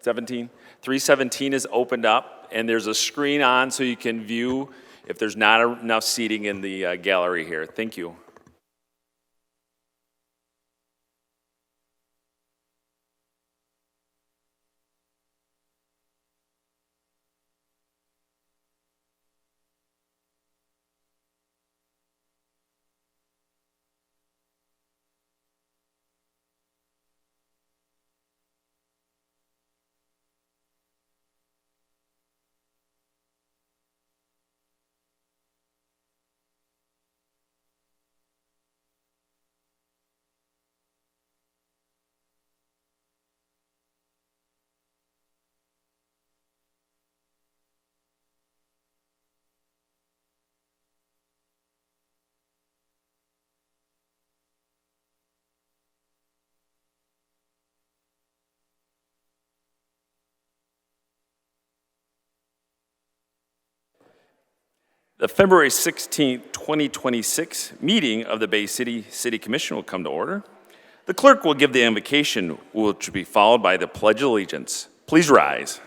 17? 317 is opened up, and there's a screen on so you can view if there's not enough seating in the gallery here. Thank you. The February 16th, 2026 meeting of the Bay City City Commission will come to order. The clerk will give the invocation, which will be followed by the Pledge of Allegiance. Please rise.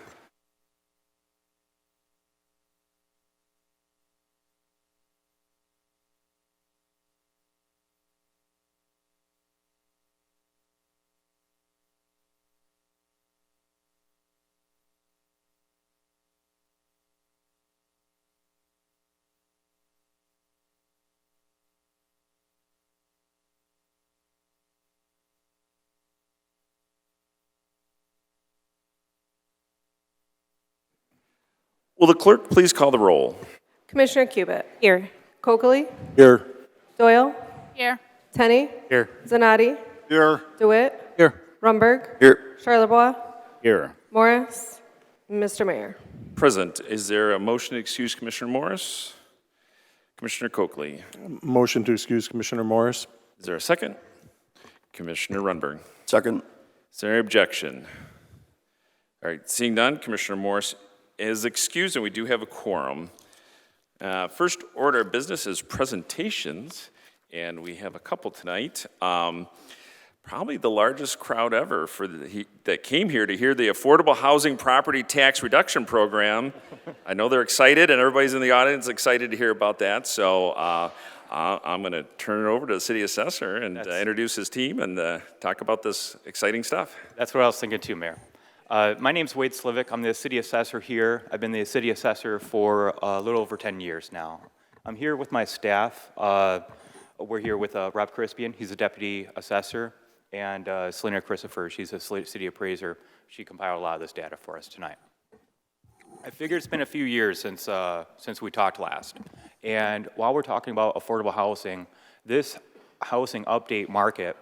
Will the clerk please call the roll? Commissioner Cubit. Here. Coakley. Here. Doyle. Here. Tenney. Here. Zanotti. Here. DeWitt. Here. Rumberg. Here. Charlebois. Here. Morris. Mr. Mayor. Present. Is there a motion to excuse Commissioner Morris? Commissioner Coakley. Motion to excuse Commissioner Morris. Is there a second? Commissioner Runberg. Second. Is there any objection? All right, seeing none, Commissioner Morris is excused, and we do have a quorum. First order of business is presentations, and we have a couple tonight. Probably the largest crowd ever that came here to hear the Affordable Housing Property Tax Reduction Program. I know they're excited, and everybody's in the audience excited to hear about that. So I'm going to turn it over to the city assessor and introduce his team and talk about this exciting stuff. That's what I was thinking too, Mayor. My name's Wade Slivick. I'm the city assessor here. I've been the city assessor for a little over 10 years now. I'm here with my staff. We're here with Rob Crispian. He's a deputy assessor, and Selena Christopher. She's a city appraiser. She compiled a lot of this data for us tonight. I figured it's been a few years since we talked last. And while we're talking about affordable housing, this housing update market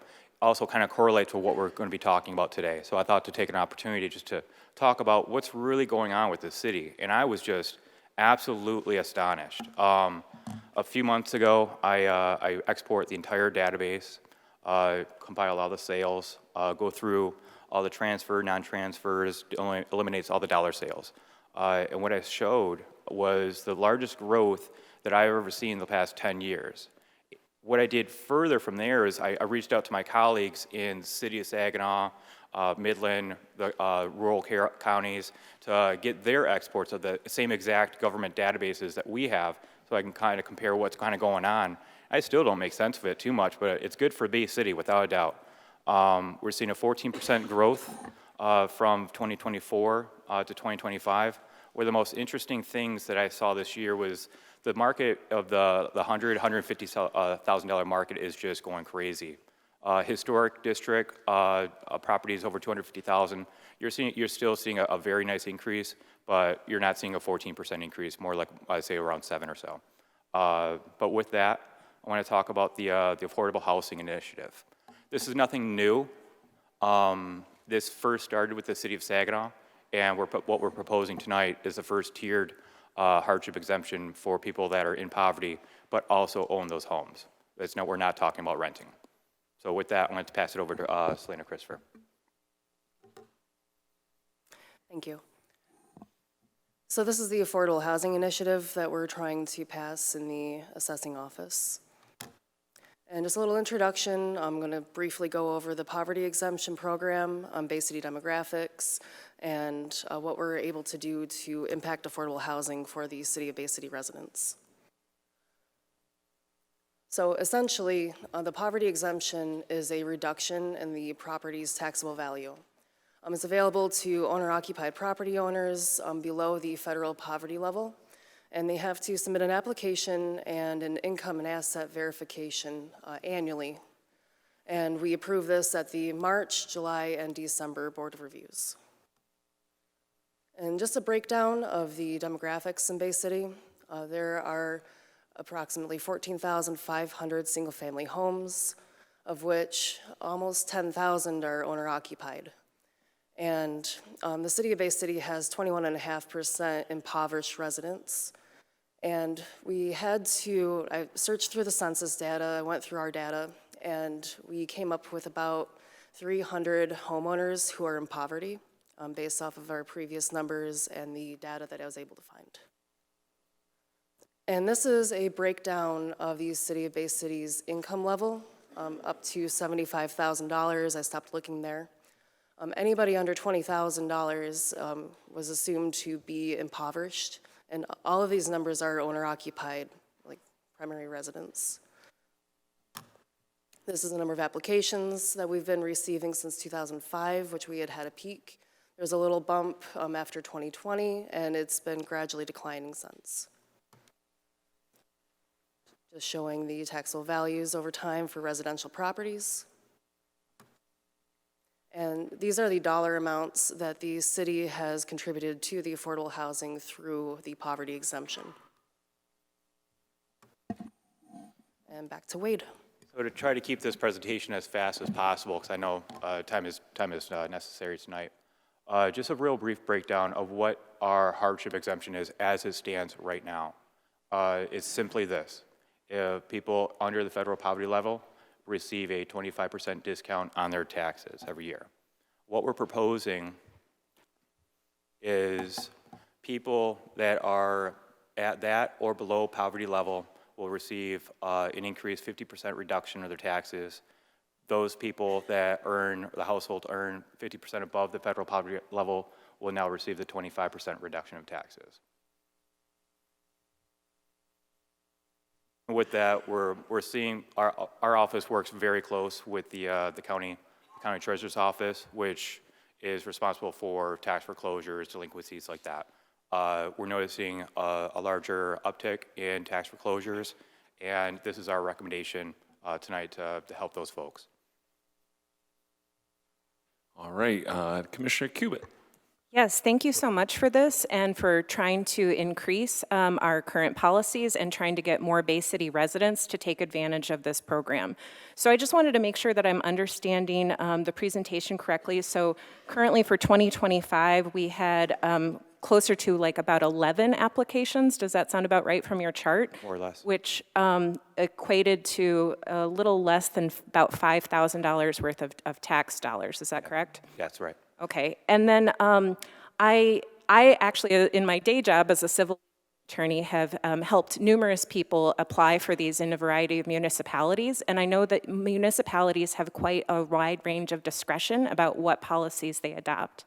also kind of correlates with what we're going to be talking about today. So I thought to take an opportunity just to talk about what's really going on with the city. And I was just absolutely astonished. A few months ago, I export the entire database, compile all the sales, go through all the transfer, non-transfers, eliminates all the dollar sales. And what I showed was the largest growth that I've ever seen in the past 10 years. What I did further from there is I reached out to my colleagues in the city of Saginaw, Midland, the rural counties to get their exports of the same exact government databases that we have so I can kind of compare what's kind of going on. I still don't make sense of it too much, but it's good for Bay City without a doubt. We're seeing a 14% growth from 2024 to 2025. One of the most interesting things that I saw this year was the market of the $150,000 market is just going crazy. Historic district properties over 250,000. You're still seeing a very nice increase, but you're not seeing a 14% increase. More like I'd say around 7 or so. But with that, I want to talk about the Affordable Housing Initiative. This is nothing new. This first started with the city of Saginaw, and what we're proposing tonight is the first tiered hardship exemption for people that are in poverty, but also own those homes. We're not talking about renting. So with that, I'm going to pass it over to Selena Christopher. Thank you. So this is the Affordable Housing Initiative that we're trying to pass in the assessing office. And just a little introduction, I'm going to briefly go over the poverty exemption program, Bay City demographics, and what we're able to do to impact affordable housing for the City of Bay City residents. So essentially, the poverty exemption is a reduction in the property's taxable value. It's available to owner-occupied property owners below the federal poverty level, and they have to submit an application and an income and asset verification annually. And we approve this at the March, July, and December Board of Reviews. And just a breakdown of the demographics in Bay City, there are approximately 14,500 single-family homes, of which almost 10,000 are owner-occupied. And the City of Bay City has 21.5% impoverished residents. And we had to, I searched through the census data, I went through our data, and we came up with about 300 homeowners who are in poverty based off of our previous numbers and the data that I was able to find. And this is a breakdown of the City of Bay City's income level, up to $75,000. I stopped looking there. Anybody under $20,000 was assumed to be impoverished, and all of these numbers are owner-occupied, like primary residence. This is the number of applications that we've been receiving since 2005, which we had a peak. There's a little bump after 2020, and it's been gradually declining since. Just showing the taxable values over time for residential properties. And these are the dollar amounts that the city has contributed to the affordable housing through the poverty exemption. And back to Wade. So to try to keep this presentation as fast as possible, because I know time is necessary tonight, just a real brief breakdown of what our hardship exemption is as it stands right now. It's simply this. If people under the federal poverty level receive a 25% discount on their taxes every year. What we're proposing is people that are at that or below poverty level will receive an increased 50% reduction of their taxes. Those people that the household earn 50% above the federal poverty level will now receive the 25% reduction of taxes. With that, we're seeing our office works very close with the county treasurer's office, which is responsible for tax foreclosures, delinquencies like that. We're noticing a larger uptick in tax foreclosures, and this is our recommendation tonight to help those folks. All right, Commissioner Cubitt. Yes, thank you so much for this and for trying to increase our current policies and trying to get more Bay City residents to take advantage of this program. So I just wanted to make sure that I'm understanding the presentation correctly. So currently for 2025, we had closer to like about 11 applications. Does that sound about right from your chart? More or less. Which equated to a little less than about $5,000 worth of tax dollars. Is that correct? That's right. Okay, and then I actually, in my day job as a civil attorney, have helped numerous people apply for these in a variety of municipalities, and I know that municipalities have quite a wide range of discretion about what policies they adopt.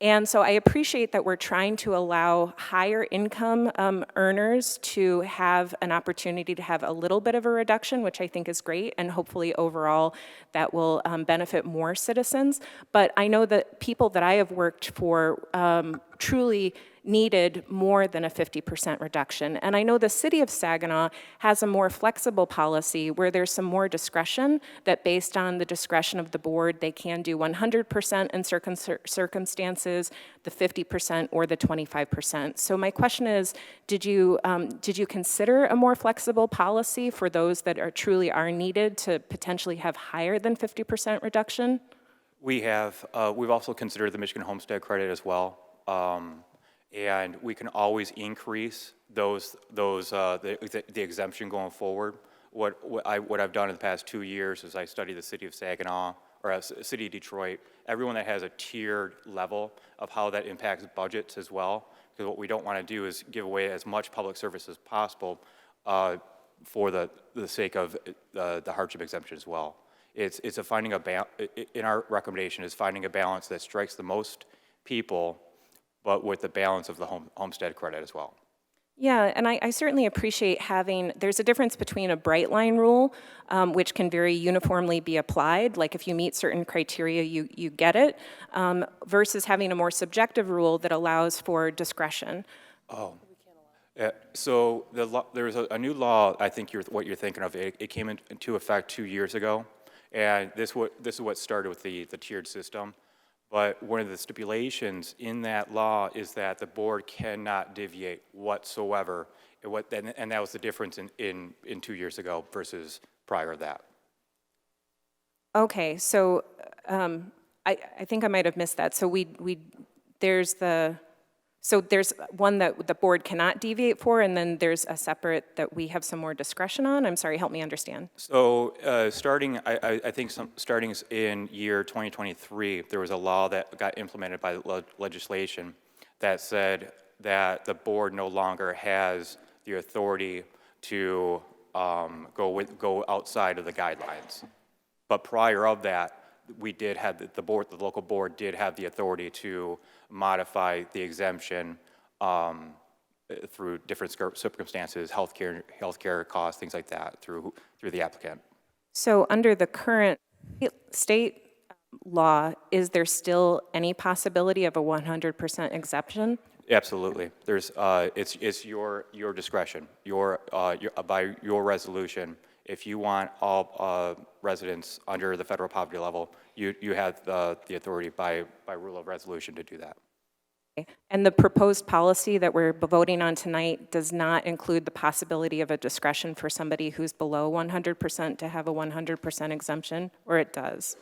And so I appreciate that we're trying to allow higher income earners to have an opportunity to have a little bit of a reduction, which I think is great, and hopefully overall that will benefit more citizens. But I know that people that I have worked for truly needed more than a 50% reduction. And I know the City of Saginaw has a more flexible policy where there's some more discretion that based on the discretion of the board, they can do 100% in circumstances, the 50% or the 25%. So my question is, did you consider a more flexible policy for those that truly are needed to potentially have higher than 50% reduction? We have. We've also considered the Michigan Homestead Credit as well. And we can always increase the exemption going forward. What I've done in the past 2 years is I studied the City of Saginaw, or City of Detroit, everyone that has a tiered level of how that impacts budgets as well. Because what we don't want to do is give away as much public service as possible for the sake of the hardship exemption as well. It's a finding a in our recommendation is finding a balance that strikes the most people, but with the balance of the homestead credit as well. Yeah, and I certainly appreciate having, there's a difference between a bright line rule, which can very uniformly be applied, like if you meet certain criteria, you get it, versus having a more subjective rule that allows for discretion. So there's a new law, I think what you're thinking of. It came into effect 2 years ago, and this is what started with the tiered system. But one of the stipulations in that law is that the board cannot deviate whatsoever, and that was the difference in 2 years ago versus prior to that. Okay, so I think I might have missed that. So there's one that the board cannot deviate for, and then there's a separate that we have some more discretion on? I'm sorry, help me understand. So starting, I think starting in year 2023, there was a law that got implemented by legislation that said that the board no longer has the authority to go outside of the guidelines. But prior of that, we did have the local board did have the authority to modify the exemption through different circumstances, healthcare costs, things like that, through the applicant. So under the current state law, is there still any possibility of a 100% exemption? Absolutely. There's it's your discretion. By your resolution. If you want all residents under the federal poverty level, you have the authority by rule of resolution to do that. And the proposed policy that we're voting on tonight does not include the possibility of a discretion for somebody who's below 100% to have a 100% exemption, or it does?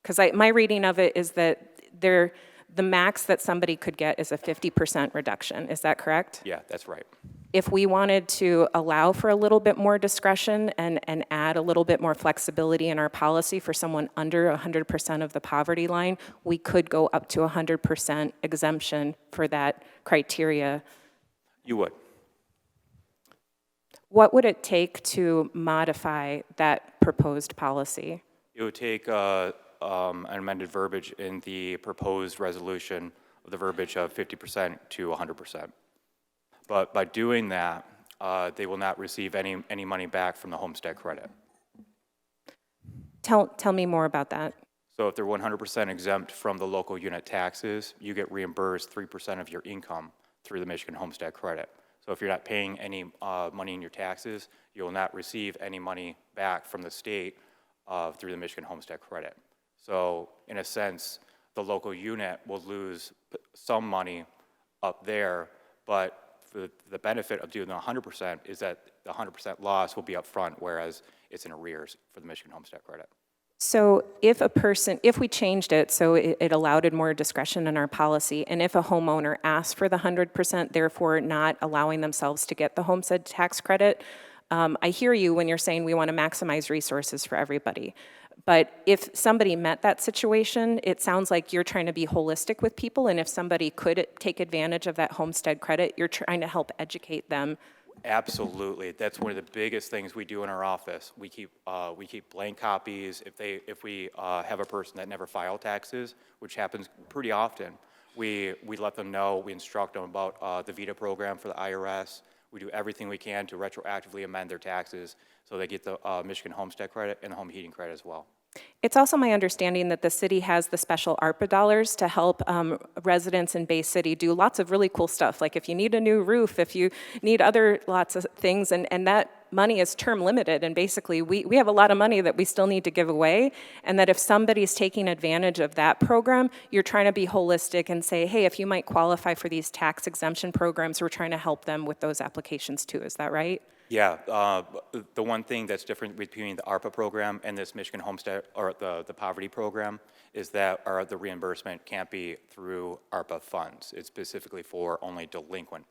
Because my reading of it is that the max that somebody could get is a 50% reduction. Is that correct? Yeah, that's right. If we wanted to allow for a little bit more discretion and add a little bit more flexibility in our policy for someone under 100% of the poverty line, we could go up to 100% exemption for that criteria. You would. What would it take to modify that proposed policy? It would take an amended verbiage in the proposed resolution of the verbiage of 50% to 100%. But by doing that, they will not receive any money back from the homestead credit. Tell me more about that. So if they're 100% exempt from the local unit taxes, you get reimbursed 3% of your income through the Michigan Homestead Credit. So if you're not paying any money in your taxes, you will not receive any money back from the state through the Michigan Homestead Credit. So in a sense, the local unit will lose some money up there, but the benefit of doing the 100% is that the 100% loss will be up front, whereas it's in arrears for the Michigan Homestead Credit. So if we changed it so it allowed more discretion in our policy, and if a homeowner asks for the 100%, therefore not allowing themselves to get the homestead tax credit, I hear you when you're saying we want to maximize resources for everybody. But if somebody met that situation, it sounds like you're trying to be holistic with people, and if somebody could take advantage of that homestead credit, you're trying to help educate them. Absolutely, that's one of the biggest things we do in our office. We keep blank copies. If we have a person that never filed taxes, which happens pretty often, we let them know. We instruct them about the VITA program for the IRS. We do everything we can to retroactively amend their taxes so they get the Michigan Homestead Credit and the home heating credit as well. It's also my understanding that the city has the special ARPA dollars to help residents in Bay City do lots of really cool stuff, like if you need a new roof, if you need other lots of things, and that money is term limited, and basically we have a lot of money that we still need to give away, and that if somebody's taking advantage of that program, you're trying to be holistic and say, hey, if you might qualify for these tax exemption programs, we're trying to help them with those applications too. Is that right? Yeah, the one thing that's different between the ARPA program and this Michigan Homestead, or the poverty program, is that the reimbursement can't be through ARPA funds. It's specifically for only delinquent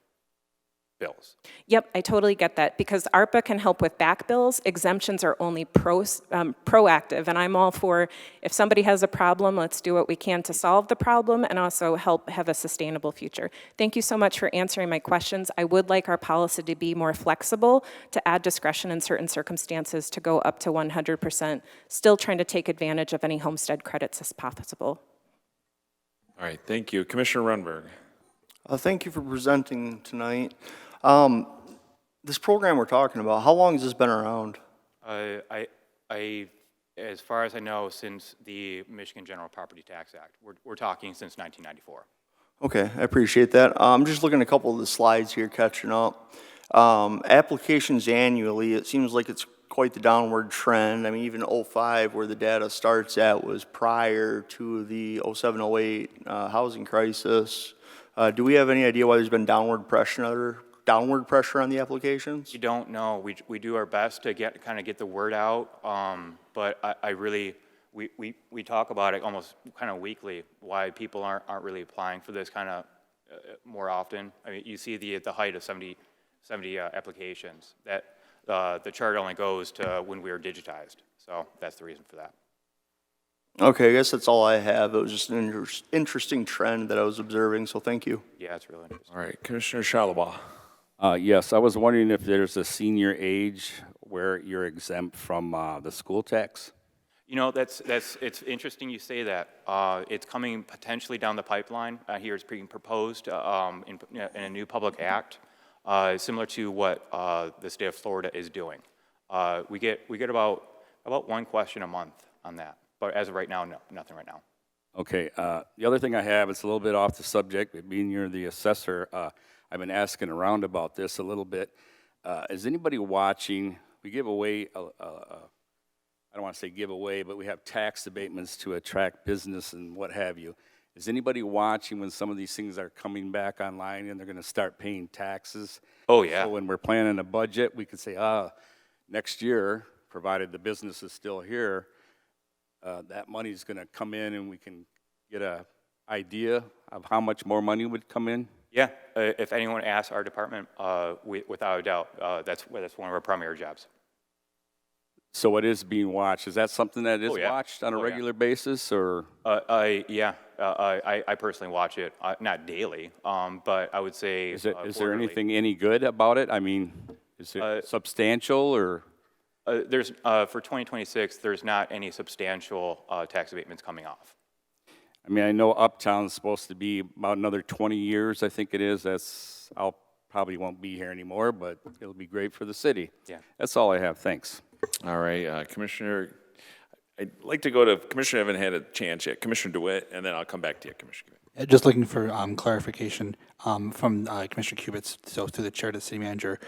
bills. Yep, I totally get that, because ARPA can help with back bills. Exemptions are only proactive, and I'm all for, if somebody has a problem, let's do what we can to solve the problem and also help have a sustainable future. Thank you so much for answering my questions. I would like our policy to be more flexible, to add discretion in certain circumstances to go up to 100%, still trying to take advantage of any homestead credits as possible. All right, thank you. Commissioner Runberg. Thank you for presenting tonight. This program we're talking about, how long has this been around? As far as I know, since the Michigan General Property Tax Act, we're talking since 1994. Okay, I appreciate that. I'm just looking at a couple of the slides here, catching up. Applications annually, it seems like it's quite the downward trend. I mean, even '05, where the data starts at, was prior to the '07, '08 housing crisis. Do we have any idea why there's been downward pressure on the applications? We don't know. We do our best to kind of get the word out, but I really, we talk about it almost kind of weekly, why people aren't really applying for this kind of more often. I mean, you see the height of 70 applications. That the chart only goes to when we were digitized, so that's the reason for that. Okay, I guess that's all I have. It was just an interesting trend that I was observing, so thank you. Yeah, it's really interesting. All right, Commissioner Shalabaugh. Yes, I was wondering if there's a senior age where you're exempt from the school tax? You know, it's interesting you say that. It's coming potentially down the pipeline. Here it's being proposed in a new public act, similar to what the state of Florida is doing. We get about one question a month on that, but as of right now, no, nothing right now. Okay, the other thing I have, it's a little bit off the subject, but being you're the assessor, I've been asking around about this a little bit. Is anybody watching? We give away, I don't want to say give away, but we have tax abatements to attract business and what have you. Is anybody watching when some of these things are coming back online and they're going to start paying taxes? Oh, yeah. So when we're planning a budget, we could say, next year, provided the business is still here, that money is going to come in and we can get an idea of how much more money would come in? Yeah, if anyone asks our department, without a doubt, that's one of our primary jobs. So it is being watched. Is that something that is yeah. watched on a Oh, yeah. regular basis, or? I personally watch it, not daily, but I would say Is there quarterly. anything any good about it? I mean, is it substantial, or? There's for 2026, there's not any substantial tax abatements coming off. I mean, I know Uptown's supposed to be about another 20 years, I think it is. I'll probably won't be here anymore, but it'll be great for the city. Yeah. That's all I have. Thanks. All right, Commissioner, I'd like to go to Commissioner, haven't had a chance yet. Commissioner DeWitt, and then I'll come back to you, Commissioner. Just looking for clarification from Commissioner Kubitz, so through the chair to the city manager.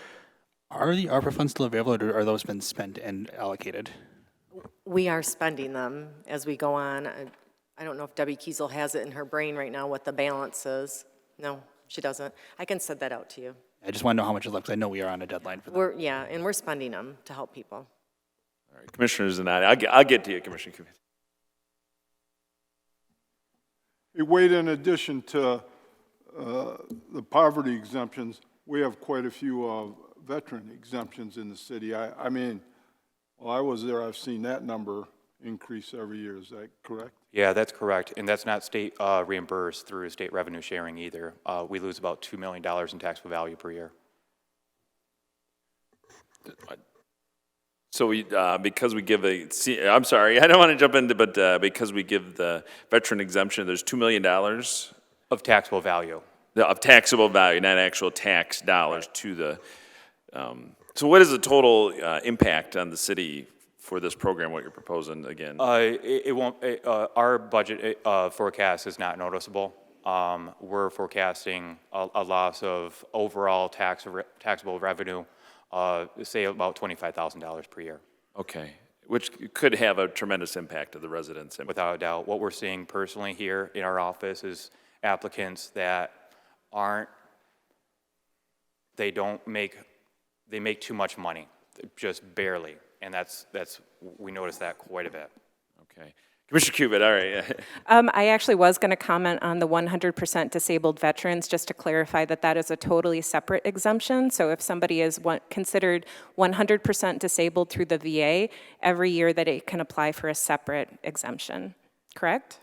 Are the ARPA funds still available, or are those been spent and allocated? We are spending them as we go on. I don't know if Debbie Kiesel has it in her brain right now what the balance is. No, she doesn't. I can send that out to you. I just want to know how much is left, because I know we are on a deadline for that. And we're spending them to help people. All right, Commissioners, and I'll get to you, Commissioner Kubitz. Hey, Wade, in addition to the poverty exemptions, we have quite a few veteran exemptions in the city. I mean, while I was there, I've seen that number increase every year. Is that correct? Yeah, that's correct, and that's not state reimbursed through state revenue sharing either. We lose about $2 million in taxable value per year. So because we give I'm sorry, I don't want to jump into, but because we give the veteran exemption, there's $2 million Of taxable value. of taxable value, not actual tax dollars to the. So what is the total impact on the city for this program, what you're proposing again? It won't, our budget forecast is not noticeable. We're forecasting a loss of overall taxable revenue, say about $25,000 per year. Okay, which could have a tremendous impact to the residents. Without a doubt. What we're seeing personally here in our office is applicants that they make too much money, just barely. And we notice that quite a bit. Okay. Commissioner Cubit, all right. I actually was going to comment on the 100% disabled veterans, just to clarify that that is a totally separate exemption. So if somebody is considered 100% disabled through the VA, every year that it can apply for a separate exemption, correct?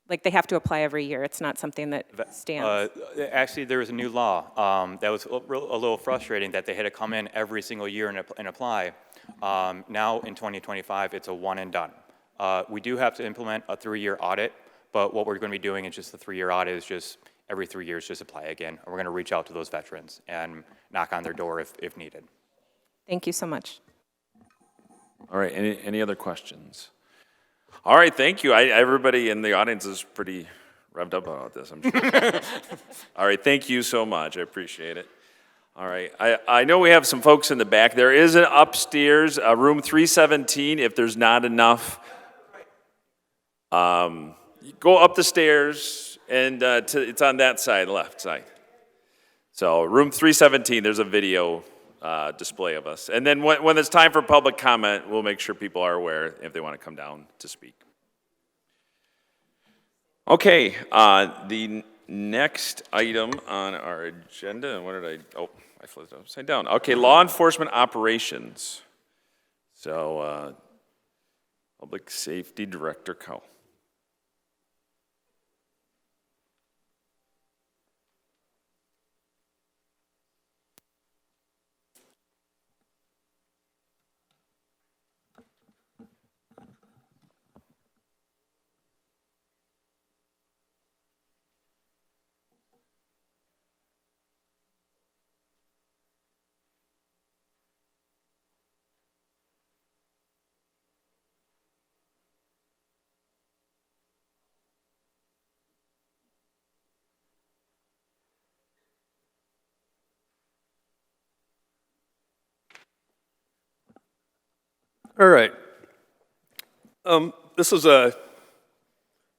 Like they have to apply every year. It's not something that stands. Actually, there was a new law that was a little frustrating that they had to come in every single year and apply. Now in 2025, it's a one and done. We do have to implement a 3-year audit, but what we're going to be doing is just the 3-year audit is just every 3 years just apply again. And we're going to reach out to those veterans and knock on their door if needed. Thank you so much. All right, any other questions? All right, thank you. Everybody in the audience is pretty revved up about this, I'm sure. All right, thank you so much. I appreciate it. All right, I know we have some folks in the back. There is an upstairs, room 317, if there's not enough. Go up the stairs, and it's on that side, left side. So room 317, there's a video display of us. And then when it's time for public comment, we'll make sure people are aware if they want to come down to speak. Okay, the next item on our agenda, and what did I flipped it upside down. Okay, law enforcement operations. So, Public Safety Director Coe. All right. This is a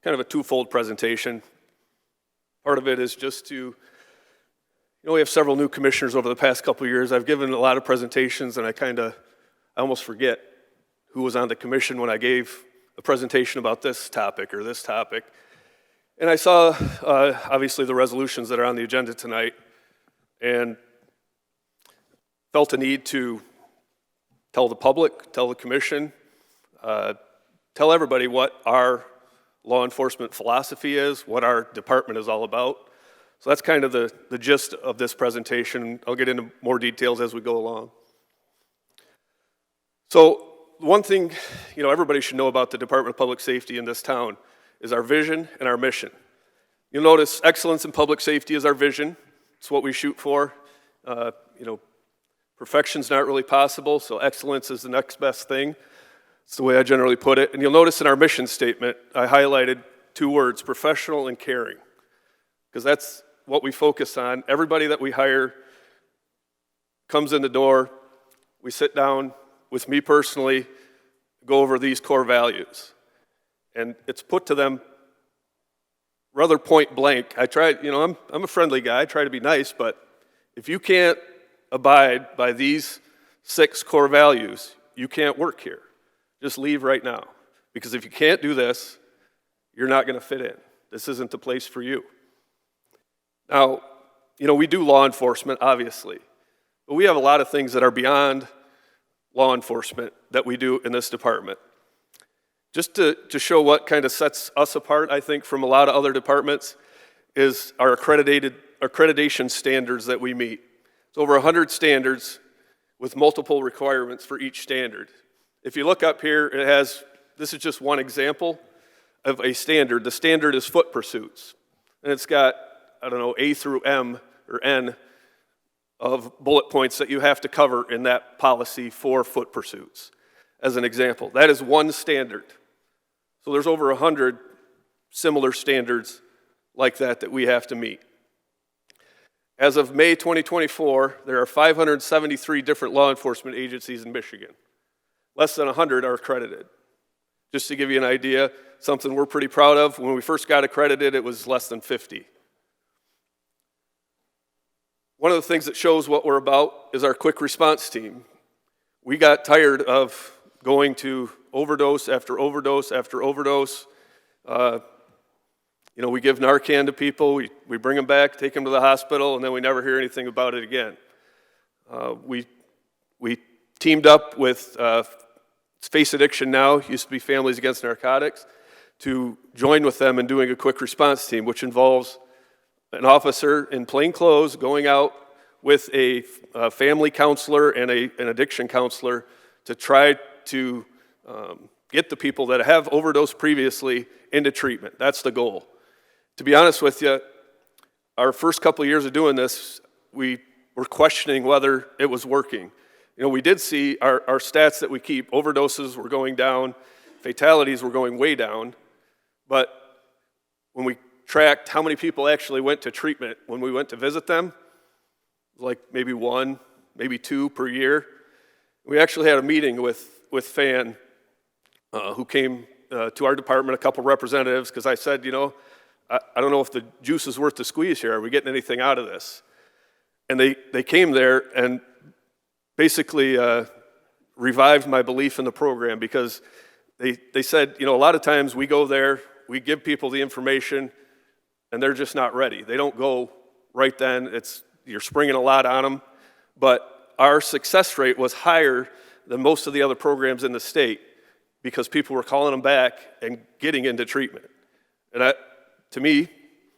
kind of a twofold presentation. Part of it is just to, we have several new commissioners over the past couple of years. I've given a lot of presentations, and I almost forget who was on the commission when I gave a presentation about this topic or this topic. And I saw, obviously, the resolutions that are on the agenda tonight, and felt a need to tell the public, tell the commission, tell everybody what our law enforcement philosophy is, what our department is all about. So that's kind of the gist of this presentation. I'll get into more details as we go along. So one thing, everybody should know about the Department of Public Safety in this town is our vision and our mission. You'll notice excellence in public safety is our vision. It's what we shoot for. Perfection's not really possible, so excellence is the next best thing. That's the way I generally put it. And you'll notice in our mission statement, I highlighted 2 words, professional and caring, because that's what we focus on. Everybody that we hire comes in the door, we sit down with me personally, go over these core values. And it's put to them rather point blank. I try, I'm a friendly guy, I try to be nice, but if you can't abide by these 6 core values, you can't work here. Just leave right now. Because if you can't do this, you're not going to fit in. This isn't the place for you. Now, we do law enforcement, obviously. But we have a lot of things that are beyond law enforcement that we do in this department. Just to show what kind of sets us apart, I think, from a lot of other departments, is our accreditation standards that we meet. It's over 100 standards with multiple requirements for each standard. If you look up here, this is just one example of a standard. The standard is foot pursuits. And it's got, A through M or N of bullet points that you have to cover in that policy for foot pursuits, as an example. That is one standard. So there's over 100 similar standards like that we have to meet. As of May 2024, there are 573 different law enforcement agencies in Michigan. Less than 100 are accredited. Just to give you an idea, something we're pretty proud of, when we first got accredited, it was less than 50. One of the things that shows what we're about is our quick response team. We got tired of going to overdose after overdose after overdose You know, we give Narcan to people, we bring them back, take them to the hospital, and then we never hear anything about it again. We teamed up with Face Addiction Now, used to be Families Against Narcotics, to join with them in doing a quick response team, which involves an officer in plain clothes going out with a family counselor and an addiction counselor to try to get the people that have overdosed previously into treatment. That's the goal. To be honest with you, our first couple of years of doing this, we were questioning whether it was working. You know, we did see our stats that we keep, overdoses were going down, fatalities were going way down, but when we tracked how many people actually went to treatment when we went to visit them, it was like maybe 1, maybe 2 per year. We actually had a meeting with FAN, who came to our department, a couple representatives, because I said, you know, I don't know if the juice is worth the squeeze here. Are we getting anything out of this? And they came there and basically revived my belief in the program, because they said, you know, a lot of times we go there, we give people the information, and they're just not ready. They don't go right then. You're springing a lot on them. But our success rate was higher than most of the other programs in the state because people were calling them back and getting into treatment. And that, to me,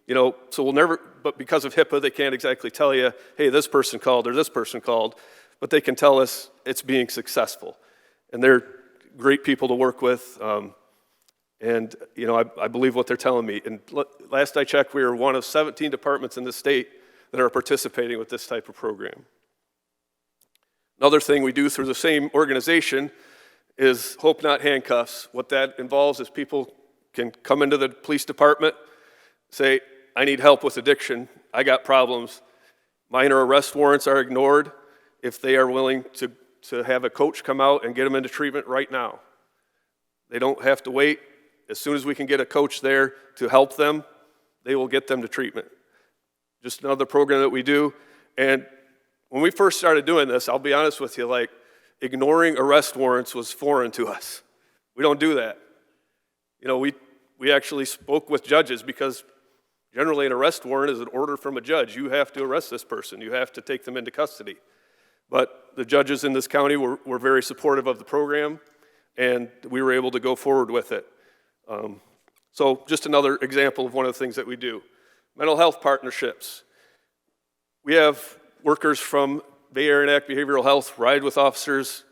you know, so we'll never, but because of HIPAA, they can't exactly tell you, hey, this person called or this person called, but they can tell us it's being successful. And they're great people to work with. And, you know, I believe what they're telling me. And last I checked, we are one of 17 departments in the state that are participating with this type of program. Another thing we do through the same organization is Hope Not Handcuffs. What that involves is people can come into the police department, say, I need help with addiction, I got problems. Minor arrest warrants are ignored if they are willing to have a coach come out and get them into treatment right now. They don't have to wait. As soon as we can get a coach there to help them, they will get them to treatment. Just another program that we do. And when we first started doing this, I'll be honest with you, like, ignoring arrest warrants was foreign to us. We don't do that. You know, we actually spoke with judges because generally an arrest warrant is an order from a judge. You have to arrest this person. You have to take them into custody. But the judges in this county were very supportive of the program, and we were able to go forward with it. So just another example of one of the things that we do. Mental health partnerships. We have workers from Bay Area and Act Behavioral Health ride with officers.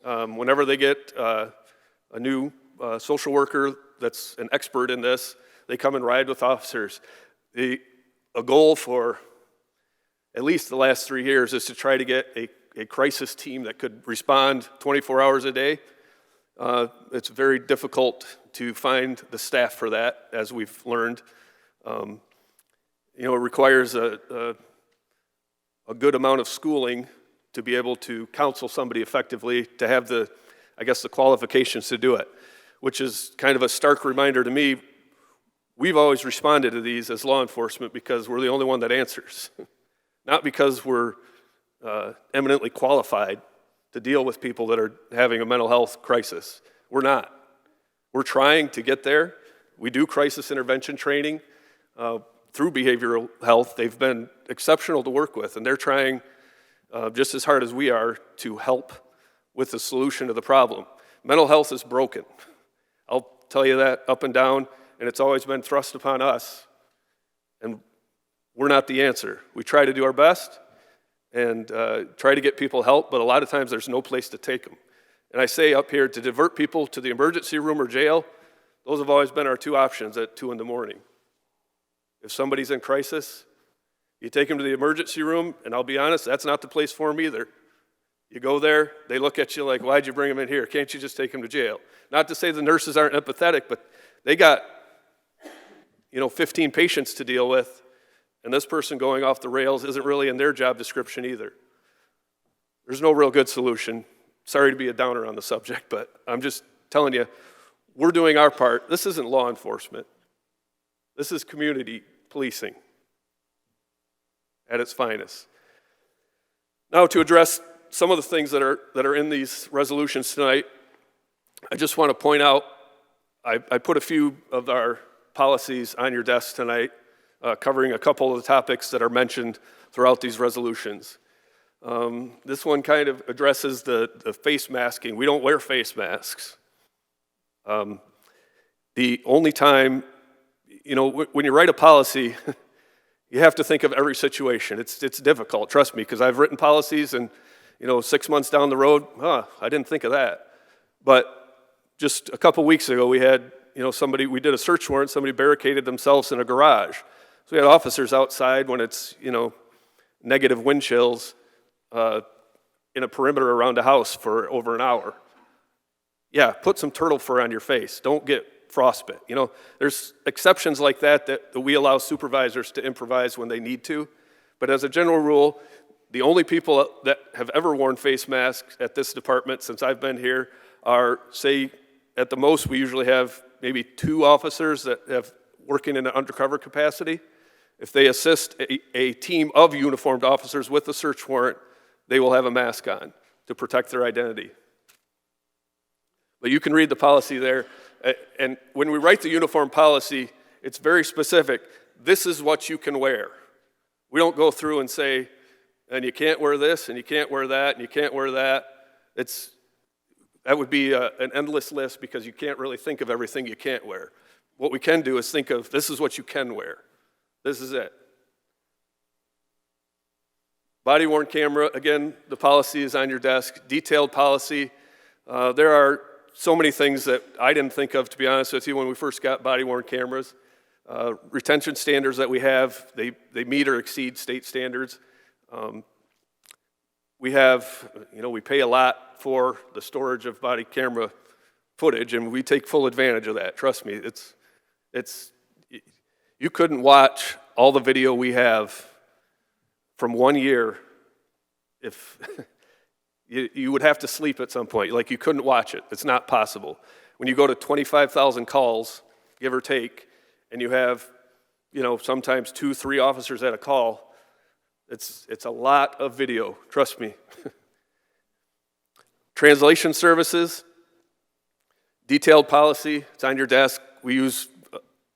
Whenever they get a new social worker that's an expert in this, they come and ride with officers. A goal for at least the last 3 years is to try to get a crisis team that could respond 24 hours a day. It's very difficult to find the staff for that, as we've learned. You know, it requires a good amount of schooling to be able to counsel somebody effectively, to have the qualifications to do it, which is kind of a stark reminder to me. We've always responded to these as law enforcement because we're the only one that answers, not because we're eminently qualified to deal with people that are having a mental health crisis. We're not. We're trying to get there. We do crisis intervention training through behavioral health. They've been exceptional to work with, and they're trying just as hard as we are to help with the solution to the problem. Mental health is broken. I'll tell you that up and down, and it's always been thrust upon us, and we're not the answer. We try to do our best and try to get people help, but a lot of times there's no place to take them. And I say up here, to divert people to the emergency room or jail, those have always been our two options at 2 in the morning. If somebody's in crisis, you take them to the emergency room, and I'll be honest, that's not the place for them either. You go there, they look at you like, why'd you bring them in here? Can't you just take them to jail? Not to say the nurses aren't empathetic, but they got, 15 patients to deal with, and this person going off the rails isn't really in their job description either. There's no real good solution. Sorry to be a downer on the subject, but I'm just telling you, we're doing our part. This isn't law enforcement. This is community policing at its finest. Now, to address some of the things that are in these resolutions tonight, I just want to point out, I put a few of our policies on your desk tonight, covering a couple of the topics that are mentioned throughout these resolutions. This one kind of addresses the face masking. We don't wear face masks. The only time, when you write a policy, you have to think of every situation. It's difficult, trust me, because I've written policies and, 6 months down the road, I didn't think of that. But just a couple weeks ago, we had, we did a search warrant, somebody barricaded themselves in a garage. So we had officers outside when it's, negative wind chills in a perimeter around a house for over an hour. Yeah, put some turtle fur on your face. Don't get frostbite. There's exceptions like that we allow supervisors to improvise when they need to. But as a general rule, the only people that have ever worn face masks at this department since I've been here are, say, at the most, we usually have maybe 2 officers that have working in an undercover capacity. If they assist a team of uniformed officers with a search warrant, they will have a mask on to protect their identity. But you can read the policy there. And when we write the uniform policy, it's very specific. This is what you can wear. We don't go through and say, and you can't wear this, and you can't wear that, and you can't wear that. That would be an endless list because you can't really think of everything you can't wear. What we can do is think of, this is what you can wear. This is it. Body-worn camera, again, the policy is on your desk. Detailed policy. There are so many things that I didn't think of, to be honest with you, when we first got body-worn cameras. Retention standards that we have, they meet or exceed state standards. We pay a lot for the storage of body camera footage, and we take full advantage of that. Trust me, you couldn't watch all the video we have from 1 year if you would have to sleep at some point. Like, you couldn't watch it. It's not possible. When you go to 25,000 calls, give or take, and you have, sometimes 2, 3 officers at a call, it's a lot of video, trust me. Translation services, detailed policy, it's on your desk. We use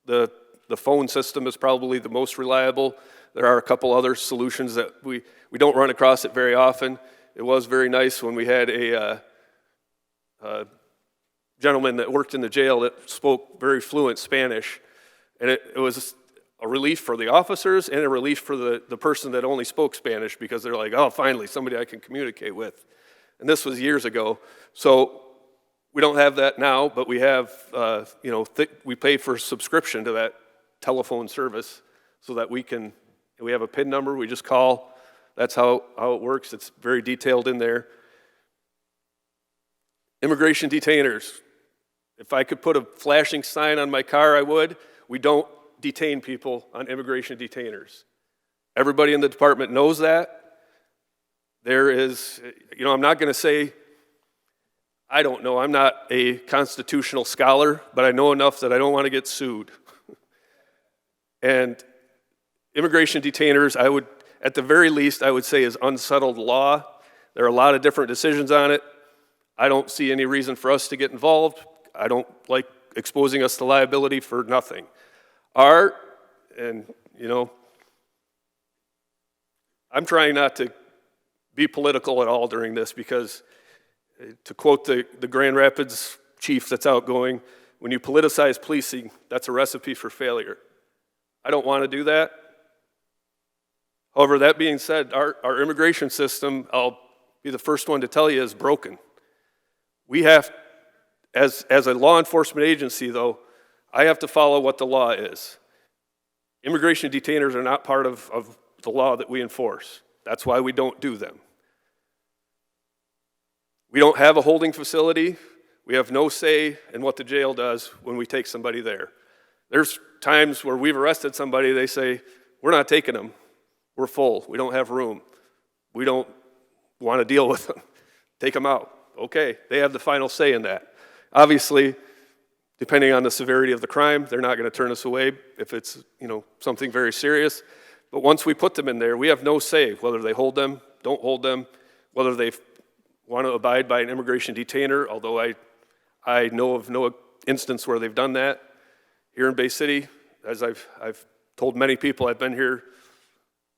the phone system is probably the most reliable. There are a couple other solutions that we don't run across it very often. It was very nice when we had a gentleman that worked in the jail that spoke very fluent Spanish, and it was a relief for the officers and a relief for the person that only spoke Spanish, because they're like, oh, finally, somebody I can communicate with. And this was years ago. So we don't have that now, but we have, we pay for subscription to that telephone service so that we have a PIN number, we just call. That's how it works. It's very detailed in there. Immigration detainers. If I could put a flashing sign on my car, I would. We don't detain people on immigration detainers. Everybody in the department knows that. There is, I'm not going to say, I don't know, I'm not a constitutional scholar, but I know enough that I don't want to get sued. And immigration detainers, at the very least, I would say is unsettled law. There are a lot of different decisions on it. I don't see any reason for us to get involved. I don't like exposing us to liability for nothing. I'm trying not to be political at all during this, because to quote the Grand Rapids chief that's outgoing, when you politicize policing, that's a recipe for failure. I don't want to do that. However, that being said, our immigration system, I'll be the first one to tell you, is broken. We have, as a law enforcement agency, though, I have to follow what the law is. Immigration detainers are not part of the law that we enforce. That's why we don't do them. We don't have a holding facility. We have no say in what the jail does when we take somebody there. There's times where we've arrested somebody, they say, we're not taking them. We're full. We don't have room. We don't want to deal with them. Take them out. Okay, they have the final say in that. Obviously, depending on the severity of the crime, they're not going to turn us away if it's, something very serious. But once we put them in there, we have no say whether they hold them, don't hold them, whether they want to abide by an immigration detainer, although I know of no instance where they've done that. here in Bay City, as I've told many people, I've been here,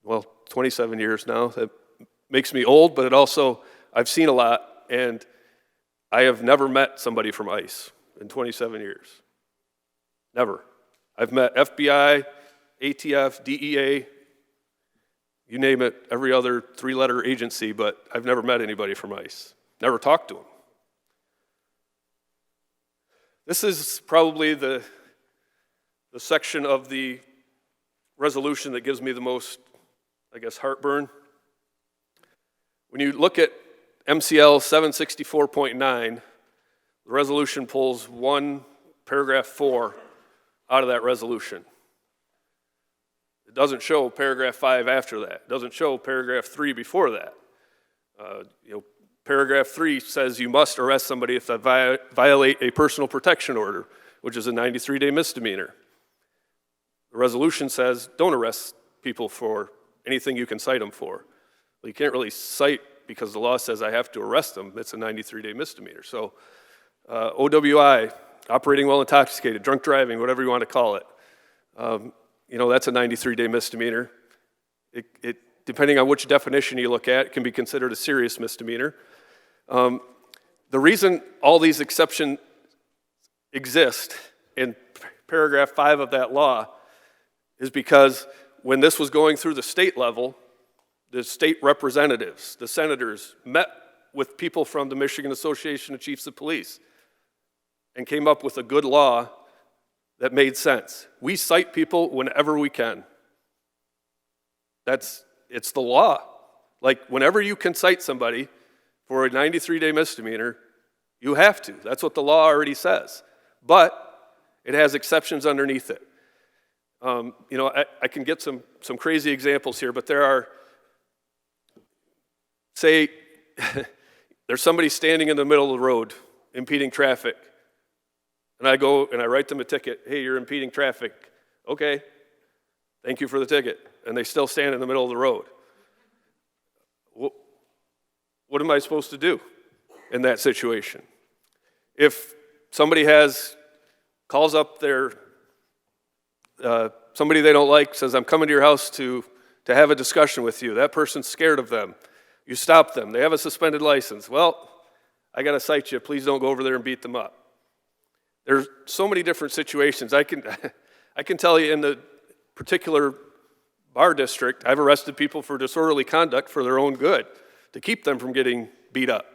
well, 27 years now. That makes me old, but it also, I've seen a lot, and I have never met somebody from ICE in 27 years. Never. I've met FBI, ATF, DEA, you name it, every other three-letter agency, but I've never met anybody from ICE. Never talked to them. This is probably the section of the resolution that gives me the most, I guess, heartburn. When you look at MCL 764.9, the resolution pulls paragraph 4 out of that resolution. It doesn't show paragraph 5 after that. It doesn't show paragraph 3 before that. Paragraph 3 says you must arrest somebody if they violate a personal protection order, which is a 93-day misdemeanor. The resolution says don't arrest people for anything you can cite them for. Well, you can't really cite because the law says I have to arrest them. It's a 93-day misdemeanor. So OWI, operating while intoxicated, drunk driving, whatever you want to call it, that's a 93-day misdemeanor. Depending on which definition you look at, it can be considered a serious misdemeanor. The reason all these exceptions exist in paragraph 5 of that law is because when this was going through the state level, the state representatives, the senators, met with people from the Michigan Association of Chiefs of Police and came up with a good law that made sense. We cite people whenever we can. It's the law. Like, whenever you can cite somebody for a 93-day misdemeanor, you have to. That's what the law already says. But it has exceptions underneath it. I can get some crazy examples here, but there are, say, there's somebody standing in the middle of the road impeding traffic, and I go and I write them a ticket. Hey, you're impeding traffic. Okay, thank you for the ticket. And they still stand in the middle of the road. What am I supposed to do in that situation? If somebody calls up somebody they don't like, says, I'm coming to your house to have a discussion with you. That person's scared of them. You stop them. They have a suspended license. Well, I got to cite you. Please don't go over there and beat them up. There's so many different situations. I can tell you in the particular bar district, I've arrested people for disorderly conduct for their own good, to keep them from getting beat up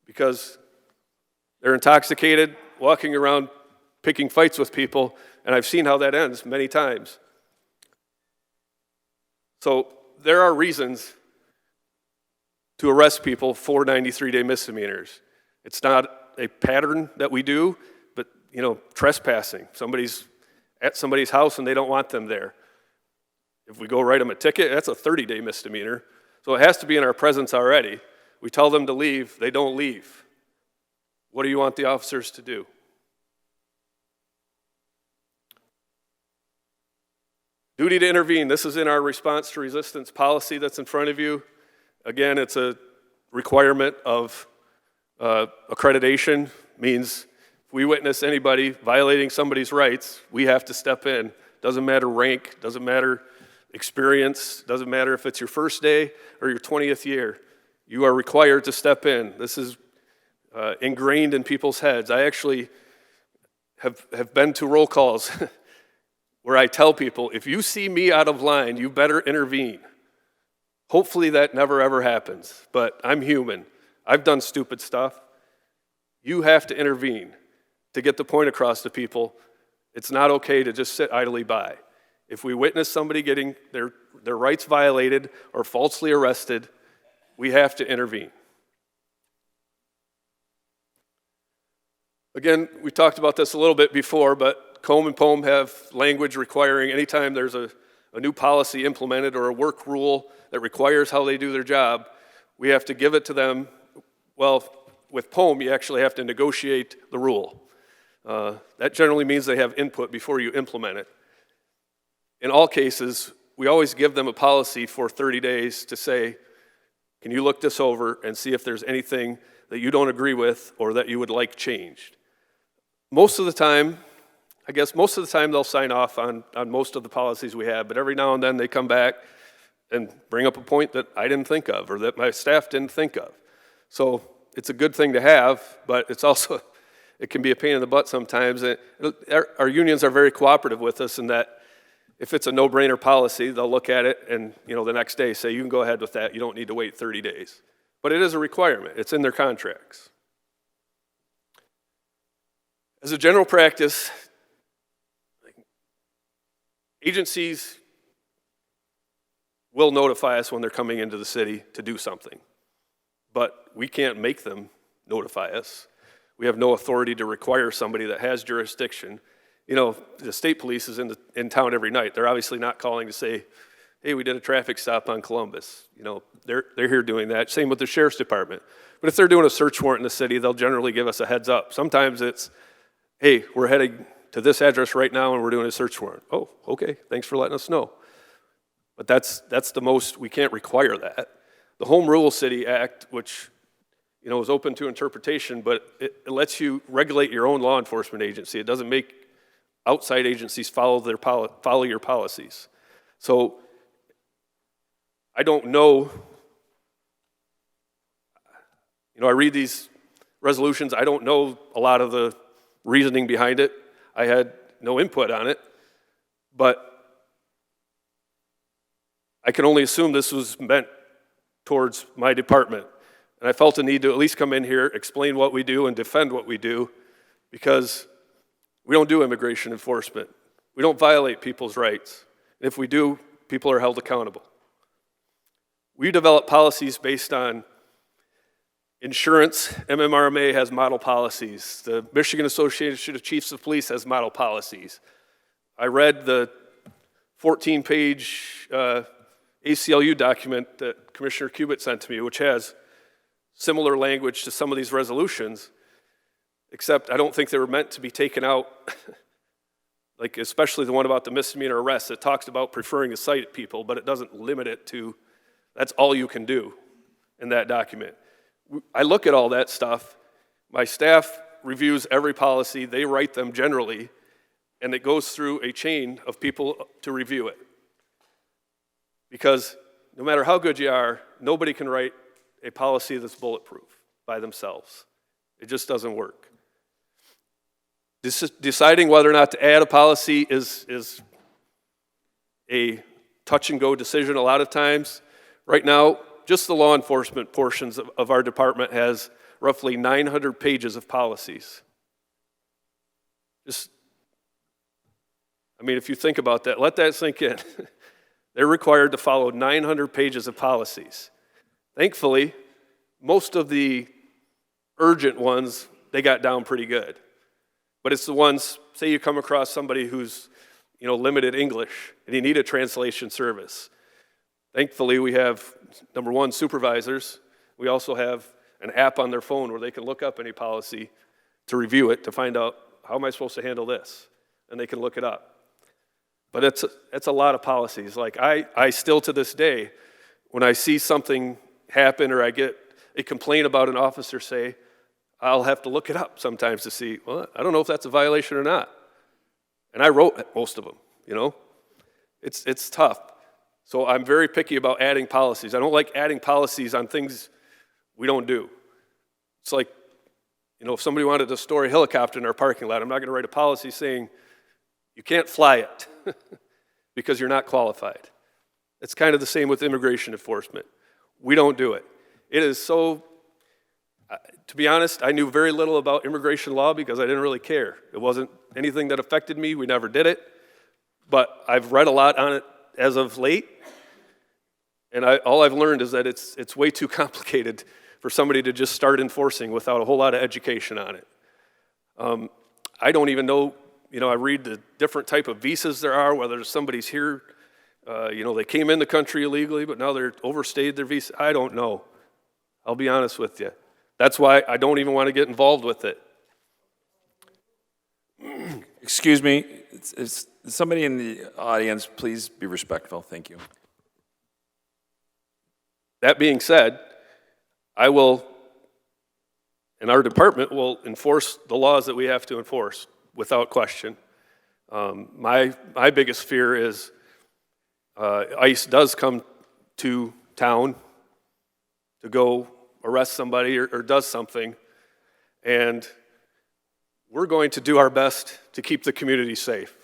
because they're intoxicated, walking around picking fights with people, and I've seen how that ends many times. So there are reasons to arrest people for 93-day misdemeanors. It's not a pattern that we do, but trespassing. Somebody's at somebody's house and they don't want them there. If we go write them a ticket, that's a 30-day misdemeanor. So it has to be in our presence already. We tell them to leave, they don't leave. What do you want the officers to do? Duty to intervene. This is in our response to resistance policy that's in front of you. Again, it's a requirement of accreditation. Means if we witness anybody violating somebody's rights, we have to step in. Doesn't matter rank, doesn't matter experience, doesn't matter if it's your first day or your 20th year. You are required to step in. This is ingrained in people's heads. I actually have been to roll calls where I tell people, if you see me out of line, you better intervene. Hopefully that never ever happens, but I'm human. I've done stupid stuff. You have to intervene to get the point across to people. It's not okay to just sit idly by. If we witness somebody getting their rights violated or falsely arrested, we have to intervene. Again, we talked about this a little bit before, but COMB and POEM have language requiring anytime there's a new policy implemented or a work rule that requires how they do their job, we have to give it to them. Well, with POEM, you actually have to negotiate the rule. That generally means they have input before you implement it. In all cases, we always give them a policy for 30 days to say, can you look this over and see if there's anything that you don't agree with or that you would like changed? Most of the time, I guess most of the time they'll sign off on most of the policies we have, but every now and then they come back and bring up a point that I didn't think of or that my staff didn't think of. So it's a good thing to have, but it's also, it can be a pain in the butt sometimes. Our unions are very cooperative with us in that if it's a no-brainer policy, they'll look at it and, the next day say, you can go ahead with that, you don't need to wait 30 days. But it is a requirement, it's in their contracts. As a general practice, agencies will notify us when they're coming into the city to do something, but we can't make them notify us. We have no authority to require somebody that has jurisdiction. The state police is in town every night. They're obviously not calling to say, hey, we did a traffic stop on Columbus. They're here doing that. Same with the sheriff's department. But if they're doing a search warrant in the city, they'll generally give us a heads up. Sometimes it's, hey, we're heading to this address right now and we're doing a search warrant. Oh, okay, thanks for letting us know. But that's the most, we can't require that. The Home Rule City Act, which is open to interpretation, but it lets you regulate your own law enforcement agency. It doesn't make outside agencies follow your policies. So I don't know, I read these resolutions, I don't know a lot of the reasoning behind it. I had no input on it, but I can only assume this was meant towards my department. And I felt a need to at least come in here, explain what we do, and defend what we do, because we don't do immigration enforcement. We don't violate people's rights. And if we do, people are held accountable. We develop policies based on insurance. MMRMA has model policies. The Michigan Association of Chiefs of Police has model policies. I read the 14-page ACLU document that Commissioner Kubit sent to me, which has similar language to some of these resolutions, except I don't think they were meant to be taken out, like especially the one about the misdemeanor arrest. It talks about preferring to cite people, but it doesn't limit it to, that's all you can do in that document. I look at all that stuff. My staff reviews every policy. They write them generally, and it goes through a chain of people to review it. Because no matter how good you are, nobody can write a policy that's bulletproof by themselves. It just doesn't work. Deciding whether or not to add a policy is a touch-and-go decision a lot of times. Right now, just the law enforcement portions of our department has roughly 900 pages of policies. If you think about that, let that sink in. They're required to follow 900 pages of policies. Thankfully, most of the urgent ones, they got down pretty good. But it's the ones, say you come across somebody who's, limited English and you need a translation service. Thankfully, we have, number one, supervisors. We also have an app on their phone where they can look up any policy to review it, to find out, how am I supposed to handle this? And they can look it up. But it's a lot of policies. Like I still to this day, when I see something happen or I get a complaint about an officer, say, I'll have to look it up sometimes to see, well, I don't know if that's a violation or not. And I wrote most of them, It's tough. So I'm very picky about adding policies. I don't like adding policies on things we don't do. It's like, if somebody wanted to store a helicopter in our parking lot, I'm not going to write a policy saying you can't fly it because you're not qualified. It's kind of the same with immigration enforcement. We don't do it. It is so, to be honest, I knew very little about immigration law because I didn't really care. It wasn't anything that affected me. We never did it. But I've read a lot on it as of late, and all I've learned is that it's way too complicated for somebody to just start enforcing without a whole lot of education on it. I don't even know, I read the different type of visas there are, whether somebody's here, they came in the country illegally, but now they're overstayed their visa. I don't know. I'll be honest with you. That's why I don't even want to get involved with it. Excuse me, is somebody in the audience, please be respectful. Thank you. That being said, I will, and our department will enforce the laws that we have to enforce without question. My biggest fear is ICE does come to town to go arrest somebody or does something, and we're going to do our best to keep the community safe.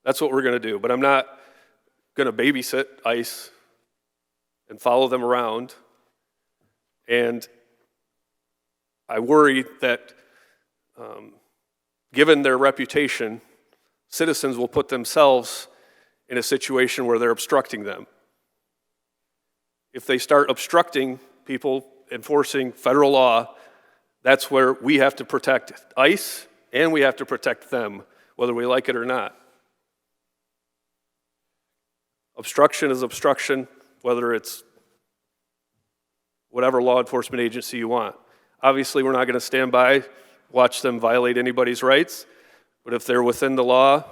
That's what we're going to do, but I'm not going to babysit ICE and follow them around, and I worry that given their reputation, citizens will put themselves in a situation where they're obstructing them. If they start obstructing people enforcing federal law, that's where we have to protect ICE and we have to protect them, whether we like it or not. Obstruction is obstruction, whether it's whatever law enforcement agency you want. Obviously, we're not going to stand by, watch them violate anybody's rights, but if they're within the law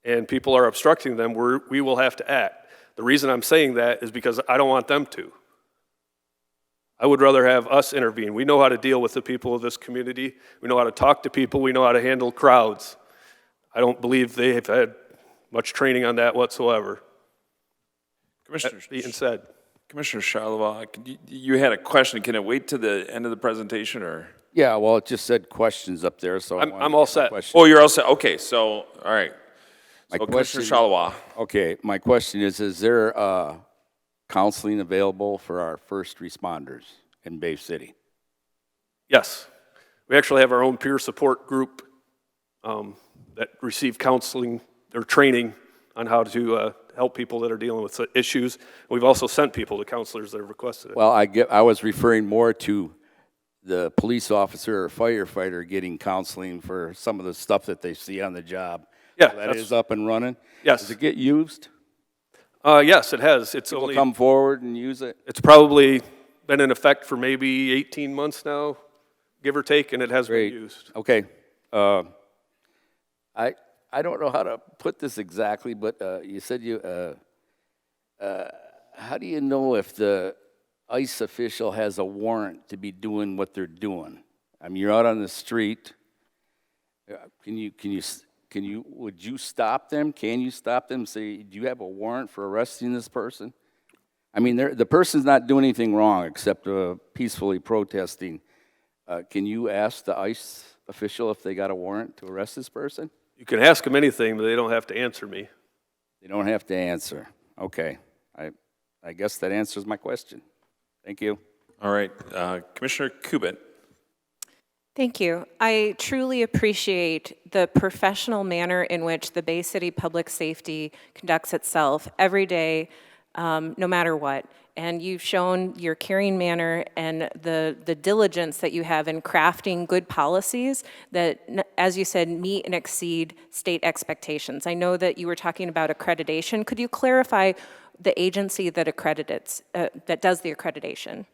and people are obstructing them, we will have to act. The reason I'm saying that is because I don't want them to. I would rather have us intervene. We know how to deal with the people of this community. We know how to talk to people. We know how to handle crowds. I don't believe they have had much training on that whatsoever. Commissioner, That being said, Commissioner Charlevoix, you had a question. Can it wait to the end of the presentation, or? Yeah, well, it just said questions up there, so. I'm all set. Oh, you're all set. Okay, so, all right. My So Commissioner question- Charlevoix. Okay, my question is there counseling available for our first responders in Bay City? yes. We actually have our own peer support group that receive counseling or training on how to help people that are dealing with issues. We've also sent people to counselors that have requested it. Well, I was referring more to the police officer or firefighter getting counseling for some of the stuff that they see on the job. Yeah, That is up and running? Yes. Does it get used? Yes, it has. It's People only come forward and use it? it's probably been in effect for maybe 18 months now, give or take, and it has Great. been used. Okay. I don't know how to put this exactly, but you said how do you know if the ICE official has a warrant to be doing what they're doing? I mean, you're out on the street. Would you stop them? Can you stop them and say, do you have a warrant for arresting this person? I mean, the person's not doing anything wrong except peacefully protesting. Can you ask the ICE official if they got a warrant to arrest this person? You can ask them anything, but they don't have to answer me. They don't have to answer. Okay. I guess that answers my question. Thank you. All right, Commissioner Kubit. Thank you. I truly appreciate the professional manner in which the Bay City Public Safety conducts itself every day, no matter what. And you've shown your caring manner and the diligence that you have in crafting good policies that, as you said, meet and exceed state expectations. I know that you were talking about accreditation. Could you clarify the agency that accredits, that does the accreditation?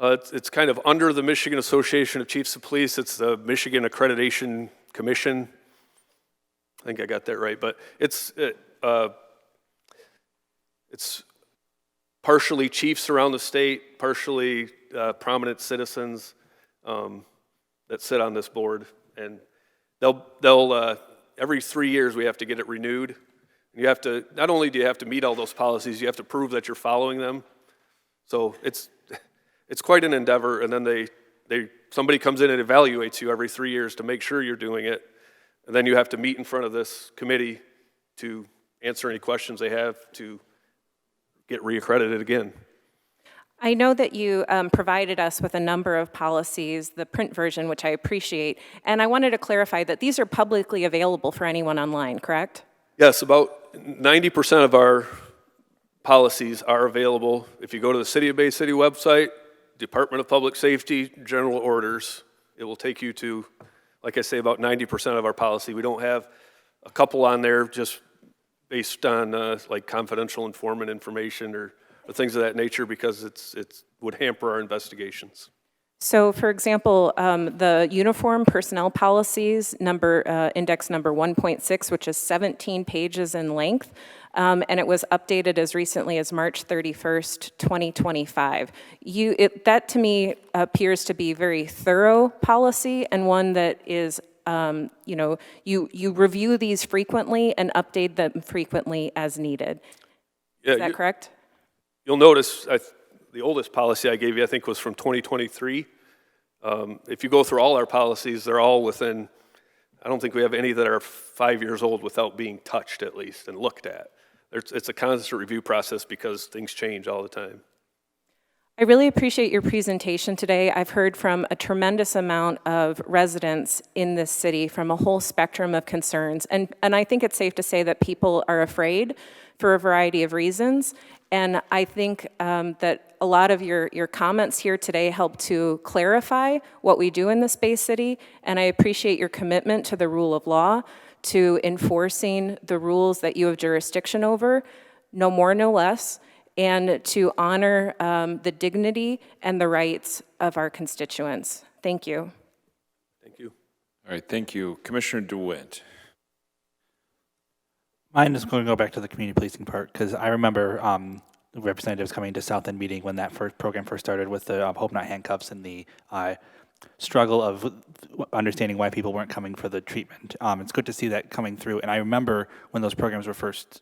It's kind of under the Michigan Association of Chiefs of Police. It's the Michigan Accreditation Commission. I think I got that right, but it's partially chiefs around the state, partially prominent citizens that sit on this board, and they'll every 3 years we have to get it renewed. You have to, not only do you have to meet all those policies, you have to prove that you're following them. So it's quite an endeavor, and then somebody comes in and evaluates you every 3 years to make sure you're doing it, and then you have to meet in front of this committee to answer any questions they have to get reaccredited again. I know that you provided us with a number of policies, the print version, which I appreciate, and I wanted to clarify that these are publicly available for anyone online, correct? Yes, about 90% of our policies are available. If you go to the City of Bay City website, Department of Public Safety, General Orders, it will take you to, like I say, about 90% of our policy. We don't have a couple on there just based on like confidential informant information or things of that nature because it would hamper our investigations. So, for example, the uniform personnel policies, index number 1.6, which is 17 pages in length, and it was updated as recently as March 31st, 2025. That to me appears to be very thorough policy and one that is you review these frequently and update them frequently as needed. Yeah, Is that correct? You'll notice the oldest policy I gave you, I think, was from 2023. If you go through all our policies, they're all within, I don't think we have any that are 5 years old without being touched at least and looked at. It's a constant review process because things change all the time. I really appreciate your presentation today. I've heard from a tremendous amount of residents in this city from a whole spectrum of concerns. And I think it's safe to say that people are afraid for a variety of reasons. And I think that a lot of your comments here today help to clarify what we do in the Space City. And I appreciate your commitment to the rule of law, to enforcing the rules that you have jurisdiction over, no more, no less, and to honor the dignity and the rights of our constituents. Thank you. Thank you. All right, thank you. Commissioner DeWitt. Mine is going to go back to the community policing part, because I remember the representatives coming to South End meeting when that program first started with the Hope Not handcuffs and the struggle of understanding why people weren't coming for the treatment. It's good to see that coming through, and I remember when those programs were first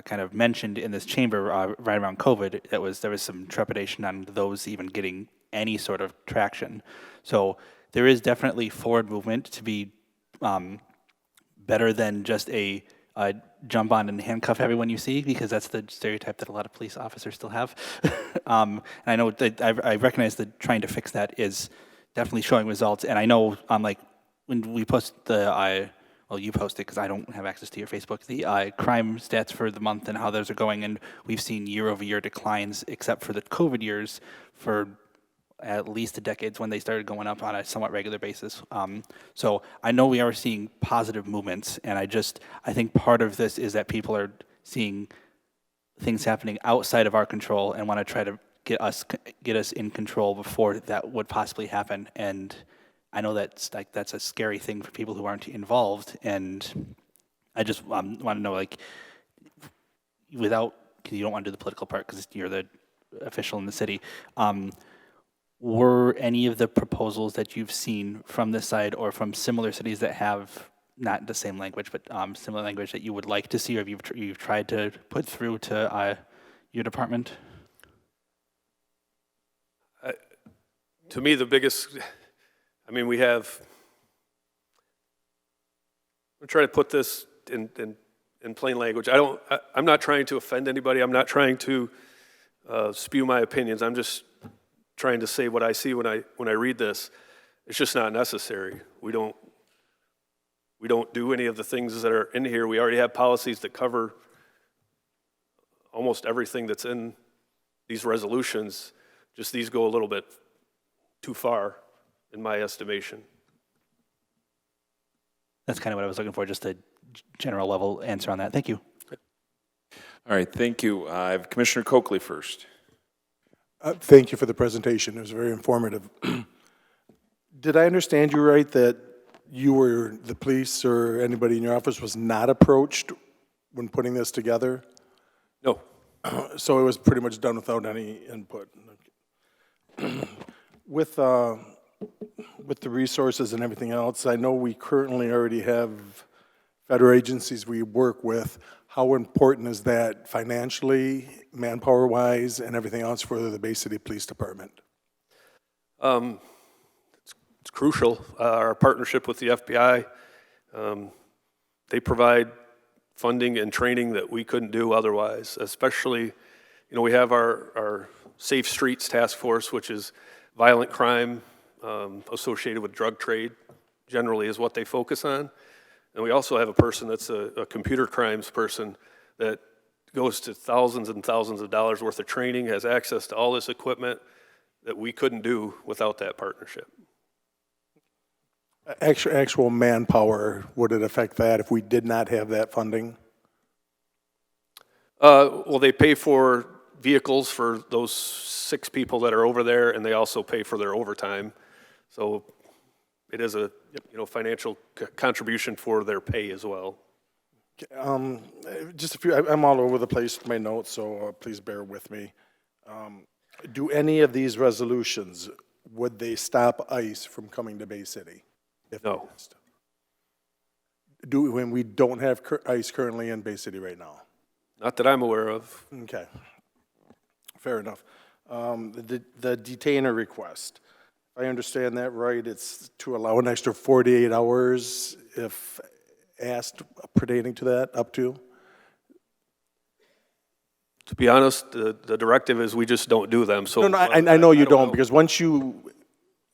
kind of mentioned in this chamber right around COVID, there was some trepidation on those even getting any sort of traction. So there is definitely forward movement to be better than just a jump on and handcuff everyone you see, because that's the stereotype that a lot of police officers still have. And I know that I recognize that trying to fix that is definitely showing results. And I know like when we post the well, you post it because I don't have access to your Facebook, the crime stats for the month and how those are going, and we've seen year-over-year declines, except for the COVID years, for at least the decades when they started going up on a somewhat regular basis. So I know we are seeing positive movements, and I think part of this is that people are seeing things happening outside of our control and want to try to get us in control before that would possibly happen. And I know that's a scary thing for people who aren't involved, and I just want to know, like, because you don't want to do the political part because you're the official in the city. Were any of the proposals that you've seen from this side or from similar cities that have not the same language, but similar language that you would like to see, or you've tried to put through to your department? To me, the biggest, we have, I'm trying to put this in plain language. I'm not trying to offend anybody. I'm not trying to spew my opinions. I'm just trying to say what I see when I read this. It's just not necessary. We don't do any of the things that are in here. We already have policies that cover almost everything that's in these resolutions. Just these go a little bit too far, in my estimation. That's kind of what I was looking for, just a general level answer on that. Thank you. All right, thank you. I have Commissioner Coakley first. Thank you for the presentation. It was very informative. Did I understand you right that the police or anybody in your office was not approached when putting this together? No. So it was pretty much done without any input. With the resources and everything else, I know we currently already have federal agencies we work with. How important is that financially, manpower-wise, and everything else for the Bay City Police Department? It's crucial. Our partnership with the FBI, they provide funding and training that we couldn't do otherwise, especially, we have our Safe Streets Task Force, which is violent crime associated with drug trade, generally is what they focus on. And we also have a person that's a computer crimes person that goes to thousands and thousands of dollars worth of training, has access to all this equipment that we couldn't do without that partnership. Actual manpower, would it affect that if we did not have that funding? Well, they pay for vehicles for those 6 people that are over there, and they also pay for their overtime. So it is a financial contribution for their pay as well. Just a few. I'm all over the place with my notes, so please bear with me. Do any of these resolutions, would they stop ICE from coming to Bay City? No. When we don't have ICE currently in Bay City right now? Not that I'm aware of. Okay, fair enough. The detainer request, if I understand that right, it's to allow an extra 48 hours if asked pertaining to that, up to? To be honest, the directive is we just don't do them, so. No, I know you don't, know. because once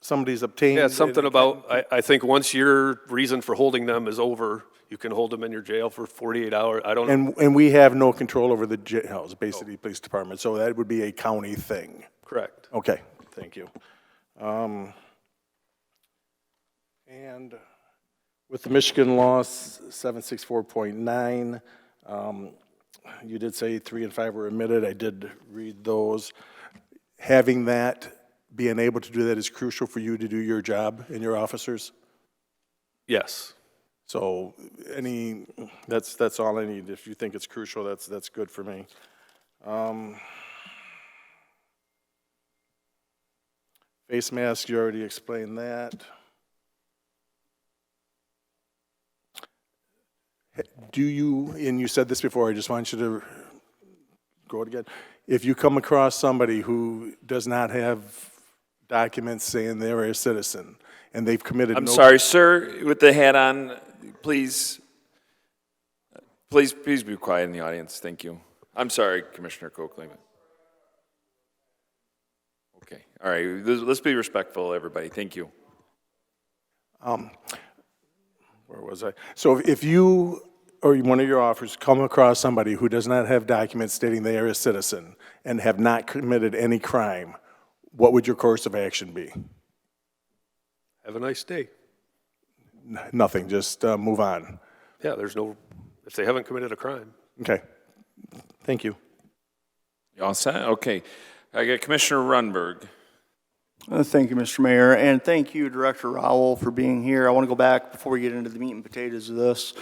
somebody's obtained. Yeah, it's something about, I think once your reason for holding them is over, you can hold them in your jail for 48 hours. I don't know. And we have no control over the jails, Bay City Police Department, so that would be a county thing. Correct. Okay, thank you. And with the Michigan law 764.9, you did say 3 and 5 were admitted. I did read those. Having that, being able to do that is crucial for you to do your job and your officers? Yes. So that's all I need. If you think it's crucial, that's good for me. Face mask, you already explained that. Do you, and you said this before, I just want you to go it again. If you come across somebody who does not have documents saying they're a citizen and they've committed I'm sorry, sir, with the hat on, please be quiet in the audience. Thank you. I'm sorry, Commissioner Coakley. Okay, all right, let's be respectful, everybody. Thank you. Where was I? So if you or one of your officers come across somebody who does not have documents stating they are a citizen and have not committed any crime, what would your course of action be? Have a nice day. Nothing, just move on. Yeah, if they haven't committed a crime. Okay, thank you. You all set? Okay. I got Commissioner Runberg. Thank you, Mr. Mayor, and thank you, Director Rowell, for being here. I want to go back before we get into the meat and potatoes of this.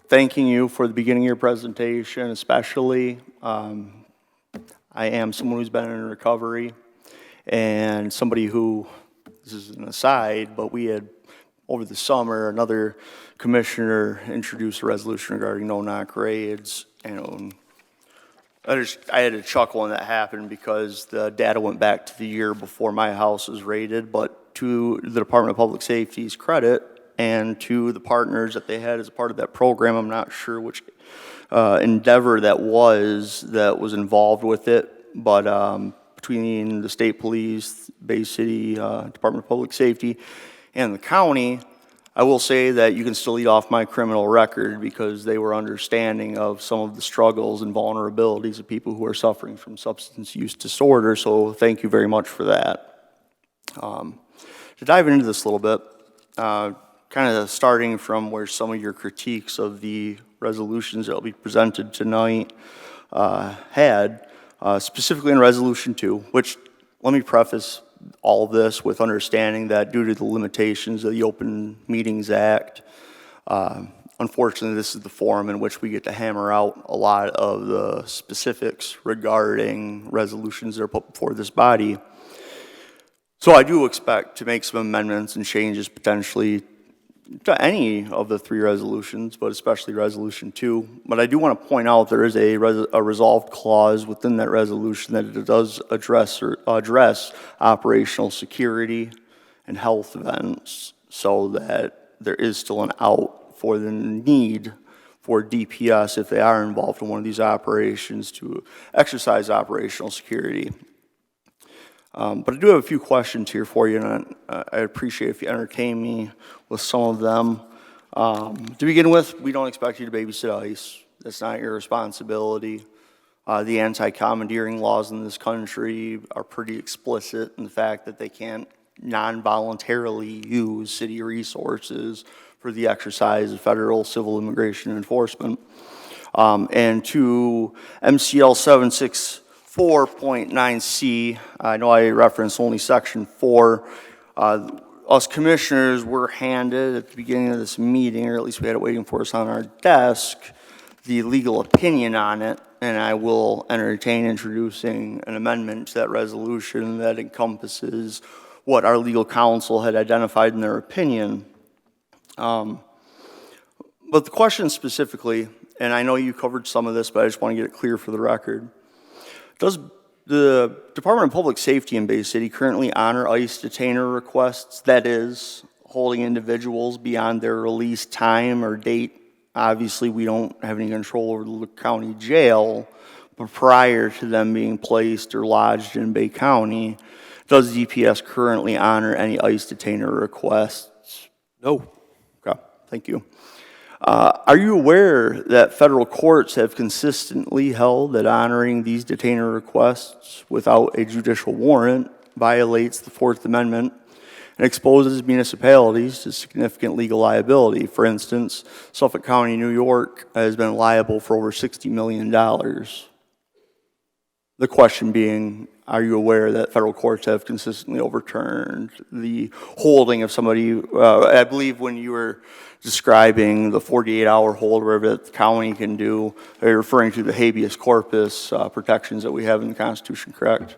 Thanking you for the beginning of your presentation, especially. I am someone who's been in recovery and somebody who, this is an aside, but we had over the summer, another commissioner introduced a resolution regarding no-knock raids, and I had a chuckle when that happened because the data went back to the year before my house was raided, but to the Department of Public Safety's credit and to the partners that they had as a part of that program, I'm not sure which endeavor that was involved with it, but between the state police, Bay City Department of Public Safety, and the county, I will say that you can still eat off my criminal record because they were understanding of some of the struggles and vulnerabilities of people who are suffering from substance use disorder, so thank you very much for that. To dive into this a little bit, kind of starting from where some of your critiques of the resolutions that will be presented tonight had, specifically in Resolution 2, which, let me preface all this with understanding that due to the limitations of the Open Meetings Act, unfortunately this is the forum in which we get to hammer out a lot of the specifics regarding resolutions that are put before this body. So I do expect to make some amendments and changes potentially to any of the 3 resolutions, but especially Resolution 2. But I do want to point out there is a resolved clause within that resolution that it does address operational security and health events, so that there is still an out for the need for DPS, if they are involved in one of these operations, to exercise operational security. But I do have a few questions here for you, and I appreciate if you entertain me with some of them. To begin with, we don't expect you to babysit ICE. That's not your responsibility. The anti-commandeering laws in this country are pretty explicit in the fact that they can't non-voluntarily use city resources for the exercise of federal civil immigration enforcement. And to MCL 764.9C, I know I referenced only Section 4. Us commissioners were handed at the beginning of this meeting, or at least we had it waiting for us on our desk, the legal opinion on it, and I will entertain introducing an amendment to that resolution that encompasses what our legal counsel had identified in their opinion. But the question specifically, and I know you covered some of this, but I just want to get it clear for the record. Does the Department of Public Safety in Bay City currently honor ICE detainer requests, that is, holding individuals beyond their release time or date? Obviously, we don't have any control over the county jail, but prior to them being placed or lodged in Bay County, does DPS currently honor any ICE detainer requests? No. Okay, thank you. Are you aware that federal courts have consistently held that honoring these detainer requests without a judicial warrant violates the Fourth Amendment and exposes municipalities to significant legal liability? For instance, Suffolk County, New York has been liable for over $60 million. The question being, are you aware that federal courts have consistently overturned the holding of somebody? I believe when you were describing the 48-hour hold, whatever the county can do, are referring to the habeas corpus protections that we have in the Constitution, correct?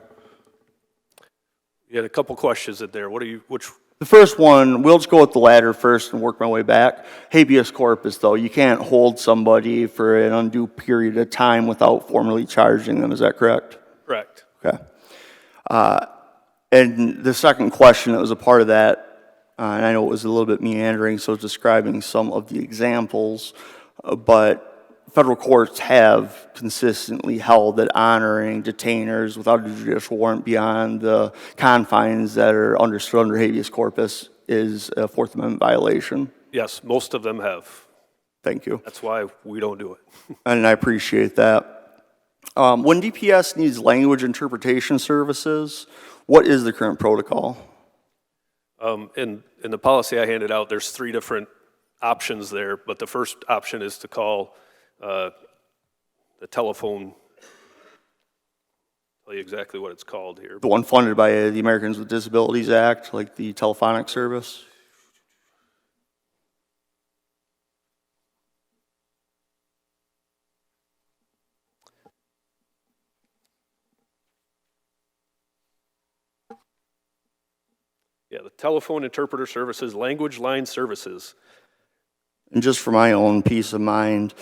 You had a couple questions in there. Which? The first one, we'll just go with the latter first and work my way back. Habeas corpus, though, you can't hold somebody for an undue period of time without formally charging them, is that correct? Correct. Okay. And the second question that was a part of that, and I know it was a little bit meandering, so it's describing some of the examples, but federal courts have consistently held that honoring detainers without a judicial warrant beyond the confines that are understood under habeas corpus is a Fourth Amendment violation. Yes, most of them have. Thank you. That's why we don't do it. And I appreciate that. When DPS needs language interpretation services, what is the current protocol? In the policy I handed out, there's 3 different options there, but the first option is to call the telephone. I'll tell you exactly what it's called here. The one funded by the Americans with Disabilities Act, like the telephonic service? Yeah, the telephone interpreter services, language line services. And just for my own peace of mind,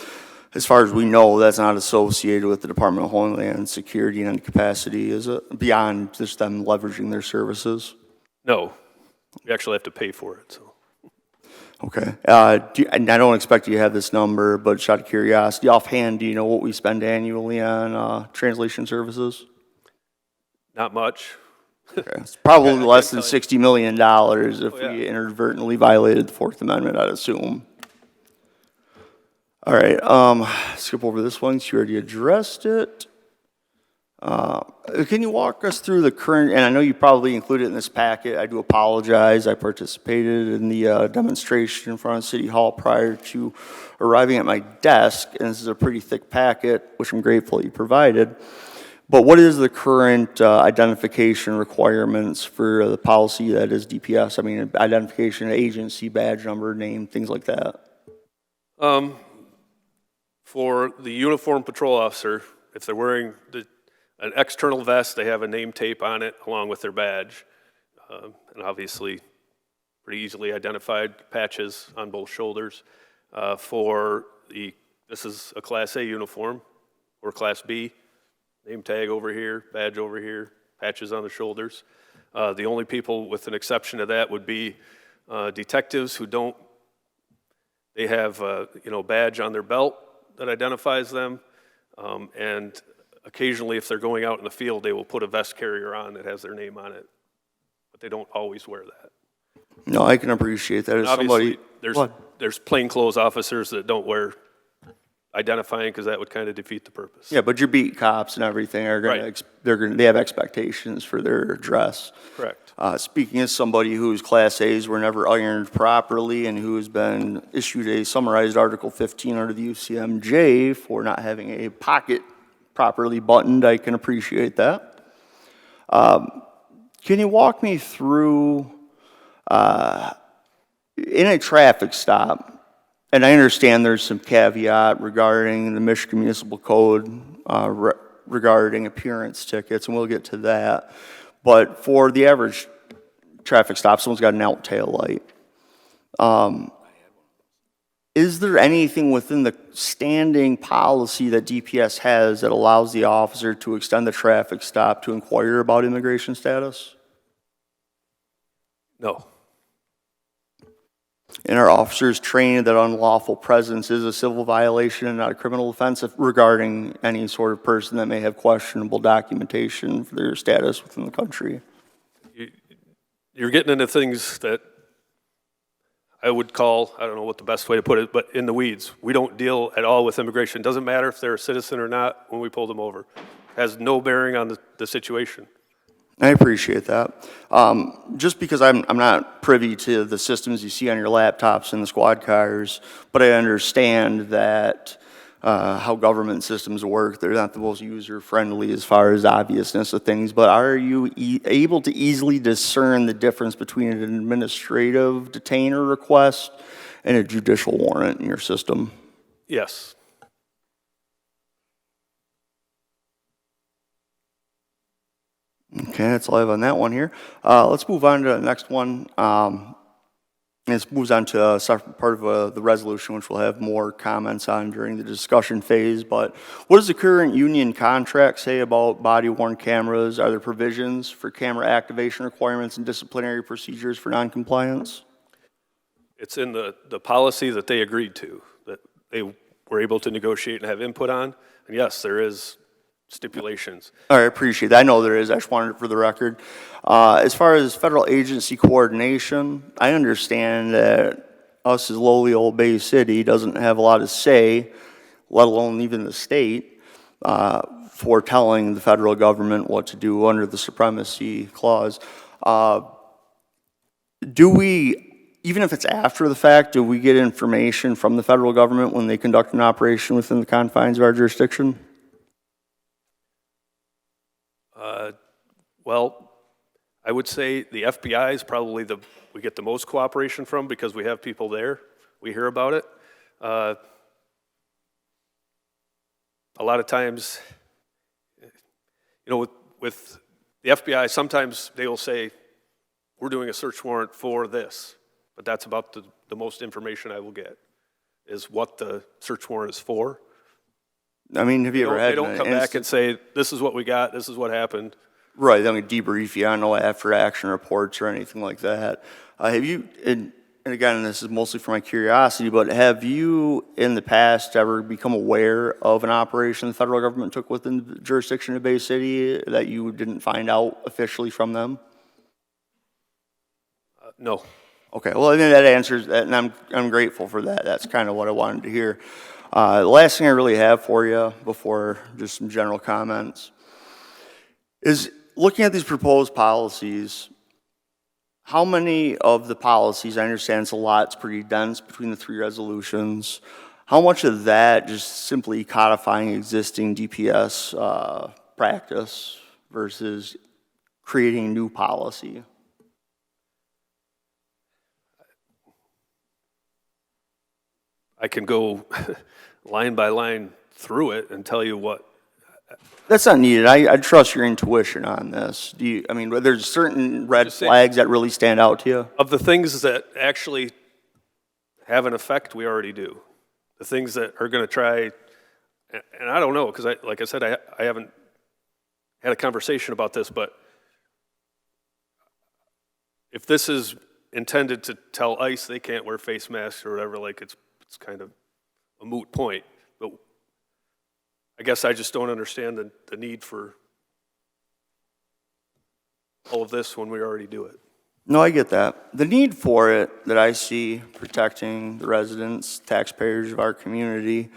as far as we know, that's not associated with the Department of Homeland Security in any capacity, is it? Beyond just them leveraging their services? No, you actually have to pay for it. So. Okay. And I don't expect you to have this number, but just out of curiosity, offhand, do you know what we spend annually on translation services? Not much. Okay. It's probably less than $60 million if we inadvertently violated the Fourth Amendment, I'd assume. All right, skip over this one, you already addressed it. Can you walk us through the current, and I know you probably included it in this packet, I do apologize, I participated in the demonstration in front of City Hall prior to arriving at my desk, and this is a pretty thick packet, which I'm grateful you provided. But what is the current identification requirements for the policy that is DPS? I mean, identification, agency, badge number, name, things like that. For the uniformed patrol officer, if they're wearing an external vest, they have a name tape on it along with their badge. And obviously, pretty easily identified patches on both shoulders. This is a Class A uniform or Class B. Name tag over here, badge over here, patches on the shoulders. The only people with an exception to that would be detectives who don't, they have a badge on their belt that identifies them, and occasionally if they're going out in the field, they will put a vest carrier on that has their name on it, but they don't always wear that. No, I can appreciate that. As Obviously, somebody, there's plainclothes officers that don't wear identifying because that would kind of defeat the purpose. yeah, but your beat cops and everything are going Right. to, they have expectations for their dress. Correct. Speaking as somebody whose Class A's were never ironed properly and who has been issued a summarized Article 15 under the UCMJ for not having a pocket properly buttoned, I can appreciate that. Can you walk me through, in a traffic stop, and I understand there's some caveat regarding the Michigan Municipal Code regarding appearance tickets, and we'll get to that. But for the average traffic stop, someone's got an out tail light. Is there anything within the standing policy that DPS has that allows the officer to extend the traffic stop to inquire about immigration status? No. And are officers trained that unlawful presence is a civil violation and not a criminal offense regarding any sort of person that may have questionable documentation for their status within the country? You're getting into things that I would call, I don't know what the best way to put it, but in the weeds. We don't deal at all with immigration. It doesn't matter if they're a citizen or not when we pull them over. It has no bearing on the situation. I appreciate that. Just because I'm not privy to the systems you see on your laptops and the squad cars, but I understand that how government systems work. They're not the most user-friendly as far as obviousness of things, but are you able to easily discern the difference between an administrative detainer request and a judicial warrant in your system? Yes. Okay, that's all I have on that one here. Let's move on to the next one. This moves on to a separate part of the resolution, which we'll have more comments on during the discussion phase. But what does the current union contract say about body-worn cameras? Are there provisions for camera activation requirements and disciplinary procedures for noncompliance? It's in the policy that they agreed to, that they were able to negotiate and have input on. And yes, there is stipulations. All right, I appreciate that. I know there is. I just wanted it for the record. As far as federal agency coordination, I understand that us as lowly old Bay City doesn't have a lot to say, let alone even the state, for telling the federal government what to do under the Supremacy Clause. Do we, even if it's after the fact, do we get information from the federal government when they conduct an operation within the confines of our jurisdiction? Well, I would say the FBI is probably we get the most cooperation from because we have people there. We hear about it. A lot of times, with the FBI, sometimes they will say, we're doing a search warrant for this, but that's about the most information I will get, is what the search warrant is for. I mean, have you ever had They don't come back and say, this is what we got, this is what happened. Right, I'm going to debrief you on no after-action reports or anything like that. Have you, and again, this is mostly for my curiosity, but have you in the past ever become aware of an operation the federal government took within the jurisdiction of Bay City that you didn't find out officially from them? No. Okay, well, I mean, that answers that, and I'm grateful for that. That's kind of what I wanted to hear. The last thing I really have for you before just some general comments is looking at these proposed policies, how many of the policies, I understand it's a lot, it's pretty dense between the three resolutions, how much of that just simply codifying existing DPS practice versus creating new policy? I can go line by line through it and tell you what. That's not needed. I trust your intuition on this. There's certain red flags that really stand out to you? Of the things that actually have an effect, we already do. The things that are going to try, and I don't know, because like I said, I haven't had a conversation about this, but if this is intended to tell ICE they can't wear face masks or whatever, like it's kind of a moot point. But I guess I just don't understand the need for all of this when we already do it. No, I get that. The need for it that I see protecting the residents, taxpayers of our community,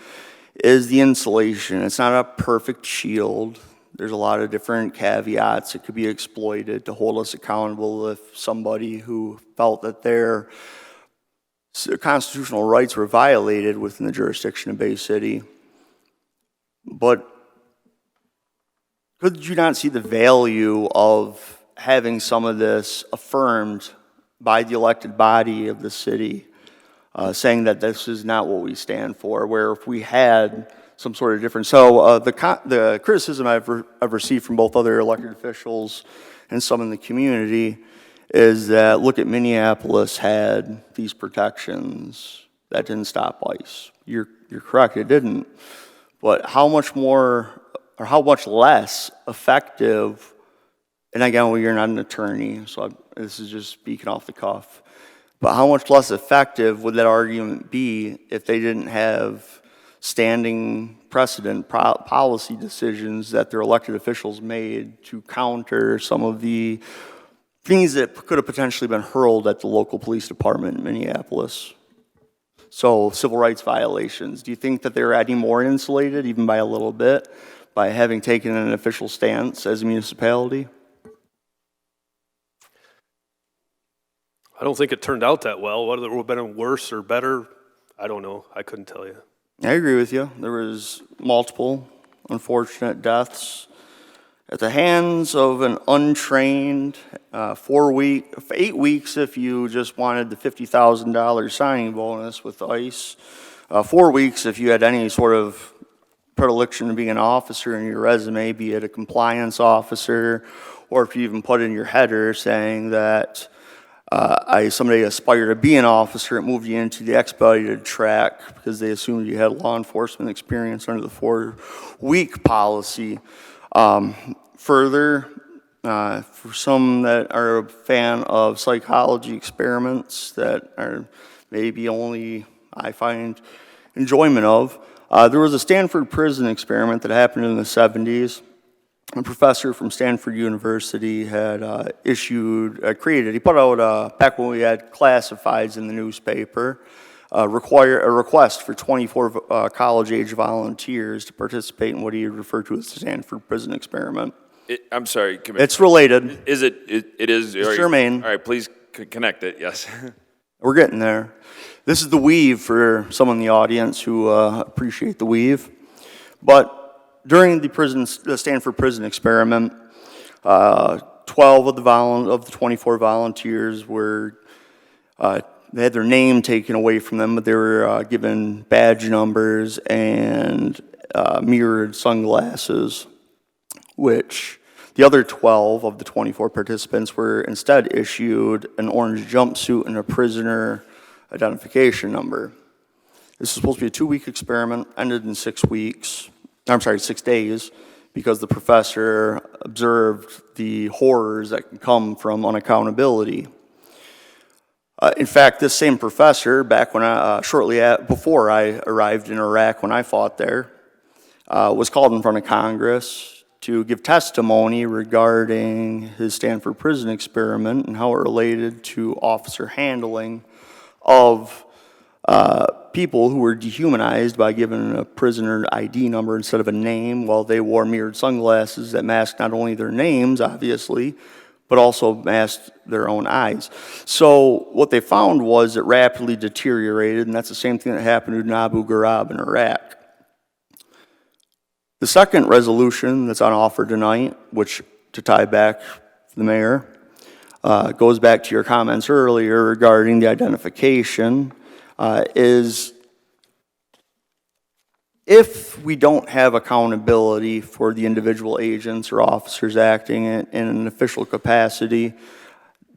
is the insulation. It's not a perfect shield. There's a lot of different caveats that could be exploited to hold us accountable if somebody who felt that their constitutional rights were violated within the jurisdiction of Bay City. But could you not see the value of having some of this affirmed by the elected body of the city, saying that this is not what we stand for, where if we had some sort of difference. So the criticism I've received from both other elected officials and some in the community is that, look at Minneapolis had these protections. That didn't stop ICE. You're correct, it didn't. But how much more, or how much less effective, and again, well, you're not an attorney, so this is just speaking off the cuff, but how much less effective would that argument be if they didn't have standing precedent policy decisions that their elected officials made to counter some of the things that could have potentially been hurled at the local police department in Minneapolis? So civil rights violations, do you think that they're any more insulated, even by a little bit, by having taken an official stance as a municipality? I don't think it turned out that well. Whether it would have been worse or better, I don't know. I couldn't tell you. I agree with you. There was multiple unfortunate deaths at the hands of an untrained 8 weeks if you just wanted the $50,000 signing bonus with ICE, 4 weeks if you had any sort of predilection to being an officer in your resume, be it a compliance officer, or if you even put in your header saying that I someday aspire to be an officer, it moved you into the expedited track because they assumed you had law enforcement experience under the 4-week policy. Further, for some that are a fan of psychology experiments that are maybe only I find enjoyment of, there was a Stanford prison experiment that happened in the 70s. A professor from Stanford University had he put out, back when we had classifieds in the newspaper, a request for 24 college-age volunteers to participate in what he referred to as the Stanford prison experiment. I'm sorry, Commissioner. It's related. Is it? It is. It's germane. All right, please connect it, yes. We're getting there. This is the weave for some in the audience who appreciate the weave. But during the Stanford prison experiment, 12 of the 24 volunteers were, they had their name taken away from them, but they were given badge numbers and mirrored sunglasses, which the other 12 of the 24 participants were instead issued an orange jumpsuit and a prisoner identification number. This was supposed to be a 2-week experiment, ended in 6 days, because the professor observed the horrors that can come from unaccountability. In fact, this same professor, back when before I arrived in Iraq when I fought there, was called in front of Congress to give testimony regarding his Stanford prison experiment and how it related to officer handling of people who were dehumanized by giving a prisoner ID number instead of a name, while they wore mirrored sunglasses that masked not only their names, obviously, but also masked their own eyes. So what they found was it rapidly deteriorated, and that's the same thing that happened in Abu Ghraib in Iraq. The second resolution that's on offer tonight, which, to tie back to the mayor, goes back to your comments earlier regarding the identification, is if we don't have accountability for the individual agents or officers acting in an official capacity,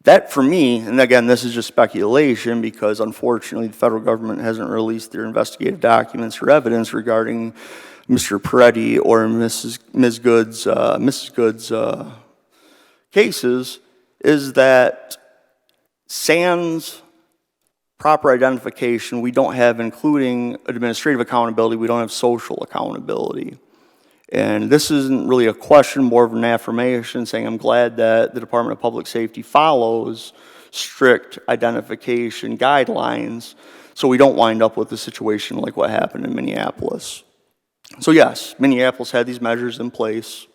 that for me, and again, this is just speculation because unfortunately the federal government hasn't released their investigative documents or evidence regarding Mr. Peretti or Mrs. Good's cases, is that sans proper identification, we don't have, including administrative accountability, we don't have social accountability. And this isn't really a question, more of an affirmation, saying I'm glad that the Department of Public Safety follows strict identification guidelines so we don't wind up with a situation like what happened in Minneapolis. So yes, Minneapolis had these measures in place,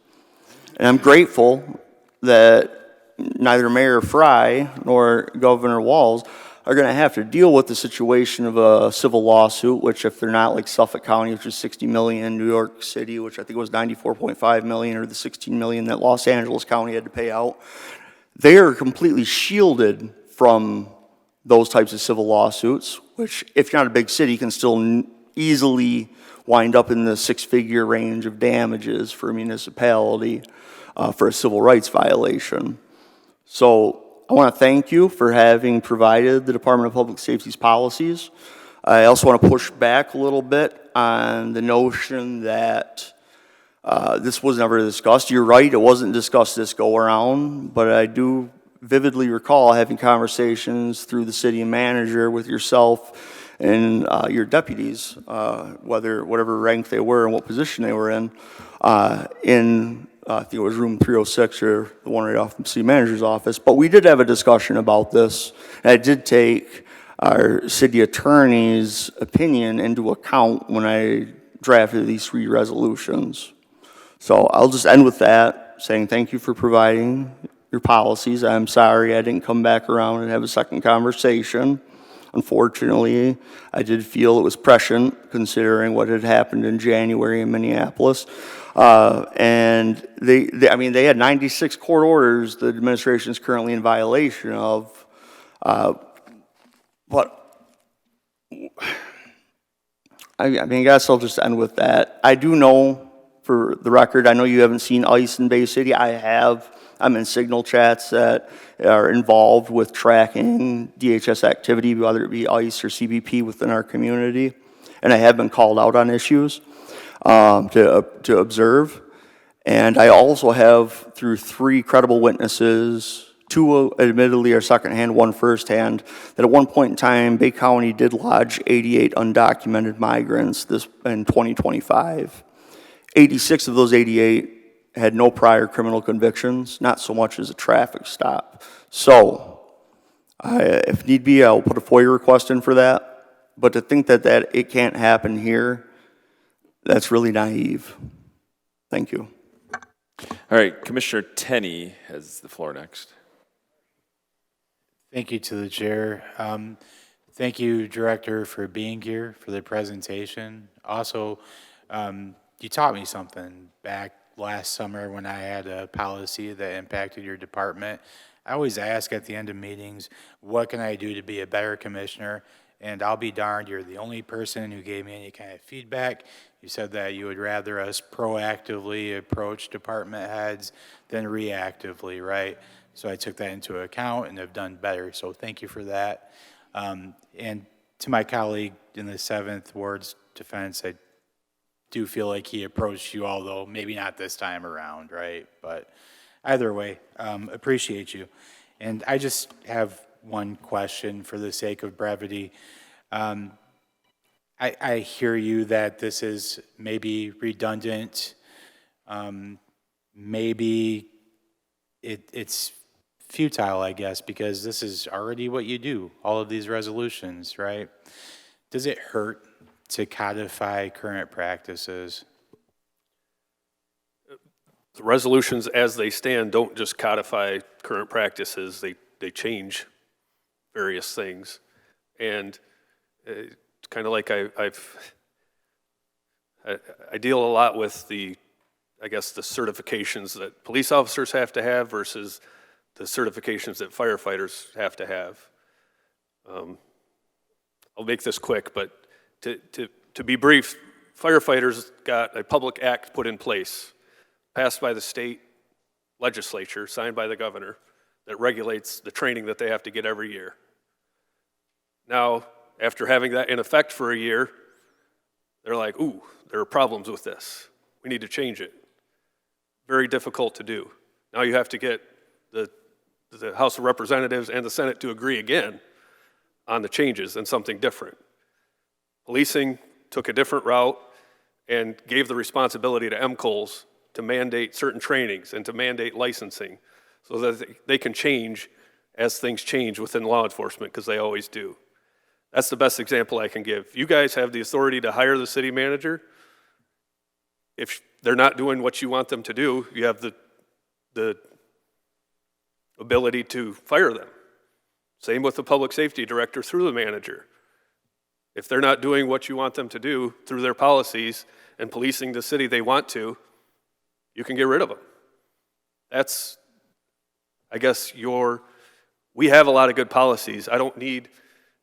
and I'm grateful that neither Mayor Fry nor Governor Walz are going to have to deal with the situation of a civil lawsuit, which if they're not like Suffolk County, which is $60 million, New York City, which I think was $94.5 million, or the $16 million that Los Angeles County had to pay out, they are completely shielded from those types of civil lawsuits, which if you're not a big city can still easily wind up in the 6-figure range of damages for a municipality for a civil rights violation. So I want to thank you for having provided the Department of Public Safety's policies. I also want to push back a little bit on the notion that this was never discussed. You're right, it wasn't discussed this go-around, but I do vividly recall having conversations through the city manager with yourself and your deputies, whatever rank they were and what position they were in I think it was room 306 or the one right off the city manager's office. But we did have a discussion about this, and I did take our city attorney's opinion into account when I drafted these 3 resolutions. So I'll just end with that, saying thank you for providing your policies. I'm sorry I didn't come back around and have a second conversation. Unfortunately, I did feel it was prescient considering what had happened in January in Minneapolis. And they had 96 court orders the administration is currently in violation of. But I guess I'll just end with that. I do know, for the record, I know you haven't seen ICE in Bay City. I have. I'm in signal chats that are involved with tracking DHS activity, whether it be ICE or CBP within our community. And I have been called out on issues to observe. And I also have, through 3 credible witnesses, 2 admittedly are secondhand, 1 firsthand, that at one point in time, Bay County did lodge 88 undocumented migrants in 2025. 86 of those 88 had no prior criminal convictions, not so much as a traffic stop. So, if need be, I'll put a FOIA request in for that. But to think that it can't happen here, that's really naive. Thank you. All right, Commissioner Tenney has the floor next. Thank you to the chair. Thank you, Director, for being here for the presentation. Also, you taught me something back last summer when I had a policy that impacted your department. I always ask at the end of meetings, what can I do to be a better commissioner? And I'll be darned, you're the only person who gave me any kind of feedback. You said that you would rather us proactively approach department heads than reactively, right? So I took that into account and have done better, so thank you for that. And to my colleague in the 7th Ward's defense, I do feel like he approached you, although maybe not this time around, right? But either way, appreciate you. And I just have one question for the sake of brevity. I hear you that this is maybe redundant. Maybe it's futile, I guess, because this is already what you do, all of these resolutions, right? Does it hurt to codify current practices? The resolutions as they stand don't just codify current practices, they change various things. And it's kind of like I deal a lot with the certifications that police officers have to have versus the certifications that firefighters have to have. I'll make this quick, but to be brief, firefighters got a public act put in place, passed by the state legislature, signed by the governor, that regulates the training that they have to get every year. Now, after having that in effect for a year, they're like, ooh, there are problems with this. We need to change it. Very difficult to do. Now you have to get the House of Representatives and the Senate to agree again on the changes and something different. Policing took a different route and gave the responsibility to MCOLs to mandate certain trainings and to mandate licensing so that they can change as things change within law enforcement, because they always do. That's the best example I can give. You guys have the authority to hire the city manager. If they're not doing what you want them to do, you have the ability to fire them. Same with the public safety director through the manager. If they're not doing what you want them to do through their policies and policing the city they want to, you can get rid of them. That's, I guess, we have a lot of good policies. I don't need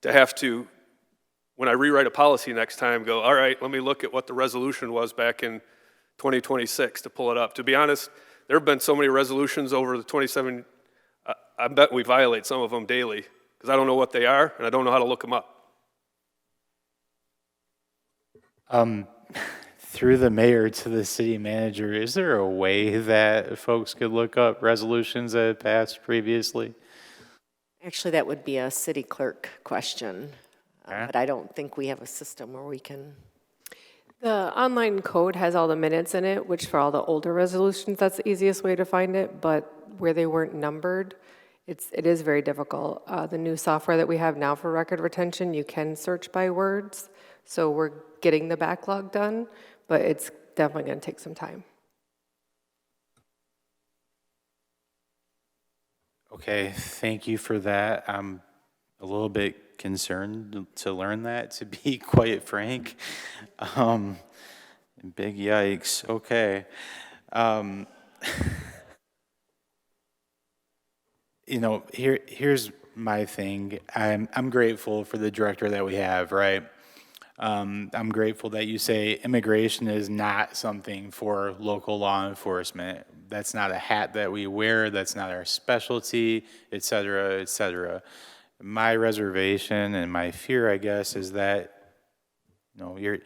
to have to, when I rewrite a policy next time, go, all right, let me look at what the resolution was back in 2026 to pull it up. To be honest, there have been so many resolutions over the 27 I bet we violate some of them daily, because I don't know what they are, and I don't know how to look them up. Through the mayor to the city manager, is there a way that folks could look up resolutions that have passed previously? Actually, that would be a city clerk question, Okay. but I don't think we have a system where we can. The online code has all the minutes in it, which for all the older resolutions, that's the easiest way to find it, but where they weren't numbered, it is very difficult. The new software that we have now for record retention, you can search by words, so we're getting the backlog done, but it's definitely going to take some time. Okay, thank you for that. I'm a little bit concerned to learn that, to be quite frank. Big yikes, okay. You know, here's my thing. I'm grateful for the director that we have, right? I'm grateful that you say immigration is not something for local law enforcement. That's not a hat that we wear. That's not our specialty, et cetera, et cetera. My reservation and my fear, I guess, is that, you know, you're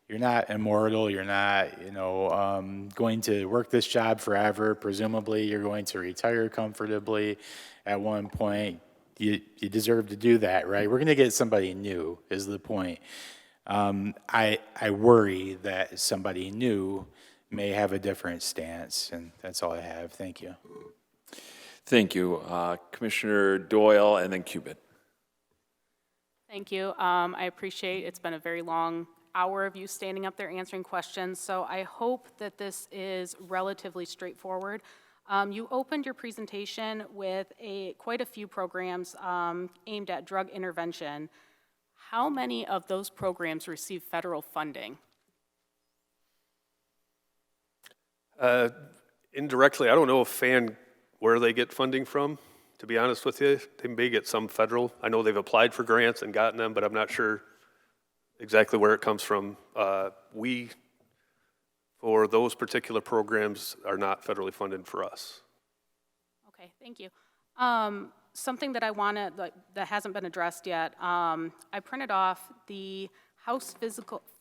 not immortal. You're not, you know, going to work this job forever. Presumably, you're going to retire comfortably at one point. You deserve to do that, right? We're going to get somebody new, is the point. I worry that somebody new may have a different stance, and that's all I have. Thank you. Thank you. Commissioner Doyle and then Cubitt. Thank you. I appreciate it's been a very long hour of you standing up there answering questions, so I hope that this is relatively straightforward. You opened your presentation with quite a few programs aimed at drug intervention. How many of those programs receive federal funding? Indirectly, I don't know where they get funding from, to be honest with you. They may get some federal. I know they've applied for grants and gotten them, but I'm not sure exactly where it comes from. We, for those particular programs, are not federally funded for us. Okay, thank you. Something that I wanted, that hasn't been addressed yet, I printed off the House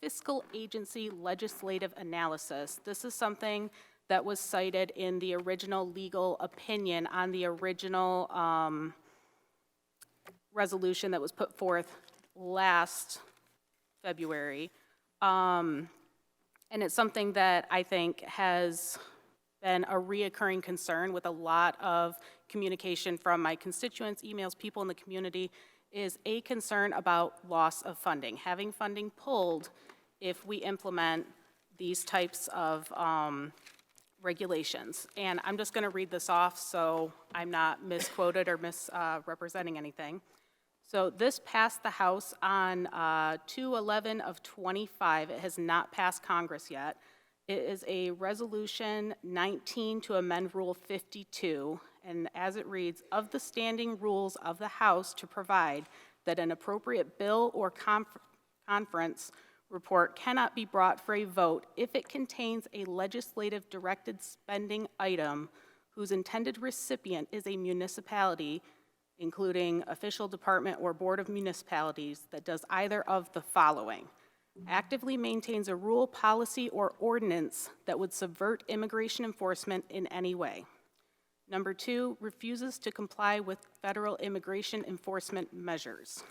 Fiscal Agency Legislative Analysis. This is something that was cited in the original legal opinion on the original resolution that was put forth last February. And it's something that I think has been a reoccurring concern with a lot of communication from my constituents, emails, people in the community, is a concern about loss of funding, having funding pulled if we implement these types of regulations. And I'm just going to read this off so I'm not misquoted or misrepresenting anything. So this passed the House on 2/11/25. It has not passed Congress yet. It is a Resolution 19 to amend Rule 52, and as it reads, of the standing rules of the House to provide that an appropriate bill or conference report cannot be brought for a vote if it contains a legislative directed spending item whose intended recipient is a municipality, including official department or board of municipalities, that does either of the following: actively maintains a rule, policy, or ordinance that would subvert immigration enforcement in any way. Number 2, refuses to comply with federal immigration enforcement measures.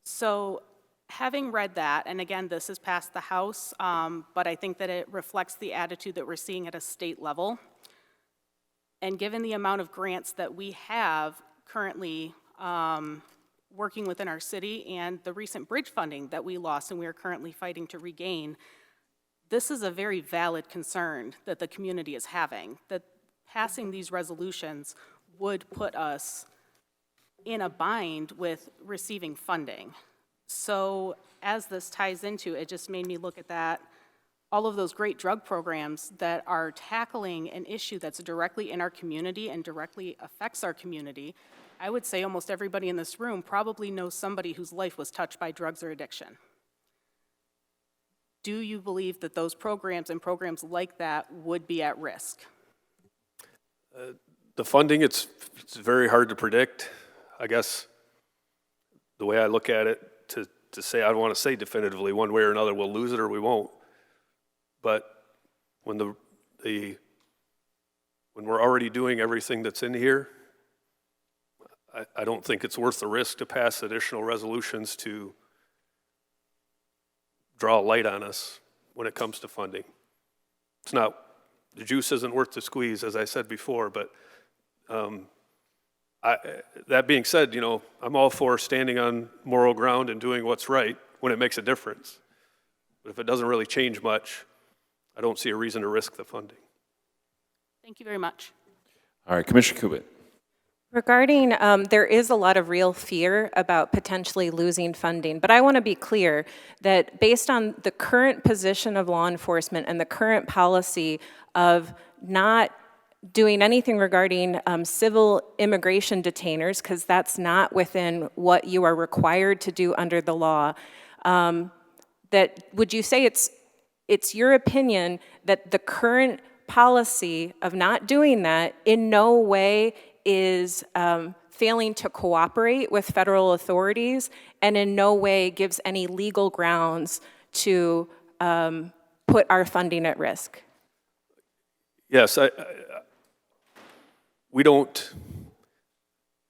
So having read that, and again, this has passed the House, but I think that it reflects the attitude that we're seeing at a state level. And given the amount of grants that we have currently working within our city and the recent bridge funding that we lost and we are currently fighting to regain, this is a very valid concern that the community is having, that passing these resolutions would put us in a bind with receiving funding. So as this ties into, it just made me look at that, all of those great drug programs that are tackling an issue that's directly in our community and directly affects our community. I would say almost everybody in this room probably knows somebody whose life was touched by drugs or addiction. Do you believe that those programs and programs like that would be at risk? The funding, it's it's very hard to predict. I guess the way I look at it, to say, I don't want to say definitively one way or another, we'll lose it or we won't. But when when we're already doing everything that's in here, I don't think it's worth the risk to pass additional resolutions to draw a light on us when it comes to funding. It's not, the juice isn't worth the squeeze, as I said before, but that being said, I'm all for standing on moral ground and doing what's right when it makes a difference. But if it doesn't really change much, I don't see a reason to risk the funding. Thank you very much. All right, Commissioner Kubit. Regarding, there is a lot of real fear about potentially losing funding, but I want to be clear that based on the current position of law enforcement and the current policy of not doing anything regarding civil immigration detainers, because that's not within what you are required to do under the law, that would you say it's your opinion that the current policy of not doing that in no way is failing to cooperate with federal authorities and in no way gives any legal grounds to put our funding at risk? Yes, we don't,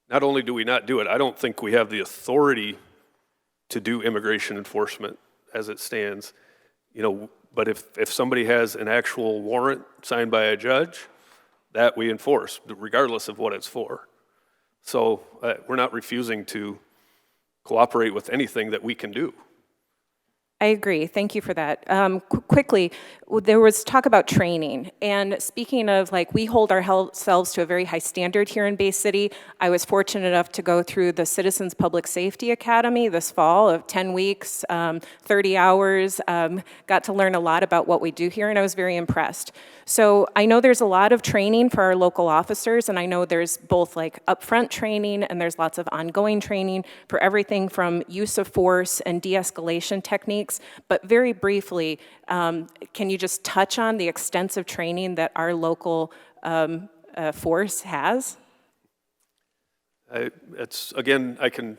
not only do we not do it, I don't think we have the authority to do immigration enforcement as it stands. But if somebody has an actual warrant signed by a judge, that we enforce, regardless of what it's for. So we're not refusing to cooperate with anything that we can do. I agree. Thank you for that. Quickly, there was talk about training. And speaking of, we hold ourselves to a very high standard here in Bay City. I was fortunate enough to go through the Citizens Public Safety Academy this fall of 10 weeks, 30 hours. Got to learn a lot about what we do here, and I was very impressed. So I know there's a lot of training for our local officers, and I know there's both upfront training and there's lots of ongoing training for everything from use of force and de-escalation techniques. But very briefly, can you just touch on the extensive training that our local force has? Again, I can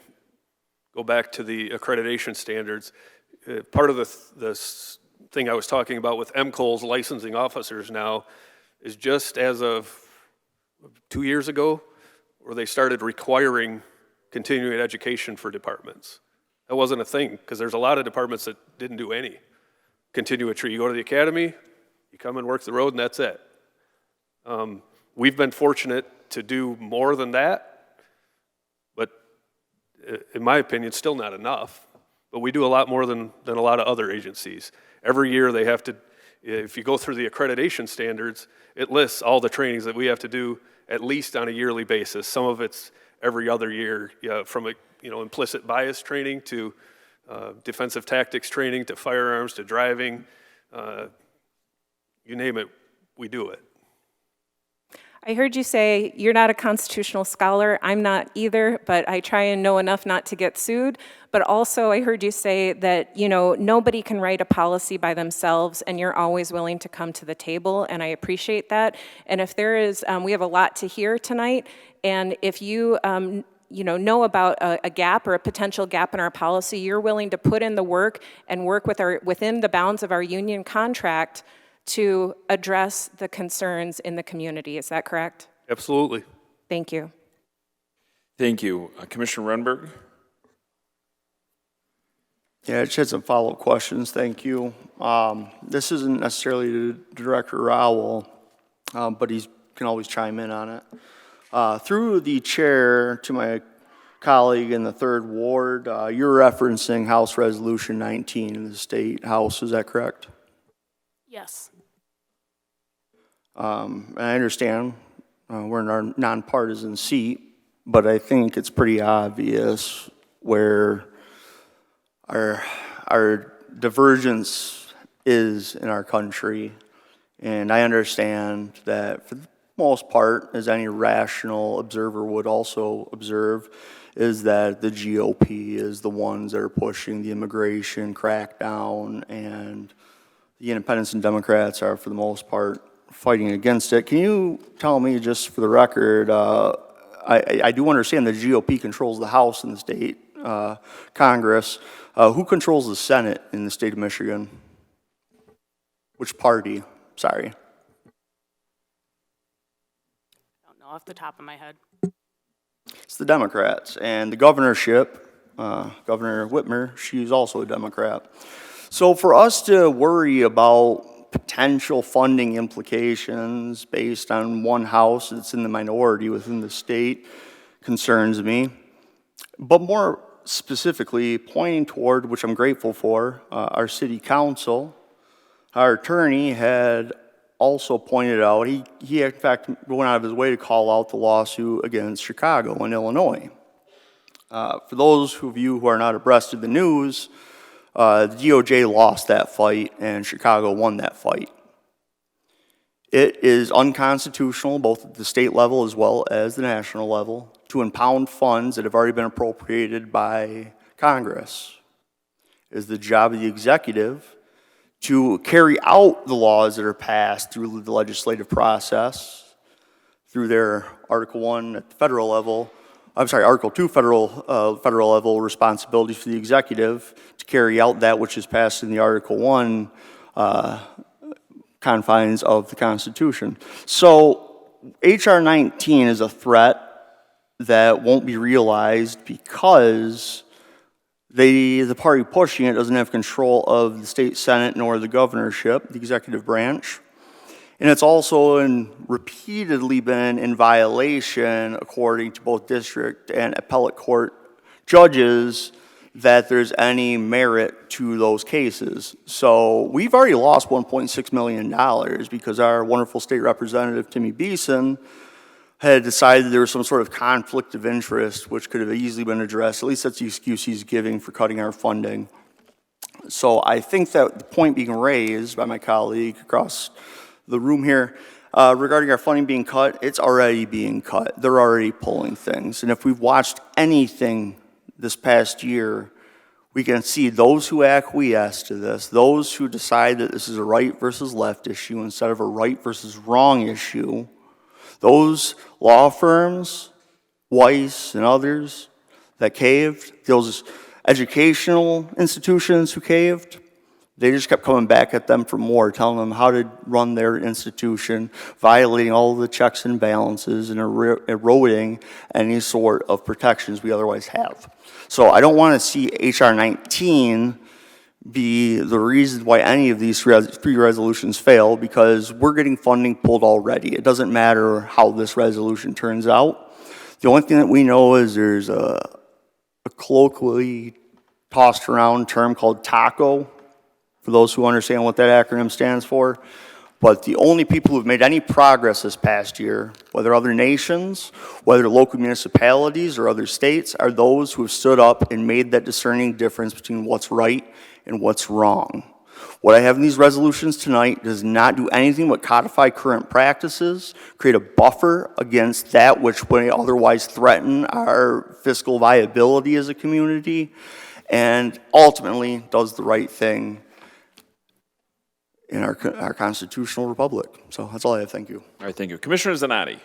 go back to the accreditation standards. Part of the thing I was talking about with MCOL's licensing officers now is just as of 2 years ago, where they started requiring continuing education for departments. That wasn't a thing, because there's a lot of departments that didn't do any continuity. You go to the academy, you come and work the road, and that's it. We've been fortunate to do more than that, but in my opinion, still not enough. But we do a lot more than a lot of other agencies. Every year they have to, if you go through the accreditation standards, it lists all the trainings that we have to do at least on a yearly basis. Some of it's every other year, from implicit bias training to defensive tactics training to firearms to driving. You name it, we do it. I heard you say you're not a constitutional scholar. I'm not either, but I try and know enough not to get sued. But also I heard you say that, nobody can write a policy by themselves, and you're always willing to come to the table, and I appreciate that. And if there is, we have a lot to hear tonight, and if you know about a gap or a potential gap in our policy, you're willing to put in the work and work within the bounds of our union contract to address the concerns in the community. Is that correct? Absolutely. Thank you. Thank you. Commissioner Renberg? Yeah, I just had some follow-up questions. Thank you. This isn't necessarily to Director Rowell, but he can always chime in on it. Through the chair to my colleague in the 3rd Ward, you're referencing House Resolution 19 in the State House, is that correct? Yes. And I understand we're in our nonpartisan seat, but I think it's pretty obvious where our divergence is in our country. And I understand that for the most part, as any rational observer would also observe, is that the GOP is the ones that are pushing the immigration crackdown, and the independents and Democrats are, for the most part, fighting against it. Can you tell me, just for the record, I do understand the GOP controls the House in the state, Congress. Who controls the Senate in the state of Michigan? Which party? Sorry. I don't know off the top of my head. It's the Democrats. And the governorship, Governor Whitmer, she's also a Democrat. So for us to worry about potential funding implications based on one house that's in the minority within the state concerns me. But more specifically, pointing toward, which I'm grateful for, our city council, our attorney had also pointed out, he in fact went out of his way to call out the lawsuit against Chicago and Illinois. For those of you who are not abreast of the news, the DOJ lost that fight and Chicago won that fight. It is unconstitutional, both at the state level as well as the national level, to impound funds that have already been appropriated by Congress. It is the job of the executive to carry out the laws that are passed through the legislative process, through their Article 1 at the federal level, Article 2 federal level responsibility for the executive to carry out that which is passed in the Article 1 confines of the Constitution. So H.R. 19 is a threat that won't be realized because the party pushing it doesn't have control of the state senate nor the governorship, the executive branch. And it's also repeatedly been in violation, according to both district and appellate court judges, that there's any merit to those cases. So we've already lost $1.6 million because our wonderful state representative, Timmy Beeson, had decided there was some sort of conflict of interest, which could have easily been addressed. At least that's the excuse he's giving for cutting our funding. So I think that the point being raised by my colleague across the room here regarding our funding being cut, it's already being cut. They're already pulling things. And if we've watched anything this past year, we can see those who acquiesce to this, those who decide that this is a right versus left issue instead of a right versus wrong issue, those law firms, Weiss and others that caved, those educational institutions who caved, they just kept coming back at them for more, telling them how to run their institution, violating all of the checks and balances and eroding any sort of protections we otherwise have. So I don't want to see H.R. 19 be the reason why any of these three resolutions fail, because we're getting funding pulled already. It doesn't matter how this resolution turns out. The only thing that we know is there's a colloquially tossed around term called TACO, for those who understand what that acronym stands for. But the only people who have made any progress this past year, whether other nations, whether local municipalities or other states, are those who have stood up and made that discerning difference between what's right and what's wrong. What I have in these resolutions tonight does not do anything but codify current practices, create a buffer against that which may otherwise threaten our fiscal viability as a community, and ultimately does the right thing in our constitutional republic. So that's all I have. Thank you. All right, thank you. Commissioner Zanotti.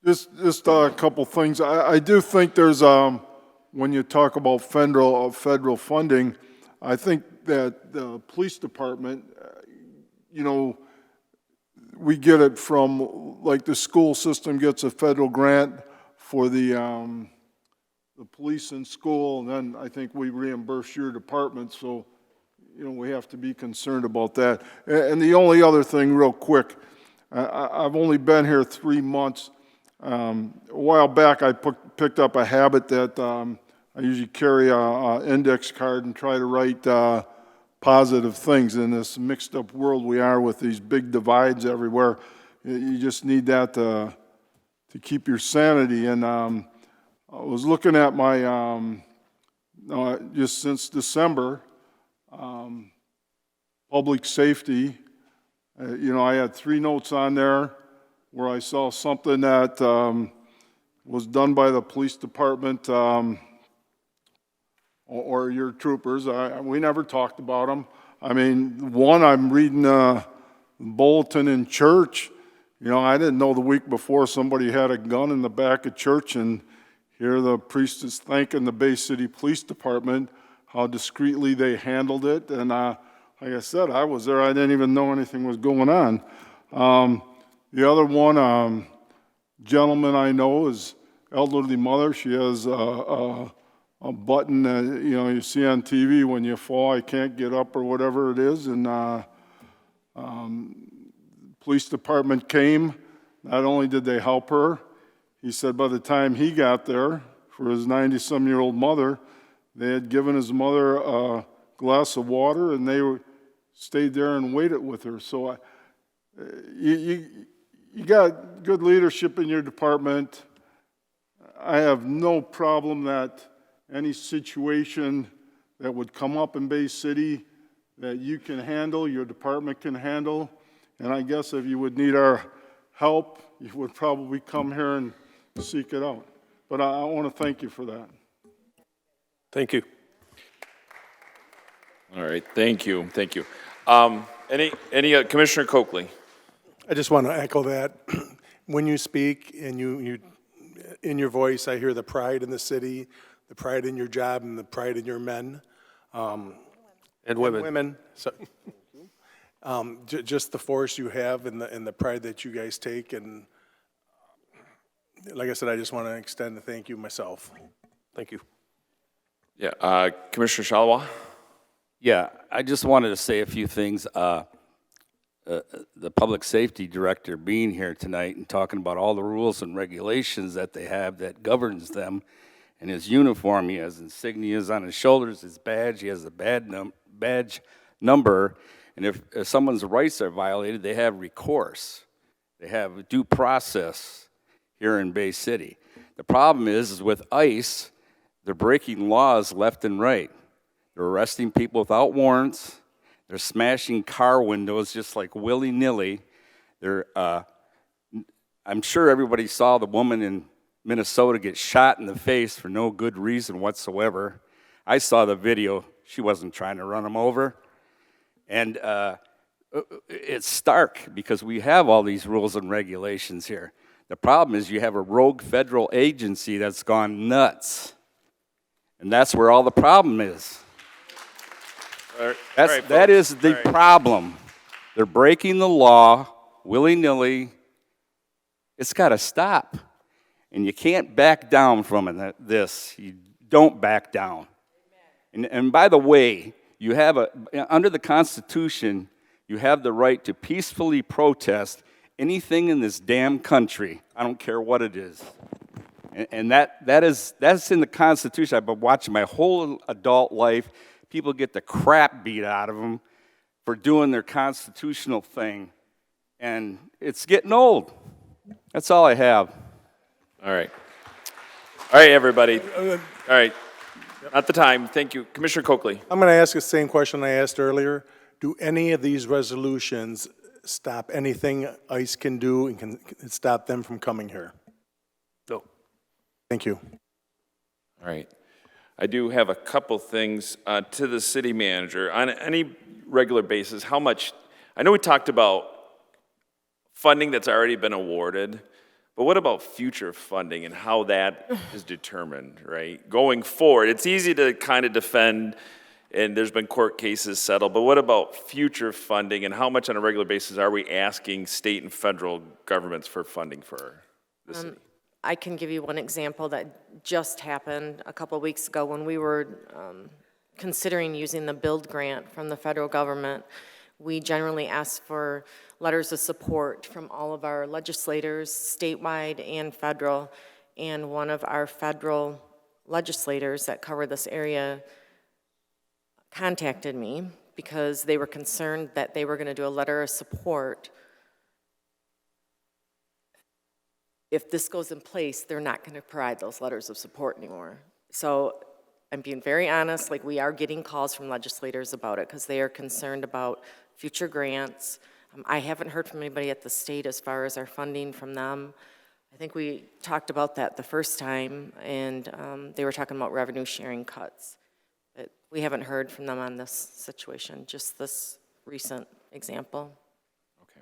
Just a couple things. I do think there's, when you talk about federal funding, I think that the police department, you know, we get it from, like the school system gets a federal grant for the police in school, and then I think we reimburse your department, so you know, we have to be concerned about that. And the only other thing, real quick, I've only been here 3 months. A while back, I picked up a habit that I usually carry an index card and try to write positive things in this mixed up world we are with these big divides everywhere. You just need that to keep your sanity. And I was looking at my, just since December, public safety, you know, I had 3 notes on there where I saw something that was done by the police department or your troopers. We never talked about them. I mean, one, I'm reading the bulletin in church, You know, I didn't know the week before somebody had a gun in the back of church, and here the priest is thanking the Bay City Police Department, how discreetly they handled it. And like I said, I was there. I didn't even know anything was going on. The other one, gentleman I know is elderly mother. She has a button that, you know, you see on TV when you fall, I can't get up or whatever it is. And police department came. Not only did they help her, he said by the time he got there for his 90-some-year-old mother, they had given his mother a glass of water, and they stayed there and waited with her. So you got good leadership in your department. I have no problem that any situation that would come up in Bay City that you can handle, your department can handle. And I guess if you would need our help, you would probably come here and seek it out. But I want to thank you for that. Thank you. All right, thank you, thank you. Any Commissioner Coakley? I just want to echo that. When you speak and you in your voice, I hear the pride in the city, the pride in your job, and the pride in your men. And women. Women. So, just the force you have and the pride that you guys take. And like I said, I just want to extend a thank you myself. Thank you. Yeah, Commissioner Shalawa? Yeah, I just wanted to say a few things. The public safety director being here tonight and talking about all the rules and regulations that they have that governs them, and his uniform, he has insignias on his shoulders, his badge, he has a badge number, and if someone's rights are violated, they have recourse. They have due process here in Bay City. The problem is with ICE, they're breaking laws left and right. They're arresting people without warrants. They're smashing car windows just like willy-nilly. I'm sure everybody saw the woman in Minnesota get shot in the face for no good reason whatsoever. I saw the video. She wasn't trying to run him over. And it's stark because we have all these rules and regulations here. The problem is you have a rogue federal agency that's gone nuts. And that's where all the problem is. That is the problem. They're breaking the law willy-nilly. It's got to stop. And you can't back down from this. You don't back down. And by the way, you have under the Constitution, you have the right to peacefully protest anything in this damn country. I don't care what it is. And that's in the Constitution. I've been watching my whole adult life. People get the crap beat out of them for doing their constitutional thing. And it's getting old. That's all I have. All right. All right, everybody. All right. Not the time. Thank you. Commissioner Coakley. I'm going to ask the same question I asked earlier. Do any of these resolutions stop anything ICE can do and can stop them from coming here? No. Thank you. All right. I do have a couple things to the city manager. On any regular basis, how much, I know we talked about funding that's already been awarded, but what about future funding and how that is determined, right? Going forward, it's easy to kind of defend, and there's been court cases settled, but what about future funding and how much on a regular basis are we asking state and federal governments for funding for the city? I can give you one example that just happened a couple of weeks ago when we were considering using the BUILD grant from the federal government. We generally ask for letters of support from all of our legislators, statewide and federal, and one of our federal legislators that cover this area contacted me because they were concerned that they were going to do a letter of support. If this goes in place, they're not going to provide those letters of support anymore. So I'm being very honest, like we are getting calls from legislators about it because they are concerned about future grants. I haven't heard from anybody at the state as far as our funding from them. I think we talked about that the first time, and they were talking about revenue sharing cuts. But we haven't heard from them on this situation, just this recent example. Okay.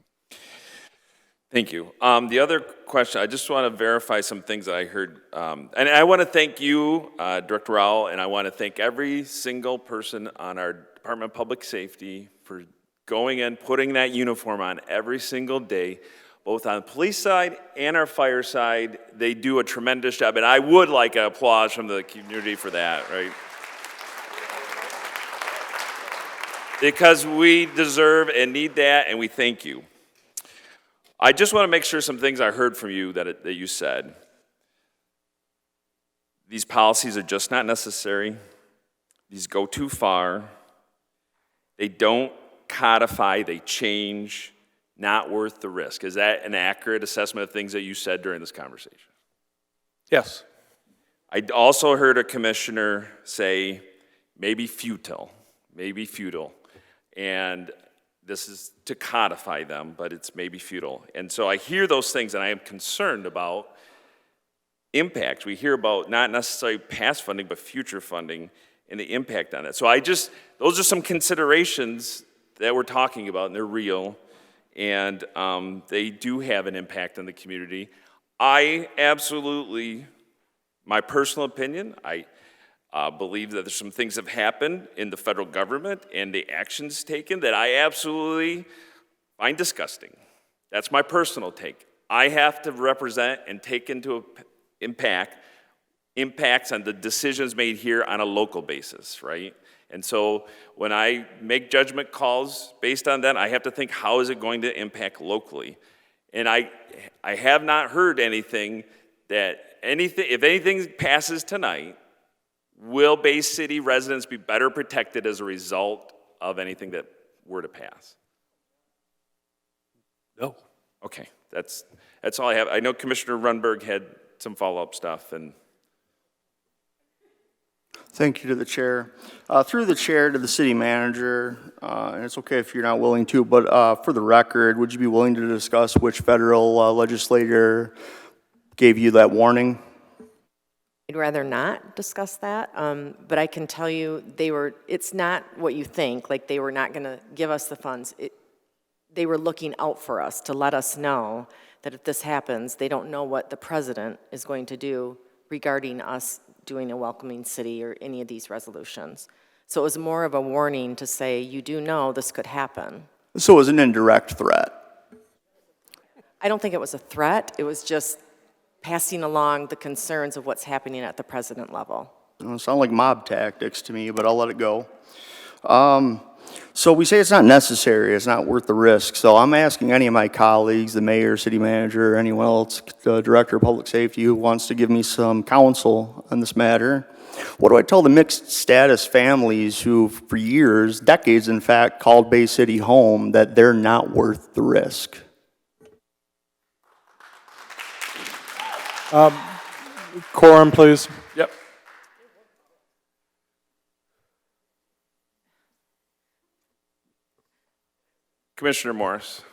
Thank you. The other question, I just want to verify some things that I heard. And I want to thank you, Director Rowell, and I want to thank every single person on our Department of Public Safety for going in, putting that uniform on every single day, both on the police side and our fire side. They do a tremendous job, and I would like an applause from the community for that, right? Because we deserve and need that, and we thank you. I just want to make sure some things I heard from you that you said. These policies are just not necessary. These go too far. They don't codify, they change, not worth the risk. Is that an accurate assessment of things that you said during this conversation? Yes. I also heard a commissioner say, maybe futile. And this is to codify them, but it's maybe futile. And so I hear those things, and I am concerned about impact. We hear about not necessarily past funding, but future funding and the impact on it. So those are some considerations that we're talking about, and they're real, and they do have an impact on the community. I absolutely, my personal opinion, I believe that there's some things have happened in the federal government and the actions taken that I absolutely find disgusting. That's my personal take. I have to represent and take into impacts on the decisions made here on a local basis, right? And so when I make judgment calls based on that, I have to think, how is it going to impact locally? And I have not heard anything if anything passes tonight, will Bay City residents be better protected as a result of anything that were to pass? No. Okay, that's all I have. I know Commissioner Runberg had some follow-up stuff. And Thank you to the chair. Through the chair to the city manager, and it's okay if you're not willing to, but for the record, would you be willing to discuss which federal legislator gave you that warning? I'd rather not discuss that, but I can tell you it's not what you think, like they were not going to give us the funds. They were looking out for us to let us know that if this happens, they don't know what the president is going to do regarding us doing a welcoming city or any of these resolutions. So it was more of a warning to say, you do know this could happen. So it was an indirect threat. I don't think it was a threat. It was just passing along the concerns of what's happening at the president level. It sound like mob tactics to me, but I'll let it go. So we say it's not necessary, it's not worth the risk. So I'm asking any of my colleagues, the mayor, city manager, anyone else, the director of public safety who wants to give me some counsel on this matter. What do I tell the mixed status families who for years, decades in fact, called Bay City home that they're not worth the risk? Quorum, please. yep. Commissioner Morris.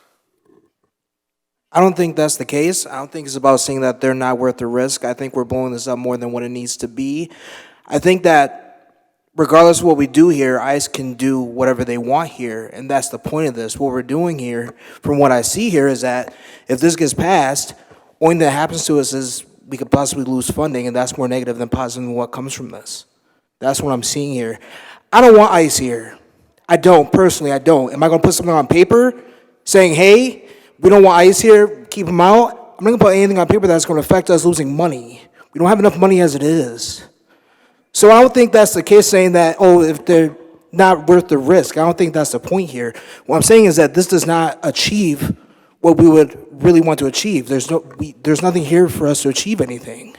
I don't think that's the case. I don't think it's about saying that they're not worth the risk. I think we're blowing this up more than what it needs to be. I think that regardless of what we do here, ICE can do whatever they want here, and that's the point of this. What we're doing here, from what I see here, is that if this gets passed, only thing that happens to us is we could possibly lose funding, and that's more negative than positive in what comes from this. That's what I'm seeing here. I don't want ICE here. I don't, personally, I don't. Am I going to put something on paper saying, hey, we don't want ICE here, keep them out? I'm not going to put anything on paper that's going to affect us losing money. We don't have enough money as it is. So I don't think that's the case saying that, oh, if they're not worth the risk. I don't think that's the point here. What I'm saying is that this does not achieve what we would really want to achieve. There's nothing here for us to achieve anything.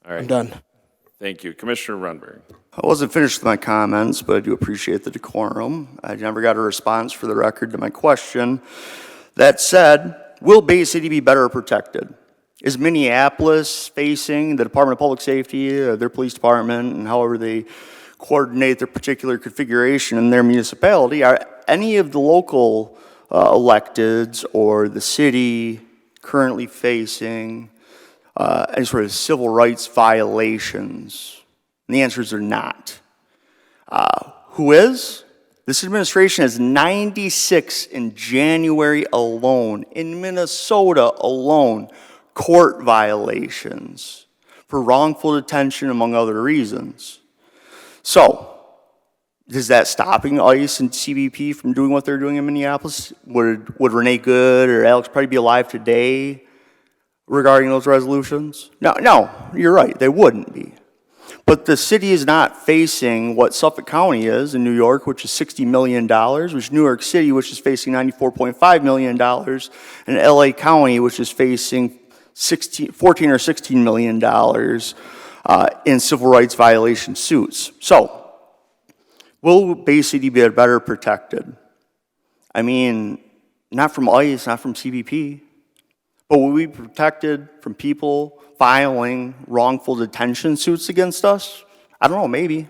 All right. I'm done. Thank you. Commissioner Runberg. I wasn't finished with my comments, but I do appreciate the decorum. I never got a response for the record to my question. That said, will Bay City be better protected? Is Minneapolis facing the Department of Public Safety, their police department, and however they coordinate their particular configuration in their municipality? Are any of the local electeds or the city currently facing any sort of civil rights violations? And the answers are not. Who is? This administration has 96 in January alone, in Minnesota alone, court violations for wrongful detention, among other reasons. So, is that stopping ICE and CBP from doing what they're doing in Minneapolis? Would Renee Good or Alex probably be alive today regarding those resolutions? No, you're right, they wouldn't be. But the city is not facing what Suffolk County is in New York, which is $60 million, which New York City, which is facing $94.5 million, and LA County, which is facing $14 or $16 million in civil rights violation suits. So, will Bay City be better protected? I mean, not from ICE, not from CBP, but will we be protected from people filing wrongful detention suits against us? I don't know, maybe.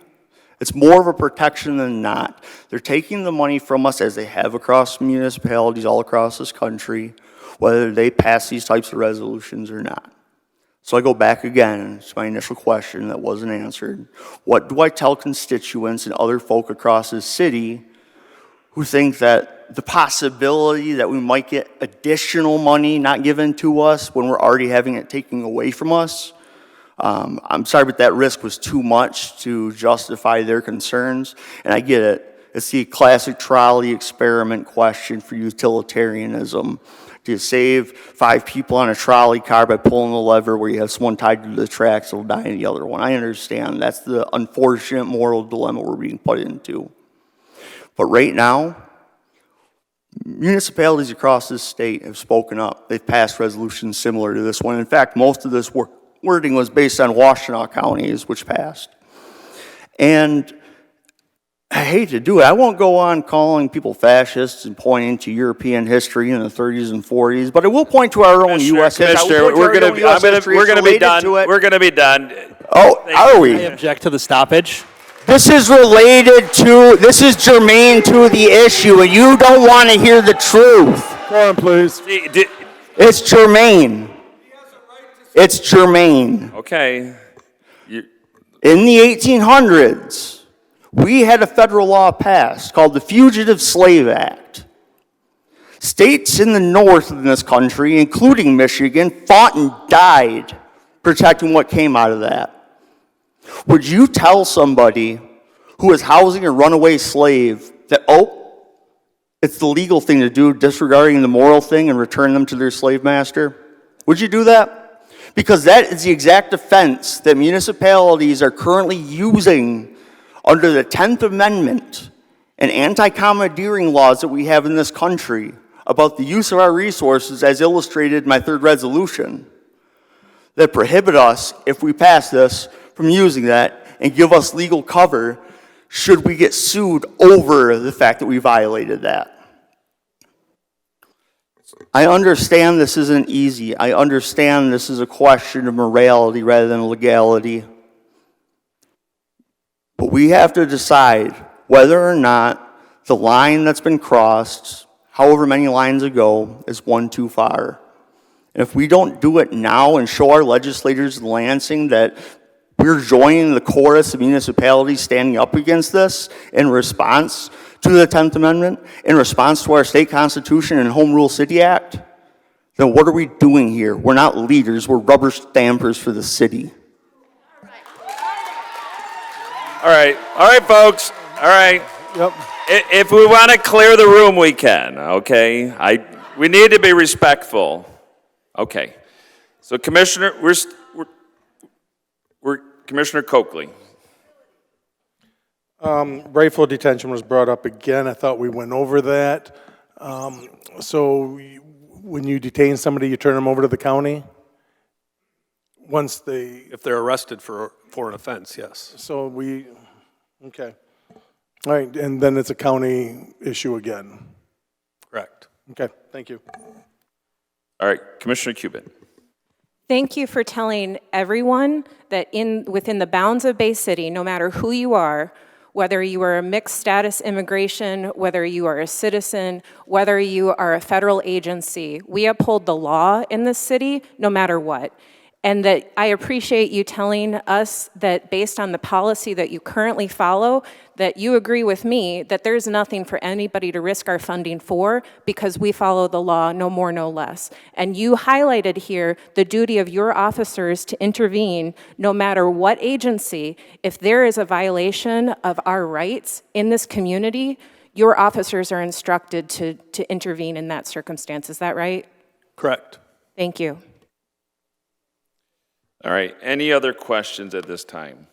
It's more of a protection than not. They're taking the money from us, as they have across municipalities all across this country, whether they pass these types of resolutions or not. So I go back again to my initial question that wasn't answered. What do I tell constituents and other folk across this city who think that the possibility that we might get additional money not given to us when we're already having it taken away from us? I'm sorry, but that risk was too much to justify their concerns, and I get it. It's the classic trolley experiment question for utilitarianism. Do you save 5 people on a trolley car by pulling the lever where you have someone tied to the tracks that'll die in the other one? I understand. That's the unfortunate moral dilemma we're being put into. But right now, municipalities across this state have spoken up. They've passed resolutions similar to this one. In fact, most of this wording was based on Washtenaw counties, which passed. And I hate to do it. I won't go on calling people fascists and pointing to European history in the 30s and 40s, but I will point to our own U.S. history. We're going to be done. We're going to be done. Oh, are we? I object to the stoppage. This is this is germane to the issue, and you don't want to hear the truth. Go on, please. It's germane. It's germane. Okay. In the 1800s, we had a federal law passed called the Fugitive Slave Act. States in the north in this country, including Michigan, fought and died protecting what came out of that. Would you tell somebody who is housing a runaway slave that, it's the legal thing to do, disregarding the moral thing, and return them to their slave master? Would you do that? Because that is the exact defense that municipalities are currently using under the 10th Amendment and anti-commandeering laws that we have in this country about the use of our resources, as illustrated in my third resolution, that prohibit us, if we pass this, from using that and give us legal cover should we get sued over the fact that we violated that. I understand this isn't easy. I understand this is a question of morality rather than legality. But we have to decide whether or not the line that's been crossed, however many lines ago, is one too far. And if we don't do it now and show our legislators in Lansing that we're joining the chorus of municipalities standing up against this in response to the 10th Amendment, in response to our state constitution and Home Rule City Act, then what are we doing here? We're not leaders, we're rubber stampers for the city. All right, folks. All right. Yep. If we want to clear the room, we can. Okay. We need to be respectful. Okay. So, Commissioner, we're Commissioner Coakley. Rightful detention was brought up again. I thought we went over that. So when you detain somebody, you turn them over to the county? If they're arrested for an offense, yes. So okay. All right, and then it's a county issue again? Correct. Okay, thank you. All right, Commissioner Cubitt. Thank you for telling everyone that within the bounds of Bay City, no matter who you are, whether you are a mixed status immigration, whether you are a citizen, whether you are a federal agency, we uphold the law in this city no matter what. and that I appreciate you telling us that based on the policy that you currently follow, that you agree with me that there's nothing for anybody to risk our funding for because we follow the law, no more, no less. And you highlighted here the duty of your officers to intervene no matter what agency. If there is a violation of our rights in this community, your officers are instructed to intervene in that circumstance. Is that right? Correct. Thank you. All right, any other questions at this time?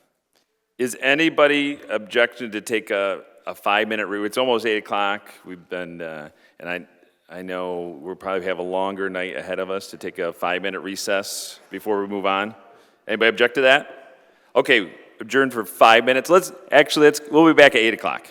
Is anybody objecting to take a 5-minute It's almost 8 o'clock. We've been, and I know we'll probably have a longer night ahead of us to take a 5-minute recess before we move on. Anybody object to that? Okay, adjourn for 5 minutes. We'll be back at 8 o'clock.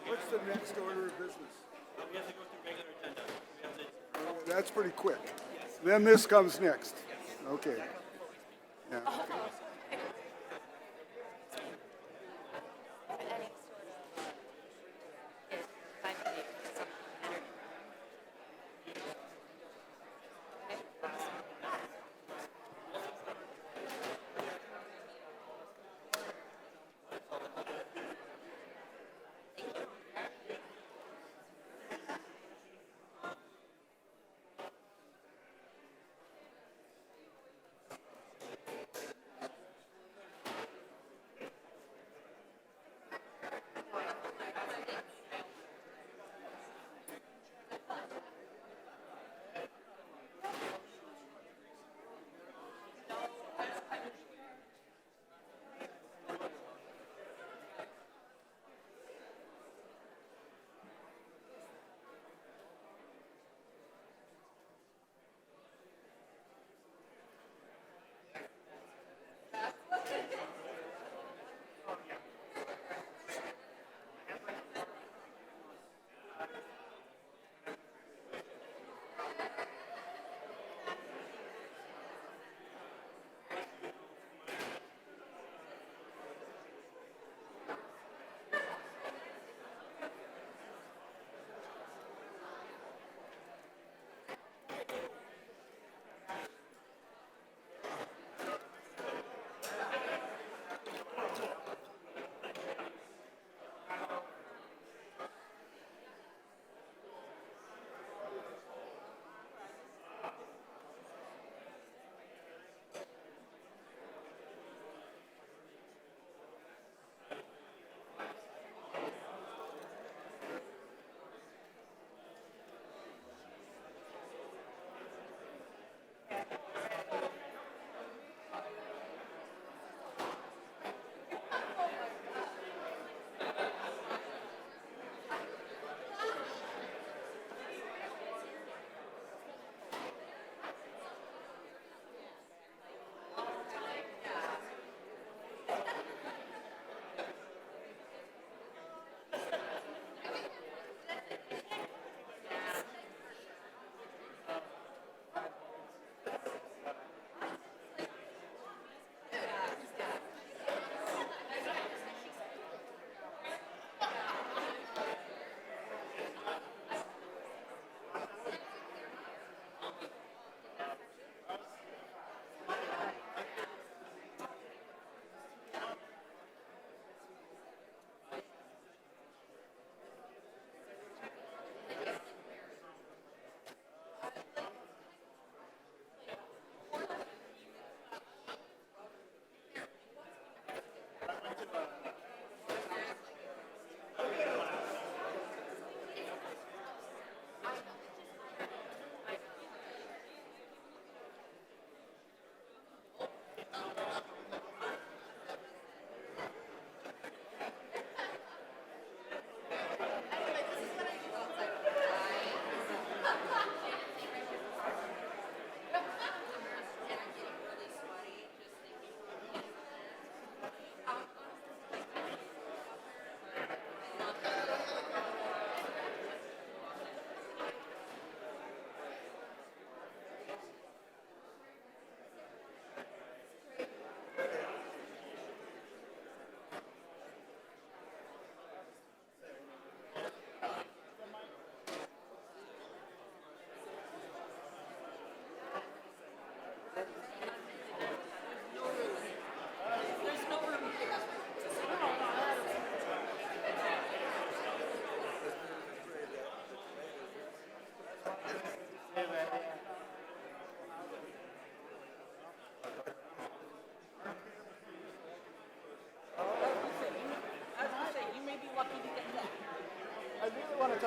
What's the next order of business? We have to go through regular agenda. That's pretty quick. Then this comes next. Okay. Yeah.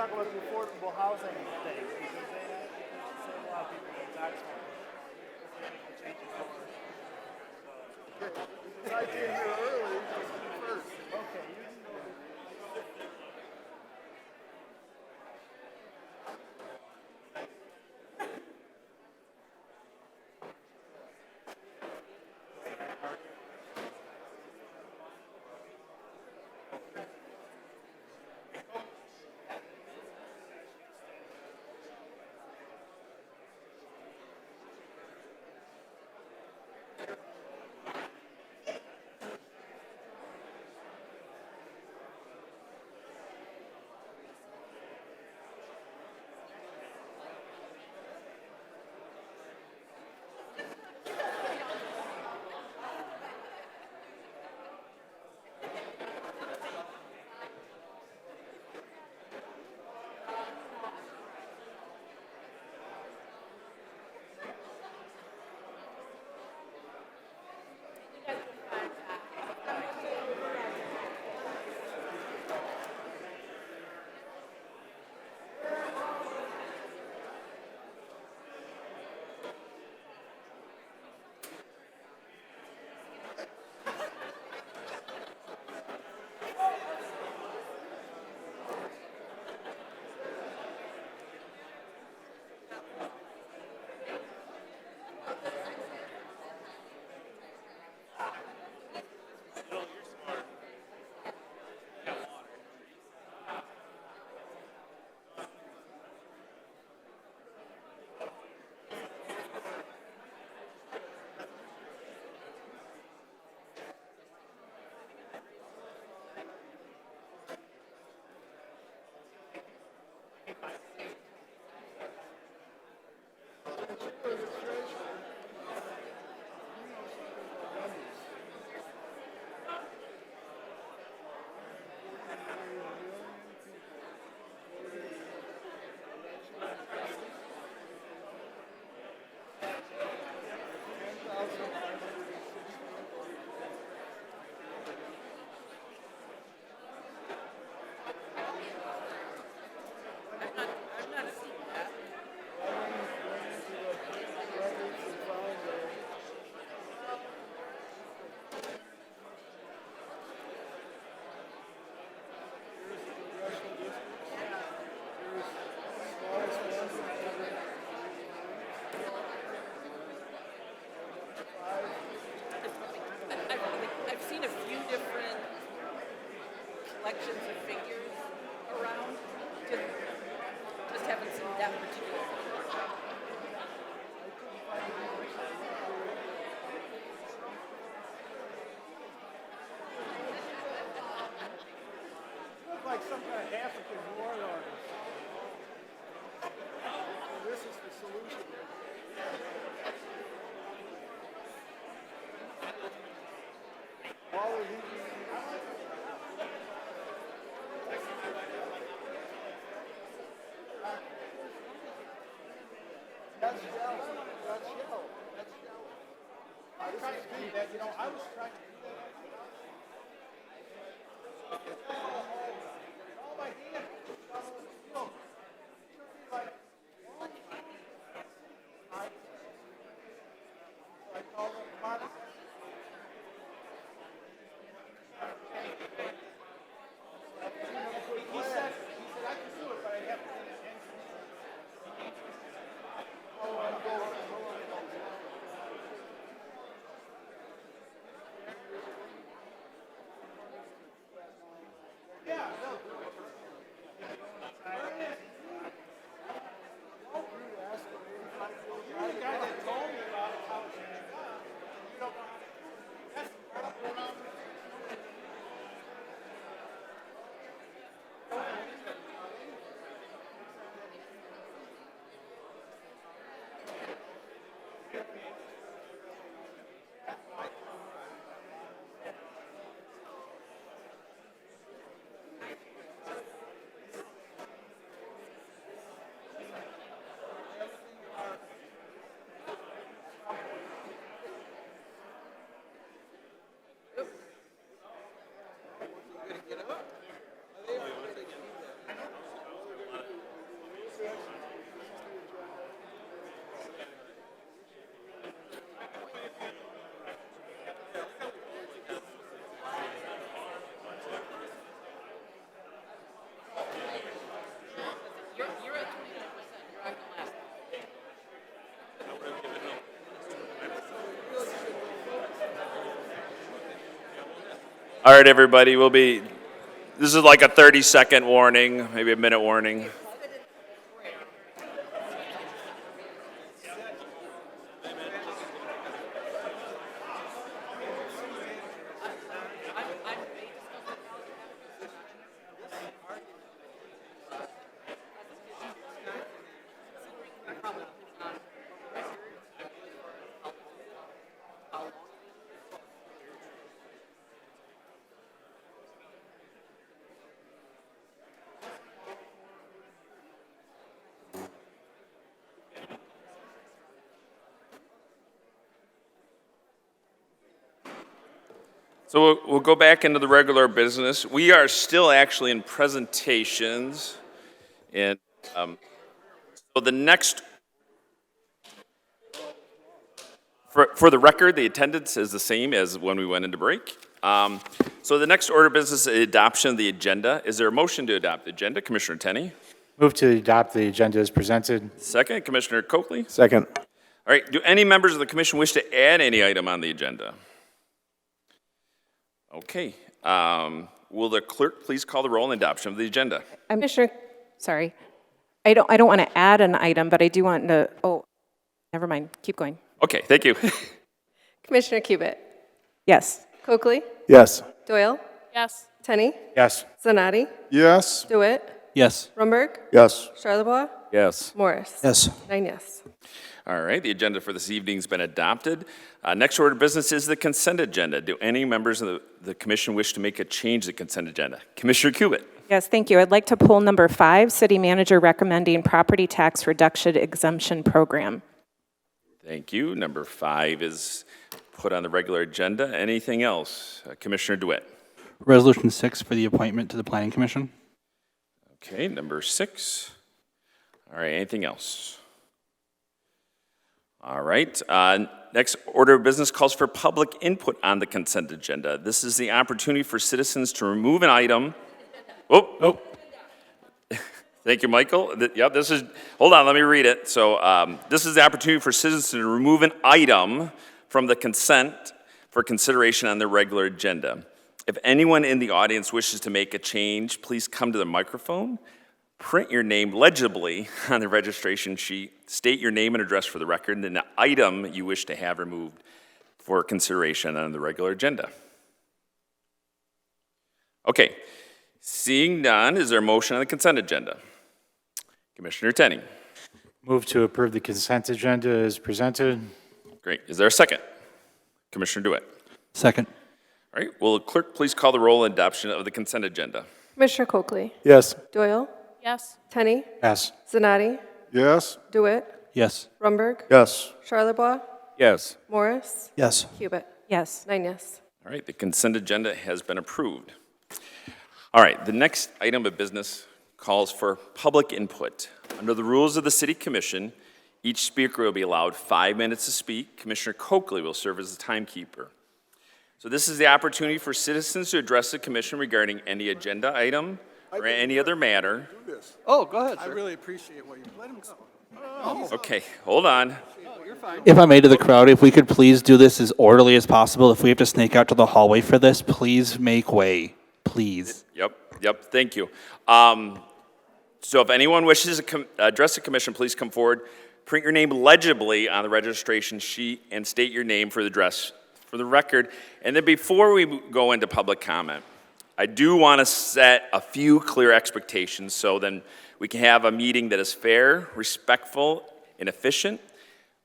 talk about the affordable housing thing, because they save a lot of people in tax money. I came here early, first. Okay, you can go. I've seen a few different collections of figures around. Just haven't seen that particular one. Look like some kind of African warlord. This is the solution. All of these. That's yellow. That's yellow. That's yellow. I was trying to do that, you know, I was trying to do that. All my hands. I call them Mark. He said I can do it, but I have to do it. Oh, I'm going. All right, everybody, this is like a 30-second warning, maybe a minute warning. So we'll go back into the regular business. We are still actually in presentations. And so the next, for the record, the attendance is the same as when we went into break. So the next order of business is adoption of the agenda. Is there a motion to adopt the agenda? Commissioner Tenney? Move to adopt the agenda as presented. Second, Commissioner Coakley? Second. All right, do any members of the commission wish to add any item on the agenda? Okay, will the clerk please call the roll on adoption of the agenda? Commissioner, sorry. I don't want to add an item, but I do want to, never mind. Keep going. Okay, thank you. Commissioner Cubit, Yes. Coakley, Yes. Doyle, Yes. Tenney, Yes. Zanati, Yes, DeWitt, Yes. Rumberg, Yes. Charlebois, Yes. Morris. Yes. 9 yes. All right, the agenda for this evening's been adopted. Next order of business is the consent agenda. Do any members of the commission wish to make a change to the consent agenda? Commissioner Cubit. Yes, thank you. I'd like to pull number 5, city manager recommending property tax reduction exemption program. Thank you. Number 5 is put on the regular agenda. Anything else? Commissioner DeWitt. Resolution 6 for the appointment to the Planning Commission. Okay, number 6. All right, anything else? All right, next order of business calls for public input on the consent agenda. This is the opportunity for citizens to remove an item. Oh. Thank you, Michael. Yep, hold on, let me read it. So this is the opportunity for citizens to remove an item from the consent for consideration on the regular agenda. If anyone in the audience wishes to make a change, please come to the microphone. Print your name legibly on the registration sheet, state your name and address for the record, and then the item you wish to have removed for consideration on the regular agenda. Okay, seeing none, is there a motion on the consent agenda? Commissioner Tenney. Move to approve the consent agenda as presented. Great, is there a second? Commissioner DeWitt. Second. All right, will the clerk please call the roll on adoption of the consent agenda? Commissioner Coakley, Yes. Doyle, Yes. Tenney, Yes. Zanati, yes, DeWitt, Yes. Rumberg, Yes. Charlebois, Yes. Morris, Yes. Cubit. Yes. 9 yes. All right, the consent agenda has been approved. All right, the next item of business calls for public input. Under the rules of the City Commission, each speaker will be allowed 5 minutes to speak. Commissioner Coakley will serve as the timekeeper. So this is the opportunity for citizens to address the commission regarding any agenda item or any other matter. Oh, go ahead, I sir. really appreciate what you, let him go. Okay, hold on. If I may to the crowd, if we could please do this as orderly as possible. If we have to snake out to the hallway for this, please make way. Please. Yep, thank you. So if anyone wishes to address the commission, please come forward. Print your name legibly on the registration sheet and state your name for the address for the record. And then before we go into public comment, I do want to set a few clear expectations so then we can have a meeting that is fair, respectful, and efficient.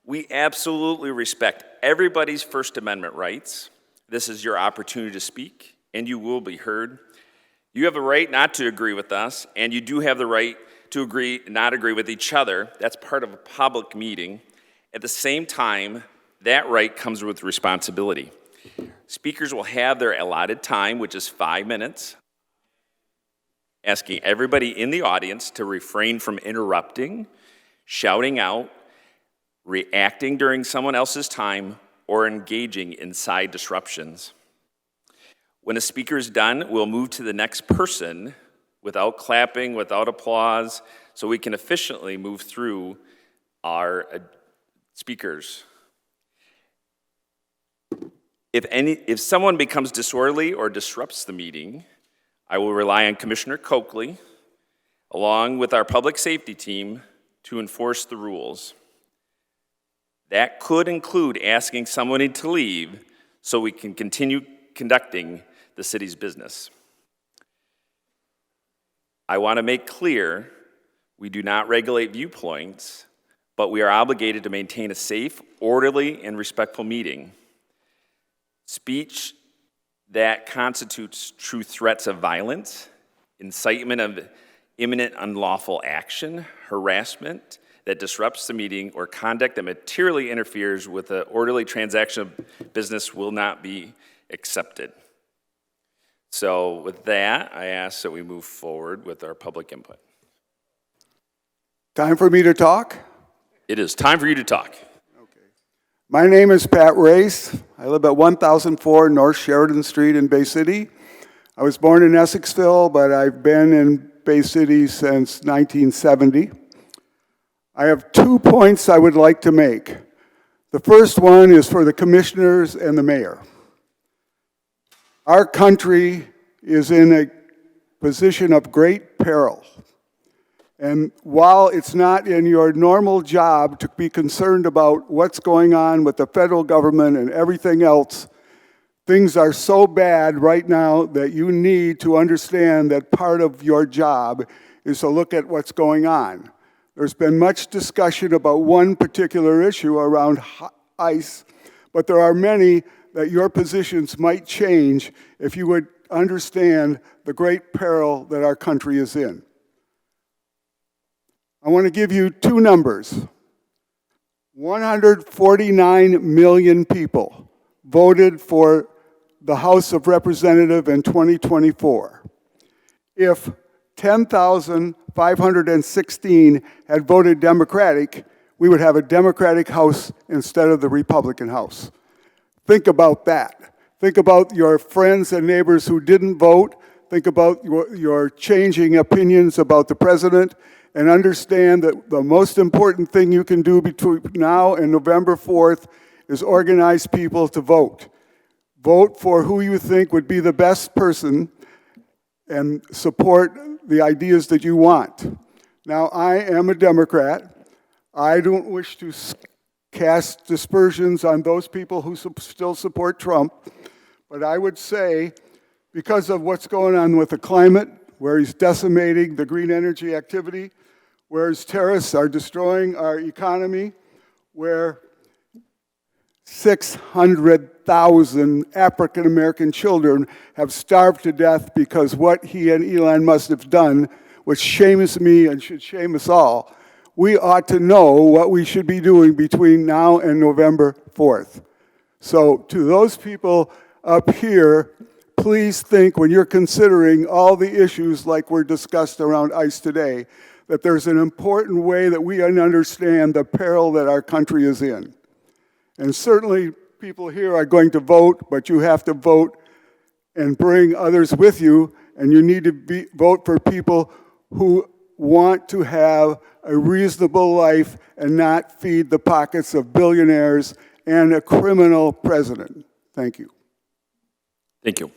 We absolutely respect everybody's First Amendment rights. This is your opportunity to speak, and you will be heard. You have a right not to agree with us, and you do have the right to not agree with each other. That's part of a public meeting. At the same time, that right comes with responsibility. Speakers will have their allotted time, which is 5 minutes. Asking everybody in the audience to refrain from interrupting, shouting out, reacting during someone else's time, or engaging in side disruptions. When a speaker is done, we'll move to the next person without clapping, without applause, so we can efficiently move through our speakers. If someone becomes disorderly or disrupts the meeting, I will rely on Commissioner Coakley, along with our public safety team, to enforce the rules. That could include asking somebody to leave so we can continue conducting the city's business. I want to make clear we do not regulate viewpoints, but we are obligated to maintain a safe, orderly, and respectful meeting. Speech that constitutes true threats of violence, incitement of imminent unlawful action, harassment that disrupts the meeting, or conduct that materially interferes with the orderly transaction of business will not be accepted. So with that, I ask that we move forward with our public input. Time for me to talk? It is time for you to talk. My name is Pat Race. I live at 1004 North Sheridan Street in Bay City. I was born in Essexville, but I've been in Bay City since 1970. I have 2 points I would like to make. The first one is for the commissioners and the mayor. Our country is in a position of great peril. And while it's not in your normal job to be concerned about what's going on with the federal government and everything else, things are so bad right now that you need to understand that part of your job is to look at what's going on. There's been much discussion about one particular issue around ICE, but there are many that your positions might change if you would understand the great peril that our country is in. I want to give you 2 numbers. 149 million people voted for the House of Representatives in 2024. If 10,516 had voted Democratic, we would have a Democratic House instead of the Republican House. Think about that. Think about your friends and neighbors who didn't vote. Think about your changing opinions about the president, and understand that the most important thing you can do between now and November 4th is organize people to vote. Vote for who you think would be the best person and support the ideas that you want. Now, I am a Democrat. I don't wish to cast dispersions on those people who still support Trump, but I would say, because of what's going on with the climate, where he's decimating the green energy activity, where his terrorists are destroying our economy, where 600,000 African American children have starved to death because what he and Elon Musk have done, which shames me and should shame us all, we ought to know what we should be doing between now and November 4th. So to those people up here, please think when you're considering all the issues like were discussed around ICE today, that there's an important way that we understand the peril that our country is in. And certainly people here are going to vote, but you have to vote and bring others with you, and you need to vote for people who want to have a reasonable life and not feed the pockets of billionaires and a criminal president. Thank you. Thank you.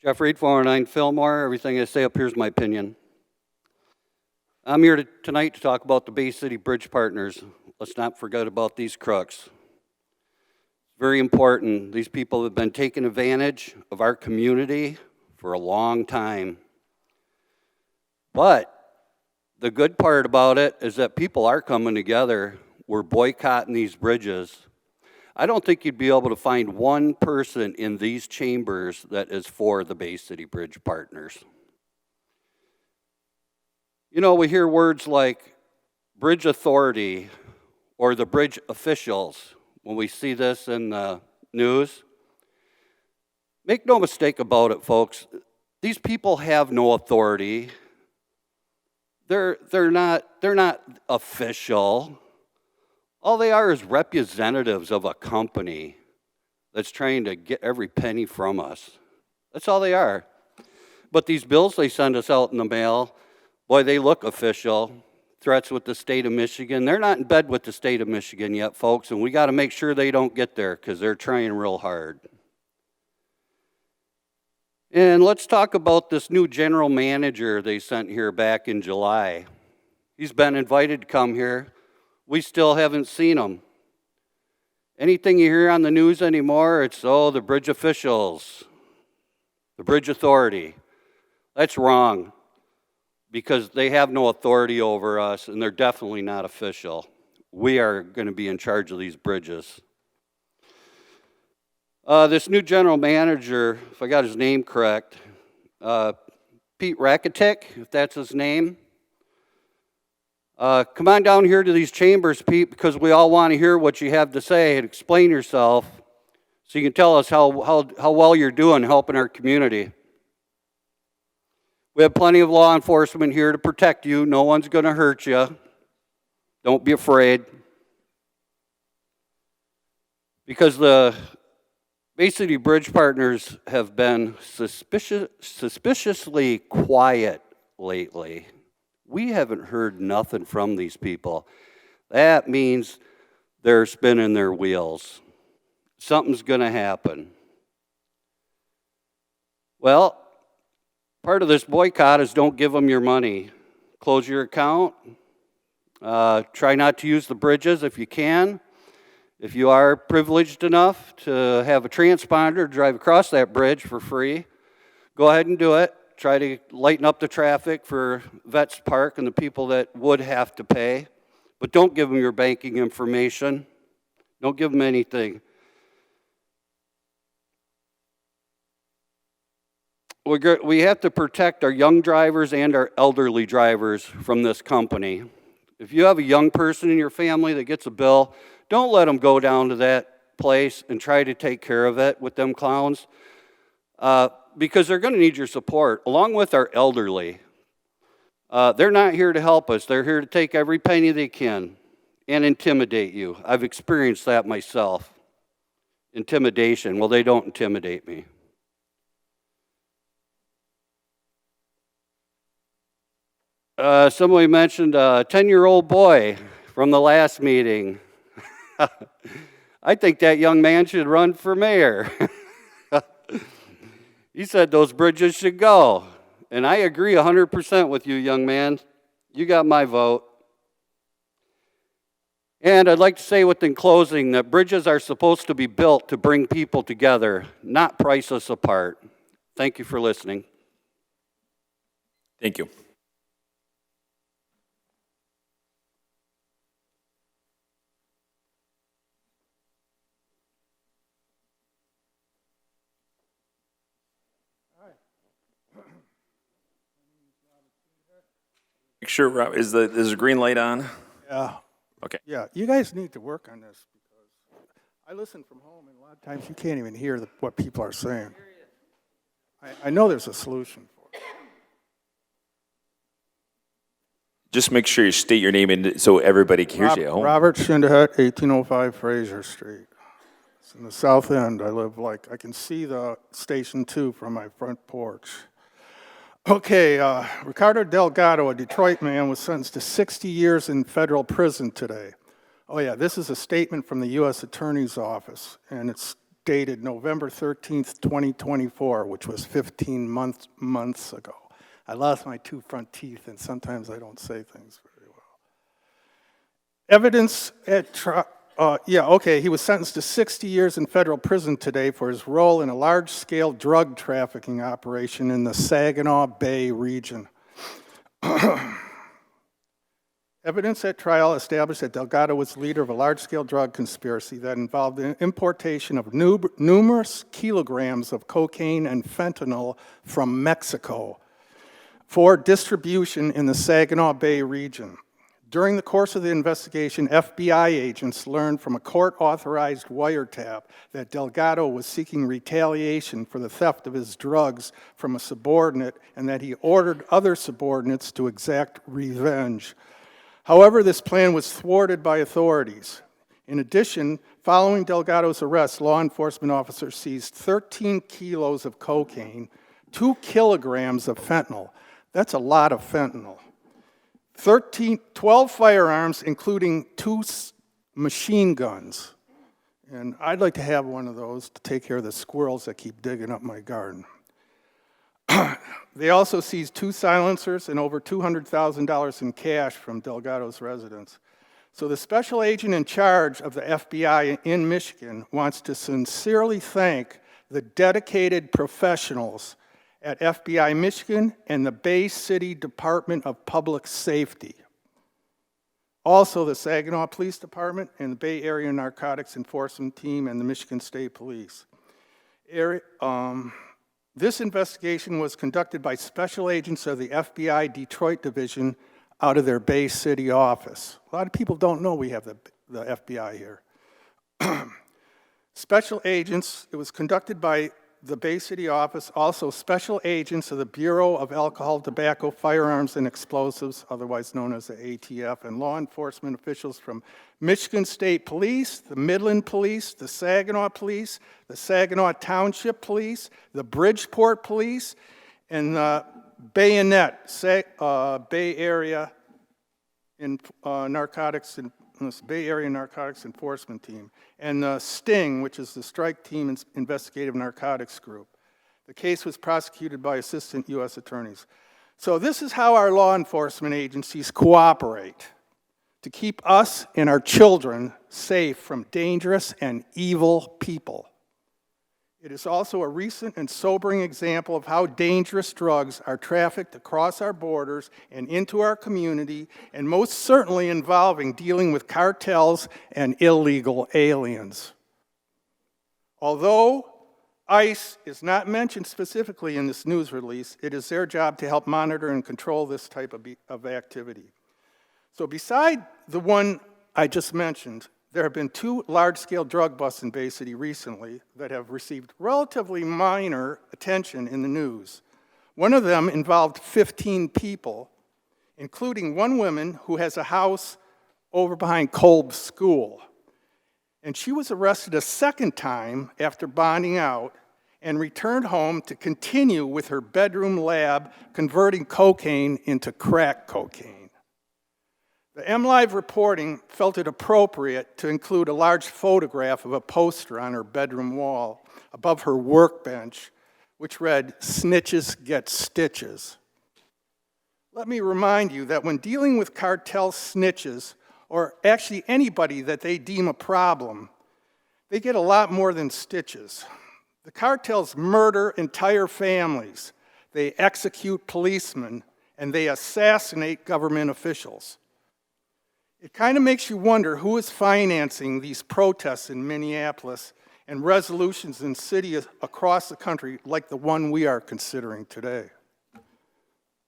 Jeff Reed, 409 Fillmore. Everything I say up here is my opinion. I'm here tonight to talk about the Bay City Bridge Partners. Let's not forget about these crooks. Very important. These people have been taking advantage of our community for a long time. But the good part about it is that people are coming together. We're boycotting these bridges. I don't think you'd be able to find one person in these chambers that is for the Bay City Bridge Partners. You know, we hear words like bridge authority or the bridge officials. when we see this in the news. Make no mistake about it, folks. These people have no authority. They're not official. All they are is representatives of a company that's trying to get every penny from us. That's all they are. But these bills they send us out in the mail, boy, they look official. Threats with the state of Michigan. They're not in bed with the state of Michigan yet, folks, and we got to make sure they don't get there because they're trying real hard. And let's talk about this new general manager they sent here back in July. He's been invited to come here. We still haven't seen him. Anything you hear on the news anymore, it's, oh, the bridge officials, the bridge authority. That's wrong, because they have no authority over us, and they're definitely not official. We are going to be in charge of these bridges. This new general manager, if I got his name correct, Pete Rakitic, if that's his name. Come on down here to these chambers, Pete, because we all want to hear what you have to say and explain yourself so you can tell us how well you're doing helping our community. We have plenty of law enforcement here to protect you. No one's going to hurt you. Don't be afraid. Because the Bay City Bridge Partners have been suspiciously quiet lately. We haven't heard nothing from these people. That means they're spinning their wheels. Something's going to happen. Well, part of this boycott is don't give them your money. Close your account. Try not to use the bridges if you can. If you are privileged enough to have a transponder drive across that bridge for free, go ahead and do it. Try to lighten up the traffic for Vets Park and the people that would have to pay. But don't give them your banking information. Don't give them anything. We have to protect our young drivers and our elderly drivers from this company. If you have a young person in your family that gets a bill, don't let them go down to that place and try to take care of it with them clowns, because they're going to need your support, along with our elderly. They're not here to help us. They're here to take every penny they can and intimidate you. I've experienced that myself. Intimidation. Well, they don't intimidate me. Somebody mentioned a 10-year-old boy from the last meeting. I think that young man should run for mayor. He said those bridges should go. And I agree 100% with you, young man. You got my vote. And I'd like to say within closing that bridges are supposed to be built to bring people together, not price us apart. Thank you for listening. Thank you. Make sure, Rob, is the green light on? Yeah. Okay. Yeah, you guys need to work on this because I listen from home and a lot of times you can't even hear what people are saying. I know there's a solution for it. Just make sure you state your name and so everybody hears you at home. Robert Schindehet, 1805 Fraser Street. It's in the south end. I live I can see the Station 2 from my front porch. Okay, Ricardo Delgado, a Detroit man, was sentenced to 60 years in federal prison today. Oh yeah, this is a statement from the U.S. Attorney's Office, and it's dated November 13th, 2024, which was 15 months ago. I lost my 2 front teeth, and sometimes I don't say things very well. Evidence at trial. He was sentenced to 60 years in federal prison today for his role in a large-scale drug trafficking operation in the Saginaw Bay region. Evidence at trial established that Delgado was leader of a large-scale drug conspiracy that involved the importation of numerous kilograms of cocaine and fentanyl from Mexico for distribution in the Saginaw Bay region. During the course of the investigation, FBI agents learned from a court-authorized wiretap that Delgado was seeking retaliation for the theft of his drugs from a subordinate and that he ordered other subordinates to exact revenge. However, this plan was thwarted by authorities. In addition, following Delgado's arrest, law enforcement officers seized 13 kilos of cocaine, 2 kilograms of fentanyl. That's a lot of fentanyl. 12 firearms, including 2 machine guns. And I'd like to have one of those to take care of the squirrels that keep digging up my garden. They also seized 2 silencers and over $200,000 in cash from Delgado's residence. So the special agent in charge of the FBI in Michigan wants to sincerely thank the dedicated professionals at FBI Michigan and the Bay City Department of Public Safety. Also, the Saginaw Police Department and the Bay Area Narcotics Enforcement Team and the Michigan State Police. This investigation was conducted by special agents of the FBI Detroit Division out of their Bay City office. A lot of people don't know we have the FBI here. Special agents, it was conducted by the Bay City office, also special agents of the Bureau of Alcohol, Tobacco, Firearms, and Explosives, otherwise known as the ATF, and law enforcement officials from Michigan State Police, the Midland Police, the Saginaw Police, the Saginaw Township Police, the Bridgeport Police, and the Bayonet, Bay Area Narcotics and Bay Area Narcotics Enforcement Team, and the STING, which is the Strike Team Investigative Narcotics Group. The case was prosecuted by assistant U.S. attorneys. So this is how our law enforcement agencies cooperate to keep us and our children safe from dangerous and evil people. It is also a recent and sobering example of how dangerous drugs are trafficked across our borders and into our community, and most certainly involving dealing with cartels and illegal aliens. Although ICE is not mentioned specifically in this news release, it is their job to help monitor and control this type of activity. So beside the one I just mentioned, there have been 2 large-scale drug busts in Bay City recently that have received relatively minor attention in the news. One of them involved 15 people, including one woman who has a house over behind Kolb School. And she was arrested a second time after bonding out and returned home to continue with her bedroom lab converting cocaine into crack cocaine. The MLive reporting felt it appropriate to include a large photograph of a poster on her bedroom wall above her workbench, which read, "Snitches get stitches." Let me remind you that when dealing with cartel snitches, or actually anybody that they deem a problem, they get a lot more than stitches. The cartels murder entire families, they execute policemen, and they assassinate government officials. It kind of makes you wonder who is financing these protests in Minneapolis and resolutions in cities across the country like the one we are considering today.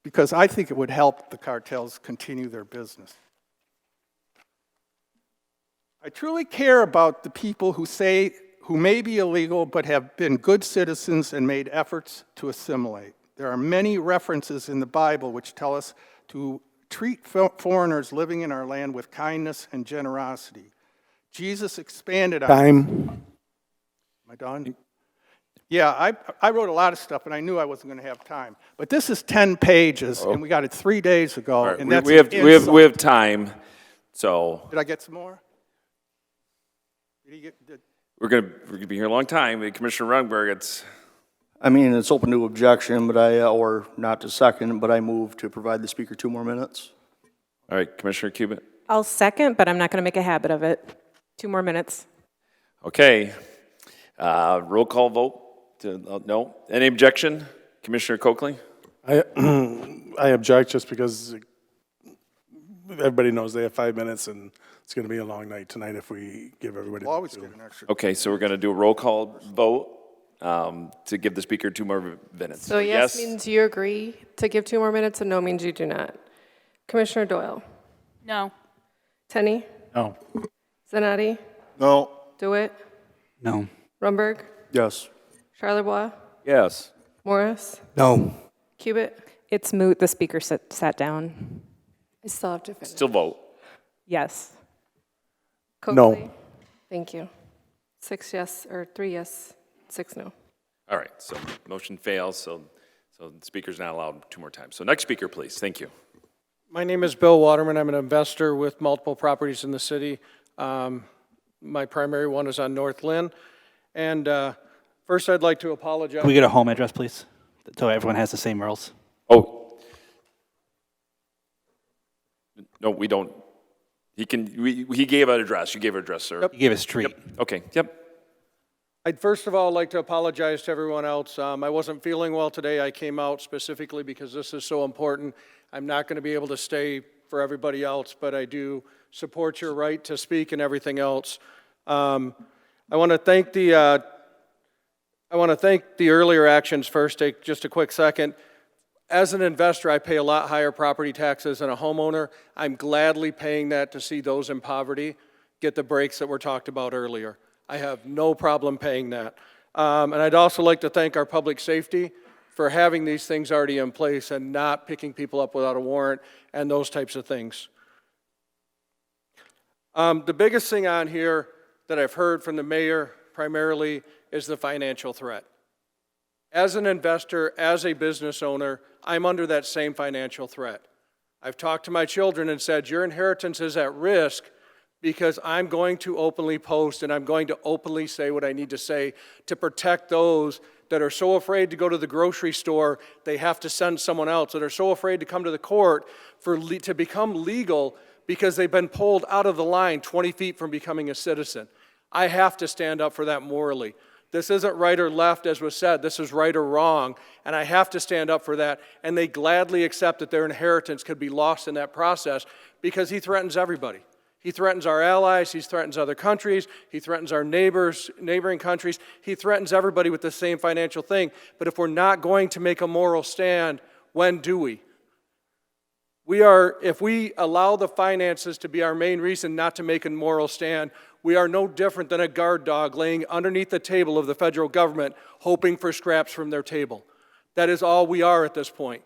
Because I think it would help the cartels continue their business. I truly care about the people who may be illegal but have been good citizens and made efforts to assimilate. There are many references in the Bible which tell us to treat foreigners living in our land with kindness and generosity. Jesus expanded on... Time. Am I done? Yeah, I wrote a lot of stuff, and I knew I wasn't going to have time. But this is 10 pages, and we got it 3 days ago, All right, and that's we have time, so... Did I get some more? We're gonna be here a long time. Commissioner Rundberg, it's... I mean, it's open to objection, but or not to second, but I move to provide the speaker 2 more minutes. All right, Commissioner Cubitt. I'll second, but I'm not going to make a habit of it. 2 more minutes. Okay. Roll call vote? No? Any objection? Commissioner Coakley? I object just because everybody knows they have 5 minutes, and it's going to be a long night tonight if we give everybody... We'll always give an extra... Okay, so we're going to do a roll call vote to give the speaker 2 more minutes. So yes means you agree to give 2 more minutes, and no means you do not. Commissioner Doyle? No. Tenney, No. Zanotti, No. DeWitt, No. Rumberg, Yes. Charlebois, Yes. Morris, No. Cubit. It's moot, the speaker sat down. I still have to finish. Still vote. Yes. No. Coakley. Thank you. 6 yes, or 3 yes, 6 no. All right, so motion fails, so the speaker's not allowed 2 more times. So next speaker, please. Thank you. My name is Bill Waterman. I'm an investor with multiple properties in the city. My primary one is on North Lynn. And first, I'd like to apologize. Can we get a home address, please? So everyone has the same rules. Oh. No, we don't. He gave an address. You gave an address, sir. You gave a street. Yep. Okay, yep. I'd first of all like to apologize to everyone else. I wasn't feeling well today. I came out specifically because this is so important. I'm not going to be able to stay for everybody else, but I do support your right to speak and everything else. I want to thank the earlier actions first. Take just a quick second. As an investor, I pay a lot higher property taxes than a homeowner. I'm gladly paying that to see those in poverty get the breaks that were talked about earlier. I have no problem paying that. And I'd also like to thank our public safety for having these things already in place and not picking people up without a warrant and those types of things. The biggest thing on here that I've heard from the mayor primarily is the financial threat. As an investor, as a business owner, I'm under that same financial threat. I've talked to my children and said, your inheritance is at risk because I'm going to openly post and I'm going to openly say what I need to say to protect those that are so afraid to go to the grocery store they have to send someone else, that are so afraid to come to the court to become legal because they've been pulled out of the line 20 feet from becoming a citizen. I have to stand up for that morally. This isn't right or left, as was said. This is right or wrong, and I have to stand up for that. And they gladly accept that their inheritance could be lost in that process because he threatens everybody. He threatens our allies, he threatens other countries, he threatens our neighboring countries. He threatens everybody with the same financial thing. But if we're not going to make a moral stand, when do we? If we allow the finances to be our main reason not to make a moral stand, we are no different than a guard dog laying underneath the table of the federal government hoping for scraps from their table. That is all we are at this point.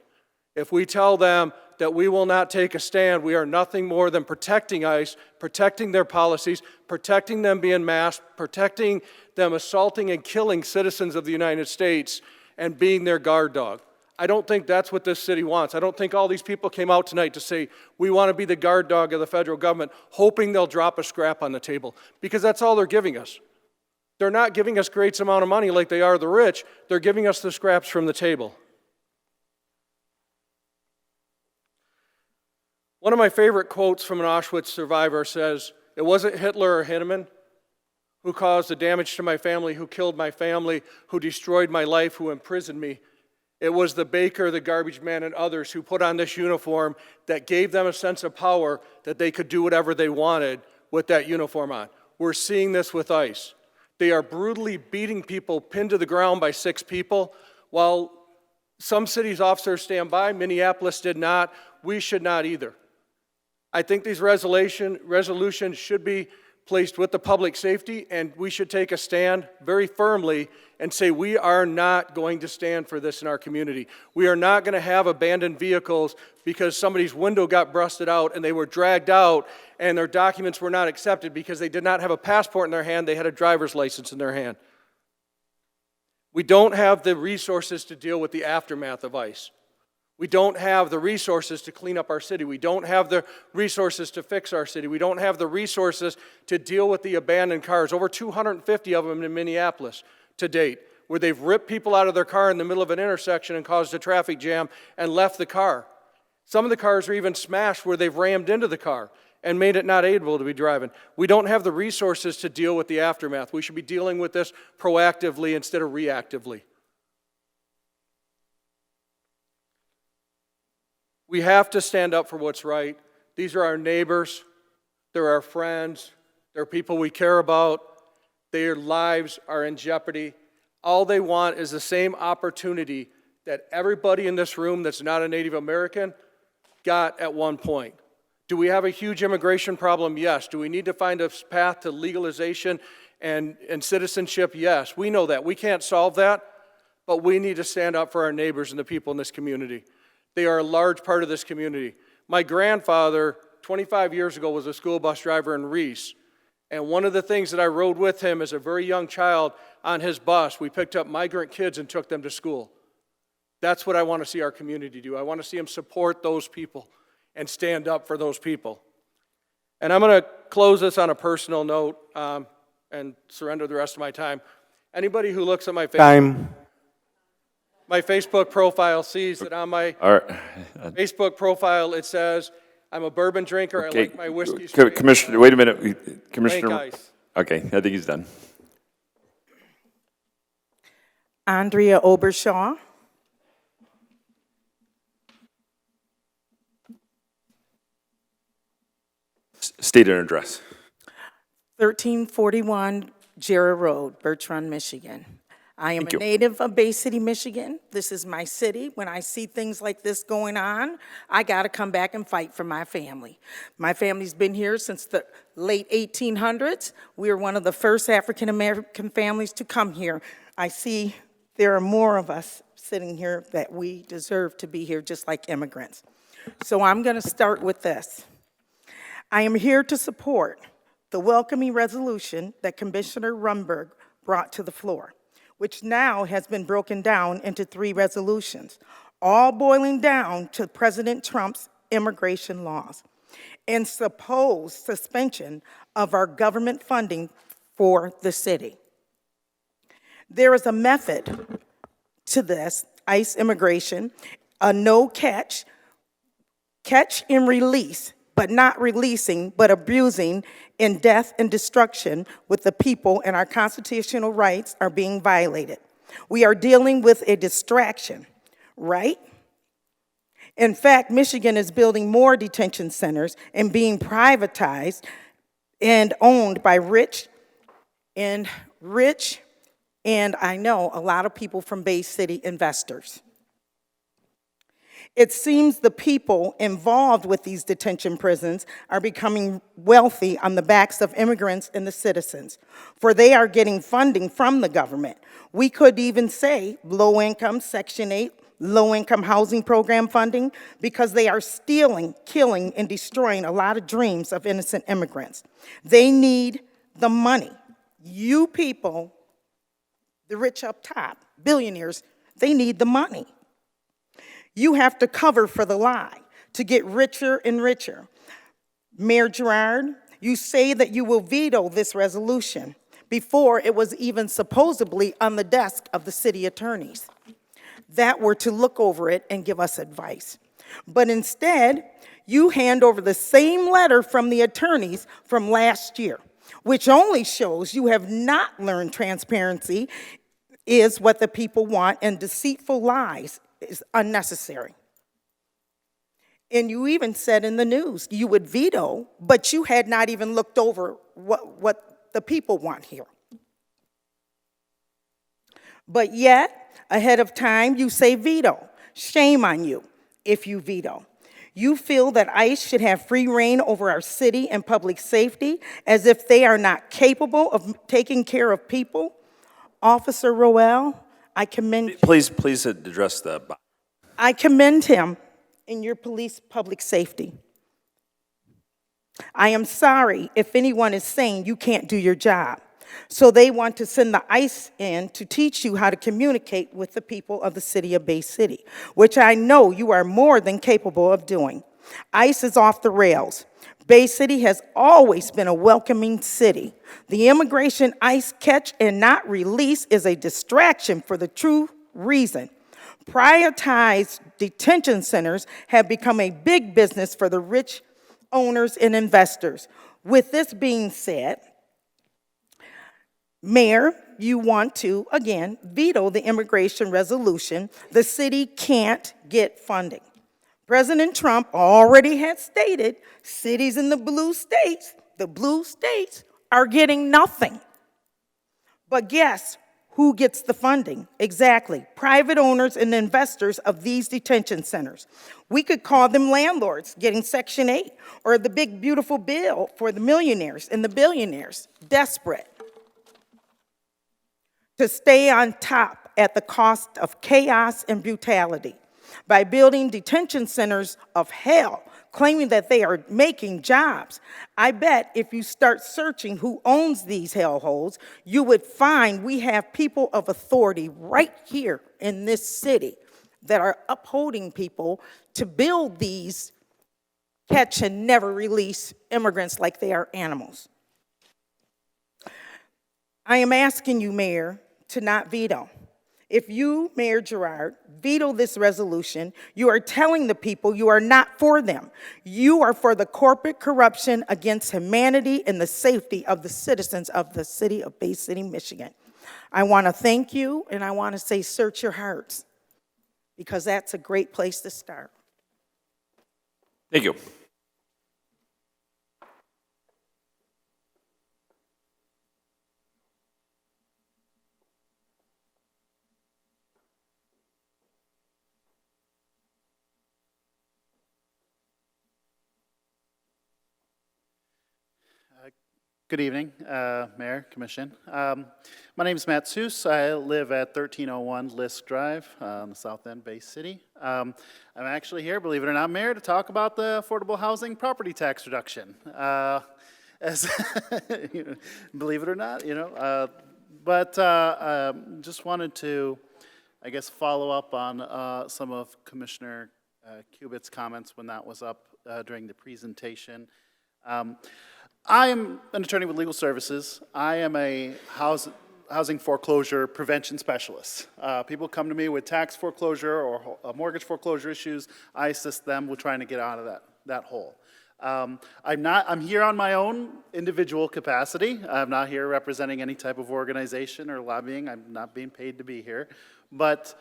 If we tell them that we will not take a stand, we are nothing more than protecting ICE, protecting their policies, protecting them being masked, protecting them assaulting and killing citizens of the United States, and being their guard dog. I don't think that's what this city wants. I don't think all these people came out tonight to say, we want to be the guard dog of the federal government, hoping they'll drop a scrap on the table, because that's all they're giving us. They're not giving us great amount of money like they are the rich. They're giving us the scraps from the table. One of my favorite quotes from an Auschwitz survivor says, it wasn't Hitler or Hinneman who caused the damage to my family, who killed my family, who destroyed my life, who imprisoned me. It was the baker, the garbage man, and others who put on this uniform that gave them a sense of power that they could do whatever they wanted with that uniform on. We're seeing this with ICE. They are brutally beating people pinned to the ground by 6 people. While some cities' officers stand by, Minneapolis did not. We should not either. I think these resolutions should be placed with the public safety, and we should take a stand very firmly and say we are not going to stand for this in our community. We are not going to have abandoned vehicles because somebody's window got busted out and they were dragged out and their documents were not accepted because they did not have a passport in their hand, they had a driver's license in their hand. We don't have the resources to deal with the aftermath of ICE. We don't have the resources to clean up our city. We don't have the resources to fix our city. We don't have the resources to deal with the abandoned cars. Over 250 of them in Minneapolis to date, where they've ripped people out of their car in the middle of an intersection and caused a traffic jam and left the car. Some of the cars are even smashed where they've rammed into the car and made it not able to be driving. We don't have the resources to deal with the aftermath. We should be dealing with this proactively instead of reactively. We have to stand up for what's right. These are our neighbors. They're our friends. They're people we care about. Their lives are in jeopardy. All they want is the same opportunity that everybody in this room that's not a Native American got at one point, Do we have a huge immigration problem? Yes. Do we need to find a path to legalization and citizenship? Yes. We know that. We can't solve that, but we need to stand up for our neighbors and the people in this community. They are a large part of this community. My grandfather, 25 years ago, was a school bus driver in Reese. And one of the things that I rode with him as a very young child on his bus, we picked up migrant kids and took them to school. That's what I want to see our community do. I want to see them support those people and stand up for those people. And I'm going to close this on a personal note and surrender the rest of my time. Anybody who looks at my Facebook profile sees that on my Facebook profile it says, I'm a bourbon drinker, I like my whiskey straight. Commissioner, wait a minute. Commissioner. Blank ice. Okay, I think he's done. Andrea Obershaw. State and address. 1341 Jarrah Road, Bertrand, Michigan. I am a native of Bay City, Michigan. This is my city. When I see things like this going on, I got to come back and fight for my family. My family's been here since the late 1800s. We are one of the first African-American families to come here. I see there are more of us sitting here that we deserve to be here just like immigrants. So I'm going to start with this. I am here to support the welcoming resolution that Commissioner Rumberg brought to the floor, which now has been broken down into 3 resolutions, all boiling down to President Trump's immigration laws and supposed suspension of our government funding for the city. There is a method to this, ICE immigration, a no-catch, catch and release, but not releasing, but abusing in death and destruction with the people, and our constitutional rights are being violated. We are dealing with a distraction, right? In fact, Michigan is building more detention centers and being privatized and owned by rich, and I know a lot of people from Bay City investors. It seems the people involved with these detention prisons are becoming wealthy on the backs of immigrants and the citizens, for they are getting funding from the government. We could even say low-income, Section 8, low-income housing program funding, because they are stealing, killing, and destroying a lot of dreams of innocent immigrants. They need the money. You people, the rich up top, billionaires, they need the money. You have to cover for the lie to get richer and richer. Mayor Girard, you say that you will veto this resolution before it was even supposedly on the desk of the city attorneys that were to look over it and give us advice. But instead, you hand over the same letter from the attorneys from last year, which only shows you have not learned transparency is what the people want, and deceitful lies is unnecessary. And you even said in the news you would veto, but you had not even looked over what the people want here. But yet, ahead of time, you say veto. Shame on you if you veto. You feel that ICE should have free reign over our city and public safety, as if they are not capable of taking care of people. Officer Roel, I commend you. Please address the. I commend him in your police public safety. I am sorry if anyone is saying you can't do your job. So they want to send the ICE in to teach you how to communicate with the people of the city of Bay City, which I know you are more than capable of doing. ICE is off the rails. Bay City has always been a welcoming city. The immigration ICE catch and not release is a distraction for the true reason. Privatized detention centers have become a big business for the rich owners and investors. With this being said, Mayor, you want to, again, veto the immigration resolution. The city can't get funding. President Trump already had stated cities in the blue states are getting nothing. But guess Who gets the funding? Exactly, private owners and investors of these detention centers. We could call them landlords getting Section 8, or the big beautiful bill for the millionaires and the billionaires, desperate to stay on top at the cost of chaos and brutality by building detention centers of hell, claiming that they are making jobs. I bet if you start searching who owns these hellholes, you would find we have people of authority right here in this city that are upholding people to build these catch and never release immigrants like they are animals. I am asking you, Mayor, to not veto. If you, Mayor Girard, veto this resolution, you are telling the people you are not for them. You are for the corporate corruption against humanity and the safety of the citizens of the city of Bay City, Michigan. I want to thank you, and I want to say search your hearts, because that's a great place to start. Thank you. Good evening, Mayor, Commission. My name is Matt Seuss. I live at 1301 Lisk Drive on the South End, Bay City. I'm actually here, believe it or not, Mayor, to talk about the affordable housing property tax reduction. Believe it or not, just wanted to, I guess, follow up on some of Commissioner Cubitt's comments when that was up during the presentation. I am an attorney with legal services. I am a housing foreclosure prevention specialist. People come to me with tax foreclosure or mortgage foreclosure issues. I assist them with trying to get out of that hole. I'm here on my own individual capacity. I'm not here representing any type of organization or lobbying. I'm not being paid to be here. But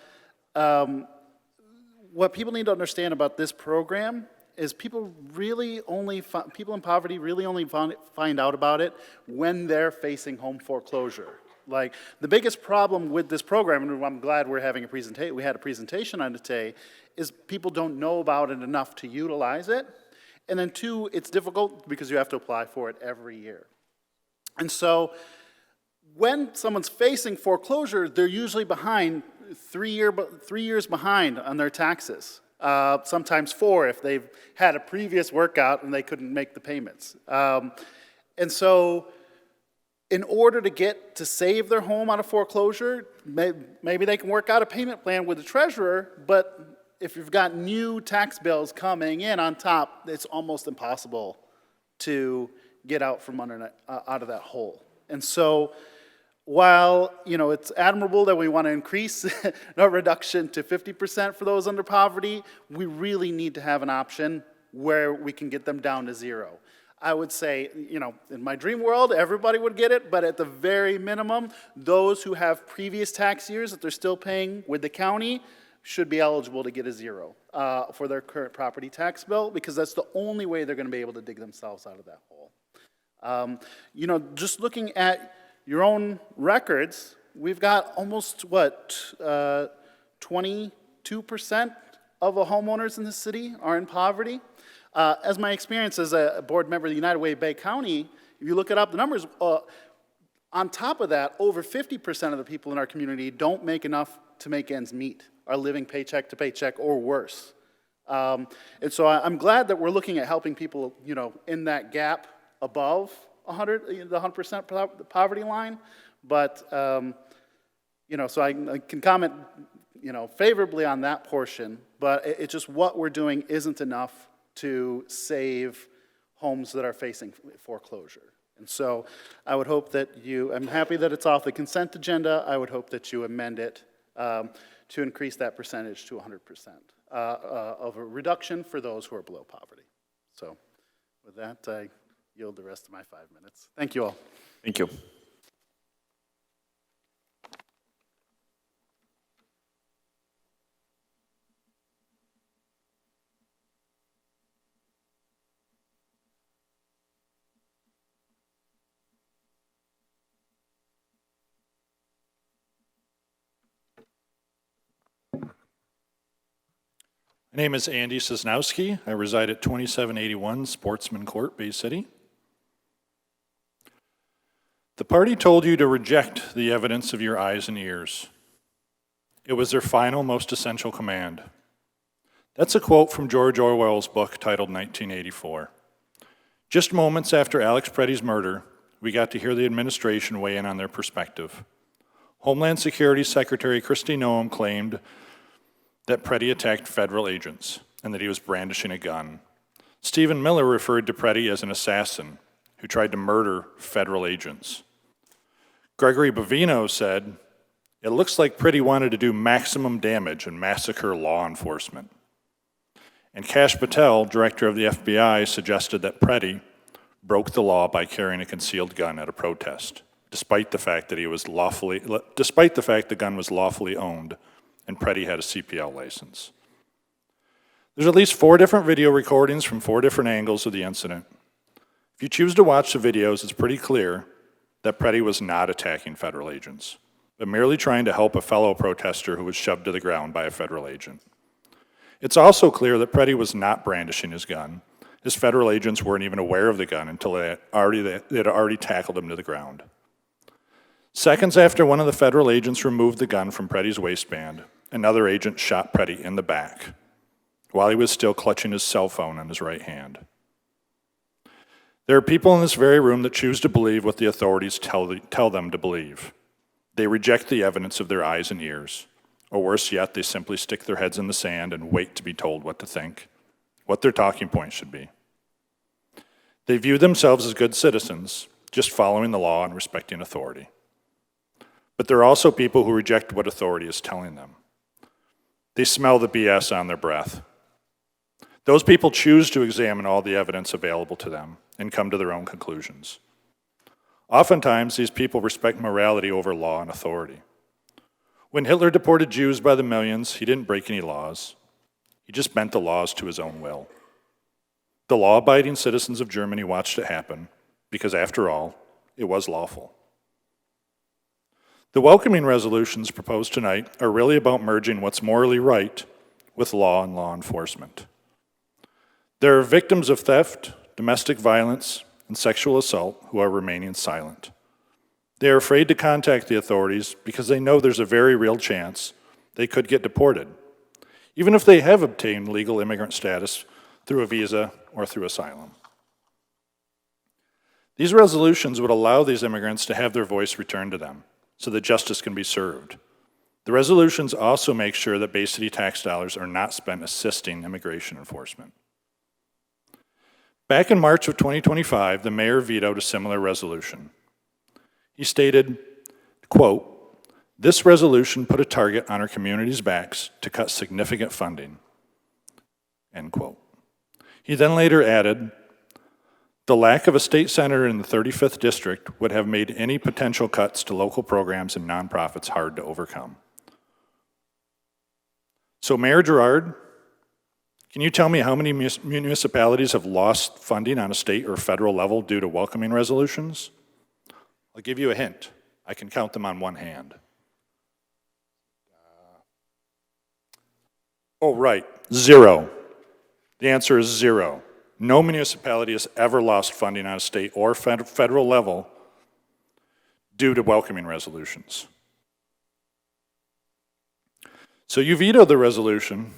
what people need to understand about this program is people in poverty really only find out about it when they're facing home foreclosure. Like, the biggest problem with this program, and I'm glad we had a presentation on it today, is people don't know about it enough to utilize it. And then two, it's difficult because you have to apply for it every year. And so when someone's facing foreclosure, they're usually behind 3 years behind on their taxes. Sometimes 4 if they've had a previous workout and they couldn't make the payments. And so in order to save their home out of foreclosure, maybe they can work out a payment plan with the treasurer, but if you've got new tax bills coming in on top, it's almost impossible to get out from out of that hole. And so while it's admirable that we want to increase the reduction to 50% for those under poverty, we really need to have an option where we can get them down to 0. I would say, in my dream world, everybody would get it, but at the very minimum, those who have previous tax years that they're still paying with the county should be eligible to get a 0 for their current property tax bill, because that's the only way they're going to be able to dig themselves out of that hole. Just looking at your own records, we've got almost, 22% of the homeowners in the city are in poverty. As my experience as a board member of the United Way Bay County, if you look it up, the numbers, on top of that, over 50% of the people in our community don't make enough to make ends meet, are living paycheck to paycheck or worse. And so I'm glad that we're looking at helping people, in that gap above the 100% poverty line, but so I can comment, favorably on that portion, but it's just what we're doing isn't enough to save homes that are facing foreclosure. And so I would hope that I'm happy that it's off the consent agenda. I would hope that you amend it to increase that percentage to 100% of a reduction for those who are below poverty. So with that, I yield the rest of my 5 minutes. Thank you all. Thank you. My name is Andy Sosnowski. I reside at 2781 Sportsman Court, Bay City. The party told you to reject the evidence of your eyes and ears. It was their final, most essential command. That's a quote from George Orwell's book titled 1984. Just moments after Alex Preddy's murder, we got to hear the administration weigh in on their perspective. Homeland Security Secretary Kristi Noem claimed that Preddy attacked federal agents and that he was brandishing a gun. Stephen Miller referred to Preddy as an assassin who tried to murder federal agents. Gregory Bovino said, "It looks like Preddy wanted to do maximum damage and massacre law enforcement." And Kash Patel, director of the FBI, suggested that Preddy broke the law by carrying a concealed gun at a protest, despite the fact that the gun was lawfully owned and Preddy had a CPL license. There's at least 4 different video recordings from 4 different angles of the incident. If you choose to watch the videos, it's pretty clear that Preddy was not attacking federal agents, but merely trying to help a fellow protester who was shoved to the ground by a federal agent. It's also clear that Preddy was not brandishing his gun. His federal agents weren't even aware of the gun until they had already tackled him to the ground. Seconds after one of the federal agents removed the gun from Preddy's waistband, another agent shot Preddy in the back while he was still clutching his cell phone in his right hand. There are people in this very room that choose to believe what the authorities tell them to believe. They reject the evidence of their eyes and ears, or worse yet, they simply stick their heads in the sand and wait to be told what to think, what their talking points should be. They view themselves as good citizens, just following the law and respecting authority. But there are also people who reject what authority is telling them. They smell the BS on their breath. Those people choose to examine all the evidence available to them and come to their own conclusions. Oftentimes, these people respect morality over law and authority. When Hitler deported Jews by the millions, he didn't break any laws. He just bent the laws to his own will. The law-abiding citizens of Germany watched it happen because, after all, it was lawful. The welcoming resolutions proposed tonight are really about merging what's morally right with law and law enforcement. There are victims of theft, domestic violence, and sexual assault who are remaining silent. They are afraid to contact the authorities because they know there's a very real chance they could get deported, even if they have obtained legal immigrant status through a visa or through asylum. These resolutions would allow these immigrants to have their voice returned to them so that justice can be served. The resolutions also make sure that Bay City tax dollars are not spent assisting immigration enforcement. Back in March of 2025, the mayor vetoed a similar resolution. He stated, quote, "This resolution put a target on our community's backs to cut significant funding," end quote. He then later added, "The lack of a state senator in the 35th district would have made any potential cuts to local programs and nonprofits hard to overcome." So Mayor Gerard, can you tell me how many municipalities have lost funding on a state or federal level due to welcoming resolutions? I'll give you a hint. I can count them on one hand. Oh, right, 0. The answer is 0. No municipality has ever lost funding on a state or federal level due to welcoming resolutions. So you vetoed the resolution.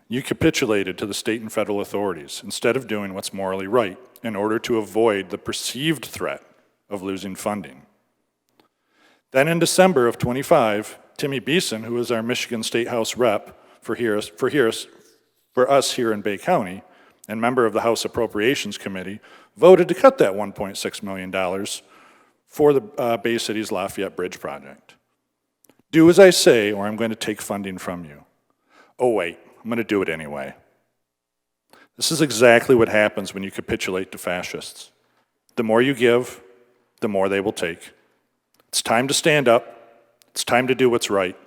You capitulated to the state and federal authorities instead of doing what's morally right in order to avoid the perceived threat of losing funding. Then in December of 25, Timmy Beeson, who is our Michigan State House rep for us here in Bay County and member of the House Appropriations Committee, voted to cut that $1.6 million for the Bay City's Lafayette Bridge project. Do as I say, or I'm going to take funding from you. Oh wait, I'm going to do it anyway. This is exactly what happens when you capitulate to fascists. The more you give, the more they will take. It's time to stand up. It's time to do what's right.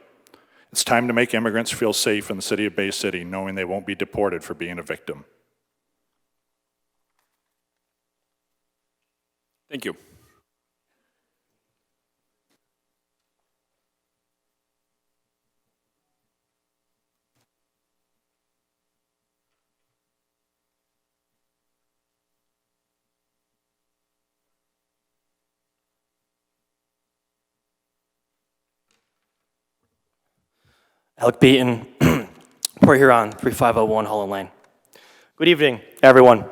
It's time to make immigrants feel safe in the city of Bay City, knowing they won't be deported for being a victim. Thank you. Alec Beaton, Port Huron, 3501 Holland Lane. Good evening, everyone.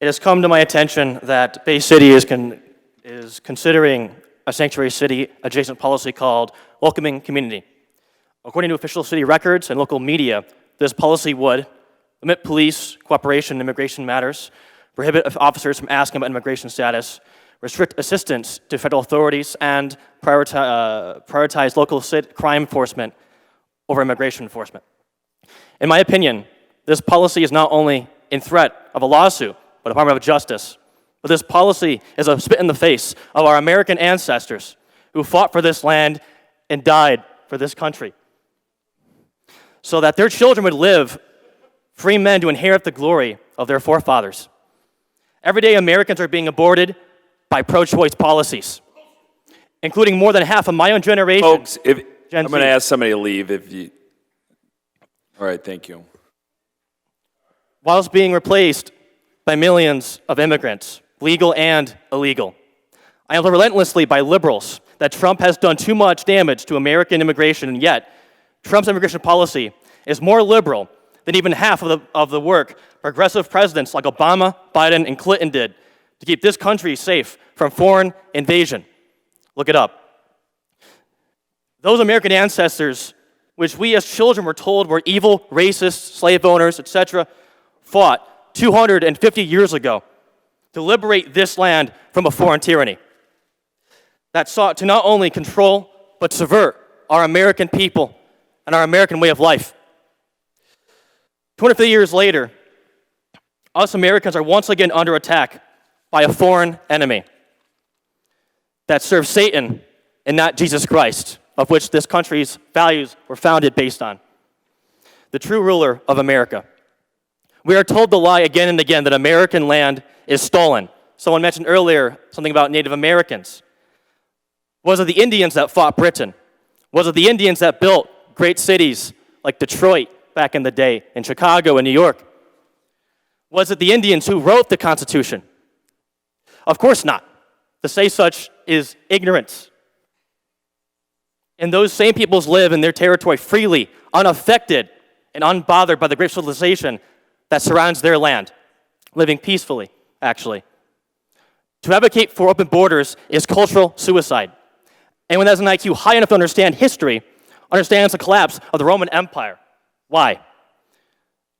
It has come to my attention that Bay City is considering a sanctuary city adjacent policy called Welcoming Community. According to official city records and local media, this policy would limit police cooperation in immigration matters, prohibit officers from asking about immigration status, restrict assistance to federal authorities, and prioritize local crime enforcement over immigration enforcement. In my opinion, this policy is not only in threat of a lawsuit by the Department of Justice, but this policy is a spit in the face of our American ancestors who fought for this land and died for this country, so that their children would live free men to inherit the glory of their forefathers. Every day, Americans are being aborted by pro-choice policies, including more than half of my own generation. Folks, I'm Gen going to Z. ask somebody to leave if you... All right, thank you. Whilst being replaced by millions of immigrants, legal and illegal. I am told relentlessly by liberals that Trump has done too much damage to American immigration, and yet Trump's immigration policy is more liberal than even half of the work progressive presidents like Obama, Biden, and Clinton did to keep this country safe from foreign invasion. Look it up. Those American ancestors, which we as children were told were evil, racist, slave owners, etc., fought 250 years ago to liberate this land from a foreign tyranny that sought to not only control but subvert our American people and our American way of life. 250 years later, us Americans are once again under attack by a foreign enemy that serves Satan and not Jesus Christ, of which this country's values were founded based on. The true ruler of America. We are told the lie again and again that American land is stolen. Someone mentioned earlier something about Native Americans. Was it the Indians that fought Britain? Was it the Indians that built great cities like Detroit back in the day, in Chicago and New York? Was it the Indians who wrote the Constitution? Of course not. To say such is ignorance. And those same peoples live in their territory freely, unaffected, and unbothered by the great civilization that surrounds their land, living peacefully, actually. To advocate for open borders is cultural suicide. Anyone that has an IQ high enough to understand history understands the collapse of the Roman Empire. Why?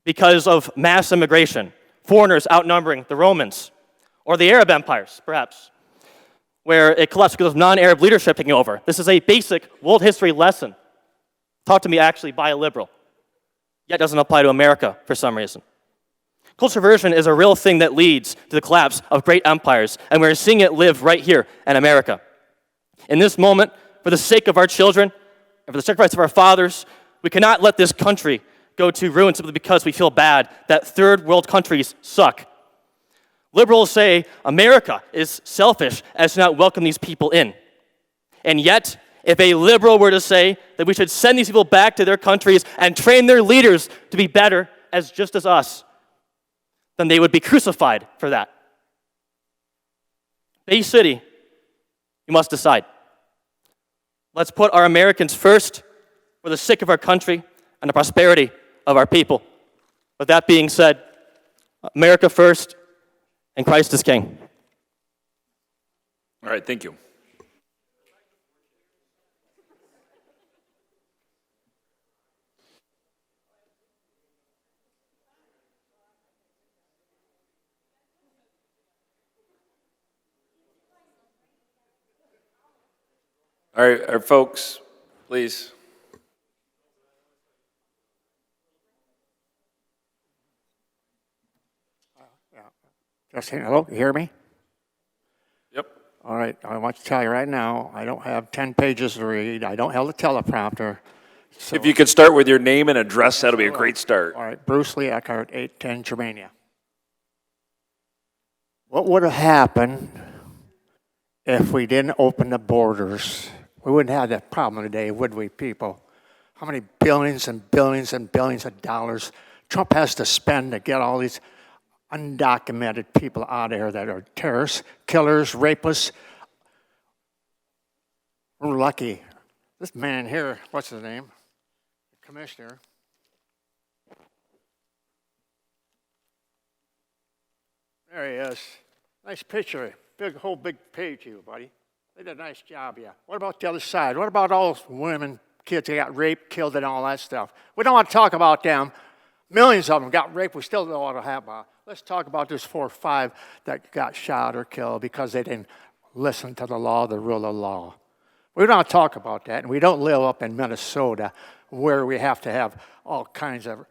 Because of mass immigration, foreigners outnumbering the Romans, or the Arab empires, perhaps, where it collapsed because of non-Arab leadership taking over. This is a basic world history lesson taught to me actually by a liberal, yet doesn't apply to America for some reason. Culture subversion is a real thing that leads to the collapse of great empires, and we're seeing it live right here in America. In this moment, for the sake of our children and for the sacrifice of our fathers, we cannot let this country go to ruin simply because we feel bad that third world countries suck. Liberals say America is selfish as to not welcome these people in. And yet, if a liberal were to say that we should send these people back to their countries and train their leaders to be better as just as us, then they would be crucified for that. Bay City, you must decide. Let's put our Americans first for the sake of our country and the prosperity of our people. With that being said, America first and Christ is King. All right, thank you. All right, our folks, please. Justin, hello, can you hear me? Yep. All right, I want to tell you right now, I don't have 10 pages to read. I don't have a teleprompter. So If you could start with your name and address, that'll be a great start. All right, Bruce Lee Eckhart, 810 Germania. What would have happened if we didn't open the borders? We wouldn't have that problem today, would we, people? How many billions and billions and billions of dollars Trump has to spend to get all these undocumented people out of here that are terrorists, killers, rapists? We're lucky. This man here, what's his name? The commissioner. There he is. Nice picture. Whole big page to you, buddy. They did a nice job, yeah. What about the other side? What about all those women, kids that got raped, killed, and all that stuff? We don't want to talk about them. Millions of them got raped. We still don't know what happened. Let's talk about those 4 or 5 that got shot or killed because they didn't listen to the law, the rule of law. We don't talk about that, and we don't live up in Minnesota where we have to have all kinds of,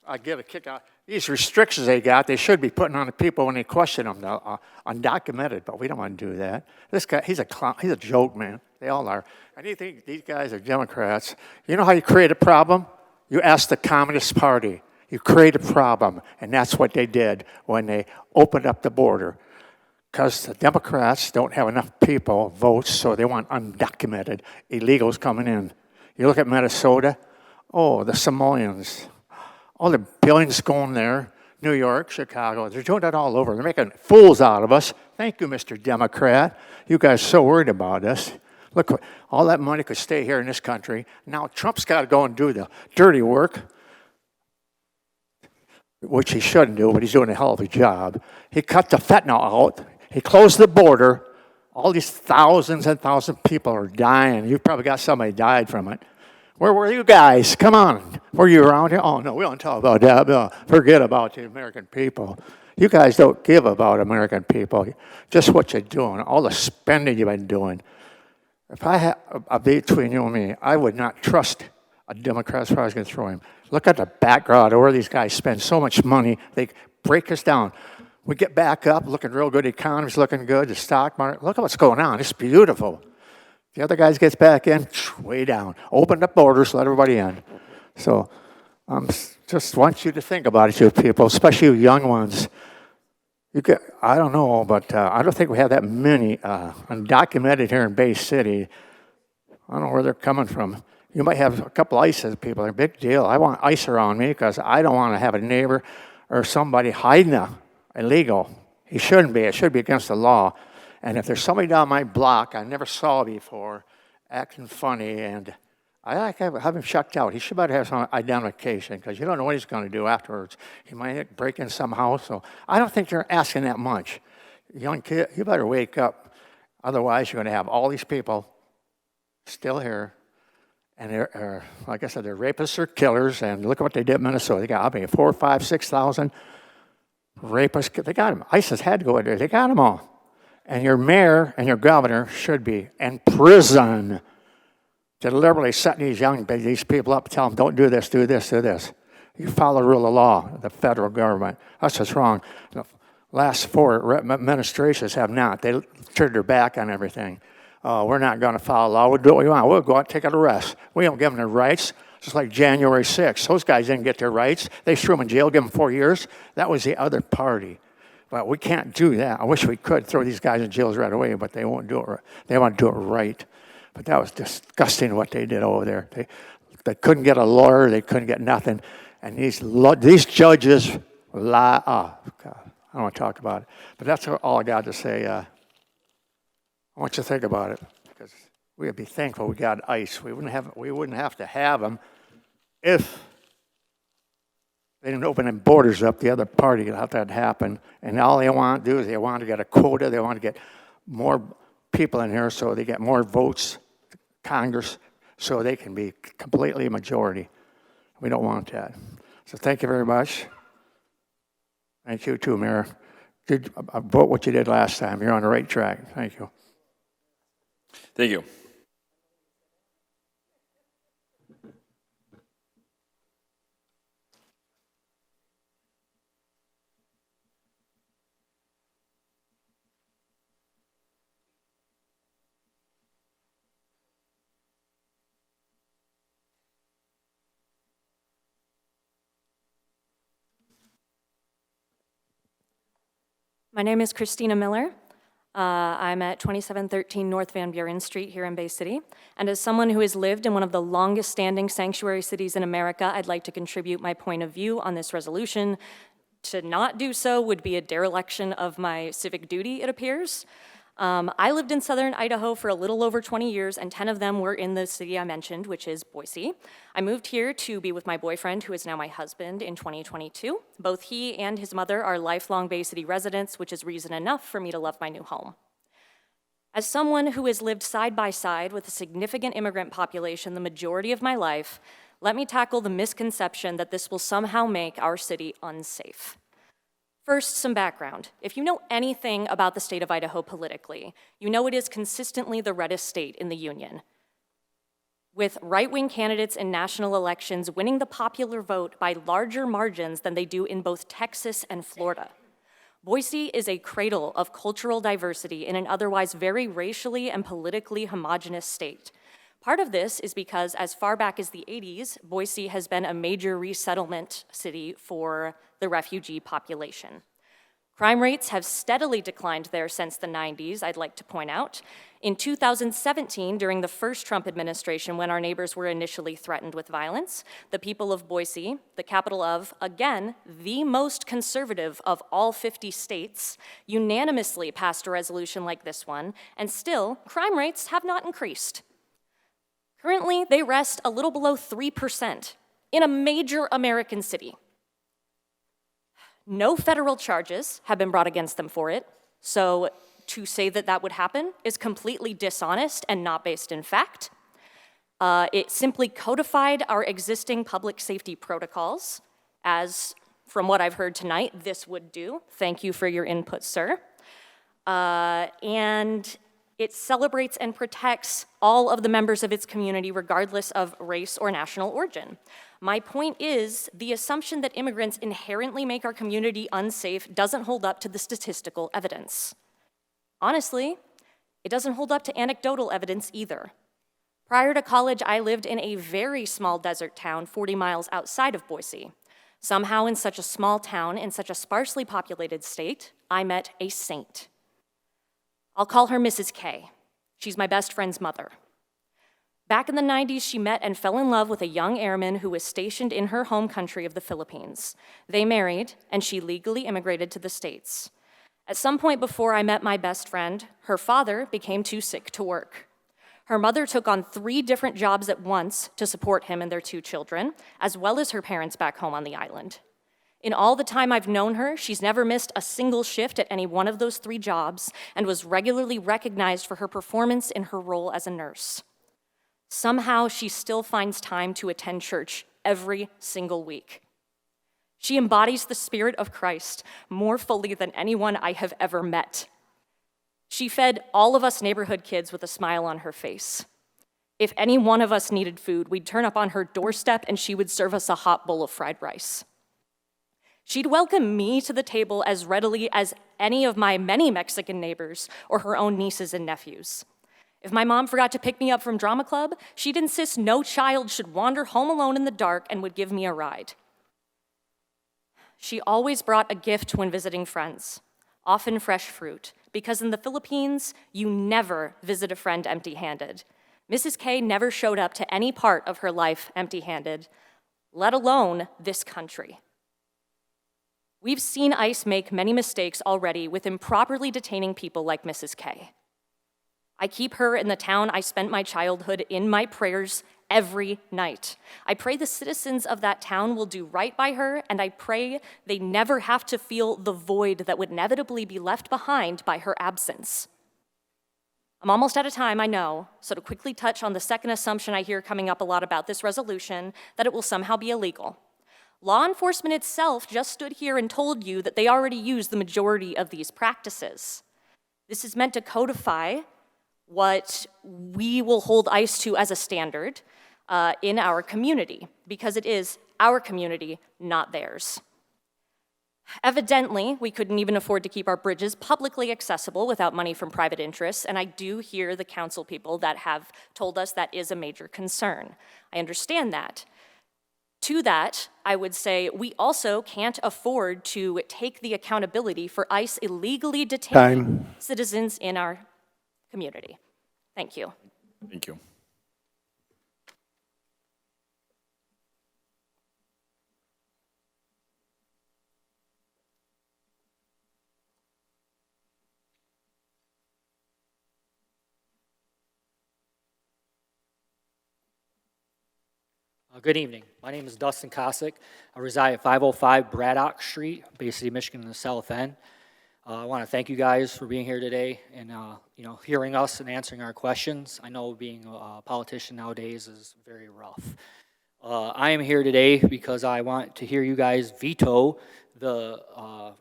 I get a kick out. These restrictions they got, they should be putting on the people when they question them, undocumented, but we don't want to do that. This guy, he's a clown, he's a joke, man. They all are. And you think these guys are Democrats. You know how you create a problem? You ask the Communist Party. You create a problem, and that's what they did when they opened up the border. Because the Democrats don't have enough people, votes, so they want undocumented illegals coming in. You look at Minnesota, oh, the Samoans, all the billions going there, New York, Chicago, they're doing that all over. They're making fools out of us. Thank you, Mr. Democrat. You guys are so worried about us. Look, all that money could stay here in this country. Now Trump's got to go and do the dirty work, which he shouldn't do, but he's doing a hell of a job. He cut the fentanyl out. He closed the border. All these thousands and thousands of people are dying. You've probably got somebody died from it. Where were you guys? Come on. Were you around here? Oh, no, we don't talk about that. No, forget about the American people. You guys don't give about American people. Just what you're doing, all the spending you've been doing. If I had a between you and me, I would not trust a Democrat as far as I can throw him. Look at the background of where these guys spend so much money. They break us down. We get back up, looking real good. The economy's looking good. The stock market. Look at what's going on. It's beautiful. The other guys gets back in, way down. Open the borders, let everybody in. So just want you to think about it, you people, especially you young ones. I don't know, but I don't think we have that many undocumented here in Bay City. I don't know where they're coming from. You might have a couple ISIS people. They're a big deal. I want ICE around me because I don't want to have a neighbor or somebody hiding illegal. He shouldn't be. It should be against the law. And if there's somebody down my block I never saw before, acting funny, and I like to have him checked out. He should better have some identification because you don't know what he's going to do afterwards. He might break in some house. So I don't think they're asking that much. Young kid, you better wake up. Otherwise, you're going to have all these people still here. And they're, like I said, they're rapists or killers. And look at what they did in Minnesota. They got, 4, 5, 6,000 rapists. They got them. ISIS had to go in there. They got them all. And your mayor and your governor should be in prison, deliberately setting these people up, tell them, don't do this, do this, do this. You follow the rule of law, the federal government. That's what's wrong. The last 4 administrations have not. They turned their back on everything. We're not going to follow law. We'll do what we want. We'll go out and take out arrests. We don't give them their rights. Just like January 6th. Those guys didn't get their rights. They threw them in jail, give them 4 years. That was the other party. But we can't do that. I wish we could throw these guys in jails right away, but they won't do it. They want to do it right. But that was disgusting what they did over there. They couldn't get a lawyer. They couldn't get nothing. And these judges lie. Oh, God, I don't want to talk about it. But that's all I got to say. I want you to think about it because we would be thankful we got ICE. We wouldn't have to have them if they didn't open the borders up. The other party let that happen. And all they want to do is they want to get a quota. They want to get more people in here so they get more votes, Congress, so they can be completely a majority. We don't want that. So thank you very much. Thank you too, Mayor. Vote what you did last time. You're on the right track. Thank you. Thank you. My name is Christina Miller. I'm at 2713 North Van Buren Street here in Bay City. And as someone who has lived in one of the longest standing sanctuary cities in America, I'd like to contribute my point of view on this resolution. To not do so would be a dereliction of my civic duty, it appears. I lived in southern Idaho for a little over 20 years, and 10 of them were in the city I mentioned, which is Boise. I moved here to be with my boyfriend, who is now my husband, in 2022. Both he and his mother are lifelong Bay City residents, which is reason enough for me to love my new home. As someone who has lived side by side with a significant immigrant population the majority of my life, let me tackle the misconception that this will somehow make our city unsafe. First, some background. If you know anything about the state of Idaho politically, you know it is consistently the reddest state in the union, with right-wing candidates in national elections winning the popular vote by larger margins than they do in both Texas and Florida. Boise is a cradle of cultural diversity in an otherwise very racially and politically homogenous state. Part of this is because as far back as the 80s, Boise has been a major resettlement city for the refugee population. Crime rates have steadily declined there since the 90s, I'd like to point out. In 2017, during the first Trump administration, when our neighbors were initially threatened with violence, the people of Boise, the capital of, again, the most conservative of all 50 states, unanimously passed a resolution like this one, and still, crime rates have not increased. Currently, they rest a little below 3% in a major American city. No federal charges have been brought against them for it, so to say that that would happen is completely dishonest and not based in fact. It simply codified our existing public safety protocols, as from what I've heard tonight, this would do. Thank you for your input, sir. And it celebrates and protects all of the members of its community, regardless of race or national origin. My point is, the assumption that immigrants inherently make our community unsafe doesn't hold up to the statistical evidence. Honestly, it doesn't hold up to anecdotal evidence either. Prior to college, I lived in a very small desert town 40 miles outside of Boise. Somehow, in such a small town, in such a sparsely populated state, I met a saint. I'll call her Mrs. K. She's my best friend's mother. Back in the 90s, she met and fell in love with a young airman who was stationed in her home country of the Philippines. They married, and she legally immigrated to the States. At some point before I met my best friend, her father became too sick to work. Her mother took on 3 different jobs at once to support him and their 2 children, as well as her parents back home on the island. In all the time I've known her, she's never missed a single shift at any one of those 3 jobs and was regularly recognized for her performance in her role as a nurse. Somehow, she still finds time to attend church every single week. She embodies the Spirit of Christ more fully than anyone I have ever met. She fed all of us neighborhood kids with a smile on her face. If any one of us needed food, we'd turn up on her doorstep and she would serve us a hot bowl of fried rice. She'd welcome me to the table as readily as any of my many Mexican neighbors or her own nieces and nephews. If my mom forgot to pick me up from drama club, she'd insist no child should wander home alone in the dark and would give me a ride. She always brought a gift when visiting friends, often fresh fruit, because in the Philippines, you never visit a friend empty-handed. Mrs. K never showed up to any part of her life empty-handed, let alone this country. We've seen ICE make many mistakes already with improperly detaining people like Mrs. K. I keep her in the town I spent my childhood in my prayers every night. I pray the citizens of that town will do right by her, and I pray they never have to feel the void that would inevitably be left behind by her absence. I'm almost out of time, I know, so to quickly touch on the second assumption I hear coming up a lot about this resolution, that it will somehow be illegal. Law enforcement itself just stood here and told you that they already use the majority of these practices. This is meant to codify what we will hold ICE to as a standard in our community, because it is our community, not theirs. Evidently, we couldn't even afford to keep our bridges publicly accessible without money from private interests, and I do hear the council people that have told us that is a major concern. I understand that. To that, I would say we also can't afford to take the accountability for ICE illegally detaining citizens in our community. Thank you. Thank you. Good evening. My name is Dustin Kosick. I reside at 505 Braddock Street, Bay City, Michigan, in the South End. I want to thank you guys for being here today and hearing us and answering our questions. I know being a politician nowadays is very rough. I am here today because I want to hear you guys veto the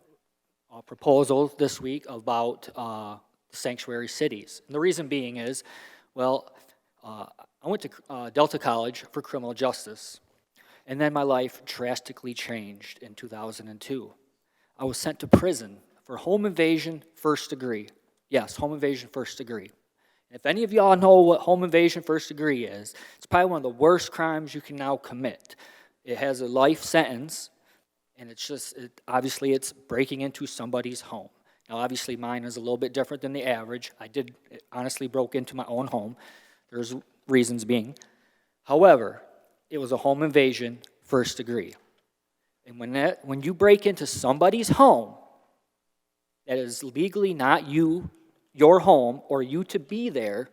proposal this week about sanctuary cities. And the reason being is, well, I went to Delta College for criminal justice, and then my life drastically changed in 2002. I was sent to prison for home invasion first degree. Yes, home invasion first degree. If any of y'all know what home invasion first degree is, it's probably one of the worst crimes you can now commit. It has a life sentence, and it's just, obviously it's breaking into somebody's home. Now obviously mine is a little bit different than the average. I honestly broke into my own home. There's reasons being. However, it was a home invasion first degree. And when you break into somebody's home that is legally not your home or you to be there,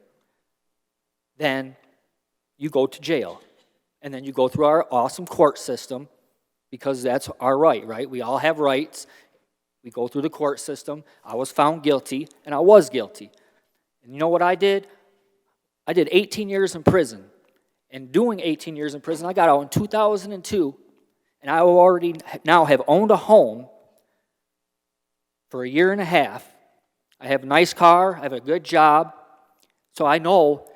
then you go to jail. And then you go through our awesome court system because that's our right? We all have rights. We go through the court system. I was found guilty, and I was guilty. And you know what I did? I did 18 years in prison. And doing 18 years in prison, I got out in 2002, and I already now have owned a home for a year and a half. I have a nice car, I have a good job, so I know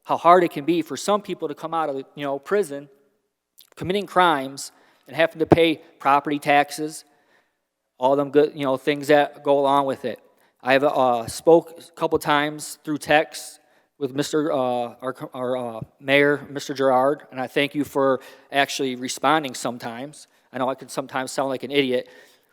how hard it can be for some people to come out of prison, committing crimes, and having to pay property taxes, all them good things that go along with it. I have spoke a couple times through text with our mayor, Mr. Gerard, and I thank you for actually responding sometimes. I know I can sometimes sound like an idiot,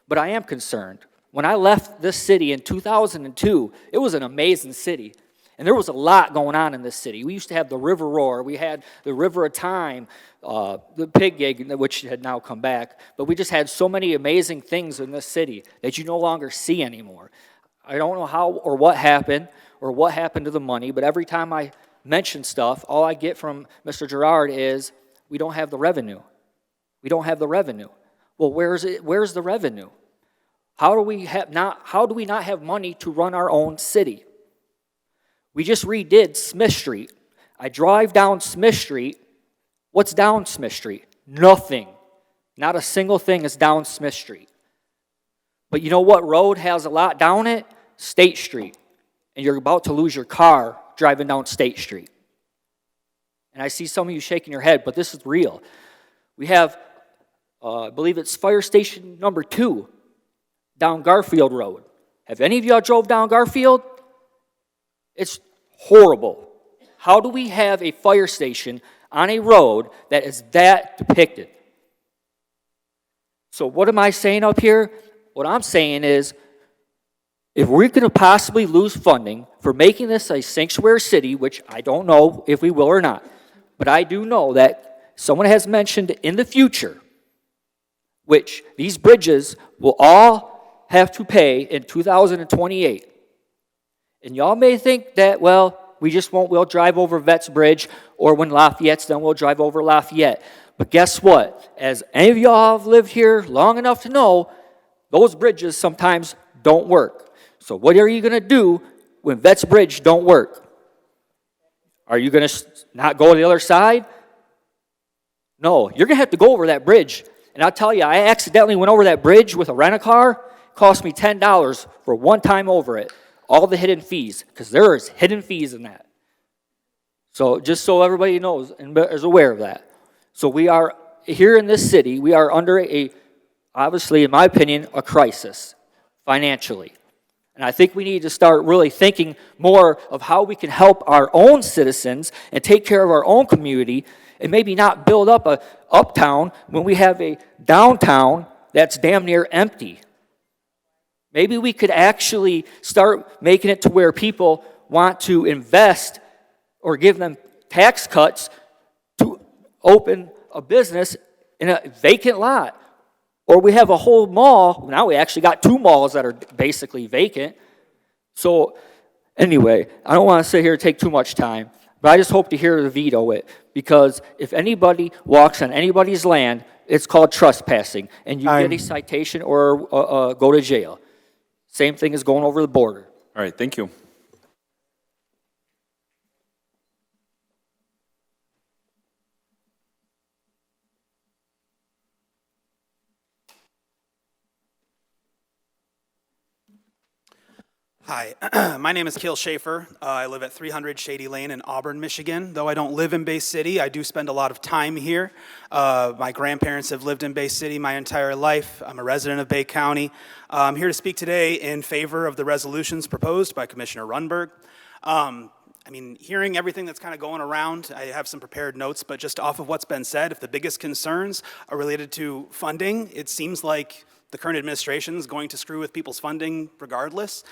but I am concerned. When I left this city in 2002, it was an amazing city, and there was a lot going on in this city. We used to have the River Roar, we had the River of Time, the Pig Gig, which had now come back, but we just had so many amazing things in this city that you no longer see anymore. I don't know how or what happened to the money, but every time I mention stuff, all I get from Mr. Gerard is, we don't have the revenue. We don't have the revenue. Well, where's the revenue? How do we not have money to run our own city? We just redid Smith Street. I drive down Smith Street. What's down Smith Street? Nothing. Not a single thing is down Smith Street. But you know what road has a lot down it? State Street. And you're about to lose your car driving down State Street. And I see some of you shaking your head, but this is real. We have, I believe it's fire station number 2 down Garfield Road. Have any of y'all drove down Garfield? It's horrible. How do we have a fire station on a road that is that depicted? So what am I saying up here? What I'm saying is, if we're going to possibly lose funding for making this a sanctuary city, which I don't know if we will or not, but I do know that someone has mentioned in the future, which these bridges will all have to pay in 2028. And y'all may think that, well, we'll drive over Vets Bridge, or when Lafayette's done, we'll drive over Lafayette. But guess what? As any of y'all have lived here long enough to know, those bridges sometimes don't work. So what are you going to do when Vets Bridge don't work? Are you going to not go to the other side? No, you're going to have to go over that bridge. And I'll tell you, I accidentally went over that bridge with a rent-a-car. It cost me $10 for one time over it. All the hidden fees, because there is hidden fees in that. So just so everybody knows and is aware of that. So we are, here in this city, we are under obviously, in my opinion, a crisis financially. And I think we need to start really thinking more of how we can help our own citizens and take care of our own community and maybe not build up a uptown when we have a downtown that's damn near empty. Maybe we could actually start making it to where people want to invest or give them tax cuts to open a business in a vacant lot. Or we have a whole mall. Now we actually got 2 malls that are basically vacant. So anyway, I don't want to sit here and take too much time. But I just hope to hear her veto it, because if anybody walks on anybody's land, it's called trespassing, and you get a citation or go to jail. Same thing as going over the border. All right, thank you. Hi, my name is Kale Schaefer. I live at 300 Shady Lane in Auburn, Michigan. Though I don't live in Bay City, I do spend a lot of time here. My grandparents have lived in Bay City my entire life. I'm a resident of Bay County. I'm here to speak today in favor of the resolutions proposed by Commissioner Runberg. I mean, hearing everything that's kind of going around, I have some prepared notes, but just off of what's been said, if the biggest concerns are related to funding, it seems like the current administration is going to screw with people's funding regardless,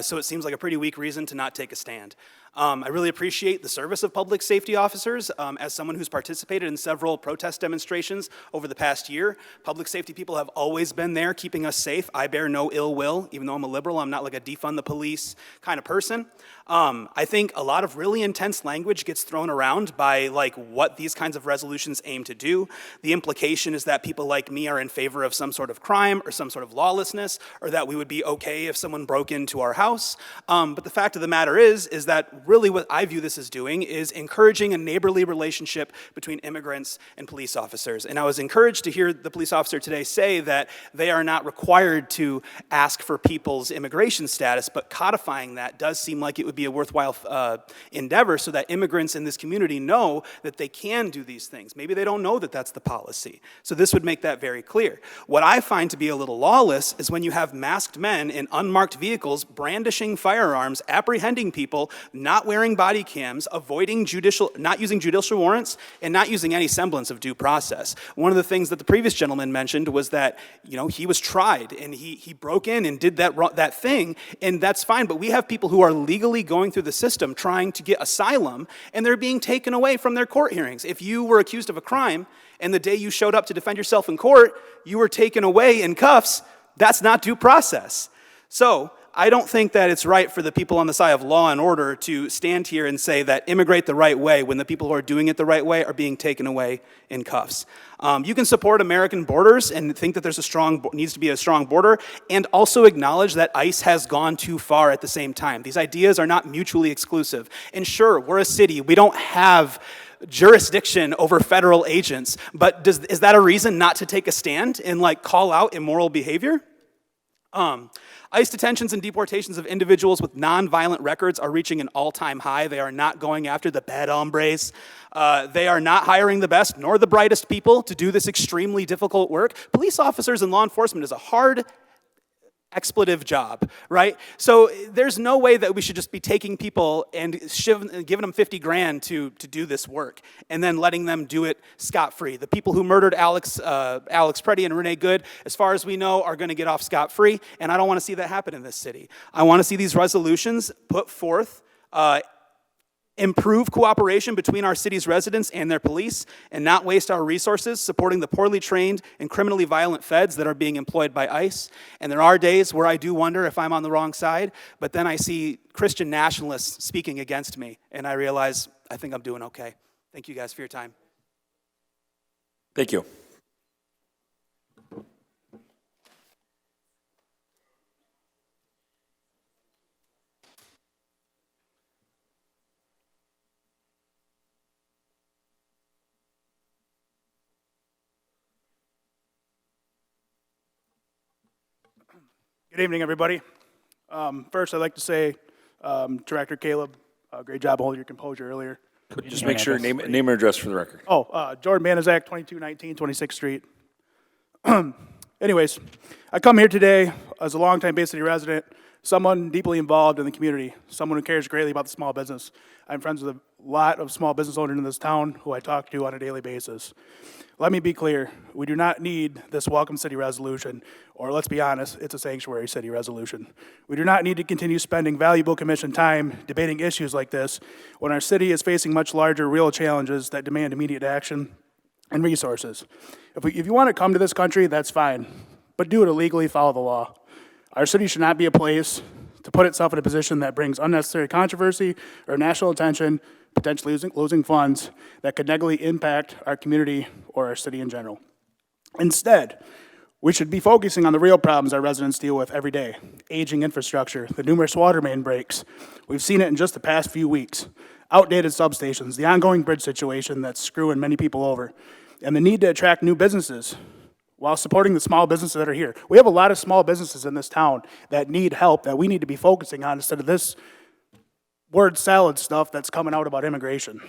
so it seems like a pretty weak reason to not take a stand. I really appreciate the service of public safety officers. As someone who's participated in several protest demonstrations over the past year, public safety people have always been there keeping us safe. I bear no ill will. Even though I'm a liberal, I'm not like a defund the police kind of person. I think a lot of really intense language gets thrown around by like what these kinds of resolutions aim to do. The implication is that people like me are in favor of some sort of crime or some sort of lawlessness, or that we would be okay if someone broke into our house. But the fact of the matter is that really what I view this as doing is encouraging a neighborly relationship between immigrants and police officers. And I was encouraged to hear the police officer today say that they are not required to ask for people's immigration status, but codifying that does seem like it would be a worthwhile endeavor so that immigrants in this community know that they can do these things. Maybe they don't know that that's the policy. So this would make that very clear. What I find to be a little lawless is when you have masked men in unmarked vehicles brandishing firearms, apprehending people, not wearing body cams, not using judicial warrants, and not using any semblance of due process. One of the things that the previous gentleman mentioned was that, you know, he was tried and he broke in and did that thing, and that's fine, but we have people who are legally going through the system trying to get asylum, and they're being taken away from their court hearings. If you were accused of a crime, and the day you showed up to defend yourself in court, you were taken away in cuffs, that's not due process. So, I don't think that it's right for the people on the side of law and order to stand here and say that immigrate the right way when the people who are doing it the right way are being taken away in cuffs. You can support American borders and think that needs to be a strong border, and also acknowledge that ICE has gone too far at the same time. These ideas are not mutually exclusive. And sure, we're a city. We don't have jurisdiction over federal agents, but is that a reason not to take a stand and like call out immoral behavior? ICE detentions and deportations of individuals with nonviolent records are reaching an all-time high. They are not going after the bad hombres. They are not hiring the best nor the brightest people to do this extremely difficult work. Police officers and law enforcement is a hard expletive job, right? So there's no way that we should just be taking people and giving them 50 grand to do this work and then letting them do it scot-free. The people who murdered Alex Preddy and Renee Good, as far as we know, are going to get off scot-free, and I don't want to see that happen in this city. I want to see these resolutions put forth, improve cooperation between our city's residents and their police, and not waste our resources supporting the poorly trained and criminally violent feds that are being employed by ICE. And there are days where I do wonder if I'm on the wrong side, but then I see Christian nationalists speaking against me, and I realize I think I'm doing okay. Thank you guys for your time. Thank you. Good evening, everybody. First, I'd like to say, Director Caleb, great job holding your composure earlier. Just make sure, name and address for the record. Jordan Banaszak, 2219 26th Street. Anyways, I come here today as a longtime Bay City resident, someone deeply involved in the community, someone who cares greatly about the small business. I'm friends with a lot of small business owners in this town who I talk to on a daily basis. Let me be clear, we do not need this Welcome City resolution, or let's be honest, it's a Sanctuary City resolution. We do not need to continue spending valuable commission time debating issues like this when our city is facing much larger real challenges that demand immediate action and resources. If you want to come to this country, that's fine, but do it illegally, follow the law. Our city should not be a place to put itself in a position that brings unnecessary controversy or national attention potentially losing funds that could negatively impact our community or our city in general. Instead, we should be focusing on the real problems our residents deal with every day. Aging infrastructure, the numerous water main breaks. We've seen it in just the past few weeks. Outdated substations, the ongoing bridge situation that's screwing many people over, and the need to attract new businesses while supporting the small businesses that are here. We have a lot of small businesses in this town that need help that we need to be focusing on instead of this word salad stuff that's coming out about immigration.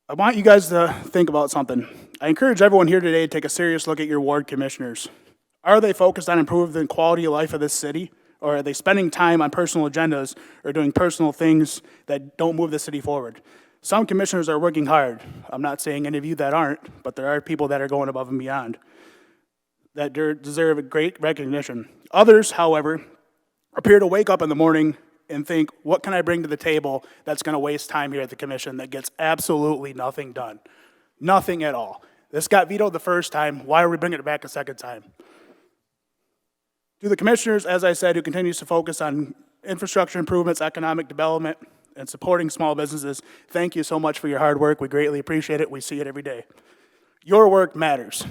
I want you guys to think about something. I encourage everyone here today to take a serious look at your ward commissioners. Are they focused on improving the quality of life of this city? Or are they spending time on personal agendas or doing personal things that don't move the city forward? Some commissioners are working hard. I'm not saying any of you that aren't, but there are people that are going above and beyond that deserve a great recognition. Others, however, appear to wake up in the morning and think, what can I bring to the table that's going to waste time here at the commission that gets absolutely nothing done? Nothing at all. This got vetoed the first time. Why are we bringing it back a second time? To the commissioners, as I said, who continues to focus on infrastructure improvements, economic development, and supporting small businesses, thank you so much for your hard work. We greatly appreciate it. We see it every day. Your work matters.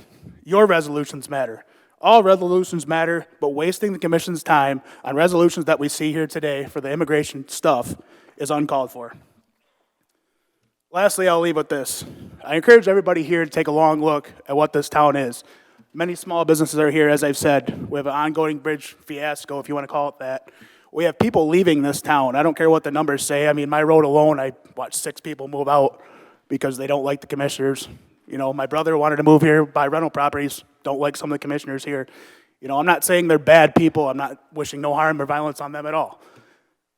Your resolutions matter. All resolutions matter, but wasting the commission's time on resolutions that we see here today for the immigration stuff is uncalled for. Lastly, I'll leave with this. I encourage everybody here to take a long look at what this town is. Many small businesses are here, as I've said. We have an ongoing bridge fiasco, if you want to call it that. We have people leaving this town. I don't care what the numbers say. I mean, my road alone, I watched 6 people move out because they don't like the commissioners. You know, my brother wanted to move here, buy rental properties, don't like some of the commissioners here. You know, I'm not saying they're bad people. I'm not wishing no harm or violence on them at all.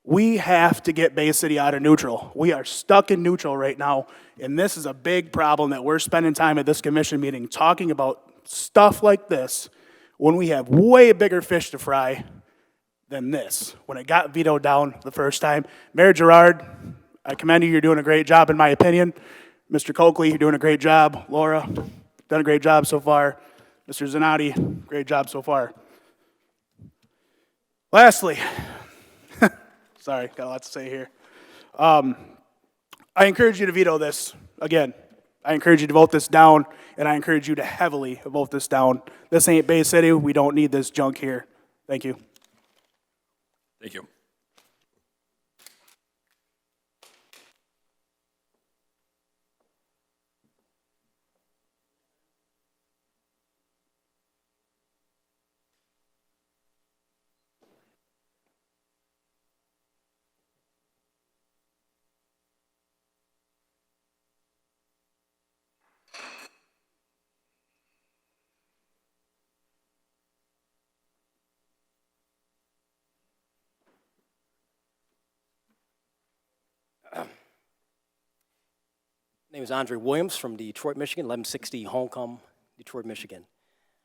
We have to get Bay City out of neutral. We are stuck in neutral right now, and this is a big problem that we're spending time at this commission meeting talking about stuff like this when we have way bigger fish to fry than this. When it got vetoed down the first time, Mayor Gerard, I commend you. You're doing a great job, in my opinion. Mr. Coakley, you're doing a great job. Laura, done a great job so far. Mr. Zanotti, great job so far. Lastly, sorry, got a lot to say here. I encourage you to veto this. Again, I encourage you to vote this down, and I encourage you to heavily vote this down. This ain't Bay City. We don't need this junk here. Thank you. Thank you. My name is Andre Williams from Detroit, Michigan, 1160 Holcomb, Detroit, Michigan.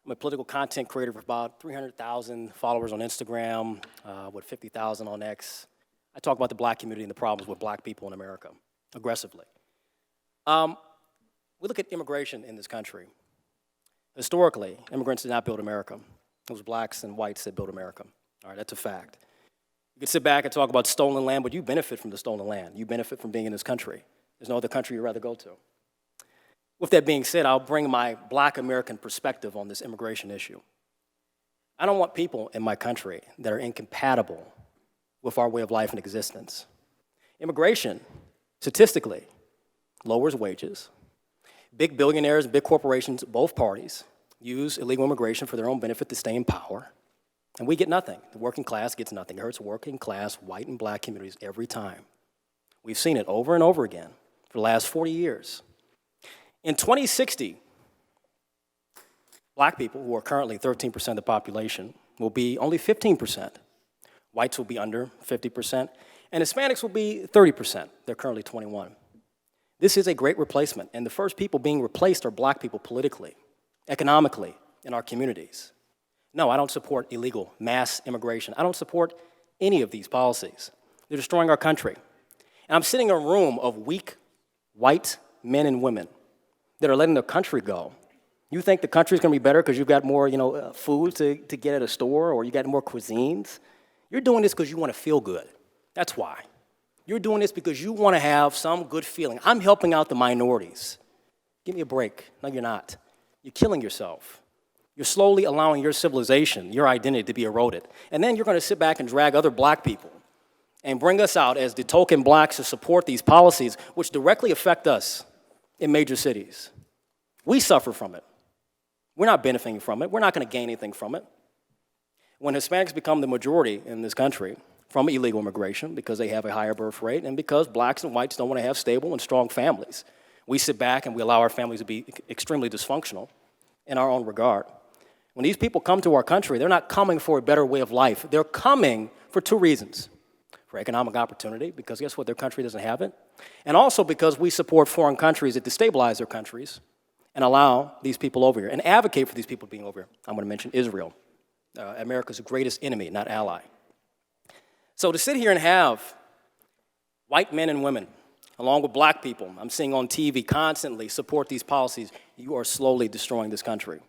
I'm a political content creator with about 300,000 followers on Instagram, with 50,000 on X. I talk about the black community and the problems with black people in America, aggressively. We look at immigration in this country. Historically, immigrants did not build America. It was blacks and whites that built America. All right, that's a fact. You can sit back and talk about stolen land, but you benefit from the stolen land. You benefit from being in this country. There's no other country you'd rather go to. With that being said, I'll bring my black American perspective on this immigration issue. I don't want people in my country that are incompatible with our way of life and existence. Immigration, statistically, lowers wages. Big billionaires, big corporations, both parties, use illegal immigration for their own benefit to stay in power. And we get nothing. The working class gets nothing. It hurts working class, white and black communities every time. We've seen it over and over again for the last 40 years. In 2060, black people, who are currently 13% of the population, will be only 15%. Whites will be under 50%, and Hispanics will be 30%. They're currently 21%. This is a great replacement, and the first people being replaced are black people politically, economically, in our communities. No, I don't support illegal mass immigration. I don't support any of these policies. They're destroying our country. And I'm sitting in a room of weak, white men and women that are letting the country go. You think the country's gonna be better because you've got more, food to get at a store, or you got more cuisines? You're doing this because you want to feel good. That's why. You're doing this because you want to have some good feeling. I'm helping out the minorities. Give me a break. No, you're not. You're killing yourself. You're slowly allowing your civilization, your identity to be eroded. And then you're going to sit back and drag other black people and bring us out as the token blacks to support these policies which directly affect us in major cities. We suffer from it. We're not benefiting from it. We're not going to gain anything from it. When Hispanics become the majority in this country from illegal immigration because they have a higher birth rate and because blacks and whites don't want to have stable and strong families, we sit back and we allow our families to be extremely dysfunctional in our own regard. When these people come to our country, they're not coming for a better way of life. They're coming for two reasons. For economic opportunity, because guess what? Their country doesn't have it. And also because we support foreign countries that destabilize their countries and allow these people over here and advocate for these people being over here. I'm going to mention Israel, America's greatest enemy, not ally. So to sit here and have white men and women, along with black people, I'm seeing on TV constantly support these policies, you are slowly destroying this country.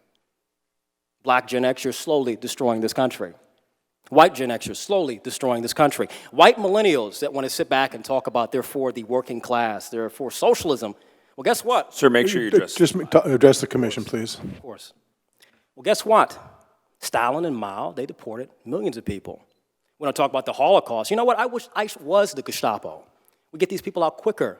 Black Gen X, you're slowly destroying this country. White Gen Xers slowly destroying this country. White millennials that want to sit back and talk about they're for the working class, they're for socialism. Well, guess what? Sir, make sure you address. Just address the commission, please. Of course. Well, guess what? Stalin and Mao, they deported millions of people. We don't talk about the Holocaust. You know what? I wish I was the Gestapo. We get these people out quicker.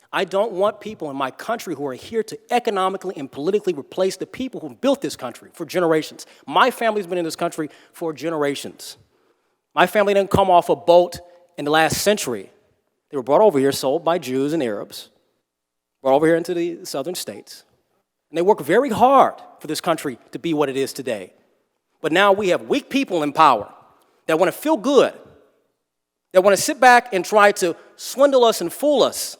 I don't want people in my country who are here to economically and politically replace the people who built this country for generations. My family's been in this country for generations. My family didn't come off a boat in the last century. They were brought over here, sold by Jews and Arabs, brought over here into the southern states. And they worked very hard for this country to be what it is today. But now we have weak people in power that want to feel good, that want to sit back and try to swindle us and fool us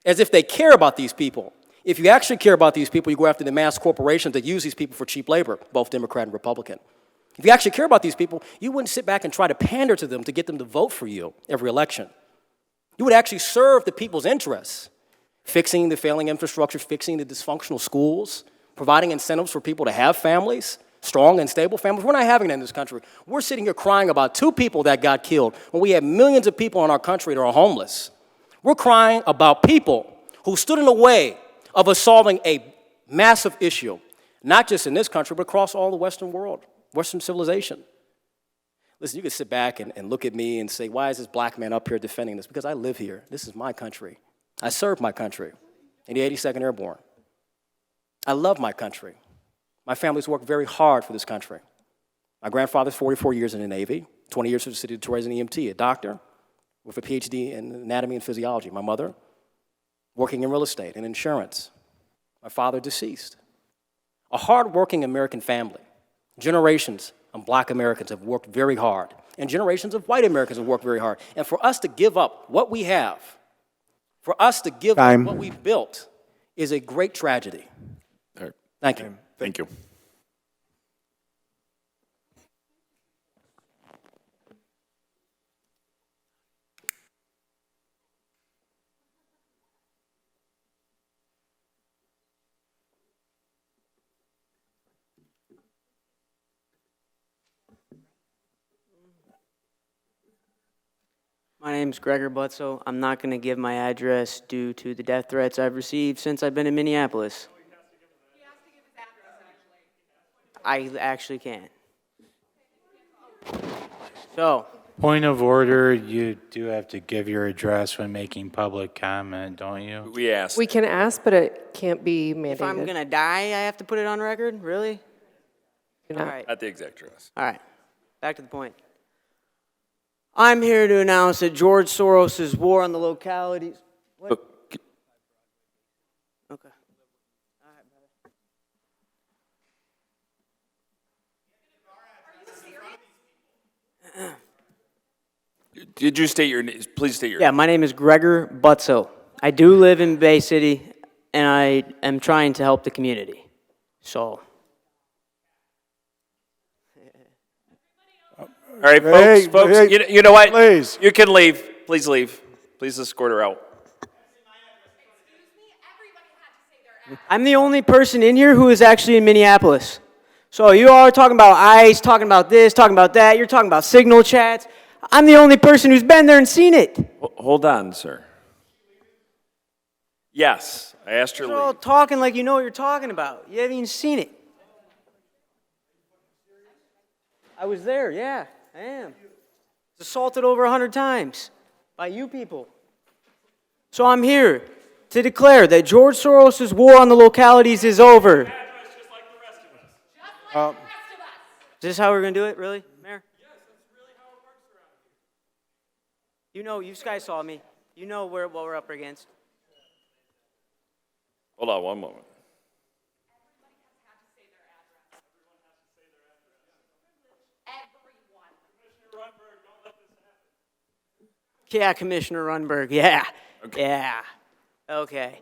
as if they care about these people. If you actually care about these people, you go after the mass corporations that use these people for cheap labor, both Democrat and Republican. If you actually care about these people, you wouldn't sit back and try to pander to them to get them to vote for you every election. You would actually serve the people's interests, fixing the failing infrastructure, fixing the dysfunctional schools, providing incentives for people to have families, strong and stable families. We're not having that in this country. We're sitting here crying about 2 people that got killed when we have millions of people in our country that are homeless. We're crying about people who stood in the way of us solving a massive issue, not just in this country, but across all the Western world, Western civilization. Listen, you can sit back and look at me and say, why is this black man up here defending this? Because I live here. This is my country. I serve my country in the 82nd Airborne. I love my country. My family's worked very hard for this country. My grandfather's 44 years in the Navy, 20 years for the city of Detroit as an EMT, a doctor with a PhD in anatomy and physiology. My mother, working in real estate and insurance. My father, deceased. A hard-working American family. Generations of black Americans have worked very hard, and generations of white Americans have worked very hard. And for us to give up what we have, for us to give up what we've built, is a great tragedy. Thank you. Thank you. My name's Gregor Butzo. I'm not going to give my address due to the death threats I've received since I've been in Minneapolis. I actually can't. So. Point of order, you do have to give your address when making public comment, don't you? We asked. We can ask, but it can't be mandated. If I'm going to die, I have to put it on record? Really? All right. At the exact address. All right. Back to the point. I'm here to announce that George Soros' war on the localities. What? Okay. Did you state your name? Please state your Yeah, my name is Gregor Butzo. I do live in Bay City, and I am trying to help the community. So. All right, folks, you know what? Please. You can leave. Please leave. Please escort her out. I'm the only person in here who is actually in Minneapolis. So you all are talking about ICE, talking about this, talking about that. You're talking about signal chats. I'm the only person who's been there and seen it. Hold on, sir. Yes, I asked her to You're all leave. talking like you know what you're talking about. You haven't even seen it. I was there, yeah, I am. It's assaulted over 100 times by you people. So I'm here to declare that George Soros' war on the localities is over. Is this how we're going to do it, really, Mayor? Yes, that's really how it works around here. You know, you guys saw me. You know what we're up against. Hold on one moment. Yeah, Commissioner Runberg, yeah. Okay. Yeah. Okay.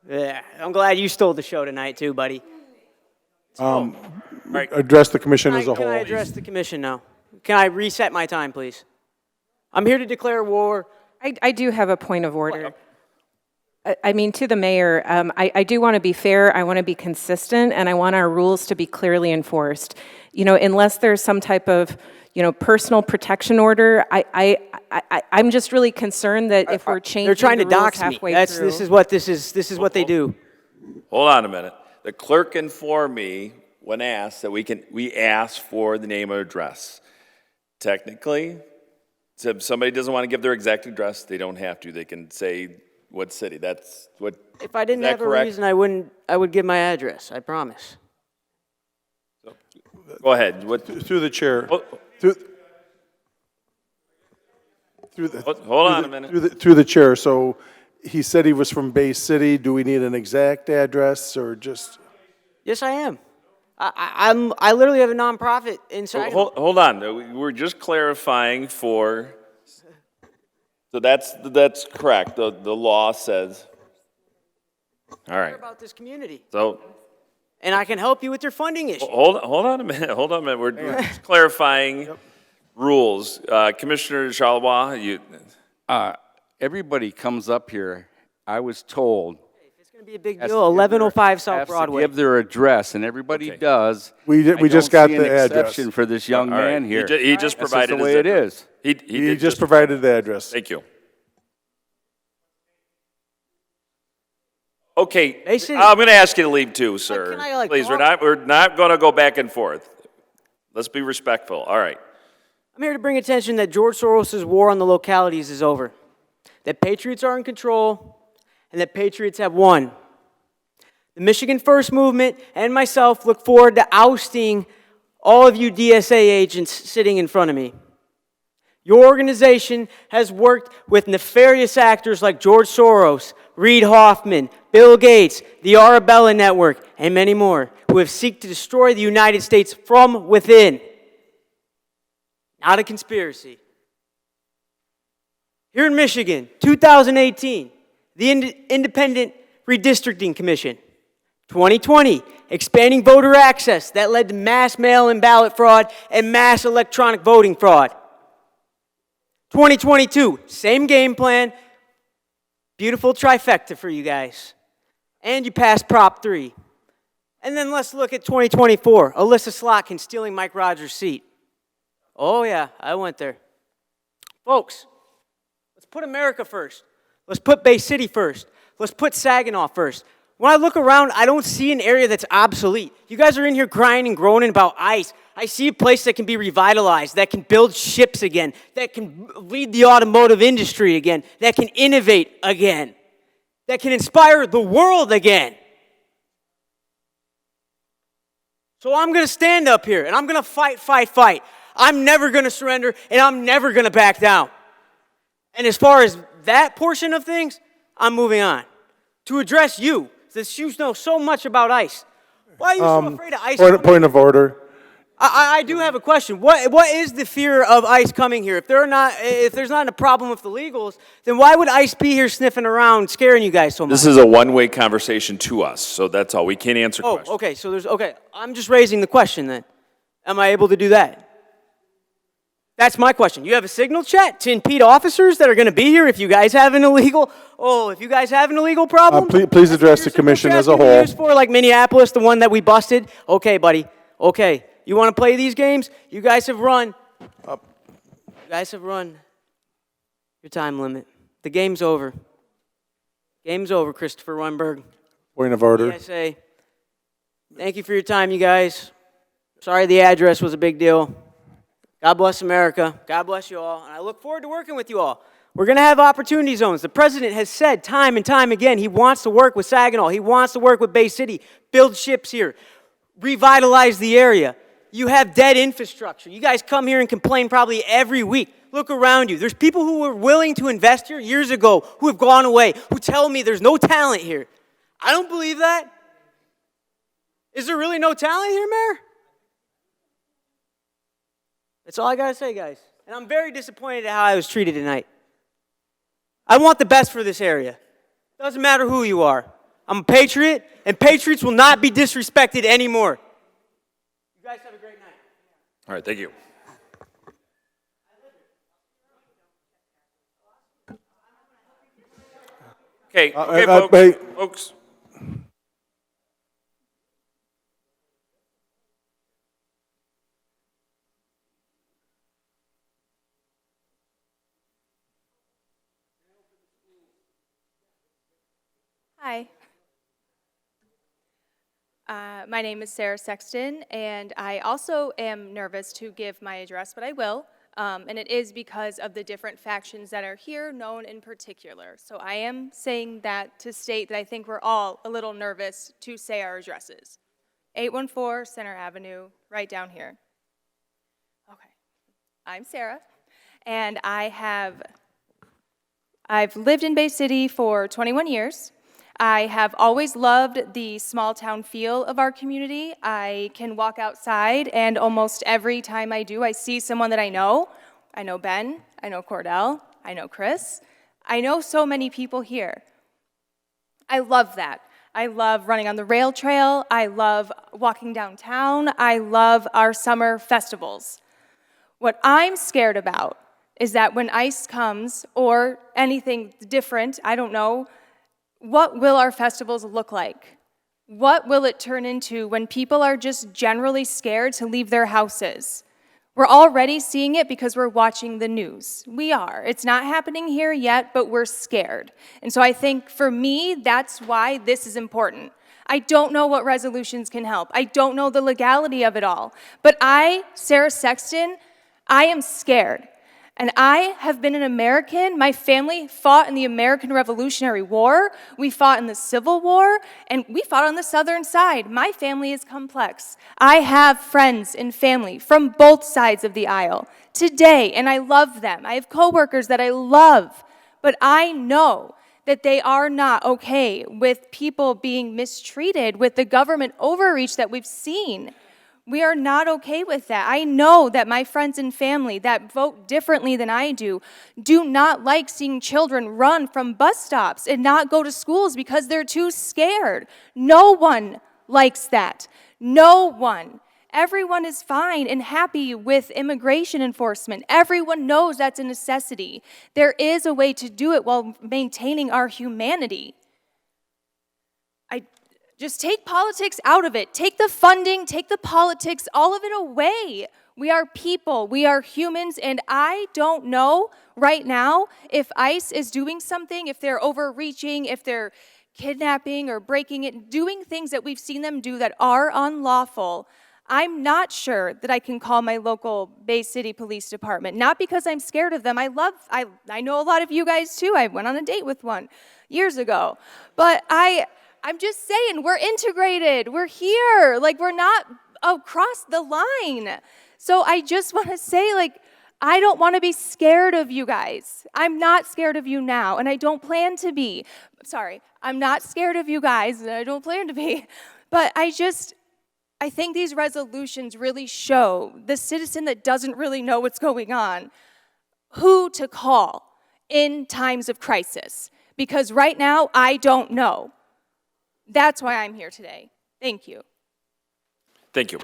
Yeah. I'm glad you stole the show tonight, too, buddy. Address the commission as a Can I whole. address the commission now? Can I reset my time, please? I'm here to declare war. I do have a point of order. I mean, to the mayor, I do want to be fair, I want to be consistent, and I want our rules to be clearly enforced. You know, unless there's some type of, personal protection order, I'm just really concerned that if we're changing They're trying the to rules dox me. halfway This through. is what they do. Hold on a minute. The clerk informed me when asked that we ask for the name and address. Technically, if somebody doesn't want to give their exact address, they don't have to. They can say what city. That's what. If I didn't is that have a correct? reason, I would give my address, I promise. Go ahead. Through the chair. Hold on a minute. Through the chair, so he said he was from Bay City. Do we need an exact address or just? Yes, I am. I literally have a nonprofit inside. Hold on. We're just clarifying for. So that's correct. The law says. All right. About this community. So. And I can help you with your funding issue. Hold on a minute. Hold on a minute. We're just clarifying rules. Commissioner Charlevoix, you. Everybody comes up here. I was told. It's going to be a big deal. 1105 South Broadway. Give their address, and everybody does. We just got the address. Exception for this young All right. man here. He just That's provided the way his it address. is. He just provided the address. Thank you. Okay, I'm going to ask you to leave too, sir. Can I, Please, talk? we're not going to go back and forth. Let's be respectful. All right. I'm here to bring attention that George Soros' war on the localities is over. That patriots are in control, and that patriots have won. The Michigan First Movement and myself look forward to ousting all of you DSA agents sitting in front of me. Your organization has worked with nefarious actors like George Soros, Reid Hoffman, Bill Gates, the Arabella Network, and many more, who have sought to destroy the United States from within. Not a conspiracy. Here in Michigan, 2018, the Independent Redistricting Commission. 2020, expanding voter access that led to mass mail-in ballot fraud and mass electronic voting fraud. 2022, same game plan, beautiful trifecta for you guys. And you passed Prop 3. And then let's look at 2024, Alyssa Slotkin stealing Mike Rogers' seat. Oh yeah, I went there. Folks, let's put America first. Let's put Bay City first. Let's put Saginaw first. When I look around, I don't see an area that's obsolete. You guys are in here crying and groaning about ICE. I see a place that can be revitalized, that can build ships again, that can lead the automotive industry again, that can innovate again, that can inspire the world again. So I'm going to stand up here, and I'm going to fight. I'm never going to surrender, and I'm never going to back down. And as far as that portion of things, I'm moving on. To address you, since you know so much about ICE. Why are you so afraid of ICE? Point of order. I do have a question. What is the fear of ICE coming here? If there's not a problem with the legals, then why would ICE be here sniffing around, scaring you guys so much? This is a one-way conversation to us, so that's all. We can't answer questions. Okay. So I'm just raising the question then. Am I able to do that? That's my question. You have a signal chat to impede officers that are going to be here if you guys have an illegal problem? Please address the commission as a Signal chat whole. used for like Minneapolis, the one that we busted. Okay, buddy. Okay. You want to play these games? You guys have run. You guys have run your time limit. The game's over. Game's over, Christopher Weinberg. Point of order. PSA. Thank you for your time, you guys. Sorry the address was a big deal. God bless America. God bless you all. And I look forward to working with you all. We're going to have opportunity zones. The president has said time and time again he wants to work with Saginaw. He wants to work with Bay City, build ships here, revitalize the area. You have dead infrastructure. You guys come here and complain probably every week. Look around you. There's people who were willing to invest here years ago who have gone away, who tell me there's no talent here. I don't believe that. Is there really no talent here, Mayor? That's all I got to say, guys. And I'm very disappointed at how I was treated tonight. I want the best for this area. Doesn't matter who you are. I'm a patriot, and patriots will not be disrespected anymore. You guys have a great night. All right, thank you. Okay, folks. Hi. My name is Sarah Sexton, and I also am nervous to give my address, but I will. And it is because of the different factions that are here, known in particular. So I am saying that to state that I think we're all a little nervous to say our addresses. 814 Center Avenue, right down here. Okay. I'm Sarah, and I've lived in Bay City for 21 years. I have always loved the small town feel of our community. I can walk outside, and almost every time I do, I see someone that I know. I know Ben, I know Cordell, I know Chris. I know so many people here. I love that. I love running on the rail trail. I love walking downtown. I love our summer festivals. What I'm scared about is that when ICE comes, or anything different, I don't know, what will our festivals look like? What will it turn into when people are just generally scared to leave their houses? We're already seeing it because we're watching the news. We are. It's not happening here yet, but we're scared. And so I think for me, that's why this is important. I don't know what resolutions can help. I don't know the legality of it all. But I, Sarah Sexton, I am scared. And I have been an American. My family fought in the American Revolutionary War. We fought in the Civil War, and we fought on the southern side. My family is complex. I have friends and family from both sides of the aisle today, and I love them. I have coworkers that I love, but I know that they are not okay with people being mistreated, with the government overreach that we've seen. We are not okay with that. I know that my friends and family that vote differently than I do not like seeing children run from bus stops and not go to schools because they're too scared. No one likes that. No one. Everyone is fine and happy with immigration enforcement. Everyone knows that's a necessity. There is a way to do it while maintaining our humanity. Just take politics out of it. Take the funding, take the politics, all of it away. We are people, we are humans, and I don't know right now if ICE is doing something, if they're overreaching, if they're kidnapping or breaking it, doing things that we've seen them do that are unlawful. I'm not sure that I can call my local Bay City Police Department, not because I'm scared of them. I know a lot of you guys too. I went on a date with one years ago, but I'm just saying, we're integrated, we're here, like we're not across the line. So I just want to say, like, I don't want to be scared of you guys. I'm not scared of you now, and I don't plan to be. Sorry, I'm not scared of you guys, and I don't plan to be. But I think these resolutions really show the citizen that doesn't really know what's going on, who to call in times of crisis. Because right now, I don't know. That's why I'm here today. Thank you. Thank you.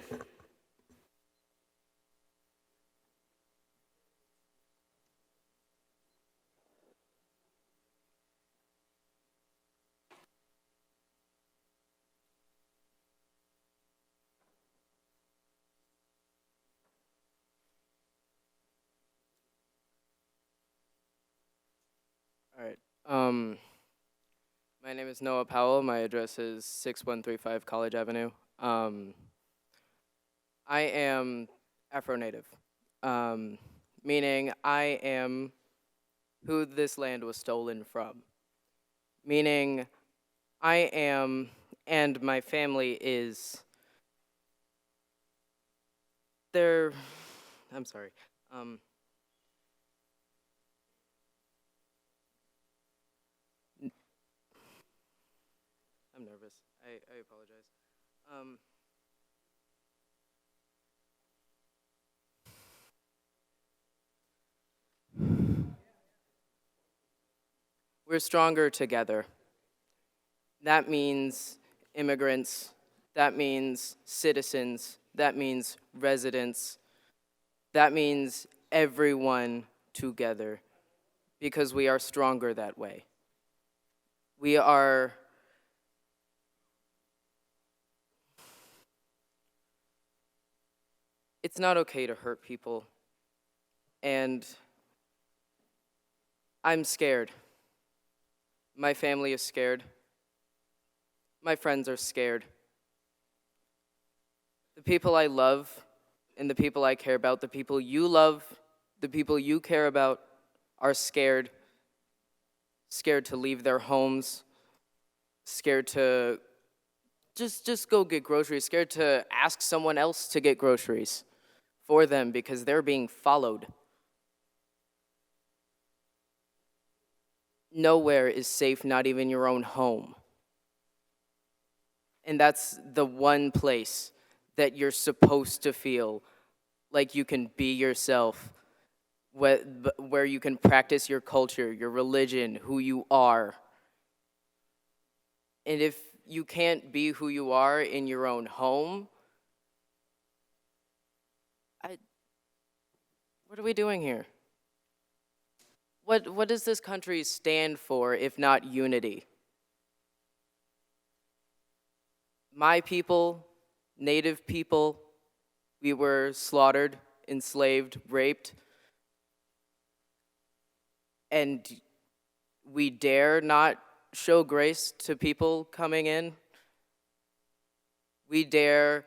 All right. My name is Noah Powell. My address is 6135 College Avenue. I am Afro-Native, meaning I am who this land was stolen from. Meaning I am, and my family is, I'm sorry. I'm nervous. I apologize. We're stronger together. That means immigrants. That means citizens. That means residents. That means everyone together, because we are stronger that way. We are it's not okay to hurt people, and I'm scared. My family is scared. My friends are scared. The people I love and the people I care about, the people you love, the people you care about, are scared. Scared to leave their homes, scared to just go get groceries, scared to ask someone else to get groceries for them because they're being followed. Nowhere is safe, not even your own home. And that's the one place that you're supposed to feel like you can be yourself, where you can practice your culture, your religion, who you are. And if you can't be who you are in your own home, what are we doing here? What does this country stand for if not unity? My people, Native people, we were slaughtered, enslaved, raped, and we dare not show grace to people coming in. We dare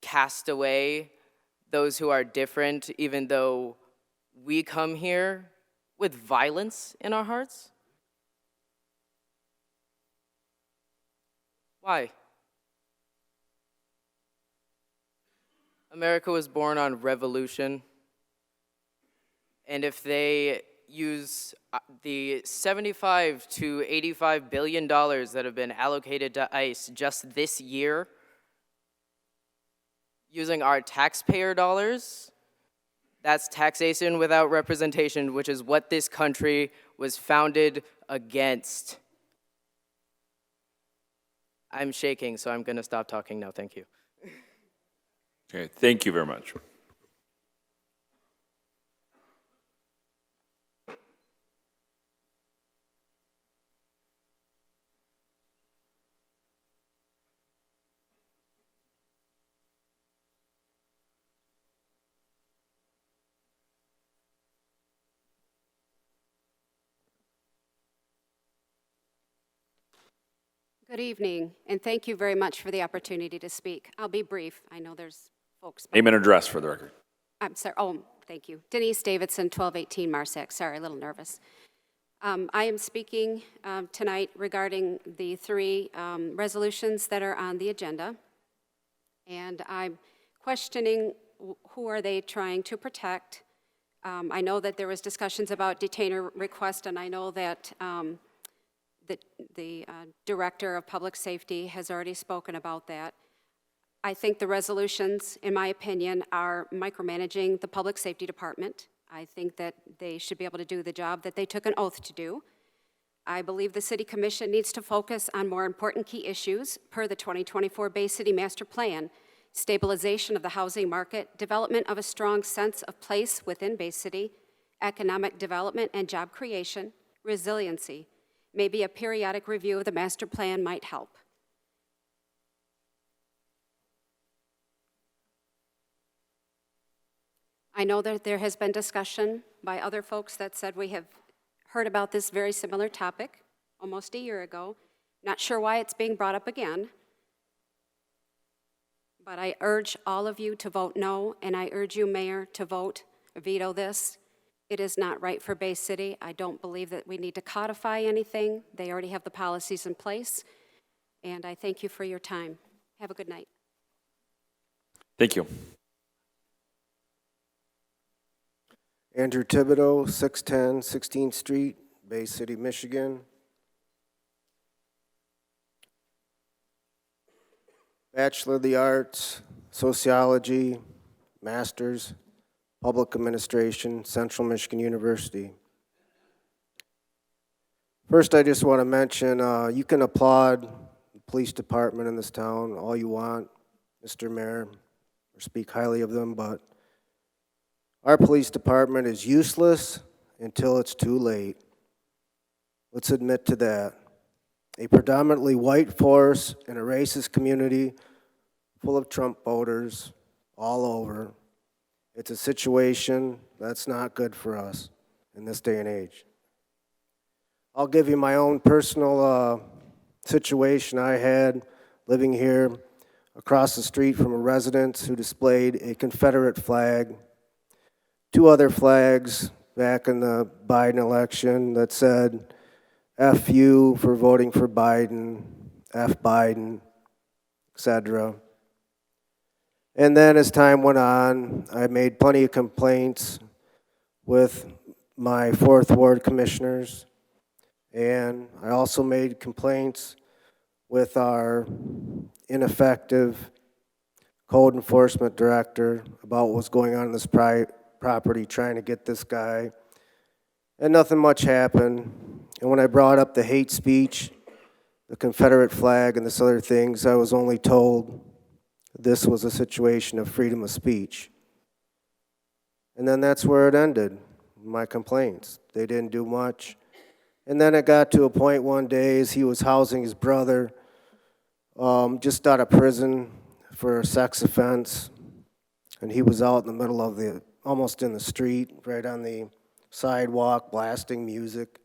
cast away those who are different, even though we come here with violence in our hearts? Why? America was born on revolution, and if they use the $75 to $85 billion that have been allocated to ICE just this year, using our taxpayer dollars, that's taxation without representation, which is what this country was founded against. I'm shaking, so I'm going to stop talking now. Thank you. Okay, thank you very much. Good evening, and thank you very much for the opportunity to speak. I'll be brief. I know there's folks. Name and address for the record. I'm sorry. Oh, thank you. Denise Davidson, 1218 Marsac. Sorry, a little nervous. I am speaking tonight regarding the three resolutions that are on the agenda, and I'm questioning who are they trying to protect. I know that there was discussions about detainer request, and I know that the Director of Public Safety has already spoken about that. I think the resolutions, in my opinion, are micromanaging the Public Safety Department. I think that they should be able to do the job that they took an oath to do. I believe the City Commission needs to focus on more important key issues per the 2024 Bay City Master Plan: stabilization of the housing market, development of a strong sense of place within Bay City, economic development and job creation, resiliency. Maybe a periodic review of the master plan might help. I know that there has been discussion by other folks that said we have heard about this very similar topic almost a year ago. Not sure why it's being brought up again. But I urge all of you to vote no, and I urge you, Mayor, to veto this. It is not right for Bay City. I don't believe that we need to codify anything. They already have the policies in place. And I thank you for your time. Have a good night. Thank you. Andrew Thibodeau, 610 16th Street, Bay City, Michigan. Bachelor of the Arts, Sociology, Master's, Public Administration, Central Michigan University. First, I just want to mention, you can applaud the police department in this town all you want, Mr. Mayor, or speak highly of them, but our police department is useless until it's too late. Let's admit to that. A predominantly white force in a racist community full of Trump voters all over. It's a situation that's not good for us in this day and age. I'll give you my own personal situation I had living here across the street from a resident who displayed a Confederate flag, 2 other flags back in the Biden election that said, F you for voting for Biden, F Biden, etc. And then as time went on, I made plenty of complaints with my 4th Ward commissioners, and I also made complaints with our ineffective code enforcement director about what was going on in this property, trying to get this guy, and nothing much happened. And when I brought up the hate speech, the Confederate flag, and this other things, I was only told this was a situation of freedom of speech. And then that's where it ended, my complaints. They didn't do much. And then it got to a point one day as he was housing his brother, just out of prison for a sex offense. And he was out in the middle of almost in the street, right on the sidewalk, blasting music.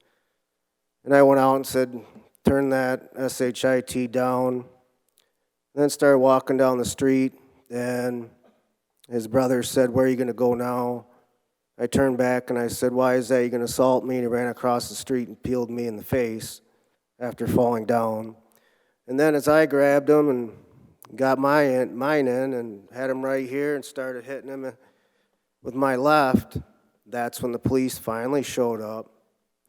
And I went out and said, turn that SHIT down. And then started walking down the street, and his brother said, where are you going to go now? I turned back and I said, why is that? You're going to assault me? And he ran across the street and peeled me in the face after falling down. And then as I grabbed him and got mine in and had him right here and started hitting him with my left, that's when the police finally showed up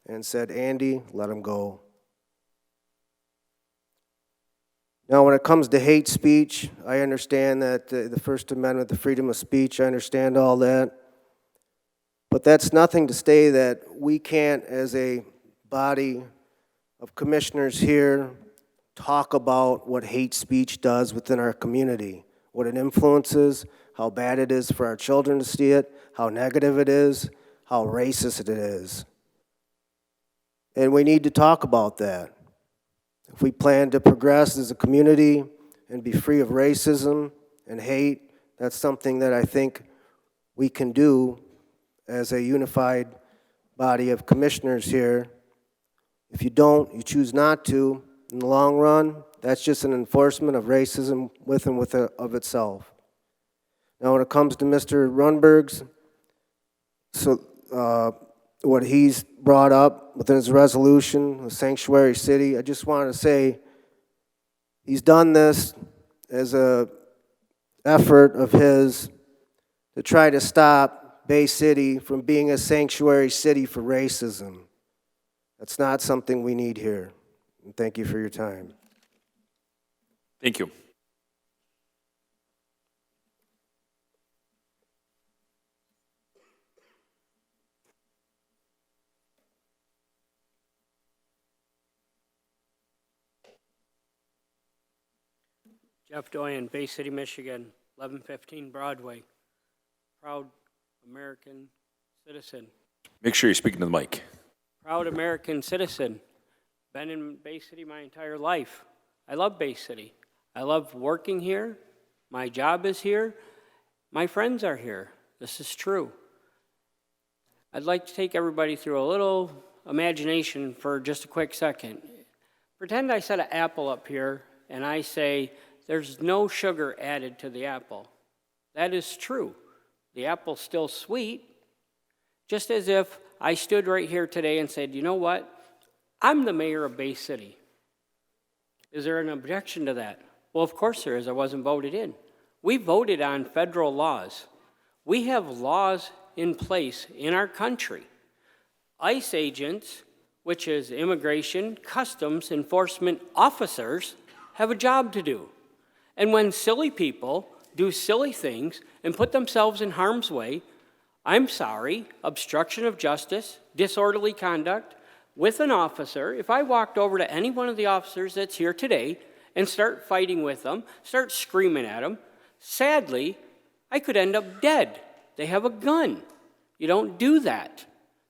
and said, Andy, let him go. Now, when it comes to hate speech, I understand that the First Amendment, the freedom of speech, I understand all that. But that's nothing to say that we can't, as a body of commissioners here, talk about what hate speech does within our community, what it influences, how bad it is for our children to see it, how negative it is, how racist it is. And we need to talk about that. If we plan to progress as a community and be free of racism and hate, that's something that I think we can do as a unified body of commissioners here. If you don't, you choose not to, in the long run, that's just an enforcement of racism of itself. Now, when it comes to Mr. Runberg's, what he's brought up within his resolution, the sanctuary city, I just want to say he's done this as an effort of his to try to stop Bay City from being a sanctuary city for racism. That's not something we need here. And thank you for your time. Thank you. Jeff Doyen, Bay City, Michigan, 1115 Broadway. Proud American citizen. Make sure you're speaking to the mic. Proud American citizen. Been in Bay City my entire life. I love Bay City. I love working here. My job is here. My friends are here. This is true. I'd like to take everybody through a little imagination for just a quick second. Pretend I set an apple up here and I say there's no sugar added to the apple. That is true. The apple's still sweet, just as if I stood right here today and said, you know what? I'm the mayor of Bay City. Is there an objection to that? Well, of course there is. I wasn't voted in. We voted on federal laws. We have laws in place in our country. ICE agents, which is immigration, customs enforcement officers, have a job to do. And when silly people do silly things and put themselves in harm's way, I'm sorry, obstruction of justice, disorderly conduct with an officer, if I walked over to any one of the officers that's here today and start fighting with them, start screaming at them, sadly, I could end up dead. They have a gun. You don't do that.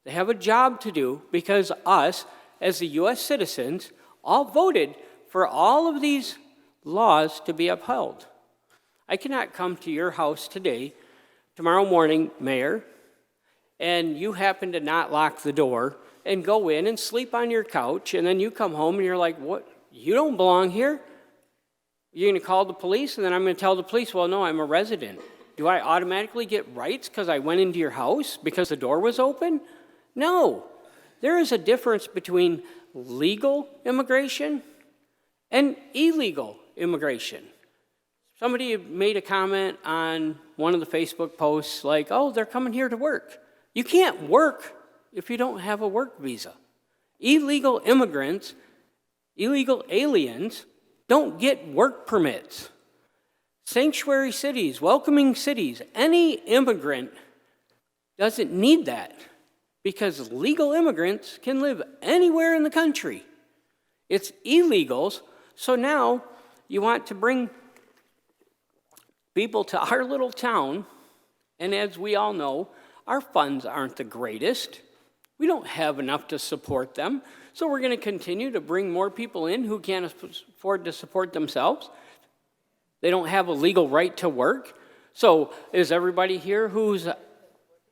They have a job to do because us, as the U.S. citizens, all voted for all of these laws to be upheld. I cannot come to your house today, tomorrow morning, Mayor, and you happen to not lock the door and go in and sleep on your couch, and then you come home and you're like, what? You don't belong here? You're going to call the police, and then I'm going to tell the police, well, no, I'm a resident. Do I automatically get rights because I went into your house because the door was open? No. There is a difference between legal immigration and illegal immigration. Somebody made a comment on one of the Facebook posts like, oh, they're coming here to work. You can't work if you don't have a work visa. Illegal immigrants, illegal aliens, don't get work permits. Sanctuary cities, welcoming cities, any immigrant doesn't need that because legal immigrants can live anywhere in the country. It's illegals, so now you want to bring people to our little town, and as we all know, our funds aren't the greatest. We don't have enough to support them, so we're going to continue to bring more people in who can't afford to support themselves. They don't have a legal right to work. So is everybody here who's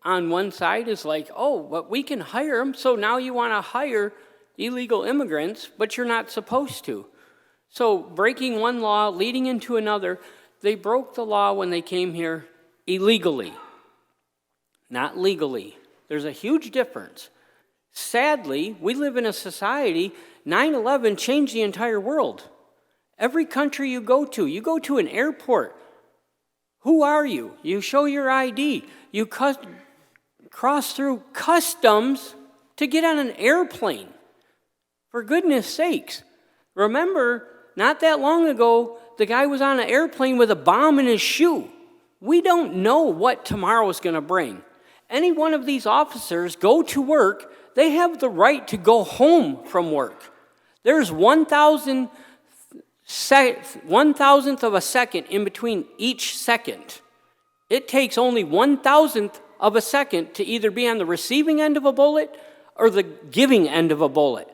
on one side is like, oh, but we can hire them, so now you want to hire illegal immigrants, but you're not supposed to. So breaking one law, leading into another, they broke the law when they came here illegally, not legally. There's a huge difference. Sadly, we live in a society, 9/11 changed the entire world. Every country you go to an airport. Who are you? You show your ID. You cross through customs to get on an airplane. For goodness sakes. Remember, not that long ago, the guy was on an airplane with a bomb in his shoe. We don't know what tomorrow is going to bring. Any one of these officers go to work, they have the right to go home from work. There's 1,000th of a second in between each second. It takes only 1,000th of a second to either be on the receiving end of a bullet or the giving end of a bullet.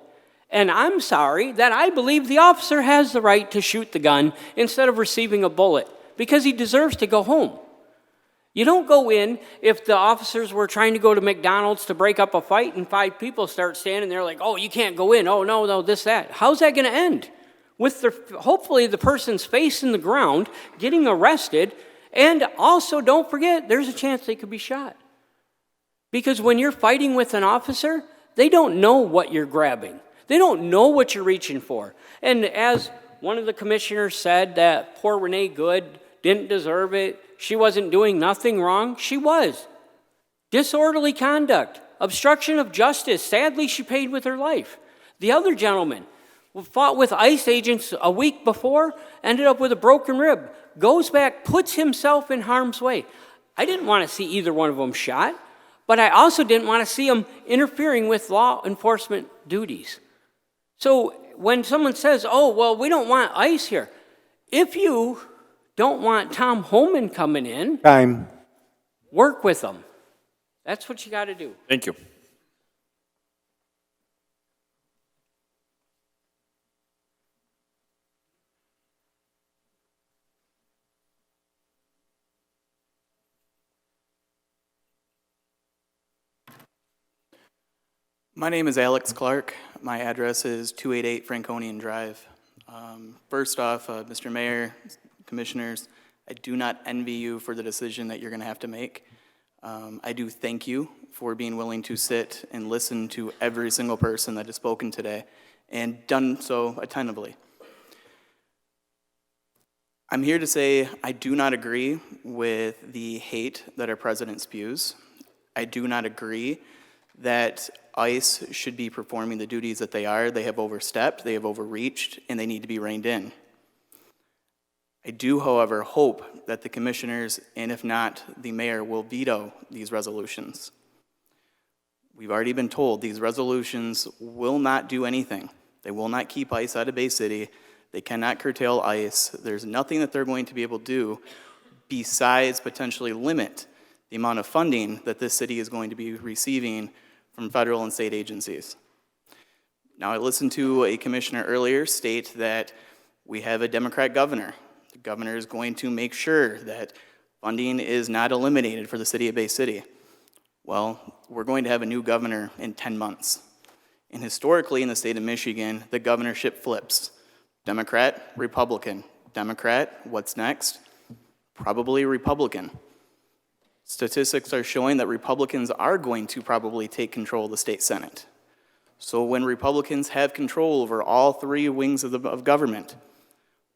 And I'm sorry that I believe the officer has the right to shoot the gun instead of receiving a bullet because he deserves to go home. You don't go in if the officers were trying to go to McDonald's to break up a fight and 5 people start standing there like, oh, you can't go in. Oh, no, this, that. How's that going to end? With hopefully the person's face in the ground, getting arrested, and also don't forget there's a chance they could be shot. Because when you're fighting with an officer, they don't know what you're grabbing. They don't know what you're reaching for. And as one of the commissioners said that poor Renee Good didn't deserve it, she wasn't doing nothing wrong, she was. Disorderly conduct, obstruction of justice, sadly she paid with her life. The other gentleman fought with ICE agents a week before, ended up with a broken rib, goes back, puts himself in harm's way. I didn't want to see either one of them shot, but I also didn't want to see them interfering with law enforcement duties. So when someone says, oh, well, we don't want ICE here, if you don't want Tom Homan coming in, work with them. That's what you got to do. Thank you. My name is Alex Clark. My address is 288 Franconian Drive. First off, Mr. Mayor, Commissioners, I do not envy you for the decision that you're going to have to make. I do thank you for being willing to sit and listen to every single person that has spoken today and done so attentively. I'm here to say I do not agree with the hate that our president spews. I do not agree that ICE should be performing the duties that they are. They have overstepped, they have overreached, and they need to be reined in. I do, however, hope that the commissioners, and if not, the mayor, will veto these resolutions. We've already been told these resolutions will not do anything. They will not keep ICE out of Bay City. They cannot curtail ICE. There's nothing that they're going to be able to do besides potentially limit the amount of funding that this city is going to be receiving from federal and state agencies. Now, I listened to a commissioner earlier state that we have a Democrat governor. The governor is going to make sure that funding is not eliminated for the city of Bay City. Well, we're going to have a new governor in 10 months. And historically in the state of Michigan, the governorship flips. Democrat, Republican. Democrat, what's next? Probably Republican. Statistics are showing that Republicans are going to probably take control of the state Senate. So when Republicans have control over all three wings of government,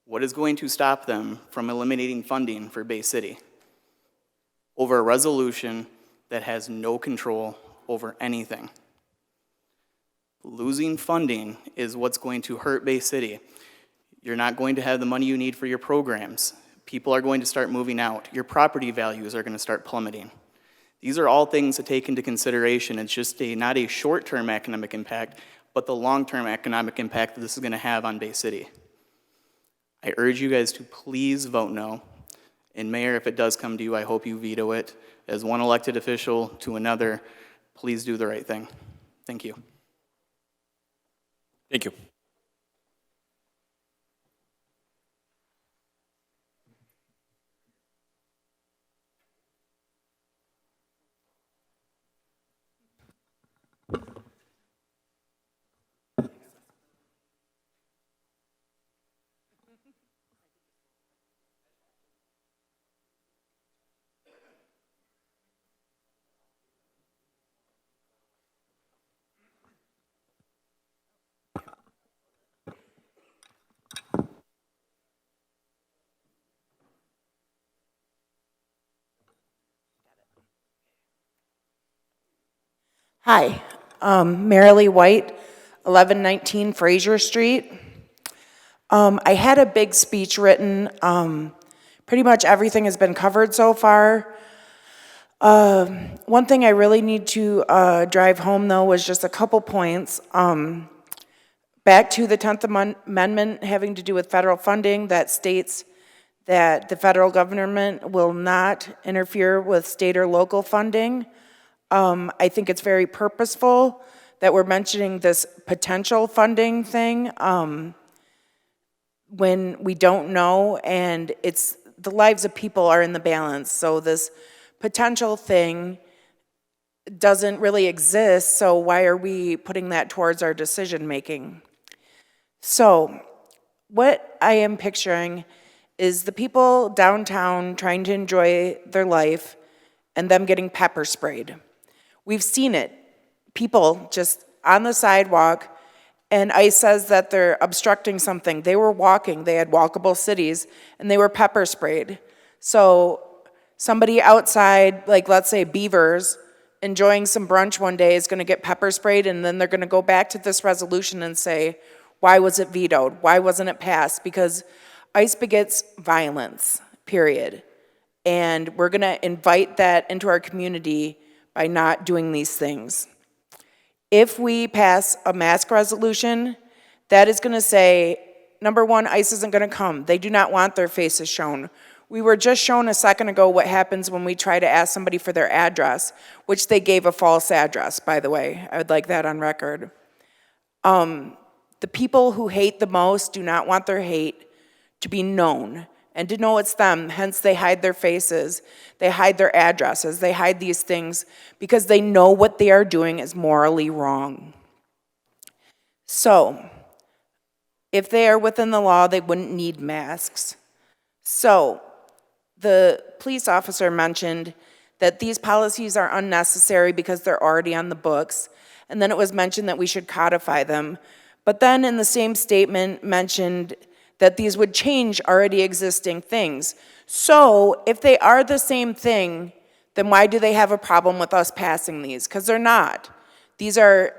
what is going to stop them from eliminating funding for Bay City over a resolution that has no control over anything? Losing funding is what's going to hurt Bay City. You're not going to have the money you need for your programs. People are going to start moving out. Your property values are going to start plummeting. These are all things to take into consideration. It's just not a short-term economic impact, but the long-term economic impact that this is going to have on Bay City. I urge you guys to please vote no. And Mayor, if it does come to you, I hope you veto it. As one elected official to another, please do the right thing. Thank you. Thank you. Hi, Marilee White, 1119 Fraser Street. I had a big speech written. Pretty much everything has been covered so far. One thing I really need to drive home, though, was just a couple points. Back to the 10th Amendment having to do with federal funding that states that the federal government will not interfere with state or local funding. I think it's very purposeful that we're mentioning this potential funding thing when we don't know, and it's the lives of people are in the balance. So this potential thing doesn't really exist, so why are we putting that towards our decision making? So what I am picturing is the people downtown trying to enjoy their life and them getting pepper sprayed. We've seen it. People just on the sidewalk, and ICE says that they're obstructing something. They were walking, they had walkable cities, and they were pepper sprayed. So somebody outside, like let's say Beavers, enjoying some brunch one day is gonna get pepper sprayed, and then they're gonna go back to this resolution and say, why was it vetoed? Why wasn't it passed? Because ICE begets violence, period. And we're gonna invite that into our community by not doing these things. If we pass a mask resolution, that is gonna say, number one, ICE isn't gonna come. They do not want their faces shown. We were just shown a second ago what happens when we try to ask somebody for their address, which they gave a false address, by the way. I would like that on record. The people who hate the most do not want their hate to be known and to know it's them. Hence, they hide their faces, they hide their addresses, they hide these things because they know what they are doing is morally wrong. So, if they are within the law, they wouldn't need masks. So, the police officer mentioned that these policies are unnecessary because they're already on the books, and then it was mentioned that we should codify them. But then in the same statement mentioned that these would change already existing things. So if they are the same thing, then why do they have a problem with us passing these? Because they're not. These are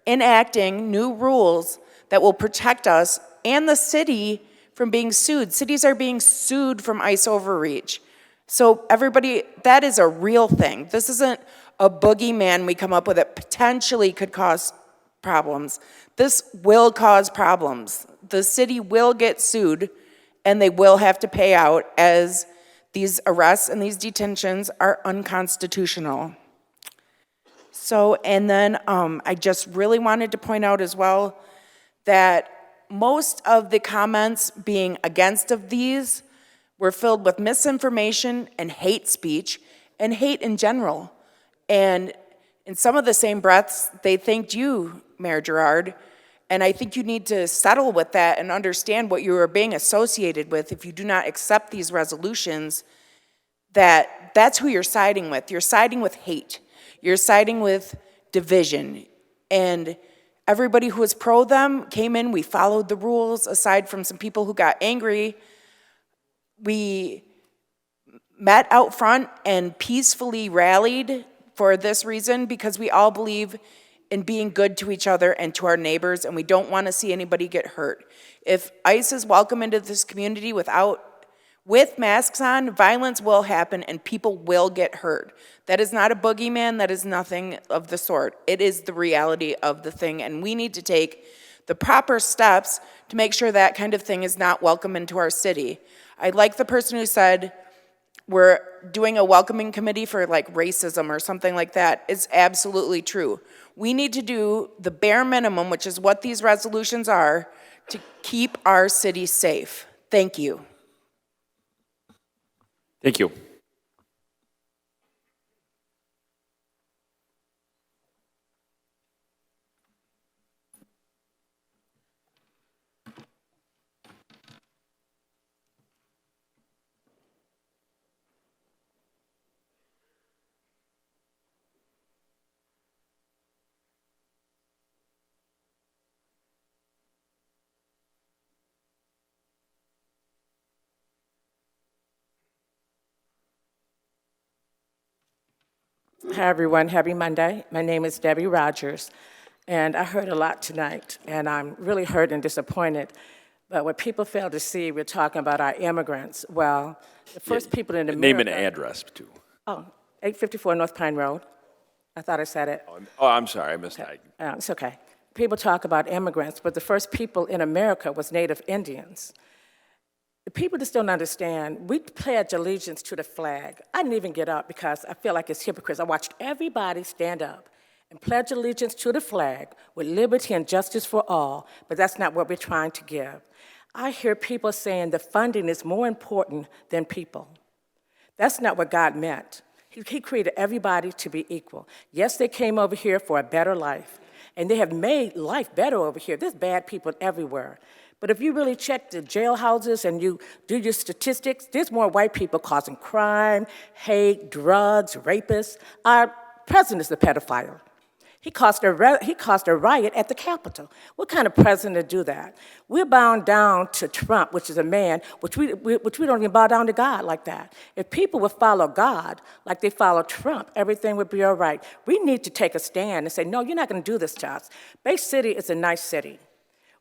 enacting new rules that will protect us and the city from being sued. Cities are being sued from ICE overreach. So everybody, that is a real thing. This isn't a boogeyman we come up with that potentially could cause problems. This will cause problems. The city will get sued, and they will have to pay out, as these arrests and these detentions are unconstitutional. So, and then I just really wanted to point out as well that most of the comments being against of these were filled with misinformation and hate speech and hate in general. And in some of the same breaths, they thanked you, Mayor Gerard, and I think you need to settle with that and understand what you are being associated with if you do not accept these resolutions, that's who you're siding with. You're siding with hate. You're siding with division. And everybody who was pro them came in, we followed the rules, aside from some people who got angry. We met out front and peacefully rallied for this reason, because we all believe in being good to each other and to our neighbors, and we don't want to see anybody get hurt. If ICE is welcome into this community with masks on, violence will happen and people will get hurt. That is not a boogeyman, that is nothing of the sort. It is the reality of the thing, and we need to take the proper steps to make sure that kind of thing is not welcome into our city. I like the person who said we're doing a welcoming committee for like racism or something like that. It's absolutely true. We need to do the bare minimum, which is what these resolutions are, to keep our city safe. Thank you. Thank you. Hi, everyone. Happy Monday. My name is Debbie Rogers, and I heard a lot tonight, and I'm really hurt and disappointed. But what people fail to see, we're talking about our immigrants. Well, the first people in America... Name and address, too. Oh, 854 North Pine Road. I thought I said it. Oh, I'm sorry, I missed that. It's okay. People talk about immigrants, but the first people in America was Native Indians. The people just don't understand. We pledge allegiance to the flag. I didn't even get up because I feel like it's hypocrites. I watched everybody stand up and pledge allegiance to the flag with liberty and justice for all, but that's not what we're trying to give. I hear people saying the funding is more important than people. That's not what God meant. He created everybody to be equal. Yes, they came over here for a better life, and they have made life better over here. There's bad people everywhere. But if you really check the jailhouses and you do your statistics, there's more white people causing crime, hate, drugs, rapists. Our president is a pedophile. He caused a riot at the Capitol. What kind of president would do that? We're bound down to Trump, which is a man, which we don't even bow down to God like that. If people would follow God like they follow Trump, everything would be all right. We need to take a stand and say, no, you're not going to do this to us. Bay City is a nice city.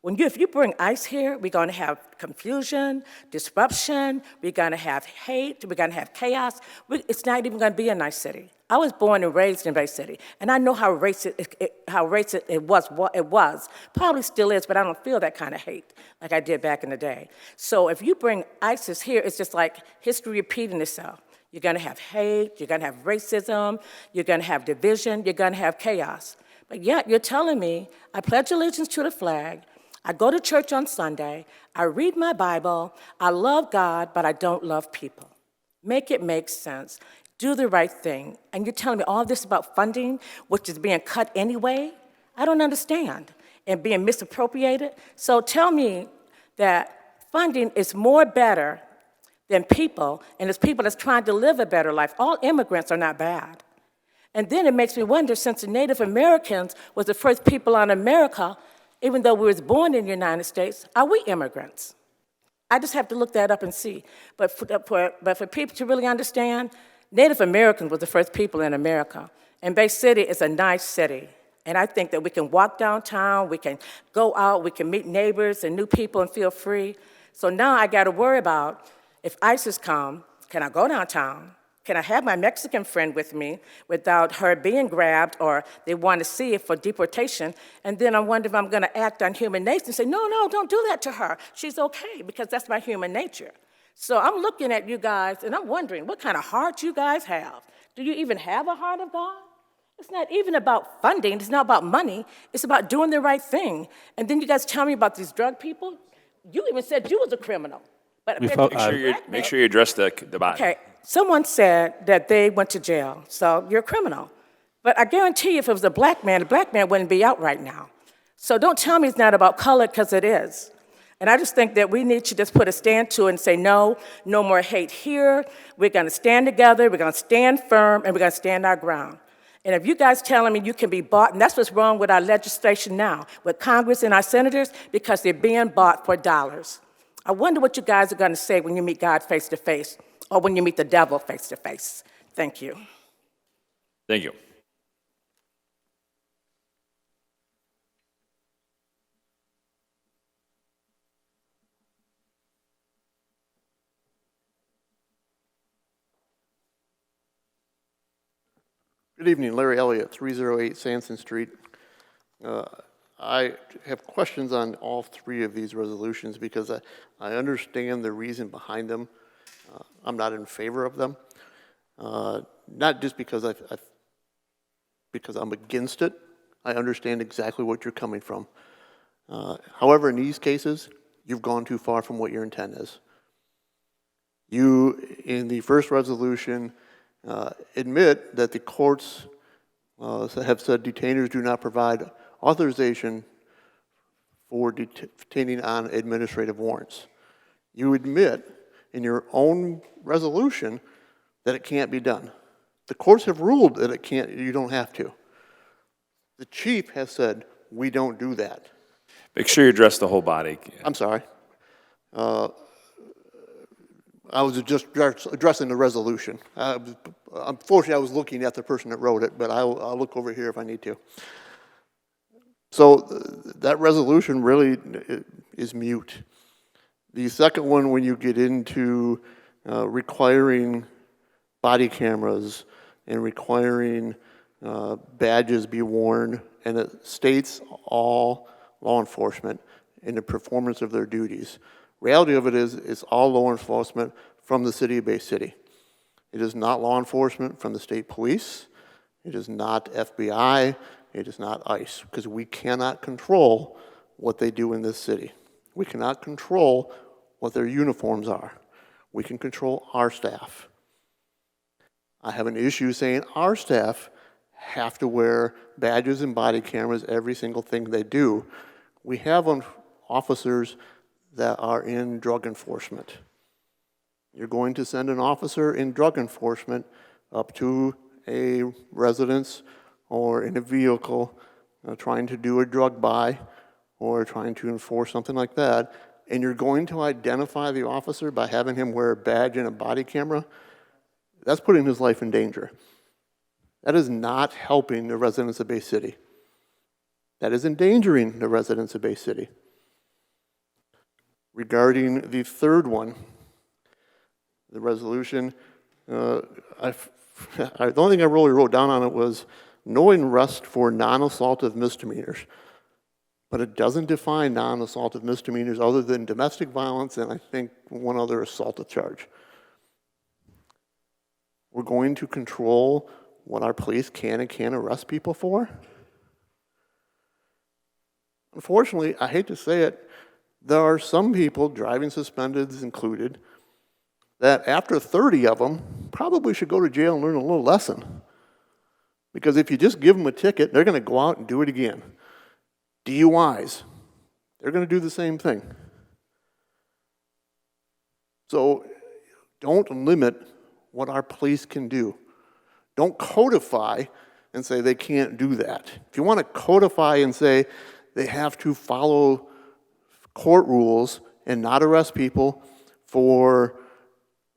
If you bring ICE here, we're going to have confusion, disruption, we're going to have hate, we're going to have chaos. It's not even going to be a nice city. I was born and raised in Bay City, and I know how racist it was. Probably still is, but I don't feel that kind of hate like I did back in the day. So if you bring ISIS here, it's just like history repeating itself. You're going to have hate, you're going to have racism, you're going to have division, you're going to have chaos. But yet you're telling me, I pledge allegiance to the flag, I go to church on Sunday, I read my Bible, I love God, but I don't love people. Make it make sense. Do the right thing. And you're telling me all this about funding, which is being cut anyway? I don't understand. And being misappropriated? So tell me that funding is more better than people, and it's people that's trying to live a better life. All immigrants are not bad. And then it makes me wonder, since the Native Americans was the first people on America, even though we was born in the United States, are we immigrants? I just have to look that up and see. But for people to really understand, Native Americans were the first people in America. And Bay City is a nice city. And I think that we can walk downtown, we can go out, we can meet neighbors and new people and feel free. So now I got to worry about, if ISIS come, can I go downtown? Can I have my Mexican friend with me without her being grabbed, or they want to see it for deportation? And then I wonder if I'm going to act on human nature and say, no, don't do that to her. She's okay, because that's my human nature. So I'm looking at you guys, and I'm wondering what kind of heart you guys have. Do you even have a heart of God? It's not even about funding. It's not about money. It's about doing the right thing. And then you guys tell me about these drug people. You even said you was a criminal. But Make sure you address the body. Okay, someone said that they went to jail, so you're a criminal. But I guarantee you, if it was a black man wouldn't be out right now. So don't tell me it's not about color, because it is. And I just think that we need to just put a stand to it and say, no more hate here. We're going to stand together, we're going to stand firm, and we're going to stand our ground. And if you guys telling me you can be bought, and that's what's wrong with our legislation now, with Congress and our senators, because they're being bought for dollars. I wonder what you guys are going to say when you meet God face to face, or when you meet the devil face to face. Thank you. Thank you. Good evening, Larry Elliott, 308 Sanson Street. I have questions on all three of these resolutions because I understand the reason behind them. I'm not in favor of them, not just because I'm against it. I understand exactly what you're coming from. However, in these cases, you've gone too far from what your intent is. You, in the first resolution, admit that the courts have said detainers do not provide authorization for detaining on administrative warrants. You admit in your own resolution that it can't be done. The courts have ruled that it can't, you don't have to. The chief has said, we don't do that. Make sure you address the whole body. I'm sorry. I was just addressing the resolution. Unfortunately, I was looking at the person that wrote it, but I'll look over here if I need to. So that resolution really is mute. The second one, when you get into requiring body cameras and requiring badges be worn, and it states all law enforcement in the performance of their duties. Reality of it is, it's all law enforcement from the city of Bay City. It is not law enforcement from the state police. It is not FBI. It is not ICE, because we cannot control what they do in this city. We cannot control what their uniforms are. We can control our staff. I have an issue saying our staff have to wear badges and body cameras every single thing they do. We have officers that are in drug enforcement. You're going to send an officer in drug enforcement up to a residence or in a vehicle trying to do a drug buy or trying to enforce something like that, and you're going to identify the officer by having him wear a badge and a body camera, that's putting his life in danger. That is not helping the residents of Bay City. That is endangering the residents of Bay City. Regarding the third one, the resolution, the only thing I really wrote down on it was no arrest for non-assaultive misdemeanors. But it doesn't define non-assaultive misdemeanors other than domestic violence and I think one other assaultive charge. We're going to control what our police can and can't arrest people for? unfortunately, I hate to say it, there are some people, driving suspendeds included, that after 30 of them probably should go to jail and learn a little lesson. Because if you just give them a ticket, they're going to go out and do it again. DUIs, they're going to do the same thing. So don't limit what our police can do. Don't codify and say they can't do that. If you want to codify and say they have to follow court rules and not arrest people for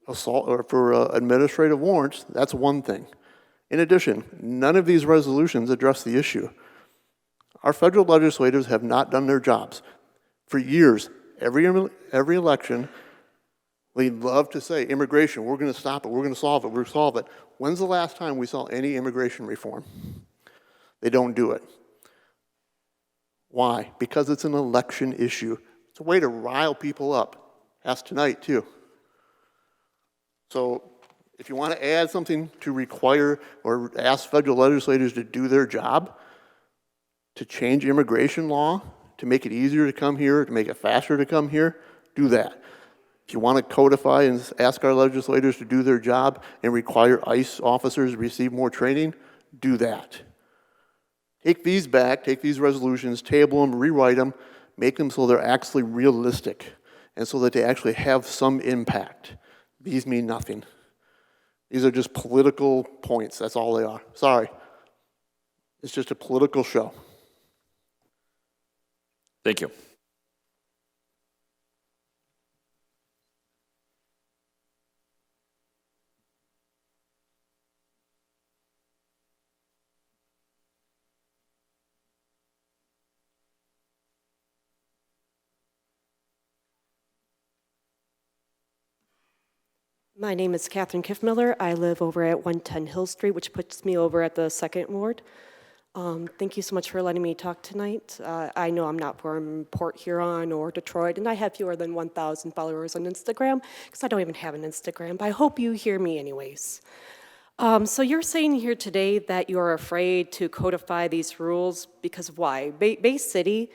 assault or for administrative warrants, that's one thing. In addition, none of these resolutions address the issue. Our federal legislators have not done their jobs. For years, every election, they love to say, immigration, we're going to stop it, we're going to solve it, we're going to solve it. When's the last time we saw any immigration reform? They don't do it. Why? Because it's an election issue. It's a way to rile people up. Ask tonight, too. So if you want to add something to require or ask federal legislators to do their job, to change immigration law, to make it easier to come here, to make it faster to come here, do that. If you want to codify and ask our legislators to do their job and require ICE officers to receive more training, do that. Take these back, take these resolutions, table them, rewrite them, make them so they're actually realistic and so that they actually have some impact. These mean nothing. These are just political points. That's all they are. Sorry. It's just a political show. Thank you. My name is Catherine Kiffmiller. I live over at 110 Hill Street, which puts me over at the 2nd Ward. Thank you so much for letting me talk tonight. I know I'm not from Port Huron or Detroit, and I have fewer than 1,000 followers on Instagram, because I don't even have an Instagram, but I hope you hear me anyways. So you're saying here today that you're afraid to codify these rules because why? Bay City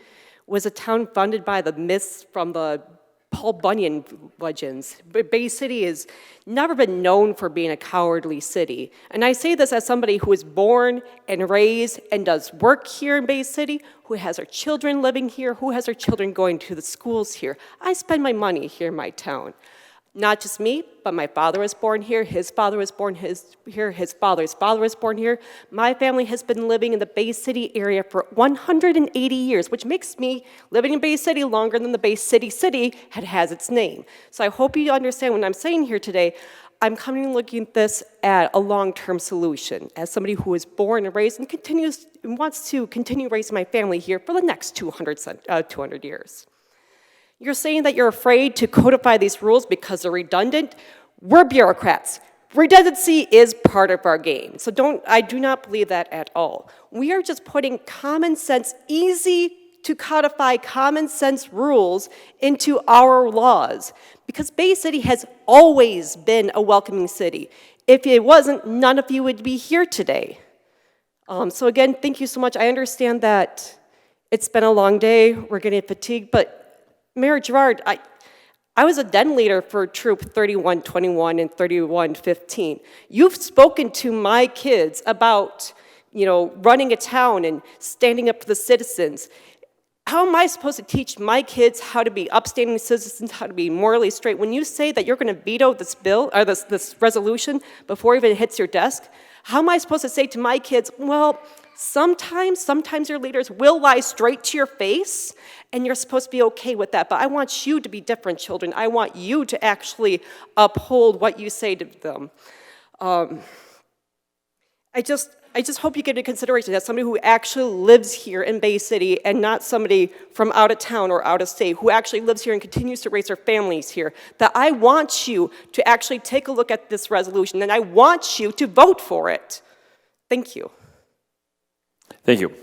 was a town funded by the myths from the Paul Bunyan legends. Bay City has never been known for being a cowardly city. And I say this as somebody who was born and raised and does work here in Bay City, who has her children living here, who has her children going to the schools here. I spend my money here in my town. Not just me, but my father was born here, his father was born here, his father's father was born here. My family has been living in the Bay City area for 180 years, which makes me living in Bay City longer than the Bay City has its name. So I hope you understand what I'm saying here today. I'm coming looking at this at a long-term solution as somebody who was born and raised and wants to continue raising my family here for the next 200 years. You're saying that you're afraid to codify these rules because they're redundant. We're bureaucrats. Redundancy is part of our game. So I do not believe that at all. We are just putting common sense, easy to codify common sense rules into our laws. Because Bay City has always been a welcoming city. If it wasn't, none of you would be here today. So again, thank you so much. I understand that it's been a long day. We're getting fatigued, but Mayor Girard, I was a den leader for Troop 3121 and 3115. You've spoken to my kids about, running a town and standing up for the citizens. How am I supposed to teach my kids how to be upstanding citizens, how to be morally straight? When you say that you're going to veto this bill or this resolution before it even hits your desk, how am I supposed to say to my kids, well, sometimes your leaders will lie straight to your face, and you're supposed to be okay with that. But I want you to be different, children. I want you to actually uphold what you say to them. I just hope you get into consideration as somebody who actually lives here in Bay City and not somebody from out of town or out of state who actually lives here and continues to raise their families here, that I want you to actually take a look at this resolution, and I want you to vote for it. Thank you. Thank you.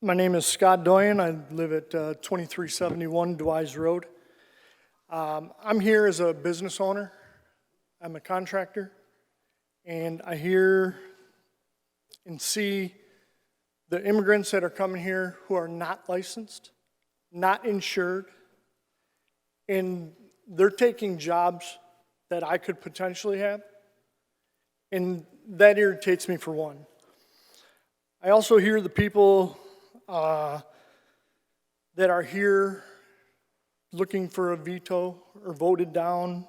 My name is Scott Doyen. I live at 2371 Dwys Road. I'm here as a business owner. I'm a contractor, and I hear and see the immigrants that are coming here who are not licensed, not insured, and they're taking jobs that I could potentially have, and that irritates me for one. I also hear the people that are here looking for a veto or voted down.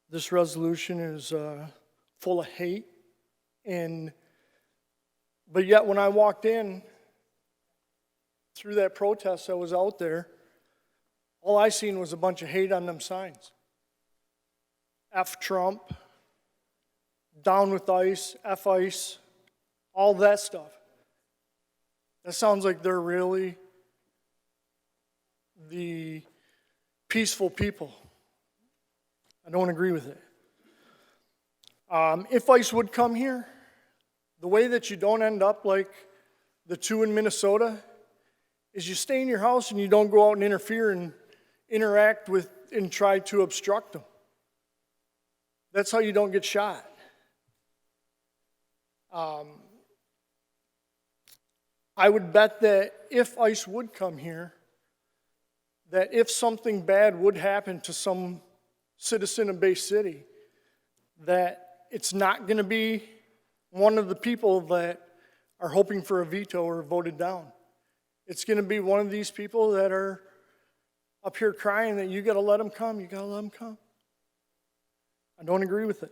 This resolution is full of hate, but yet when I walked in through that protest that was out there, all I seen was a bunch of hate on them signs. F Trump, down with ICE, F ICE, all that stuff. That sounds like they're really the peaceful people. I don't agree with it. If ICE would come here, the way that you don't end up like the two in Minnesota is you stay in your house and you don't go out and interfere and interact with and try to obstruct them. That's how you don't get shot. I would bet that if ICE would come here, that if something bad would happen to some citizen of Bay City, that it's not going to be one of the people that are hoping for a veto or voted down. It's going to be one of these people that are up here crying that you got to let them come, you got to let them come. I don't agree with it.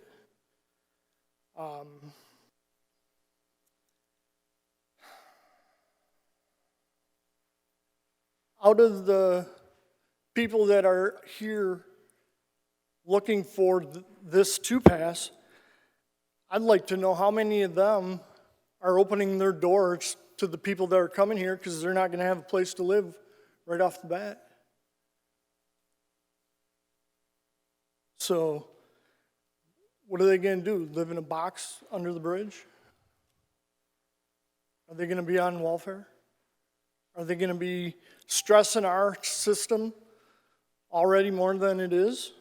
Out of the people that are here looking for this to pass, I'd like to know how many of them are opening their doors to the people that are coming here because they're not going to have a place to live right off the bat. So, what are they going to do? Live in a box under the bridge? Are they going to be on welfare? Are they going to be stressing our system already more than it is?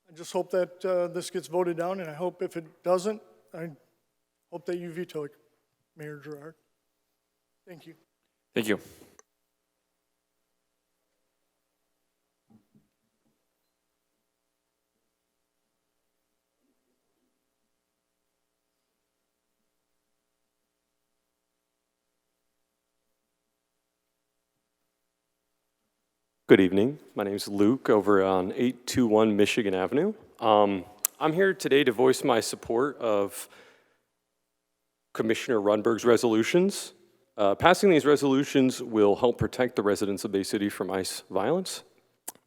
I just hope that this gets voted down, and I hope if it doesn't, I hope that you veto it, Mayor Gerard. Thank you. Thank you. Good evening. My name is Luke over on 821 Michigan Avenue. I'm here today to voice my support of Commissioner Runberg's resolutions. Passing these resolutions will help protect the residents of Bay City from ICE violence.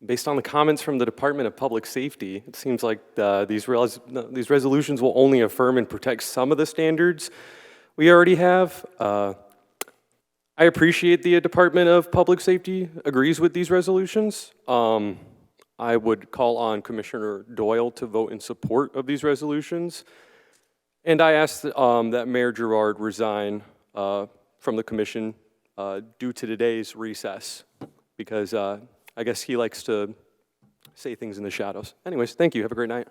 Based on the comments from the Department of Public Safety, it seems like these resolutions will only affirm and protect some of the standards we already have. I appreciate the Department of Public Safety agrees with these resolutions. I would call on Commissioner Doyle to vote in support of these resolutions. And I ask that Mayor Gerard resign from the commission due to today's recess, because I guess he likes to say things in the shadows. Anyways, thank you. Have a great night.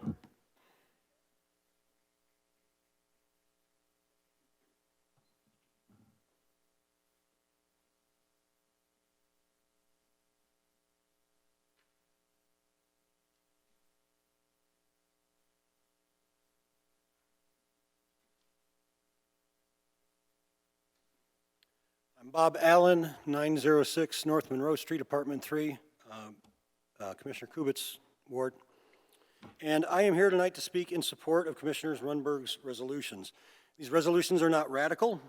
I'm Bob Allen, 906 North Monroe Street, Apartment 3, Commissioner Kubit's ward. And I am here tonight to speak in support of Commissioner Runberg's resolutions. These resolutions are not radical.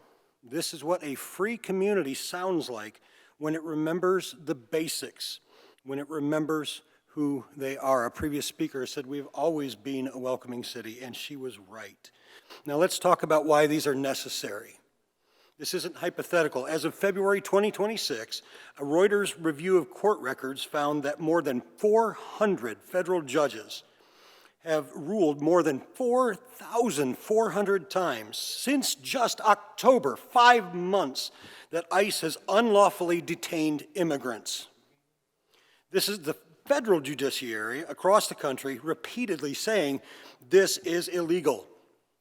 This is what a free community sounds like when it remembers the basics, when it remembers who they are. A previous speaker said we've always been a welcoming city, and she was right. Now let's talk about why these are necessary. This isn't hypothetical. As of February 2026, a Reuters review of court records found that more than 400 federal judges have ruled more than 4,400 times since just October, 5 months, that ICE has unlawfully detained immigrants. This is the federal judiciary across the country repeatedly saying this is illegal.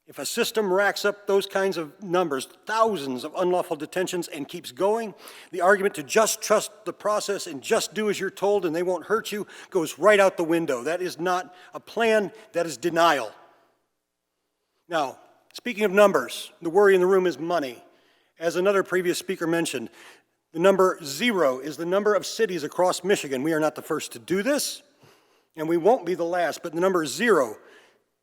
If a system racks up those kinds of numbers, thousands of unlawful detentions, and keeps going, the argument to just trust the process and just do as you're told and they won't hurt you goes right out the window. That is not a plan, that is denial. Now, speaking of numbers, the worry in the room is money. As another previous speaker mentioned, the number 0 is the number of cities across Michigan. We are not the first to do this, and we won't be the last, but the number 0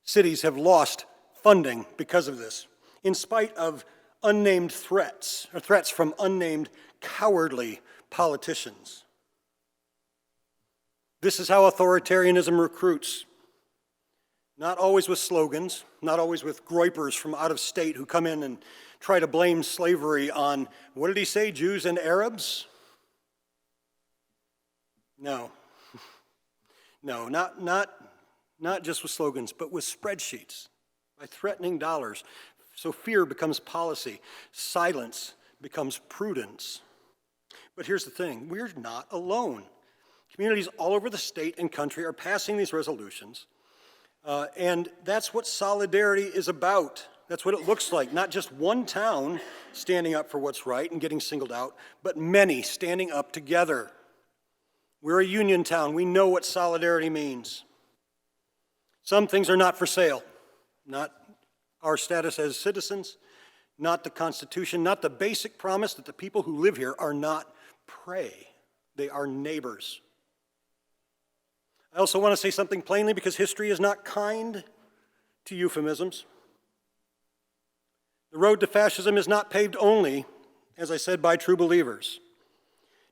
cities have lost funding because of this, in spite of unnamed threats, or threats from unnamed cowardly politicians. This is how authoritarianism recruits. Not always with slogans, not always with groypers from out of state who come in and try to blame slavery on, what did he say, Jews and Arabs? No. No, not just with slogans, but with spreadsheets, by threatening dollars. So fear becomes policy, silence becomes prudence. But here's the thing, we're not alone. Communities all over the state and country are passing these resolutions, and that's what solidarity is about. That's what it looks like, not just one town standing up for what's right and getting singled out, but many standing up together. We're a union town. We know what solidarity means. Some things are not for sale, not our status as citizens, not the Constitution, not the basic promise that the people who live here are not prey. They are neighbors. I also want to say something plainly because history is not kind to euphemisms. The road to fascism is not paved only, as I said, by true believers.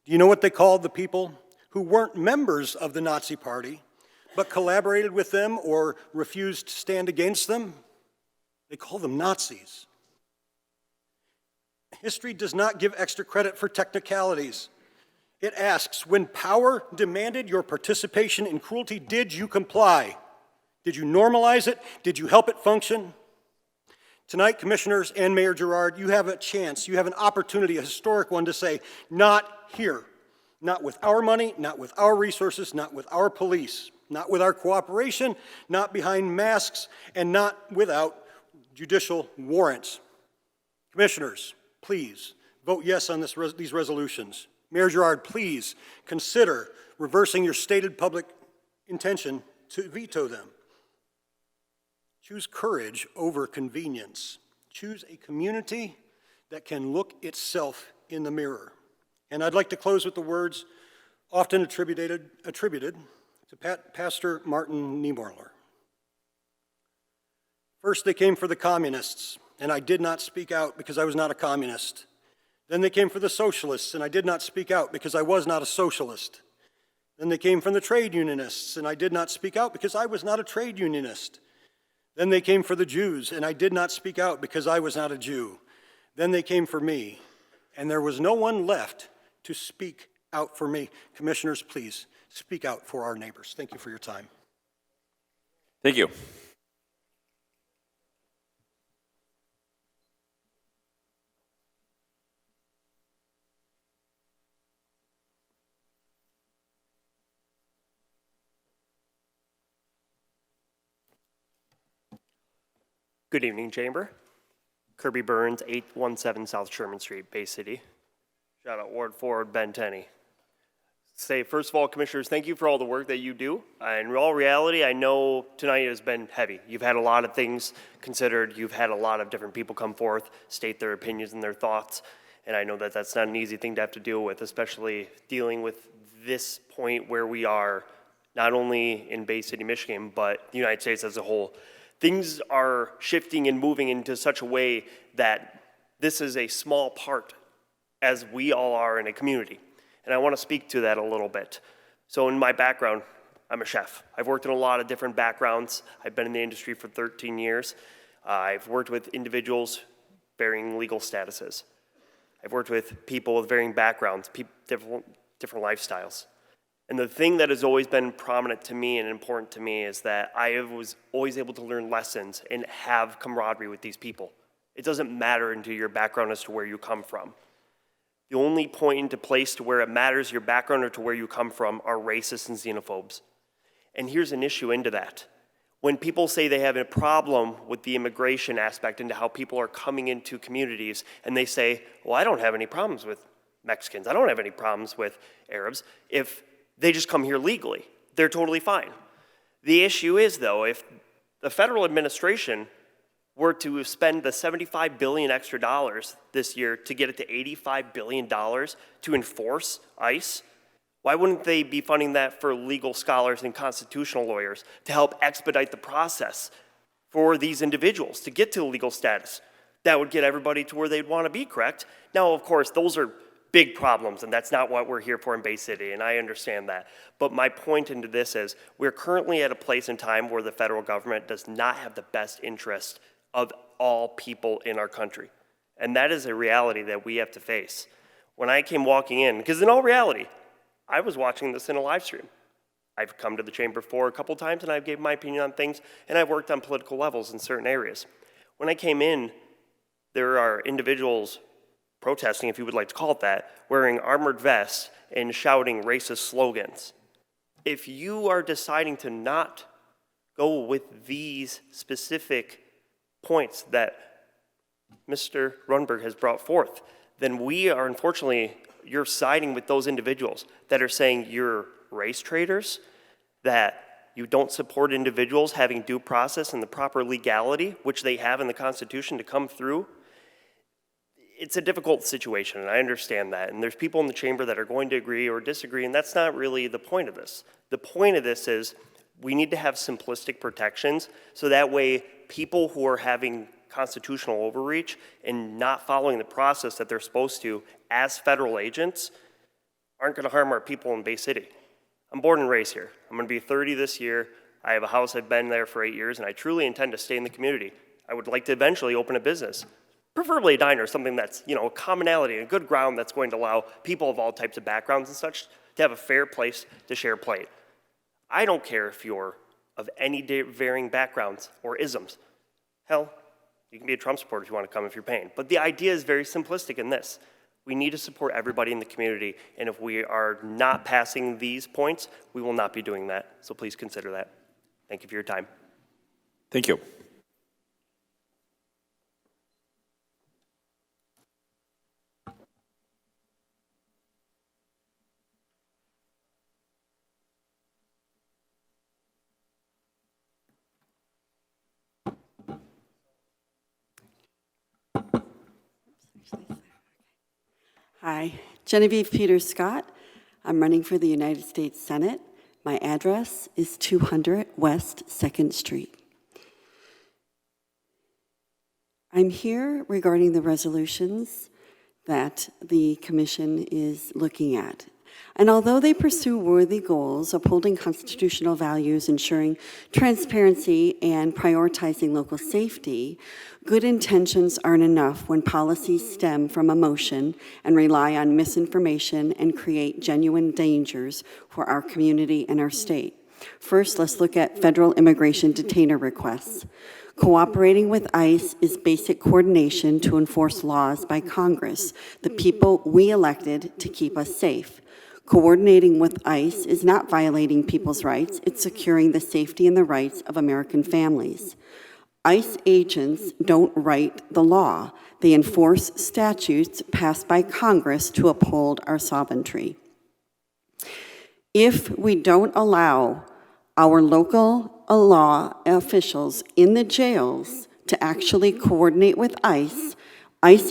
Do you know what they called the people who weren't members of the Nazi Party, but collaborated with them or refused to stand against them? They call them Nazis. History does not give extra credit for technicalities. It asks, when power demanded your participation in cruelty, did you comply? Did you normalize it? Did you help it function? Tonight, Commissioners and Mayor Girard, you have a chance, you have an opportunity, a historic one, to say, not here. Not with our money, not with our resources, not with our police, not with our cooperation, not behind masks, and not without judicial warrants. Commissioners, please vote yes on these resolutions. Mayor Girard, please consider reversing your stated public intention to veto them. Choose courage over convenience. Choose a community that can look itself in the mirror. And I'd like to close with the words often attributed to Pastor Martin Niemöller. First, they came for the communists, and I did not speak out because I was not a communist. Then they came for the socialists, and I did not speak out because I was not a socialist. Then they came from the trade unionists, and I did not speak out because I was not a trade unionist. Then they came for the Jews, and I did not speak out because I was not a Jew. Then they came for me, and there was no one left to speak out for me. Commissioners, please speak out for our neighbors. Thank you for your time. Thank you. Good evening, Chamber. Kirby Burns, 817 South Sherman Street, Bay City. Shout out Ward 4, Ben Tenney. Say, first of all, Commissioners, thank you for all the work that you do. In all reality, I know tonight has been heavy. You've had a lot of things considered. You've had a lot of different people come forth, state their opinions and their thoughts. And I know that that's not an easy thing to have to deal with, especially dealing with this point where we are, not only in Bay City, Michigan, but the United States as a whole. Things are shifting and moving into such a way that this is a small part, as we all are in a community. And I want to speak to that a little bit. So in my background, I'm a chef. I've worked in a lot of different backgrounds. I've been in the industry for 13 years. I've worked with individuals varying legal statuses. I've worked with people with varying backgrounds, different lifestyles. And the thing that has always been prominent to me and important to me is that I was always able to learn lessons and have camaraderie with these people. It doesn't matter into your background as to where you come from. The only point into place to where it matters your background or to where you come from are racists and xenophobes. And here's an issue into that. When people say they have a problem with the immigration aspect into how people are coming into communities, and they say, well, I don't have any problems with Mexicans, I don't have any problems with Arabs, if they just come here legally, they're totally fine. The issue is, though, if the federal administration were to spend the $75 billion extra dollars this year to get it to $85 billion to enforce ICE, why wouldn't they be funding that for legal scholars and constitutional lawyers to help expedite the process for these individuals to get to legal status? That would get everybody to where they'd want to be, correct? Now, of course, those are big problems, and that's not what we're here for in Bay City, and I understand that. But my point into this is we're currently at a place in time where the federal government does not have the best interest of all people in our country. And that is a reality that we have to face. When I came walking in, because in all reality, I was watching this in a live stream. I've come to the chamber a couple times, and I've gave my opinion on things, and I've worked on political levels in certain areas. When I came in, there are individuals protesting, if you would like to call it that, wearing armored vests and shouting racist slogans. If you are deciding to not go with these specific points that Mr. Runberg has brought forth, then we are, unfortunately, you're siding with those individuals that are saying you're race traitors, that you don't support individuals having due process and the proper legality, which they have in the Constitution, to come through. It's a difficult situation, and I understand that. And there's people in the chamber that are going to agree or disagree, and that's not really the point of this. The point of this is we need to have simplistic protections so that way people who are having constitutional overreach and not following the process that they're supposed to as federal agents aren't going to harm our people in Bay City. I'm born and raised here. I'm going to be 30 this year. I have a house. I've been there for 8 years, and I truly intend to stay in the community. I would like to eventually open a business, preferably a diner, something that's, a commonality, a good ground that's going to allow people of all types of backgrounds and such to have a fair place to share plate. I don't care if you're of any varying backgrounds or isms. Hell, you can be a Trump supporter if you want to come if you're paying. But the idea is very simplistic in this. We need to support everybody in the community, and if we are not passing these points, we will not be doing that. So please consider that. Thank you for your time. Thank you. Hi, Genevieve Peters Scott. I'm running for the United States Senate. My address is 200 West 2nd Street. I'm here regarding the resolutions that the Commission is looking at. And although they pursue worthy goals, upholding constitutional values, ensuring transparency, and prioritizing local safety, good intentions aren't enough when policies stem from emotion and rely on misinformation and create genuine dangers for our community and our state. First, let's look at federal immigration detainer requests. Cooperating with ICE is basic coordination to enforce laws by Congress, the people we elected to keep us safe. Coordinating with ICE is not violating people's rights, it's securing the safety and the rights of American families. ICE agents don't write the law. They enforce statutes passed by Congress to uphold our sovereignty. If we don't allow our local law officials in the jails to actually coordinate with ICE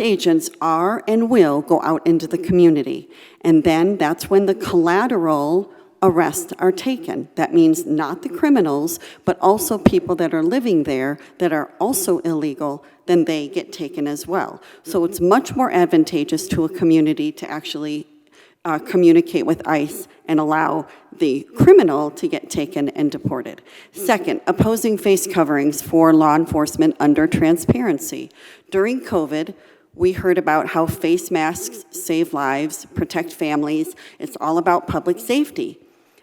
agents are and will go out into the community. And then that's when the collateral arrests are taken. That means not the criminals, but also people that are living there that are also illegal, then they get taken as well. So it's much more advantageous to a community to actually communicate with ICE and allow the criminal to get taken and deported. Second, opposing face coverings for law enforcement under transparency. During COVID, we heard about how face masks save lives, protect families. It's all about public safety.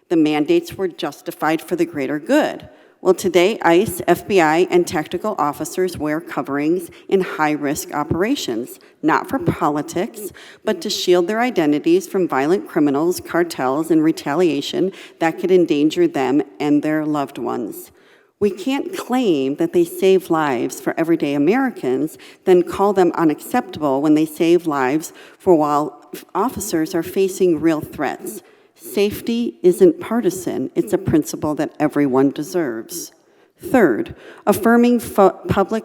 The mandates were justified for the greater good. Well, today, ICE, FBI, and tactical officers wear coverings in high-risk operations, not for politics, but to shield their identities from violent criminals, cartels, and retaliation that could endanger them and their loved ones. We can't claim that they save lives for everyday Americans, then call them unacceptable when they save lives for while officers are facing real threats. Safety isn't partisan. It's a principle that everyone deserves. Third, affirming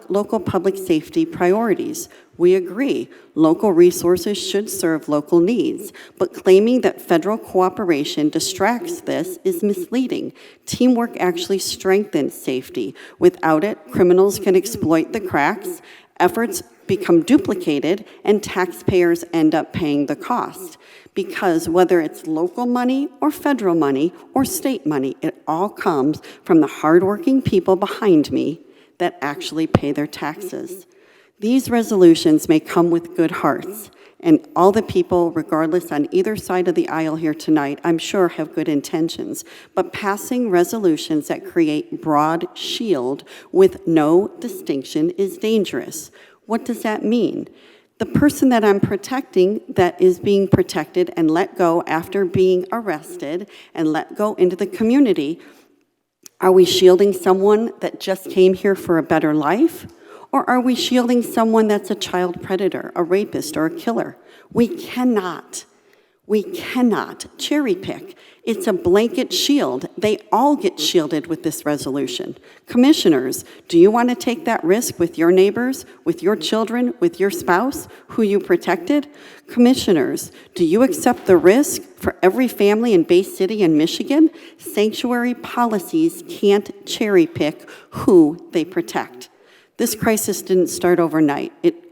local public safety priorities. We agree, local resources should serve local needs, but claiming that federal cooperation distracts this is misleading. Teamwork actually strengthens safety. Without it, criminals can exploit the cracks, efforts become duplicated, and taxpayers end up paying the cost. Because whether it's local money or federal money or state money, it all comes from the hardworking people behind me that actually pay their taxes. These resolutions may come with good hearts, and all the people, regardless on either side of the aisle here tonight, I'm sure have good intentions, but passing resolutions that create broad shield with no distinction is dangerous. What does that mean? The person that I'm protecting, that is being protected and let go after being arrested and let go into the community, are we shielding someone that just came here for a better life? Or are we shielding someone that's a child predator, a rapist, or a killer? We cannot cherry pick. It's a blanket shield. They all get shielded with this resolution. Commissioners, do you want to take that risk with your neighbors, with your children, with your spouse, who you protected? Commissioners, do you accept the risk for every family in Bay City and Michigan? Sanctuary policies can't cherry pick who they protect. This crisis didn't start overnight. It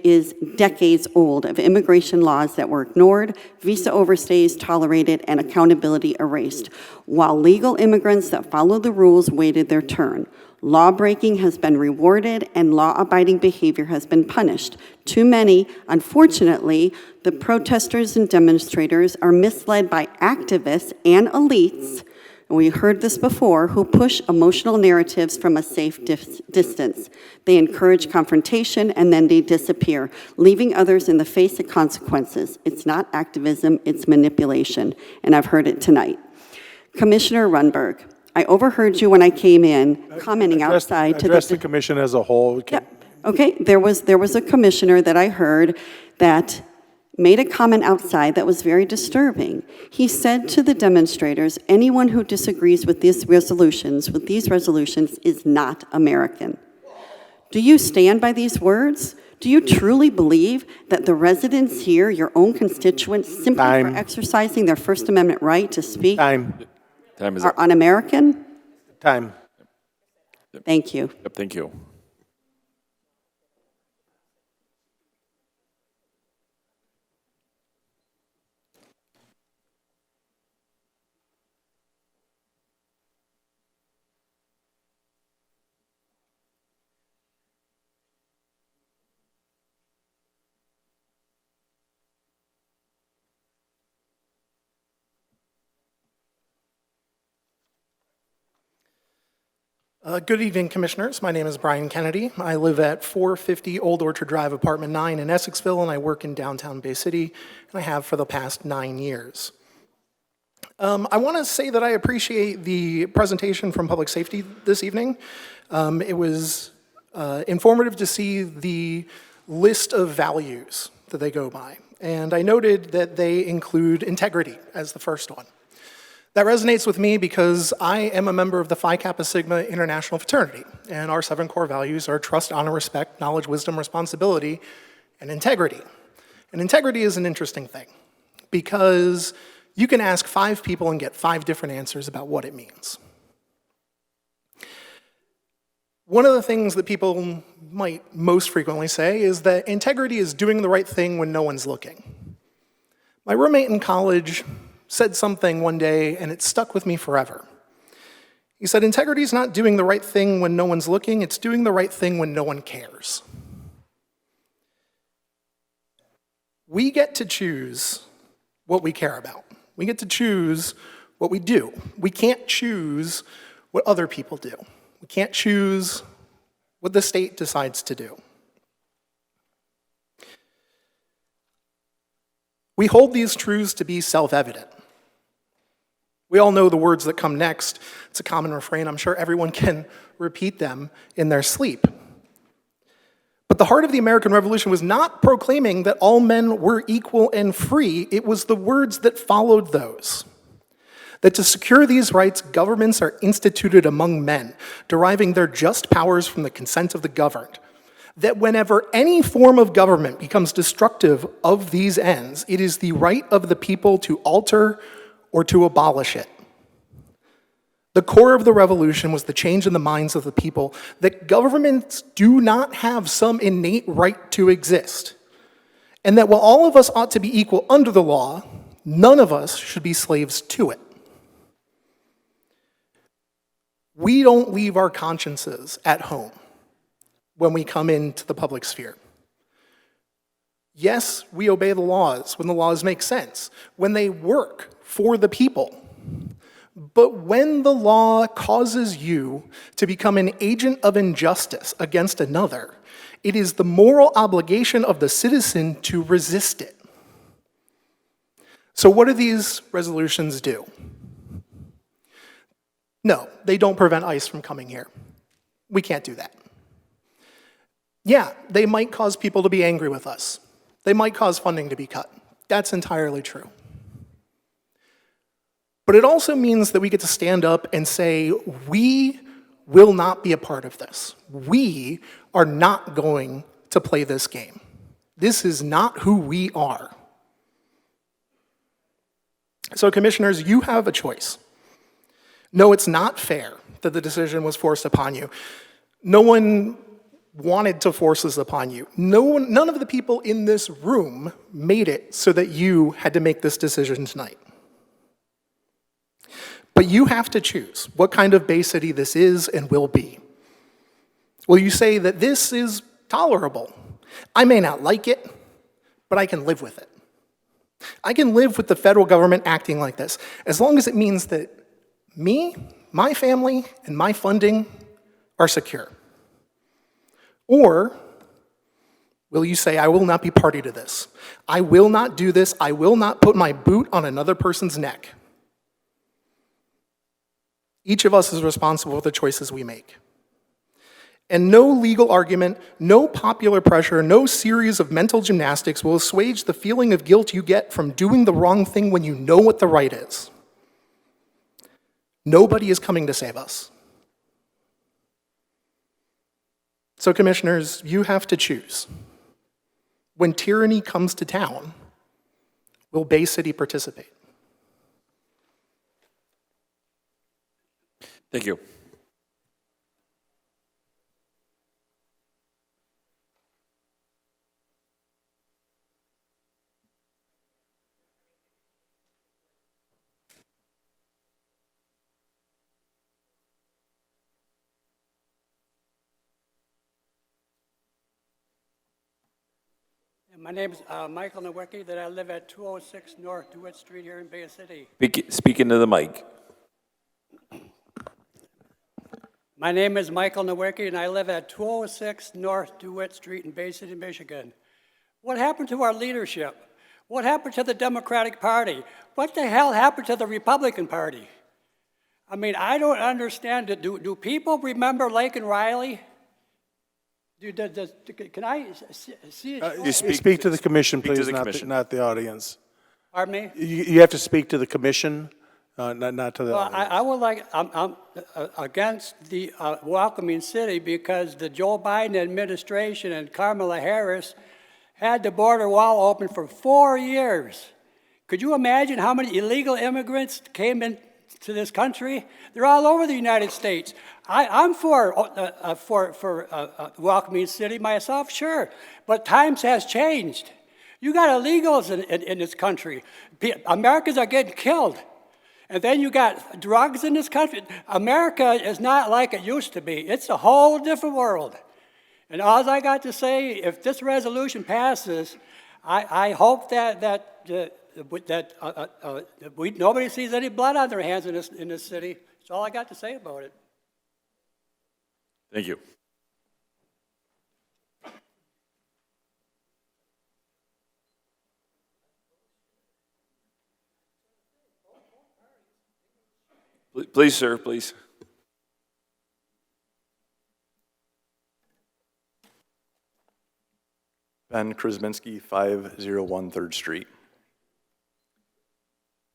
is decades old of immigration laws that were ignored, visa overstays tolerated, and accountability erased, while legal immigrants that followed the rules waited their turn. Law-breaking has been rewarded, and law-abiding behavior has been punished. Too many, unfortunately, the protesters and demonstrators are misled by activists and elites, and we heard this before, who push emotional narratives from a safe distance. They encourage confrontation and then they disappear, leaving others in the face of consequences. It's not activism, it's manipulation, and I've heard it tonight. Commissioner Runberg, I overheard you when I came in commenting outside to Address the commission as a whole. Okay, there was a commissioner that I heard that made a comment outside that was very disturbing. He said to the demonstrators, anyone who disagrees with these resolutions is not American. Do you stand by these words? Do you truly believe that the residents here, your own constituents, simply for exercising their First Amendment right to speak Time is are up. un-American? Time. Thank you. Yep, thank you. Good evening, Commissioners. My name is Brian Kennedy. I live at 450 Old Orchard Drive, Apartment 9 in Essexville, and I work in downtown Bay City, and I have for the past 9 years. I want to say that I appreciate the presentation from Public Safety this evening. It was informative to see the list of values that they go by, and I noted that they include integrity as the first one. That resonates with me because I am a member of the Phi Kappa Sigma International Fraternity, and our 7 core values are trust, honor, respect, knowledge, wisdom, responsibility, and integrity. And integrity is an interesting thing because you can ask 5 people and get 5 different answers about what it means. One of the things that people might most frequently say is that integrity is doing the right thing when no one's looking. My roommate in college said something one day, and it stuck with me forever. He said, integrity is not doing the right thing when no one's looking, it's doing the right thing when no one cares. We get to choose what we care about. We get to choose what we do. We can't choose what other people do. We can't choose what the state decides to do. We hold these truths to be self-evident. We all know the words that come next. It's a common refrain. I'm sure everyone can repeat them in their sleep. But the heart of the American Revolution was not proclaiming that all men were equal and free. It was the words that followed those. That to secure these rights, governments are instituted among men, deriving their just powers from the consent of the governed. That whenever any form of government becomes destructive of these ends, it is the right of the people to alter or to abolish it. The core of the revolution was the change in the minds of the people that governments do not have some innate right to exist, and that while all of us ought to be equal under the law, none of us should be slaves to it. We don't leave our consciences at home when we come into the public sphere. Yes, we obey the laws when the laws make sense, when they work for the people. But when the law causes you to become an agent of injustice against another, it is the moral obligation of the citizen to resist it. So what do these resolutions do? No, they don't prevent ICE from coming here. We can't do that. Yeah, they might cause people to be angry with us. They might cause funding to be cut. That's entirely true. But it also means that we get to stand up and say, we will not be a part of this. We are not going to play this game. This is not who we are. So commissioners, you have a choice. No, it's not fair that the decision was forced upon you. No one wanted to force this upon you. None of the people in this room made it so that you had to make this decision tonight. But you have to choose what kind of Bay City this is and will be. Will you say that this is tolerable? I may not like it, but I can live with it. I can live with the federal government acting like this, as long as it means that me, my family, and my funding are secure. Or will you say, I will not be party to this. I will not do this. I will not put my boot on another person's neck. Each of us is responsible for the choices we make. And no legal argument, no popular pressure, no series of mental gymnastics will assuage the feeling of guilt you get from doing the wrong thing when you know what the right is. Nobody is coming to save us. So commissioners, you have to choose. When tyranny comes to town, will Bay City participate? Thank you. My name is Michael Nowicki, that I live at 206 North DeWitt Street here in Bay City. Speak into the mic. My name is Michael Nowicki, and I live at 206 North DeWitt Street in Bay City, Michigan. What happened to our leadership? What happened to the Democratic Party? What the hell happened to the Republican Party? I mean, I don't understand it. Do people remember Laken Riley? Can I see it? Speak to the commission, Speak to please, the commission. not the audience. Pardon me? You have to speak to the commission, not to the Well, audience. I would like, I'm against the welcoming city because the Joe Biden administration and Kamala Harris had the border wall open for 4 years. Could you imagine how many illegal immigrants came into this country? They're all over the United States. I'm for welcoming city myself, sure, but times has changed. You got illegals in this country. Americans are getting killed. And then you got drugs in this country. America is not like it used to be. It's a whole different world. And all I got to say, if this resolution passes, I hope that nobody sees any blood on their hands in this city. That's all I got to say about it. Thank you. Please, sir, please. Ben Krasminski, 501 3rd Street.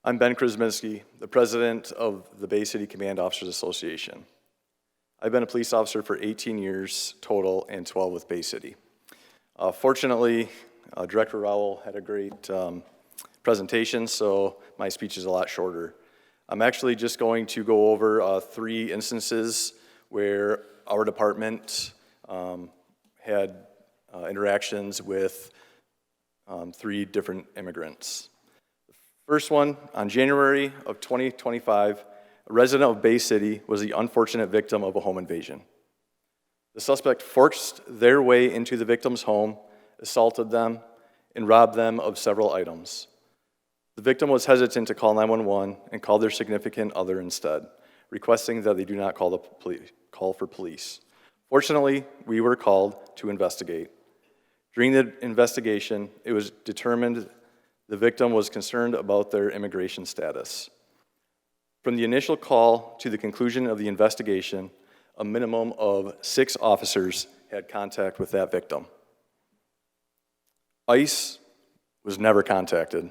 I'm Ben Krasminski, the president of the Bay City Command Officers Association. I've been a police officer for 18 years total and 12 with Bay City. Fortunately, Director Rowell had a great presentation, so my speech is a lot shorter. I'm actually just going to go over 3 instances where our department had interactions with 3 different immigrants. The first one, on January of 2025, a resident of Bay City was the unfortunate victim of a home invasion. The suspect forced their way into the victim's home, assaulted them, and robbed them of several items. The victim was hesitant to call 911 and called their significant other instead, requesting that they do not call for police. Fortunately, we were called to investigate. During the investigation, it was determined the victim was concerned about their immigration status. From the initial call to the conclusion of the investigation, a minimum of 6 officers had contact with that victim. ICE was never contacted,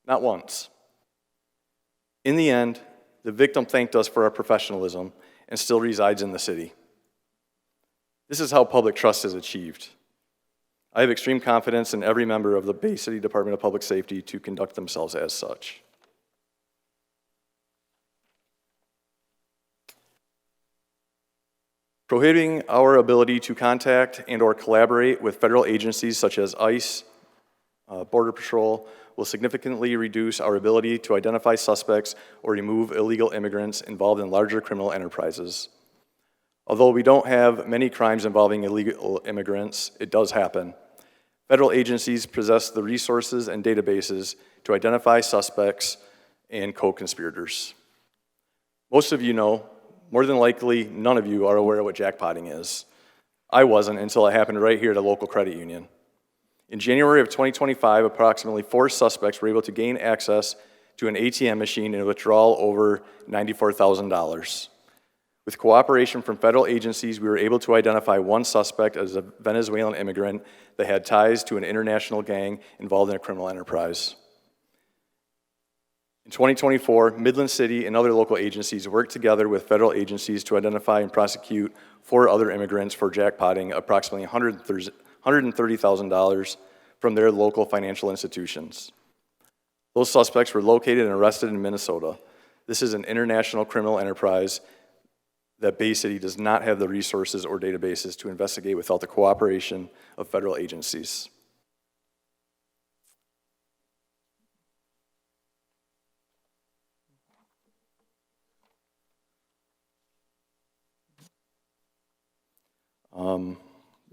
not once. In the end, the victim thanked us for our professionalism and still resides in the city. This is how public trust is achieved. I have extreme confidence in every member of the Bay City Department of Public Safety to conduct themselves as such. Prohibiting our ability to contact and/or collaborate with federal agencies such as ICE, Border Patrol, will significantly reduce our ability to identify suspects or remove illegal immigrants involved in larger criminal enterprises. Although we don't have many crimes involving illegal immigrants, it does happen. Federal agencies possess the resources and databases to identify suspects and co-conspirators. Most of you know, more than likely, none of you are aware of what jackpotting is. I wasn't until it happened right here at a local credit union. In January of 2025, approximately 4 suspects were able to gain access to an ATM machine and withdraw over $94,000. With cooperation from federal agencies, we were able to identify 1 suspect as a Venezuelan immigrant that had ties to an international gang involved in a criminal enterprise. In 2024, Midland City and other local agencies worked together with federal agencies to identify and prosecute 4 other immigrants for jackpotting approximately $130,000 from their local financial institutions. Those suspects were located and arrested in Minnesota. This is an international criminal enterprise that Bay City does not have the resources or databases to investigate without the cooperation of federal agencies.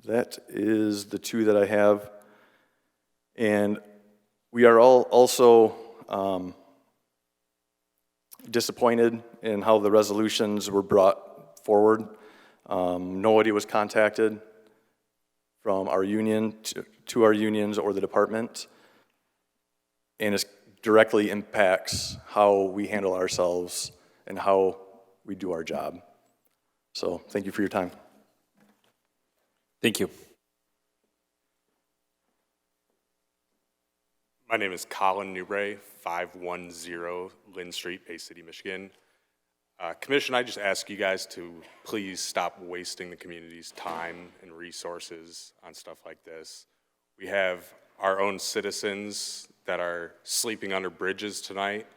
That is the 2 that I have. And we are all also disappointed in how the resolutions were brought forward. Nobody was contacted from our union to our unions or the department, and it directly impacts how we handle ourselves and how we do our job. So thank you for your time. Thank you. My name is Colin Newbray, 510 Lynn Street, Bay City, Michigan. Commission, I just ask you guys to please stop wasting the community's time and resources on stuff like this. We have our own citizens that are sleeping under bridges tonight,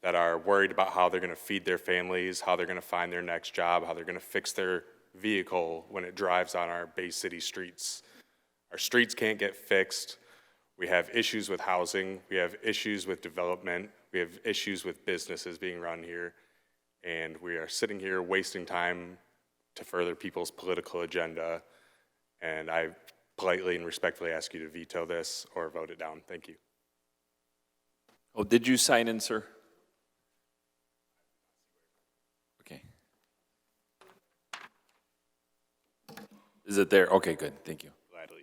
that are worried about how they're going to feed their families, how they're going to find their next job, how they're going to fix their vehicle when it drives on our Bay City streets. Our streets can't get fixed. We have issues with housing. We have issues with development. We have issues with businesses being run here. And we are sitting here wasting time to further people's political agenda. And I politely and respectfully ask you to veto this or vote it down. Thank you. Oh, did you sign in, sir? Okay. Is it there? Okay, good. Thank you. Gladly.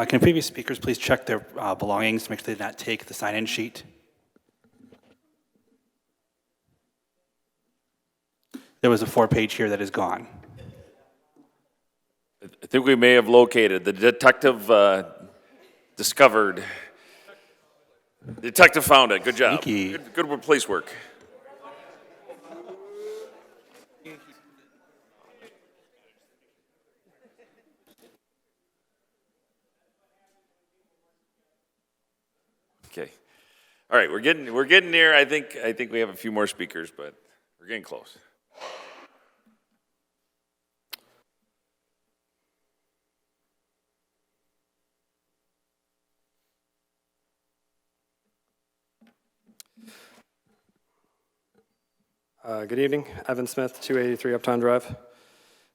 Can previous speakers please check their belongings to make sure they did not take the sign-in sheet? There was a 4-page here that is gone. I think we may have located. The detective discovered. The detective found it. Good job. Good police work. Okay. All right, we're getting near. I think we have a few more speakers, but we're getting close. Good evening, Evan Smith, 283 Uptown Drive.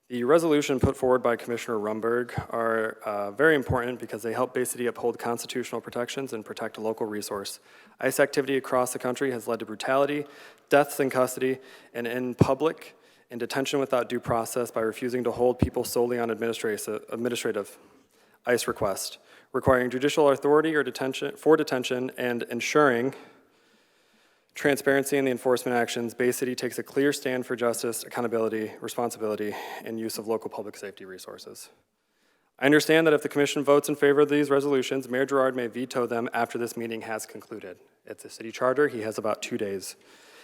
The resolution put forward by Commissioner Rumberg are very important because they help Bay City uphold constitutional protections and protect a local resource. ICE activity across the country has led to brutality, deaths in custody, and in public, and detention without due process by refusing to hold people solely on administrative ICE request, requiring judicial authority or detention and ensuring transparency in the enforcement actions. Bay City takes a clear stand for justice, accountability, responsibility, and use of local public safety resources. I understand that if the commission votes in favor of these resolutions, Mayor Gerard may veto them after this meeting has concluded. It's a city charter. He has about 2 days.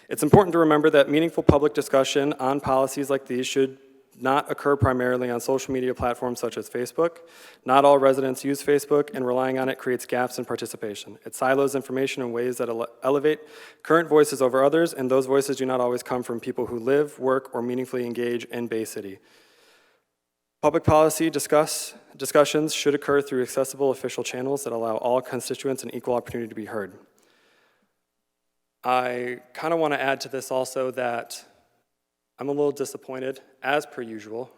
It's important to remember that meaningful public discussion on policies like these should not occur primarily on social media platforms such as Facebook. Not all residents use Facebook, and relying on it creates gaps in participation. It silos information in ways that elevate current voices over others, and those voices do not always come from people who live, work, or meaningfully engage in Bay City. Public policy discussions should occur through accessible official channels that allow all constituents an equal opportunity to be heard. I kind of want to add to this also that I'm a little disappointed, as per usual,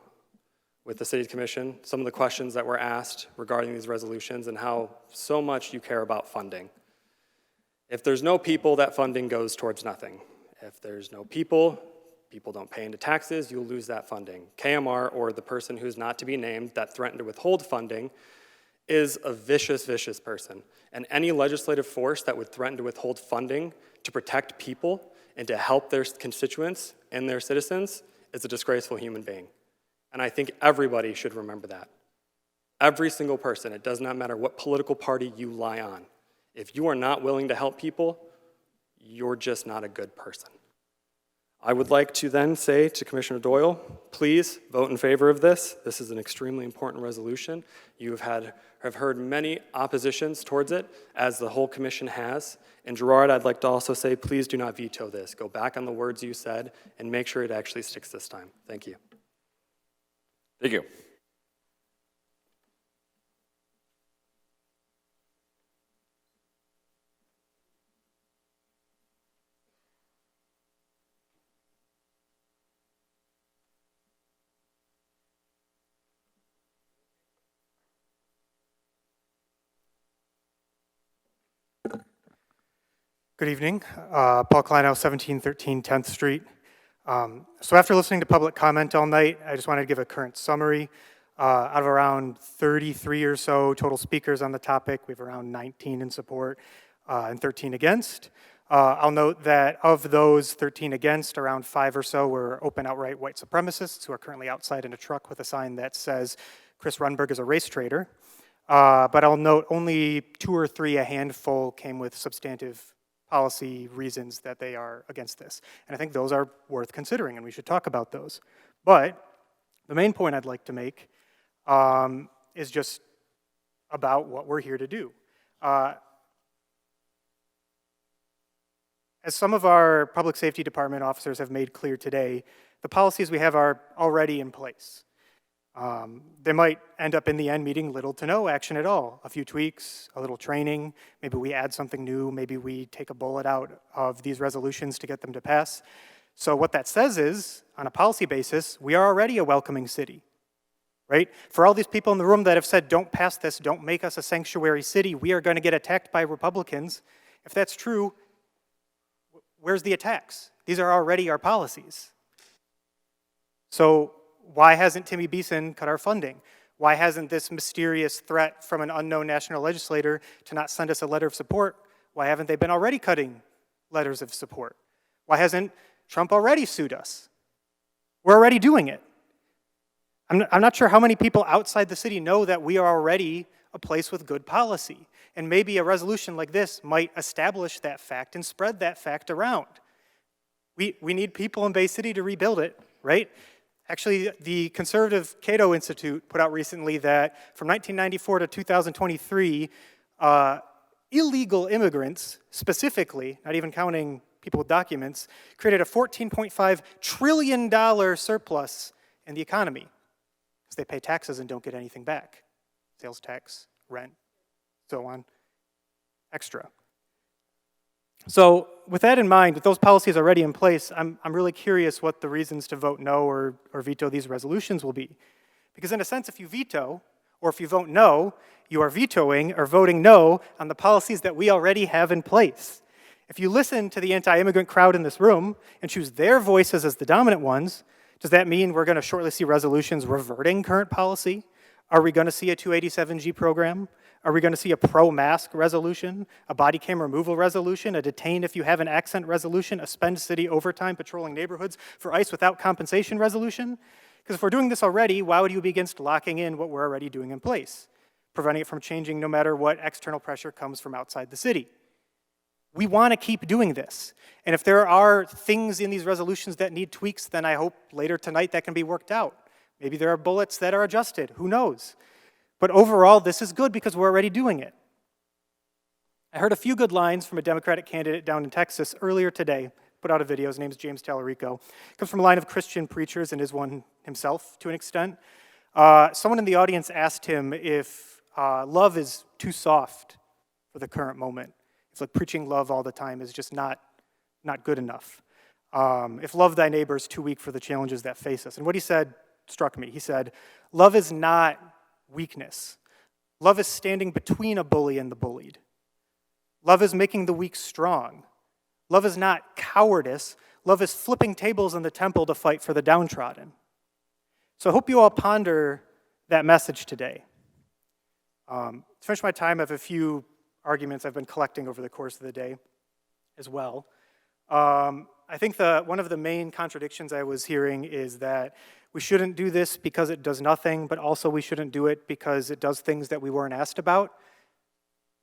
with the City Commission, some of the questions that were asked regarding these resolutions and how so much you care about funding. If there's no people, that funding goes towards nothing. If there's no people don't pay into taxes, you'll lose that funding. KMR, or the person who's not to be named that threatened to withhold funding, is a vicious, vicious person. And any legislative force that would threaten to withhold funding to protect people and to help their constituents and their citizens is a disgraceful human being. And I think everybody should remember that. Every single person, it does not matter what political party you lie on. If you are not willing to help people, you're just not a good person. I would like to then say to Commissioner Doyle, please vote in favor of this. This is an extremely important resolution. You have heard many oppositions towards it, as the whole commission has. And Gerard, I'd like to also say, please do not veto this. Go back on the words you said and make sure it actually sticks this time. Thank you. Thank you. Good evening. Paul Kleinow, 1713 10th Street. So after listening to public comment all night, I just wanted to give a current summary. Out of around 33 or so total speakers on the topic, we have around 19 in support and 13 against. I'll note that of those 13 against, around 5 or so were open outright white supremacists who are currently outside in a truck with a sign that says Chris Runberg is a race traitor. But I'll note only 2 or 3, a handful, came with substantive policy reasons that they are against this. And I think those are worth considering, and we should talk about those. But the main point I'd like to make is just about what we're here to do. As some of our public safety department officers have made clear today, the policies we have are already in place. They might end up in the end meeting little to no action at all. A few tweaks, a little training, maybe we add something new, maybe we take a bullet out of these resolutions to get them to pass. So what that says is, on a policy basis, we are already a welcoming city, right? For all these people in the room that have said, don't pass this, don't make us a sanctuary city, we are going to get attacked by Republicans. If that's true, where's the attacks? These are already our policies. So why hasn't Timmy Beeson cut our funding? Why hasn't this mysterious threat from an unknown national legislator to not send us a letter of support, why haven't they been already cutting letters of support? Why hasn't Trump already sued us? We're already doing it. I'm not sure how many people outside the city know that we are already a place with good policy. And maybe a resolution like this might establish that fact and spread that fact around. We need people in Bay City to rebuild it, right? Actually, the conservative Cato Institute put out recently that from 1994 to 2023, illegal immigrants, specifically, not even counting people with documents, created a $14.5 trillion surplus in the economy because they pay taxes and don't get anything back. Sales tax, rent, so on, extra. So with that in mind, with those policies already in place, I'm really curious what the reasons to vote no or veto these resolutions will be. Because in a sense, if you veto, or if you vote no, you are vetoing or voting no on the policies that we already have in place. If you listen to the anti-immigrant crowd in this room and choose their voices as the dominant ones, does that mean we're going to shortly see resolutions reverting current policy? Are we going to see a 287G program? Are we going to see a pro-mask resolution, a body cam removal resolution, a detain if you have an accent resolution, a spend city overtime patrolling neighborhoods for ICE without compensation resolution? Because if we're doing this already, why would you be against locking in what we're already doing in place, preventing it from changing no matter what external pressure comes from outside the city? We want to keep doing this. And if there are things in these resolutions that need tweaks, then I hope later tonight that can be worked out. Maybe there are bullets that are adjusted, who knows? But overall, this is good because we're already doing it. I heard a few good lines from a Democratic candidate down in Texas earlier today, put out a video, his name is James Tallarico. Comes from a line of Christian preachers and is one himself to an extent. Someone in the audience asked him if love is too soft for the current moment. If like preaching love all the time is just not good enough. If love thy neighbor is too weak for the challenges that face us. And what he said struck me. He said, love is not weakness. Love is standing between a bully and the bullied. Love is making the weak strong. Love is not cowardice. Love is flipping tables in the temple to fight for the downtrodden. So I hope you all ponder that message today. To finish my time, I have a few arguments I've been collecting over the course of the day as well. I think one of the main contradictions I was hearing is that we shouldn't do this because it does nothing, but also we shouldn't do it because it does things that we weren't asked about.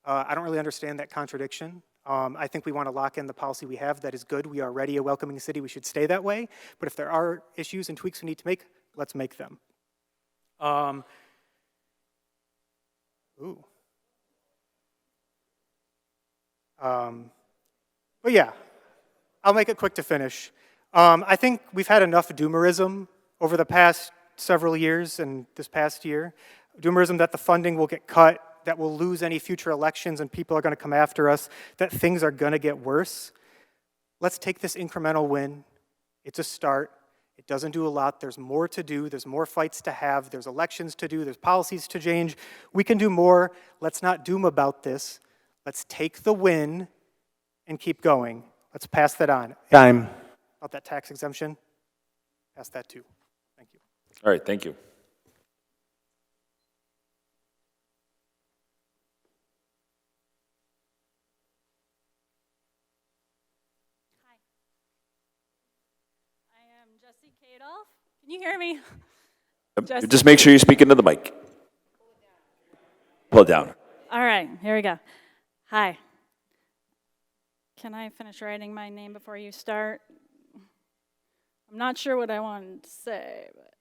I don't really understand that contradiction. I think we want to lock in the policy we have that is good. We are already a welcoming city. We should stay that way. But if there are issues and tweaks we need to make, let's make them. But yeah, I'll make it quick to finish. I think we've had enough doomerism over the past several years and this past year. Doomerism that the funding will get cut, that we'll lose any future elections and people are going to come after us, that things are going to get worse. Let's take this incremental win. It's a start. It doesn't do a lot. There's more to do. There's more fights to have. There's elections to do. There's policies to change. We can do more. Let's not doom about this. Let's take the win and keep going. Let's pass that on. Time. About that tax exemption, pass that too. Thank you. All right, thank you. I am Jesse Kadoff. Can you hear me? Just make sure you speak into the mic. Pull it down. All right, here we go. Hi. Can I finish writing my name before you start? I'm not sure what I wanted to say, but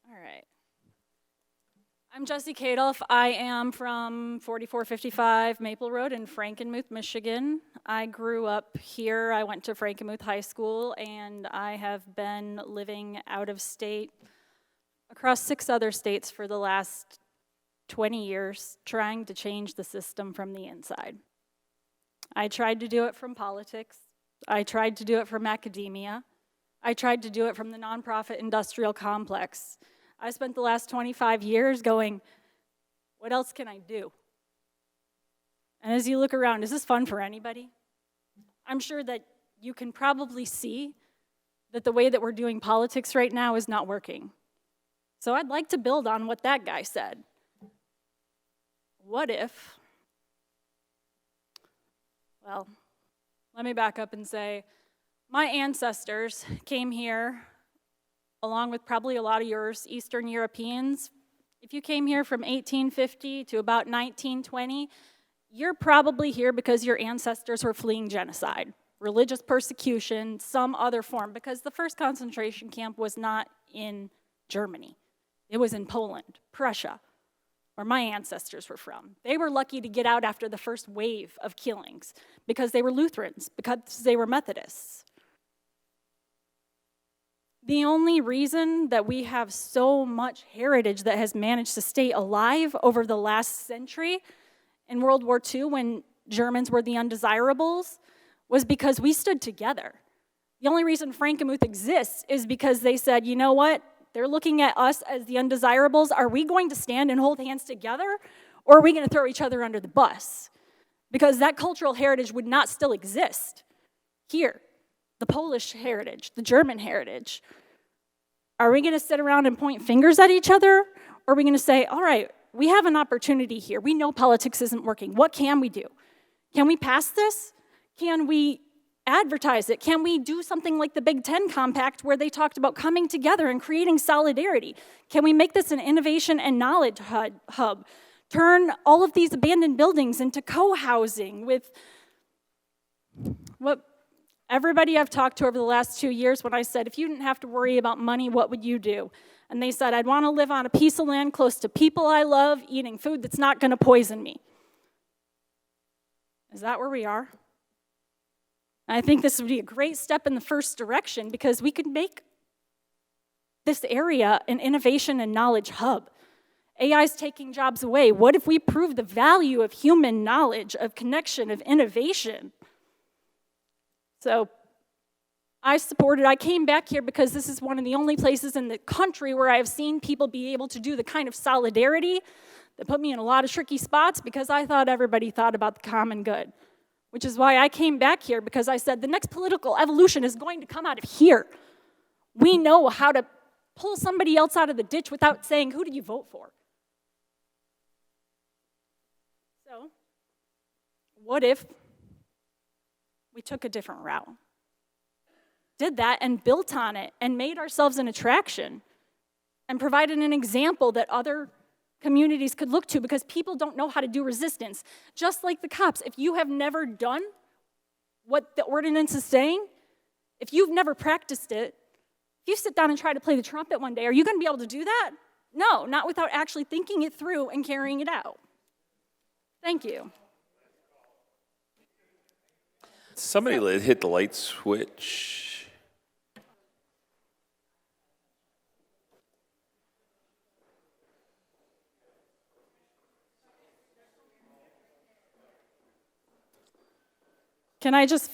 all right. I'm Jesse Kadoff. I am from 4455 Maple Road in Frankenmuth, Michigan. I grew up here. I went to Frankenmuth High School, and I have been living out of state across 6 other states for the last 20 years, trying to change the system from the inside. I tried to do it from politics. I tried to do it from academia. I tried to do it from the nonprofit industrial complex. I spent the last 25 years going, what else can I do? And as you look around, is this fun for anybody? I'm sure that you can probably see that the way that we're doing politics right now is not working. So I'd like to build on what that guy said. What if, well, let me back up and say, my ancestors came here, along with probably a lot of yours, Eastern Europeans. If you came here from 1850 to about 1920, you're probably here because your ancestors were fleeing genocide, religious persecution, some other form, because the first concentration camp was not in Germany. It was in Poland, Prussia, where my ancestors were from. They were lucky to get out after the first wave of killings because they were Lutherans, because they were Methodists. The only reason that we have so much heritage that has managed to stay alive over the last century in World War II, when Germans were the undesirables, was because we stood together. The only reason Frankenmuth exists is because they said, you know what? They're looking at us as the undesirables. Are we going to stand and hold hands together, or are we going to throw each other under the bus? Because that cultural heritage would not still exist here. The Polish heritage, the German heritage. Are we going to sit around and point fingers at each other, or are we going to say, all right, we have an opportunity here. We know politics isn't working. What can we do? Can we pass this? Can we advertise it? Can we do something like the Big Ten Compact where they talked about coming together and creating solidarity? Can we make this an innovation and knowledge hub? Turn all of these abandoned buildings into co-housing with what everybody I've talked to over the last 2 years, when I said, if you didn't have to worry about money, what would you do? And they said, I'd want to live on a piece of land close to people I love, eating food that's not going to poison me. Is that where we are? I think this would be a great step in the first direction, because we could make this area an innovation and knowledge hub. AI is taking jobs away. What if we prove the value of human knowledge, of connection, of innovation? So I came back here because this is one of the only places in the country where I've seen people be able to do the kind of solidarity that put me in a lot of tricky spots, because I thought everybody thought about the common good. Which is why I came back here, because I said the next political evolution is going to come out of here. We know how to pull somebody else out of the ditch without saying, who did you vote for? So, what if we took a different route? Did that and built on it and made ourselves an attraction and provided an example that other communities could look to, because people don't know how to do resistance. Just like the cops, if you have never done what the ordinance is saying, if you've never practiced it, if you sit down and try to play the trumpet one day, are you going to be able to do that? No, not without actually thinking it through and carrying it out. Thank you. Somebody hit the light switch. Can I just,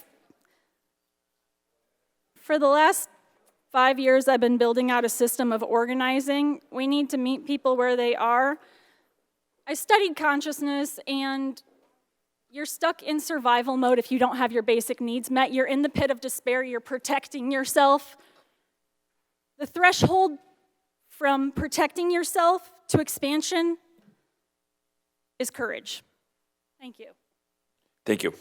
for the last 5 years, I've been building out a system of organizing. We need to meet people where they are. I studied consciousness, and you're stuck in survival mode if you don't have your basic needs met. You're in the pit of despair. You're protecting yourself. The threshold from protecting yourself to expansion is courage. Thank you. Thank you.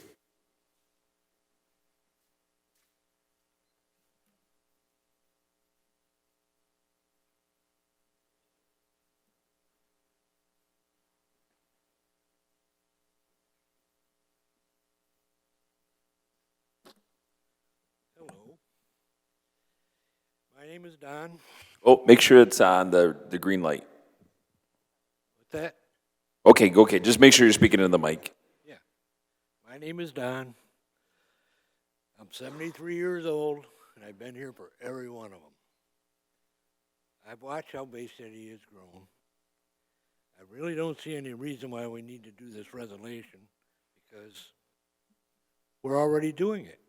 My name is Don. Oh, make sure it's on the green light. What's that? Okay, just make sure you're speaking into the mic. Yeah. My name is Don. I'm 73 years old, and I've been here for every one of them. I've watched how Bay City has grown. I really don't see any reason why we need to do this resolution, because we're already doing it.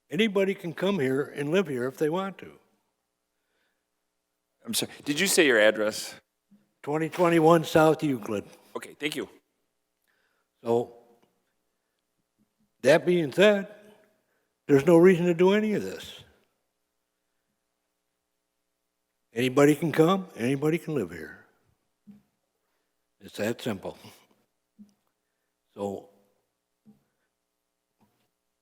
Anybody can come here and live here if they want to. I'm sorry, did you say your address? 2021 South Euclid. Okay, thank you. So, that being said, there's no reason to do any of this. Anybody can come, anybody can live here. It's that simple. So,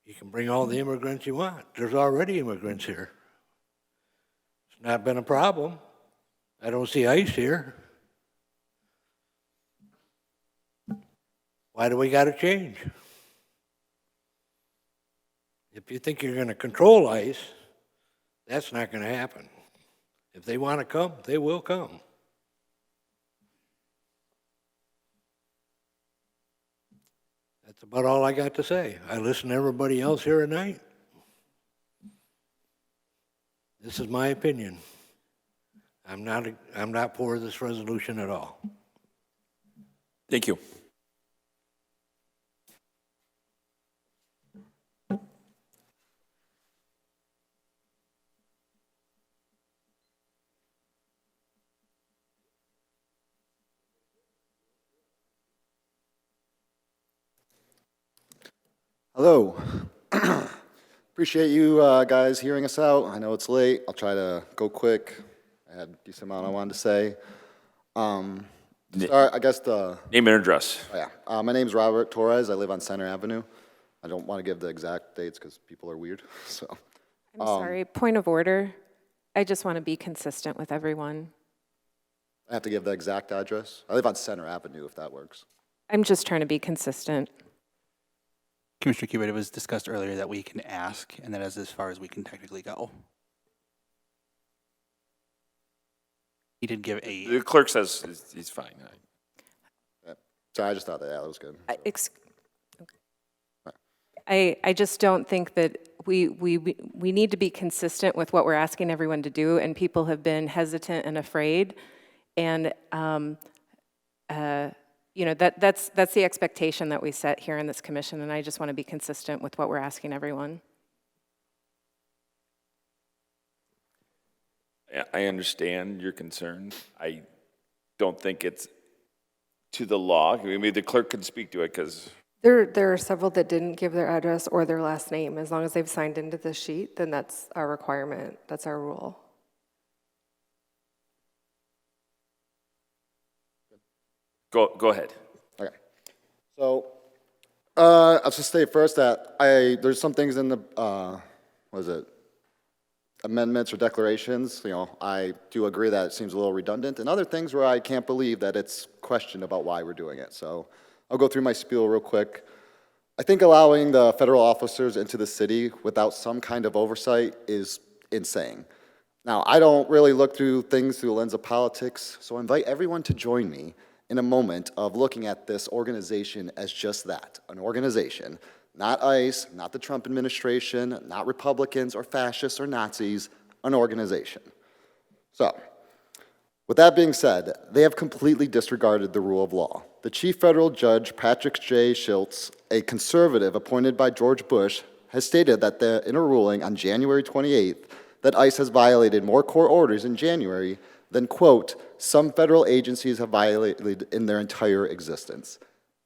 you can bring all the immigrants you want. There's already immigrants here. It's not been a problem. I don't see ICE here. Why do we got to change? If you think you're going to control ICE, that's not going to happen. If they want to come, they will come. That's about all I got to say. I listen to everybody else here tonight. This is my opinion. I'm not for this resolution at all. Thank you. Hello. Appreciate you guys hearing us out. I know it's late. I'll try to go quick. I had a decent amount I wanted to say. Start, I guess the... Name and address. Oh, yeah. My name's Robert Torres. I live on Center Avenue. I don't want to give the exact dates because people are weird. So. I'm sorry, point of order. I just want to be consistent with everyone. I have to give the exact address. I live on Center Avenue, if that works. I'm just trying to be consistent. Commissioner Cubitt, it was discussed earlier that we can ask, and that is as far as we can technically go. He did give a... The clerk says he's fine. Yeah. Sorry, I just thought that was good. I just don't think that we need to be consistent with what we're asking everyone to do, and people have been hesitant and afraid, and you know, that's the expectation that we set here in this commission, and I just want to be consistent with what we're asking everyone. I understand your concern. I don't think it's to the law. Maybe the clerk could speak to it because... There are several that didn't give their address or their last name. As long as they've signed into the sheet, then that's our requirement. That's our rule. Go ahead. Okay. So, I'll just state first that there's some things in the, what is it, amendments or declarations, you know, I do agree that it seems a little redundant, and other things where I can't believe that it's questioned about why we're doing it. So, I'll go through my spiel real quick. I think allowing the federal officers into the city without some kind of oversight is insane. Now, I don't really look through things through the lens of politics, so I invite everyone to join me in a moment of looking at this organization as just that, an organization. Not ICE, not the Trump administration, not Republicans or fascists or Nazis, an organization. So, with that being said, they have completely disregarded the rule of law. The Chief Federal Judge, Patrick J. Schultz, a conservative appointed by George Bush, has stated that in a ruling on January 28th that ICE has violated more court orders in January than, quote, some federal agencies have violated in their entire existence.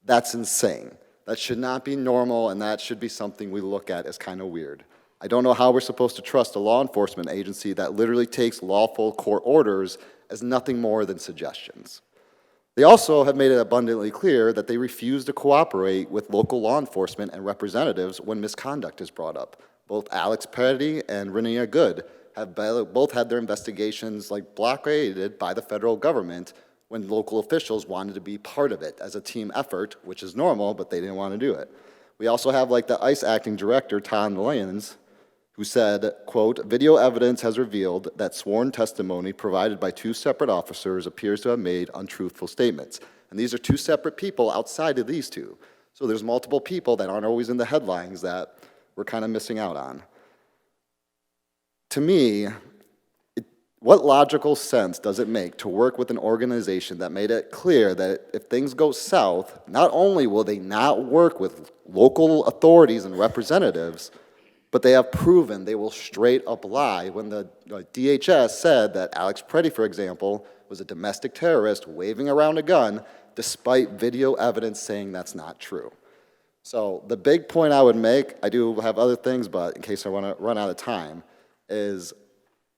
That's insane. That should not be normal, and that should be something we look at as kind of weird. I don't know how we're supposed to trust a law enforcement agency that literally takes lawful court orders as nothing more than suggestions. They also have made it abundantly clear that they refuse to cooperate with local law enforcement and representatives when misconduct is brought up. Both Alex Petty and Renia Good have both had their investigations blockaded by the federal government when local officials wanted to be part of it as a team effort, which is normal, but they didn't want to do it. We also have the ICE acting director, Tom Lyons, who said, quote, video evidence has revealed that sworn testimony provided by two separate officers appears to have made untruthful statements. And these are two separate people outside of these two. So there's multiple people that aren't always in the headlines that we're kind of missing out on. To me, what logical sense does it make to work with an organization that made it clear that if things go south, not only will they not work with local authorities and representatives, But they have proven they will straight up lie when the DHS said that Alex Preddy, for example, was a domestic terrorist waving around a gun, despite video evidence saying that's not true. So the big point I would make, I do have other things, but in case I want to run out of time, is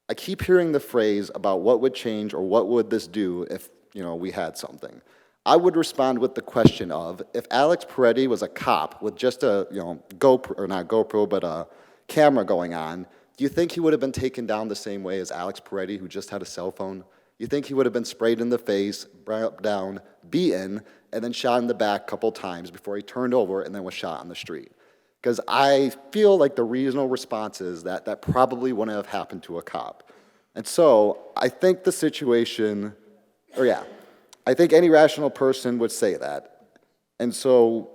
I keep hearing the phrase about what would change or what would this do if, we had something. I would respond with the question of, if Alex Preddy was a cop with just a, GoPro, or not GoPro, but a camera going on, do you think he would have been taken down the same way as Alex Preddy, who just had a cell phone? You think he would have been sprayed in the face, brought down, beaten, and then shot in the back a couple times before he turned over and then was shot on the street? Because I feel like the reasonable response is that that probably wouldn't have happened to a cop. And so I think the situation, I think any rational person would say that. And so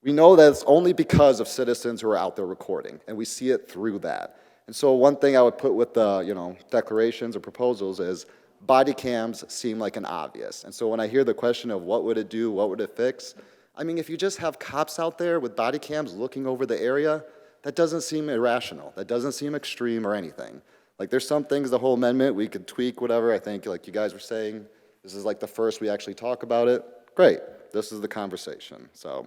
we know that it's only because of citizens who are out there recording, and we see it through that. And so one thing I would put with the declarations or proposals is body cams seem like an obvious. And so when I hear the question of what would it do, what would it fix, I mean, if you just have cops out there with body cams looking over the area, that doesn't seem irrational. That doesn't seem extreme or anything. Like, there's some things, the whole amendment, we could tweak, whatever. I think, like you guys were saying, this is like the first we actually talk about it. Great. This is the conversation. So,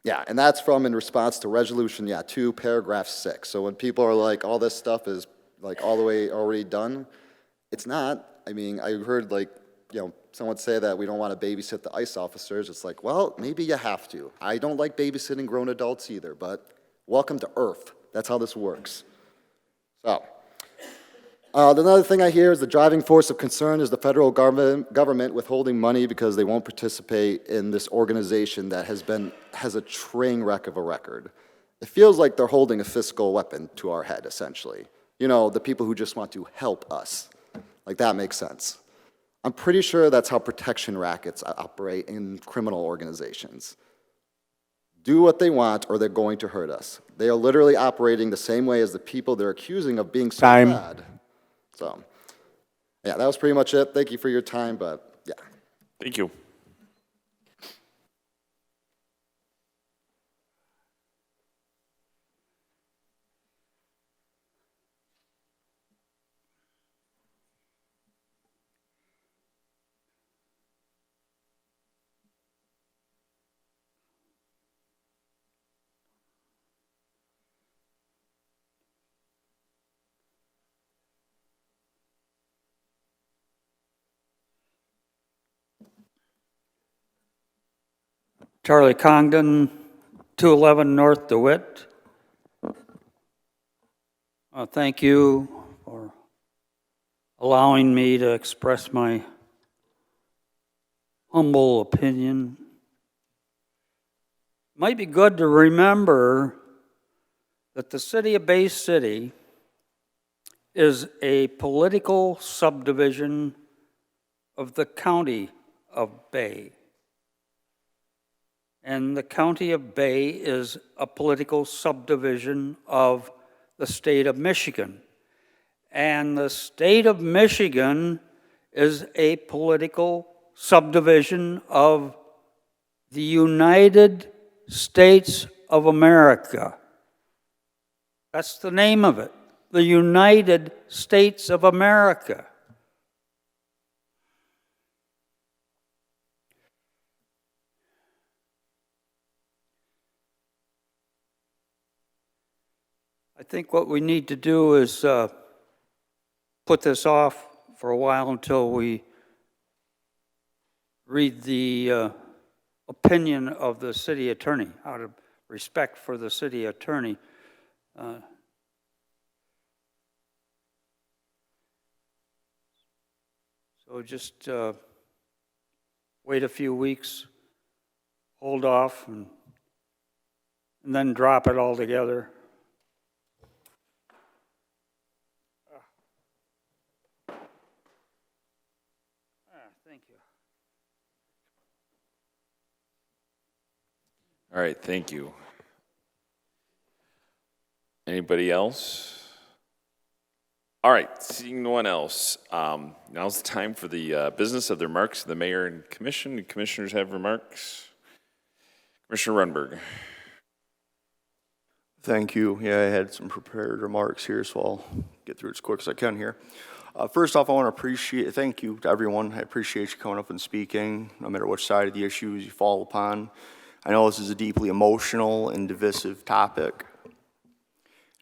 yeah, and that's in response to Resolution 2, paragraph 6. So when people are like, all this stuff is like all the way already done, it's not. I mean, I heard someone say that we don't want to babysit the ICE officers. It's like, well, maybe you have to. I don't like babysitting grown adults either, but welcome to Earth. That's how this works. So, another thing I hear is the driving force of concern is the federal government withholding money because they won't participate in this organization that has a train wreck of a record. It feels like they're holding a fiscal weapon to our head, essentially. The people who just want to help us. Like, that makes sense. I'm pretty sure that's how protection rackets operate in criminal organizations. Do what they want or they're going to hurt us. They are literally operating the same way as the people they're accusing of being so bad. So, yeah, that was pretty much it. Thank you for your time, but yeah. Thank you. Charlie Congdon, 211 North DeWitt. Thank you for allowing me to express my humble opinion. Might be good to remember that the city of Bay City is a political subdivision of the county of Bay. And the county of Bay is a political subdivision of the state of Michigan. And the state of Michigan is a political subdivision of the United States of America. That's the name of it, the United States of America. I think what we need to do is put this off for a while until we read the opinion of the city attorney, out of respect for the city attorney. So just wait a few weeks, hold off, and then drop it all together. Thank you. All right, thank you. Anybody else? All right, seeing no one else, now's the time for the business of the remarks of the mayor and commission. The commissioners have remarks. Commissioner Runberg. Thank you. Yeah, I had some prepared remarks here, so I'll get through it as quick as I can here. First off, I want to thank you to everyone. I appreciate you coming up and speaking, no matter which side of the issues you fall upon. I know this is a deeply emotional and divisive topic.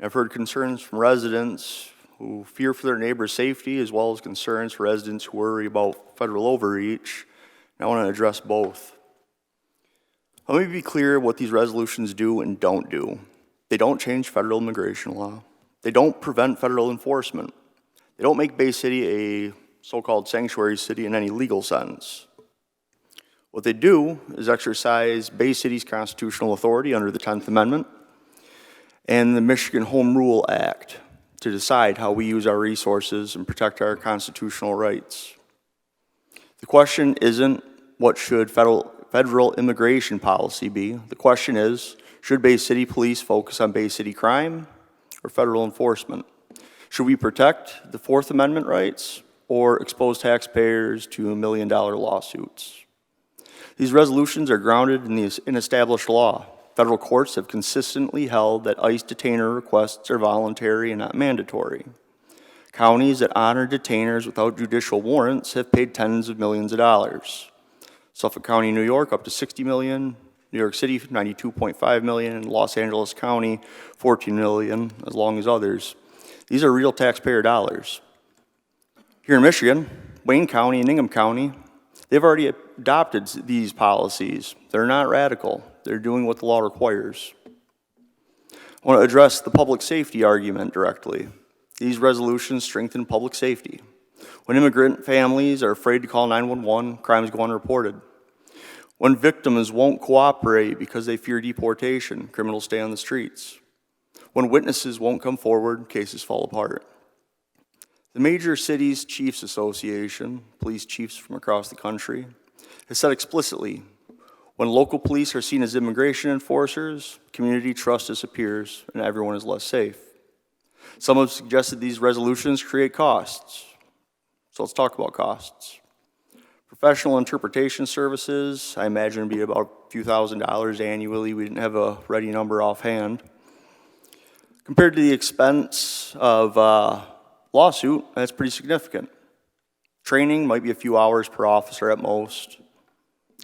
I've heard concerns from residents who fear for their neighbor's safety, as well as concerns for residents who worry about federal overreach. And I want to address both. Let me be clear what these resolutions do and don't do. They don't change federal immigration law. They don't prevent federal enforcement. They don't make Bay City a so-called sanctuary city in any legal sense. What they do is exercise Bay City's constitutional authority under the 10th Amendment and the Michigan Home Rule Act to decide how we use our resources and protect our constitutional rights. The question isn't what should federal immigration policy be. The question is, should Bay City Police focus on Bay City crime or federal enforcement? Should we protect the Fourth Amendment rights or expose taxpayers to $1 million lawsuits? These resolutions are grounded in established law. Federal courts have consistently held that ICE detainer requests are voluntary and not mandatory. Counties that honor detainers without judicial warrants have paid tens of millions of dollars. Suffolk County, New York, up to $60 million. New York City, $92.5 million, and Los Angeles County, $14 million, as long as others. These are real taxpayer dollars. Here in Michigan, Wayne County and Ingham County, they've already adopted these policies. They're not radical. They're doing what the law requires. I want to address the public safety argument directly. These resolutions strengthen public safety. When immigrant families are afraid to call 911, crimes go unreported. When victims won't cooperate because they fear deportation, criminals stay on the streets. When witnesses won't come forward, cases fall apart. The Major Cities Chiefs Association, police chiefs from across the country, has said explicitly, when local police are seen as immigration enforcers, community trust disappears and everyone is less safe. Some have suggested these resolutions create costs. So let's talk about costs. Professional interpretation services, I imagine would be about a few $1,000s annually. We didn't have a ready number offhand. Compared to the expense of lawsuit, that's pretty significant. Training might be a few hours per officer at most,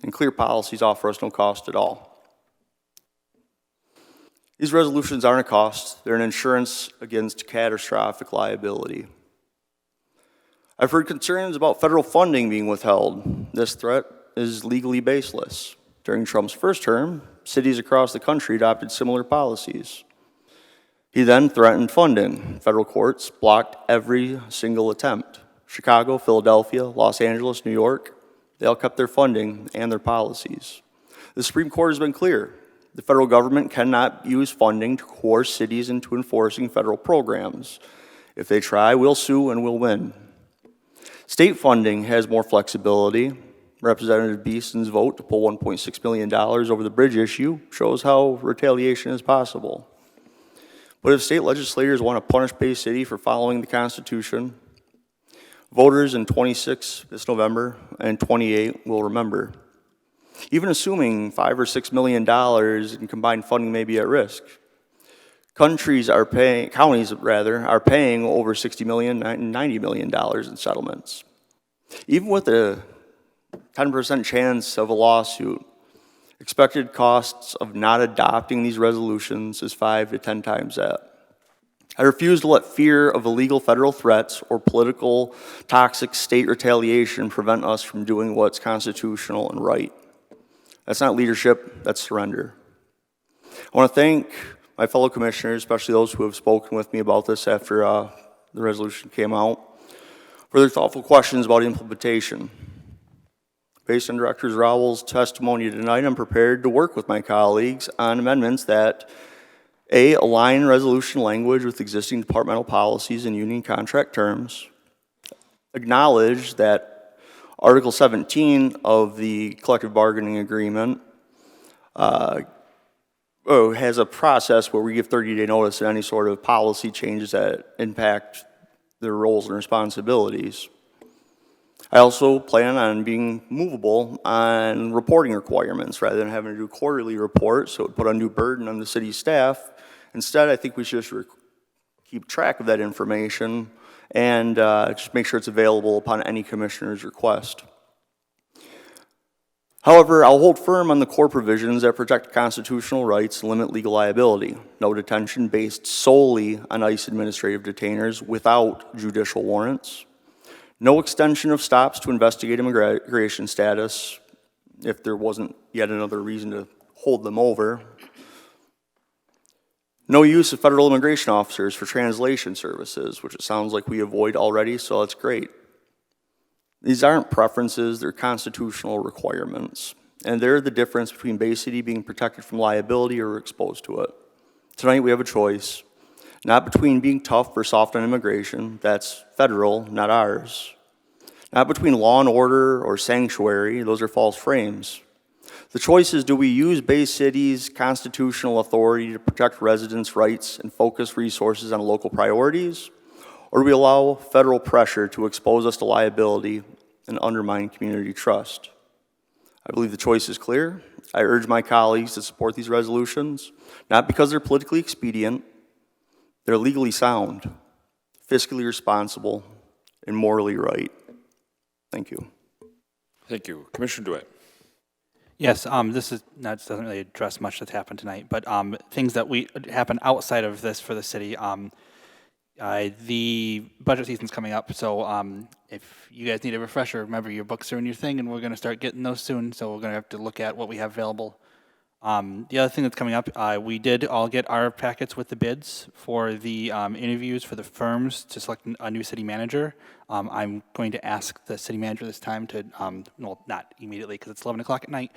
and clear policies offer us no cost at all. These resolutions aren't a cost, they're an insurance against catastrophic liability. I've heard concerns about federal funding being withheld. This threat is legally baseless. During Trump's first term, cities across the country adopted similar policies. He then threatened funding. Federal courts blocked every single attempt. Chicago, Philadelphia, Los Angeles, New York, they all kept their funding and their policies. The Supreme Court has been clear. The federal government cannot use funding to coerce cities into enforcing federal programs. If they try, we'll sue and we'll win. State funding has more flexibility. Representative Beeson's vote to pull $1.6 million over the bridge issue shows how retaliation is possible. But if state legislators want to punish Bay City for following the Constitution, voters in 26 this November and 28 will remember. Even assuming $5 or $6 million in combined funding may be at risk, counties are paying over $60 million and $90 million in settlements. Even with a 10% chance of a lawsuit, expected costs of not adopting these resolutions is 5 to 10 times that. I refuse to let fear of illegal federal threats or political toxic state retaliation prevent us from doing what's constitutional and right. That's not leadership, that's surrender. I want to thank my fellow commissioners, especially those who have spoken with me about this after the resolution came out, for their thoughtful questions about implementation. Based on Director Rowell's testimony tonight, I'm prepared to work with my colleagues on amendments that align resolution language with existing departmental policies and union contract terms, acknowledge that Article 17 of the collective bargaining agreement has a process where we give 30-day notice to any sort of policy changes that impact their roles and responsibilities. I also plan on being movable on reporting requirements rather than having to do quarterly reports, so it would put a new burden on the city staff. Instead, I think we should just keep track of that information and just make sure it's available upon any commissioner's request. However, I'll hold firm on the core provisions that protect constitutional rights and limit legal liability. No detention based solely on ICE administrative detainers without judicial warrants. No extension of stops to investigate immigration status if there wasn't yet another reason to hold them over. No use of federal immigration officers for translation services, which it sounds like we avoid already, so that's great. These aren't preferences, they're constitutional requirements. And they're the difference between Bay City being protected from liability or exposed to it. Tonight we have a choice, not between being tough or soft on immigration, that's federal, not ours. Not between law and order or sanctuary, those are false frames. The choice is, do we use Bay City's constitutional authority to protect residents' rights and focus resources on local priorities? Or do we allow federal pressure to expose us to liability and undermine community trust? I believe the choice is clear. I urge my colleagues to support these resolutions, not because they're politically expedient, they're legally sound, fiscally responsible, and morally right. Thank you. Thank you. Commissioner DeWitt. Yes, this doesn't really address much that's happened tonight, but things that happen outside of this for the city. The budget season's coming up, so if you guys need a refresher, remember your books are in your thing, and we're going to start getting those soon, so we're going to have to look at what we have available. The other thing that's coming up, we did all get our packets with the bids for the interviews for the firms to select a new city manager. I'm going to ask the city manager this time to, well, not immediately because it's 11 o'clock at night,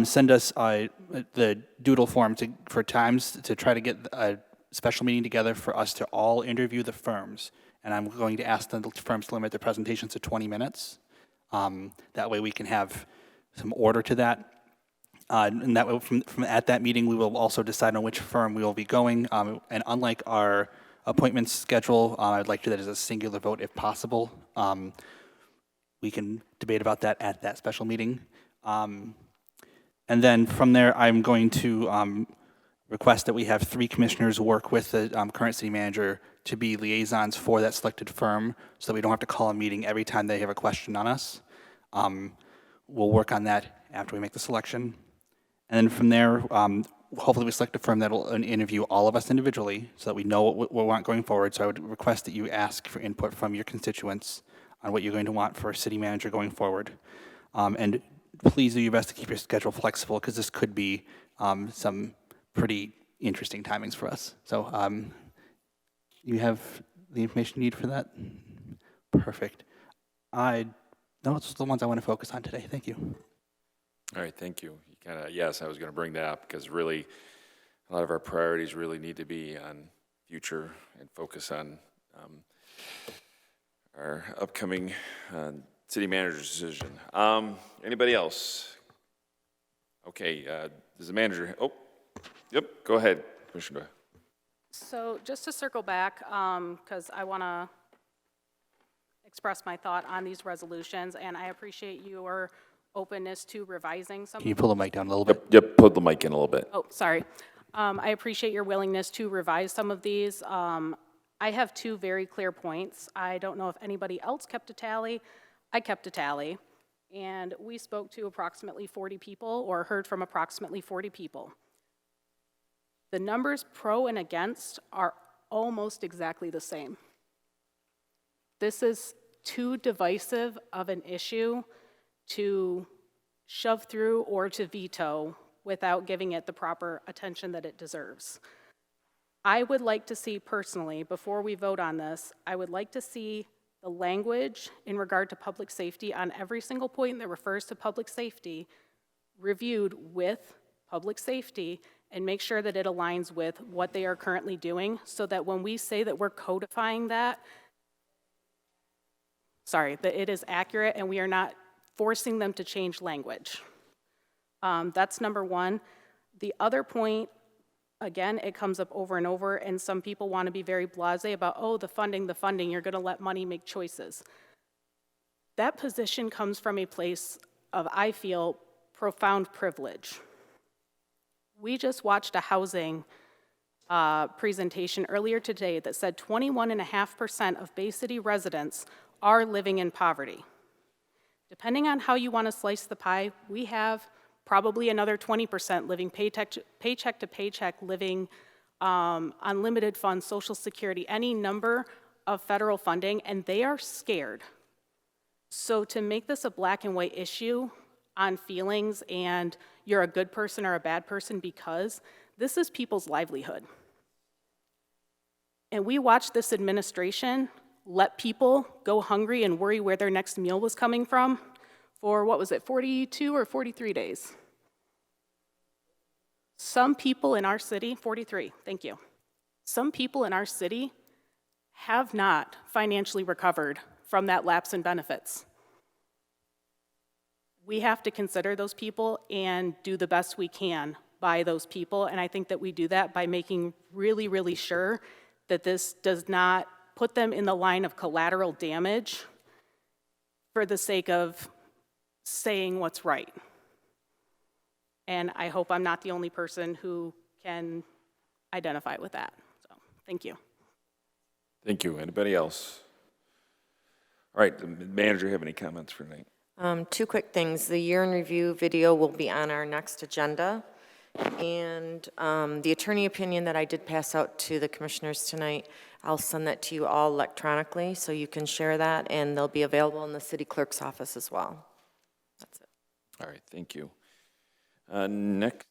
send us the doodle form for times to try to get a special meeting together for us to all interview the firms. And I'm going to ask the firms to limit their presentations to 20 minutes. That way we can have some order to that. And that way, from at that meeting, we will also decide on which firm we will be going. And unlike our appointments schedule, I'd like to do that as a singular vote if possible. We can debate about that at that special meeting. And then from there, I'm going to request that we have 3 commissioners work with the current city manager to be liaisons for that selected firm so that we don't have to call a meeting every time they have a question on us. We'll work on that after we make the selection. And then from there, hopefully we select a firm that will interview all of us individually so that we know what we want going forward. So I would request that you ask for input from your constituents on what you're going to want for a city manager going forward. And please do your best to keep your schedule flexible because this could be some pretty interesting timings for us. So you have the information you need for that? Perfect. Those are the ones I want to focus on today. Thank you. All right, thank you. Yes, I was going to bring that up because really a lot of our priorities really need to be on future and focus on our upcoming city manager's decision. Anybody else? Okay, is the manager, yep, go ahead, Commissioner Doyle. So just to circle back, because I want to express my thought on these resolutions, and I appreciate your openness to revising some. Can you pull the mic down a little bit? Yep, pull the mic in a little bit. Oh, sorry. I appreciate your willingness to revise some of these. I have 2 very clear points. I don't know if anybody else kept a tally. I kept a tally, and we spoke to approximately 40 people or heard from approximately 40 people. The numbers pro and against are almost exactly the same. This is too divisive of an issue to shove through or to veto without giving it the proper attention that it deserves. I would like to see personally, before we vote on this, I would like to see the language in regard to public safety on every single point that refers to public safety reviewed with public safety and make sure that it aligns with what they are currently doing so that when we say that we're codifying that, that it is accurate and we are not forcing them to change language. That's number 1. The other point, again, it comes up over and over, and some people want to be very blasé about, oh, the funding, you're going to let money make choices. That position comes from a place of, I feel, profound privilege. We just watched a housing presentation earlier today that said 21.5% of Bay City residents are living in poverty. Depending on how you want to slice the pie, we have probably another 20% living paycheck to paycheck, living on limited funds, Social Security, any number of federal funding, and they are scared. So to make this a black and white issue on feelings and you're a good person or a bad person, because this is people's livelihood. And we watched this administration let people go hungry and worry where their next meal was coming from for, what was it, 42 or 43 days? Some people in our city, 43, thank you. Some people in our city have not financially recovered from that lapse in benefits. We have to consider those people and do the best we can by those people, and I think that we do that by making really, really sure that this does not put them in the line of collateral damage for the sake of saying what's right. And I hope I'm not the only person who can identify with that. So, thank you. Thank you. Anybody else? All right, the manager, have any comments for tonight? Two quick things. The year in review video will be on our next agenda. And the attorney opinion that I did pass out to the commissioners tonight, I'll send that to you all electronically so you can share that, and they'll be available in the city clerk's office as well. That's it. All right, thank you. Next.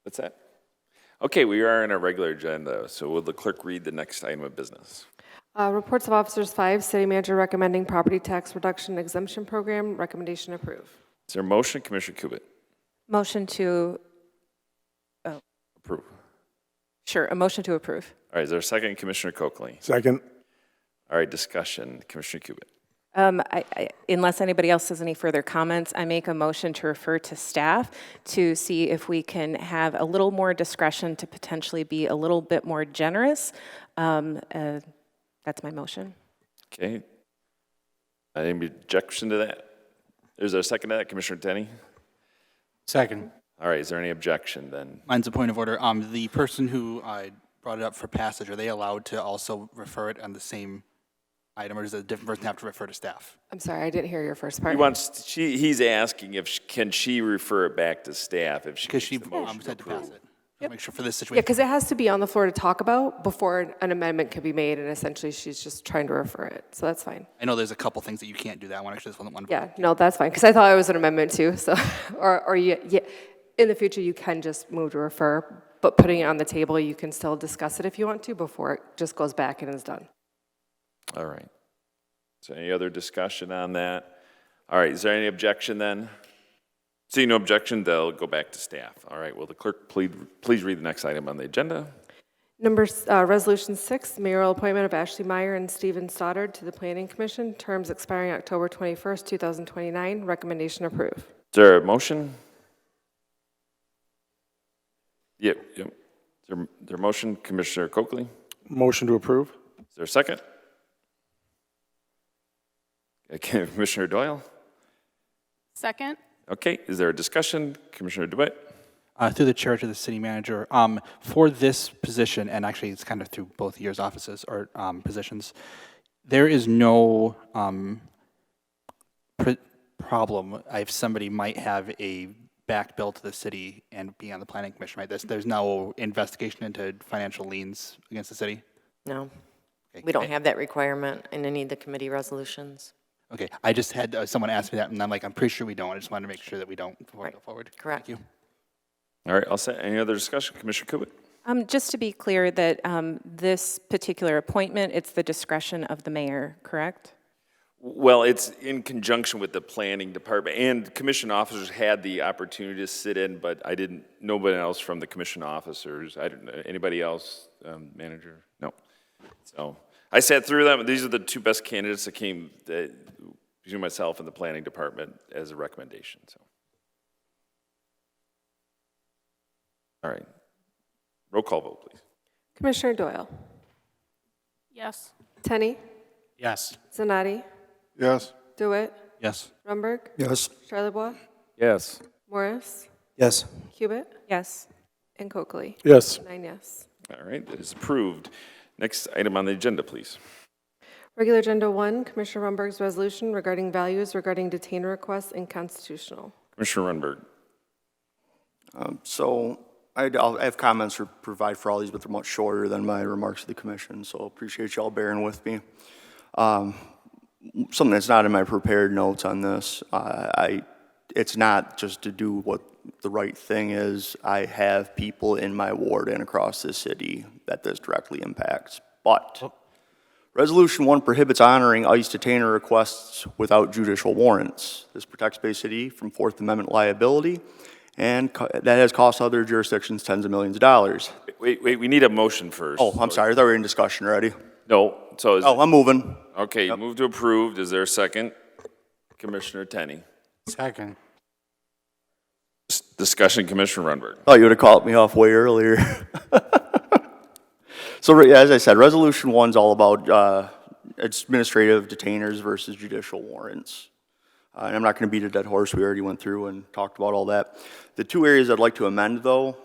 What's that? Okay, we are in our regular agenda, so will the clerk read the next item of business? Reports of Officers 5, City Manager recommending property tax reduction exemption program. Recommendation approved. Is there a motion, Commissioner Kubit? Motion to, Approve. sure, a motion to approve. All right, is there a second, Commissioner Coakley? Second. All right, discussion, Commissioner Kubit. Unless anybody else has any further comments, I make a motion to refer to staff to see if we can have a little more discretion to potentially be a little bit more generous. That's my motion. Okay. Any objection to that? Is there a second to that, Commissioner Tenney? Second. All right, is there any objection then? Mine's a point of order. The person who brought it up for passage, are they allowed to also refer it on the same item, or does a different person have to refer to staff? I'm sorry, I didn't hear your first part. He's asking if can she refer it back to staff if she Because she makes the motion said to pass it. Yep. Make sure for this Yeah, situation. because it has to be on the floor to talk about before an amendment could be made, and essentially she's just trying to refer it, so that's fine. I know there's a couple things that you can't do that one. Actually, this wasn't one. Yeah, no, that's fine, because I thought it was an amendment too, so, or you, yeah, in the future, you can just move to refer, but putting it on the table, you can still discuss it if you want to before it just goes back and is done. All right. So any other discussion on that? All right, is there any objection then? Seeing no objection, they'll go back to staff. All right, will the clerk please read the next item on the agenda? Resolution 6, mayoral appointment of Ashley Meyer and Stephen Stoddard to the Planning Commission, terms expiring October 21st, 2029. Recommendation approved. Is there a motion? Yep. Is there a motion, Commissioner Coakley? Motion to approve. Is there a second? Okay, Commissioner Doyle? Second. Okay, is there a discussion? Commissioner DeWitt? Through the chair to the city manager, for this position, and actually it's kind of through both years' offices or positions, there is no problem if somebody might have a back bill to the city and be on the planning commission, right? There's no investigation into financial liens against the city? No. Okay. We don't have that requirement in any of the committee resolutions. Okay, I just had someone ask me that, and I'm like, I'm pretty sure we don't. I just wanted to make sure that we don't before we go forward. Correct. Thank you. All right, I'll say any other discussion? Commissioner Kubit? Just to be clear that this particular appointment, it's the discretion of the mayor, correct? Well, it's in conjunction with the planning department, and commission officers had the opportunity to sit in, but nobody else from the commission officers. I don't know, anybody else, manager? No. So I sat through them. These are the two best candidates that came, between myself and the planning department as a recommendation, so. All right. Roll call vote, please. Commissioner Doyle? Yes. Tenney? Yes. Zanati, Yes. DeWitt, Yes. Rumberg, Yes. Charlebois, Yes. Morris, Yes. Cubit, Yes. and Coakley. Yes. 9 yes. All right, that is approved. Next item on the agenda, please. Regular Agenda 1, Commissioner Rumberg's resolution regarding values regarding detainer requests inconstitutional. Commissioner Rundberg. So I have comments to provide for all these, but they're much shorter than my remarks to the commission, so appreciate y'all bearing with me. Something that's not in my prepared notes on this, it's not just to do what the right thing is. I have people in my ward and across the city that this directly impacts. But Resolution 1 prohibits honoring ICE detainer requests without judicial warrants. This protects Bay City from Fourth Amendment liability, and that has cost other jurisdictions tens of millions of dollars. Wait, we need a motion first. Oh, I'm sorry, I thought we were in discussion already. No, so is. Oh, I'm moving. Okay, move to approve. Is there a second? Commissioner Tenney. Second. Discussion, Commissioner Rundberg. Thought you would have called me off way earlier. So, yeah, as I said, Resolution 1's all about administrative detainers versus judicial warrants. And I'm not going to beat a dead horse. We already went through and talked about all that. The two areas I'd like to amend, though,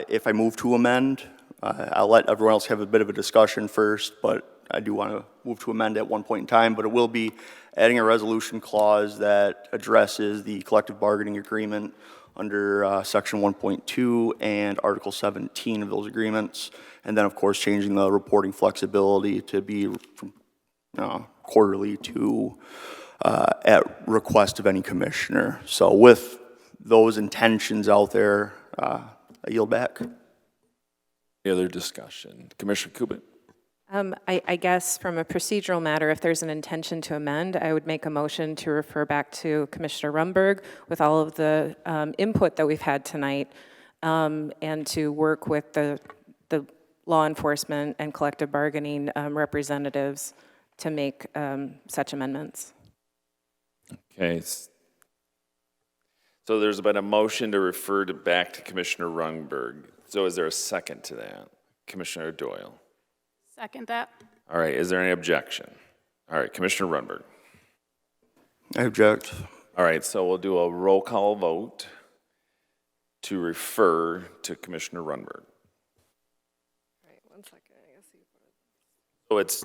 if I move to amend, I'll let everyone else have a bit of a discussion first, but I do want to move to amend at one point in time. But it will be adding a resolution clause that addresses the collective bargaining agreement under Section 1.2 and Article 17 of those agreements. And then, of course, changing the reporting flexibility to be from quarterly to at request of any commissioner. So with those intentions out there, I yield back. Any other discussion? Commissioner Kubit. I guess from a procedural matter, if there's an intention to amend, I would make a motion to refer back to Commissioner Rumberg with all of the input that we've had tonight, and to work with the law enforcement and collective bargaining representatives to make such amendments. Okay. So there's been a motion to refer back to Commissioner Rundberg. So is there a second to that? Commissioner Doyle. Second that. All right, is there any objection? All right, Commissioner Rundberg. I object. All right, so we'll do a roll call vote to refer to Commissioner Rundberg. So it's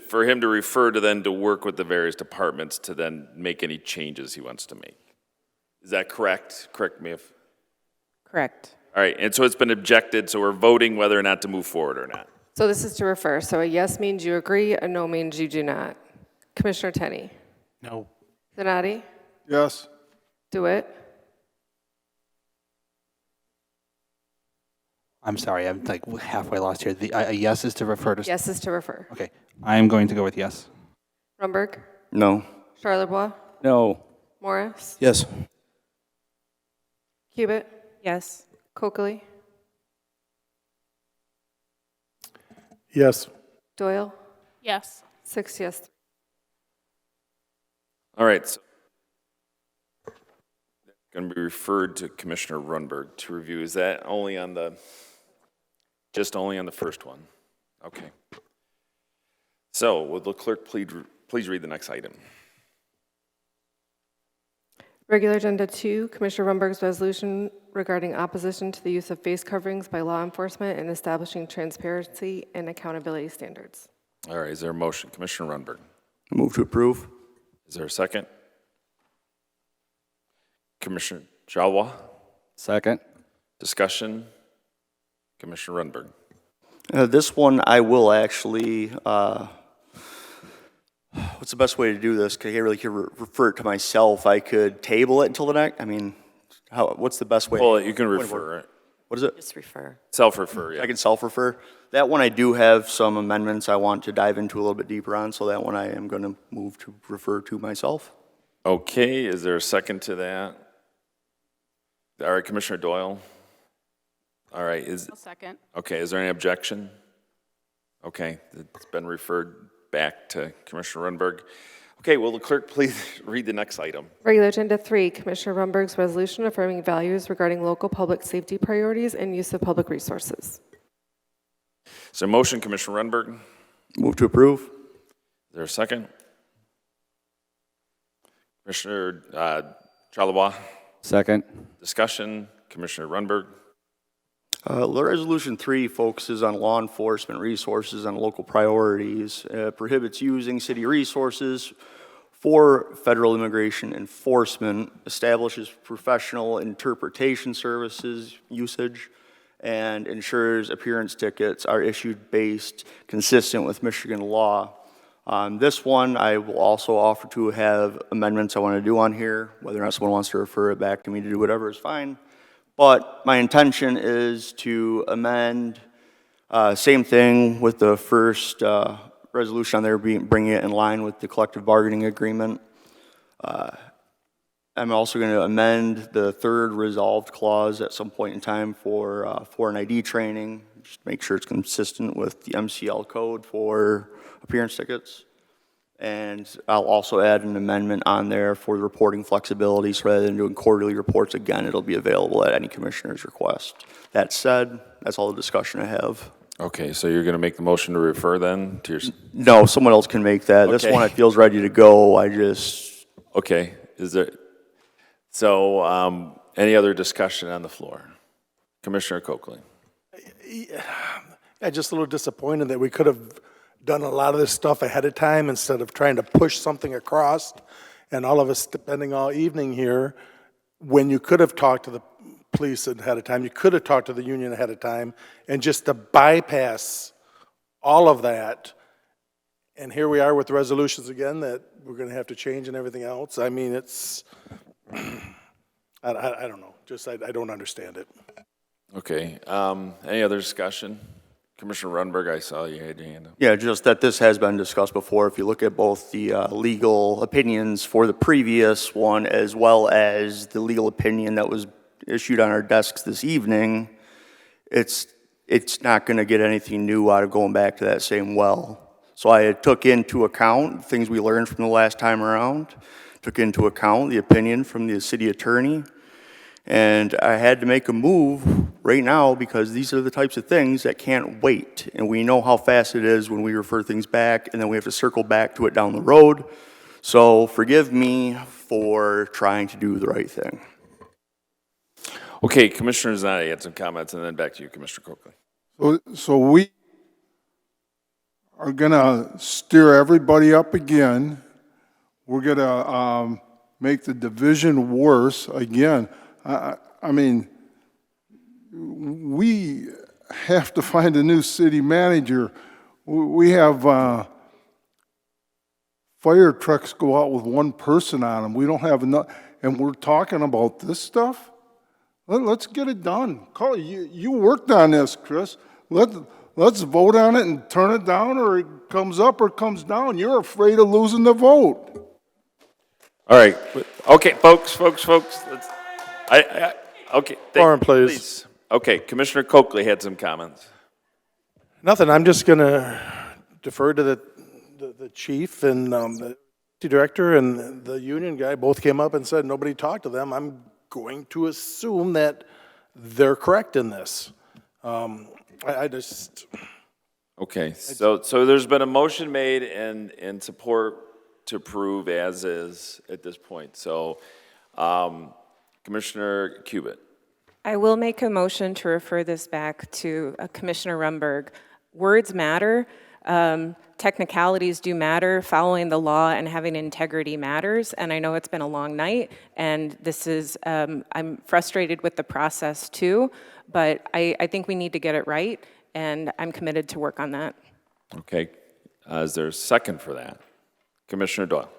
for him to refer to then to work with the various departments to then make any changes he wants to make. Is that correct? Correct me if. Correct. All right, and so it's been objected, so we're voting whether or not to move forward or not. So this is to refer. So a yes means you agree, a no means you do not. Commissioner Tenney. No. Zanati, Yes. DeWitt, I'm sorry, I'm like halfway lost here. A yes is to refer to. yes is to refer. Okay, I am going to go with yes. Rumberg, No. Charlebois, No. Morris, Yes. Cubit, Yes. Coakley, Yes. Doyle, Yes. 6 yes. All right, so going to be referred to Commissioner Rundberg to review. Is that only on the, just only on the first one? Okay. So would the clerk please read the next item? Regular Agenda 2, Commissioner Rumberg's resolution regarding opposition to the use of face coverings by law enforcement and establishing transparency and accountability standards. All right, is there a motion? Commissioner Rundberg. Move to approve. Is there a second? Commissioner Jalwa. Second. Discussion? Commissioner Rundberg. This one I will actually, what's the best way to do this? Because I really could refer it to myself. I could table it until the next, what's the best way? Well, you can refer it. What is it? Just refer. Self-refer, yeah. I can self-refer. That one I do have some amendments I want to dive into a little bit deeper on, so that one I am going to move to refer to myself. Okay, is there a second to that? All right, Commissioner Doyle. All right, I'll second. okay, is there any objection? Okay, it's been referred back to Commissioner Rundberg. Okay, will the clerk please read the next item? Regular Agenda 3, Commissioner Rumberg's resolution affirming values regarding local public safety priorities and use of public resources. Is there a motion, Commissioner Rundberg? Move to approve. Is there a second? Commissioner Charlevoix? Second. Discussion, Commissioner Runberg. Resolution 3 focuses on law enforcement resources and local priorities, prohibits using city resources for federal immigration enforcement, establishes professional interpretation services usage, and ensures appearance tickets are issued based consistent with Michigan law. On this one, I will also offer to have amendments I want to do on here. Whether or not someone wants to refer it back to me to do whatever is fine. But my intention is to amend, same thing with the first resolution on there, bringing it in line with the collective bargaining agreement. I'm also going to amend the third resolved clause at some point in time for foreign ID training, just make sure it's consistent with the MCL code for appearance tickets. And I'll also add an amendment on there for the reporting flexibility, so rather than doing quarterly reports again, it'll be available at any commissioner's request. That said, that's all the discussion I have. Okay, so you're going to make the motion to refer then to your... No, someone else can make that. This Okay. one, it feels ready to go. I just... Okay, is there... So, any other discussion on the floor? Commissioner Coakley. Yeah, just a little disappointed that we could have done a lot of this stuff ahead of time instead of trying to push something across and all of us spending all evening here when you could have talked to the police ahead of time, you could have talked to the union ahead of time, and just to bypass all of that. And here we are with resolutions again that we're going to have to change and everything else. I mean, it's, I don't know, just I don't understand it. Okay, any other discussion? Commissioner Runberg, I saw you had your hand up. Yeah, just that this has been discussed before. If you look at both the legal opinions for the previous one as well as the legal opinion that was issued on our desks this evening, it's not going to get anything new out of going back to that same well. So I took into account things we learned from the last time around, took into account the opinion from the city attorney, and I had to make a move right now because these are the types of things that can't wait. And we know how fast it is when we refer things back and then we have to circle back to it down the road. So forgive me for trying to do the right thing. Okay, Commissioner Zanotti had some comments, and then back to you, Commissioner Coakley. So we are gonna steer everybody up again. We're gonna make the division worse again. I mean, we have to find a new city manager. We have fire trucks go out with one person on them. We don't have enough, and we're talking about this stuff? Let's get it done. You worked on this, Chris. Let's vote on it and turn it down, or it comes up or comes down. You're afraid of losing the vote. All right, okay, folks, let's, okay. Forum, please. Okay, Commissioner Coakley had some comments. Nothing, I'm just going to defer to the chief and the director and the union guy both came up and said nobody talked to them. I'm going to assume that they're correct in this. I just... Okay, so there's been a motion made and support to approve as is at this point. So, Commissioner Cubitt. I will make a motion to refer this back to Commissioner Rumberg. Words matter. Technicalities do matter. Following the law and having integrity matters. And I know it's been a long night, and this is, I'm frustrated with the process too, but I think we need to get it right, and I'm committed to work on that. Okay, is there a second for that? Commissioner Doyle.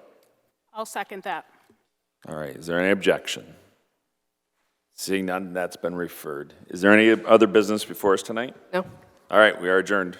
I'll second that. All right, is there any objection? Seeing none, that's been referred. Is there any other business before us tonight? No. All right, we are adjourned.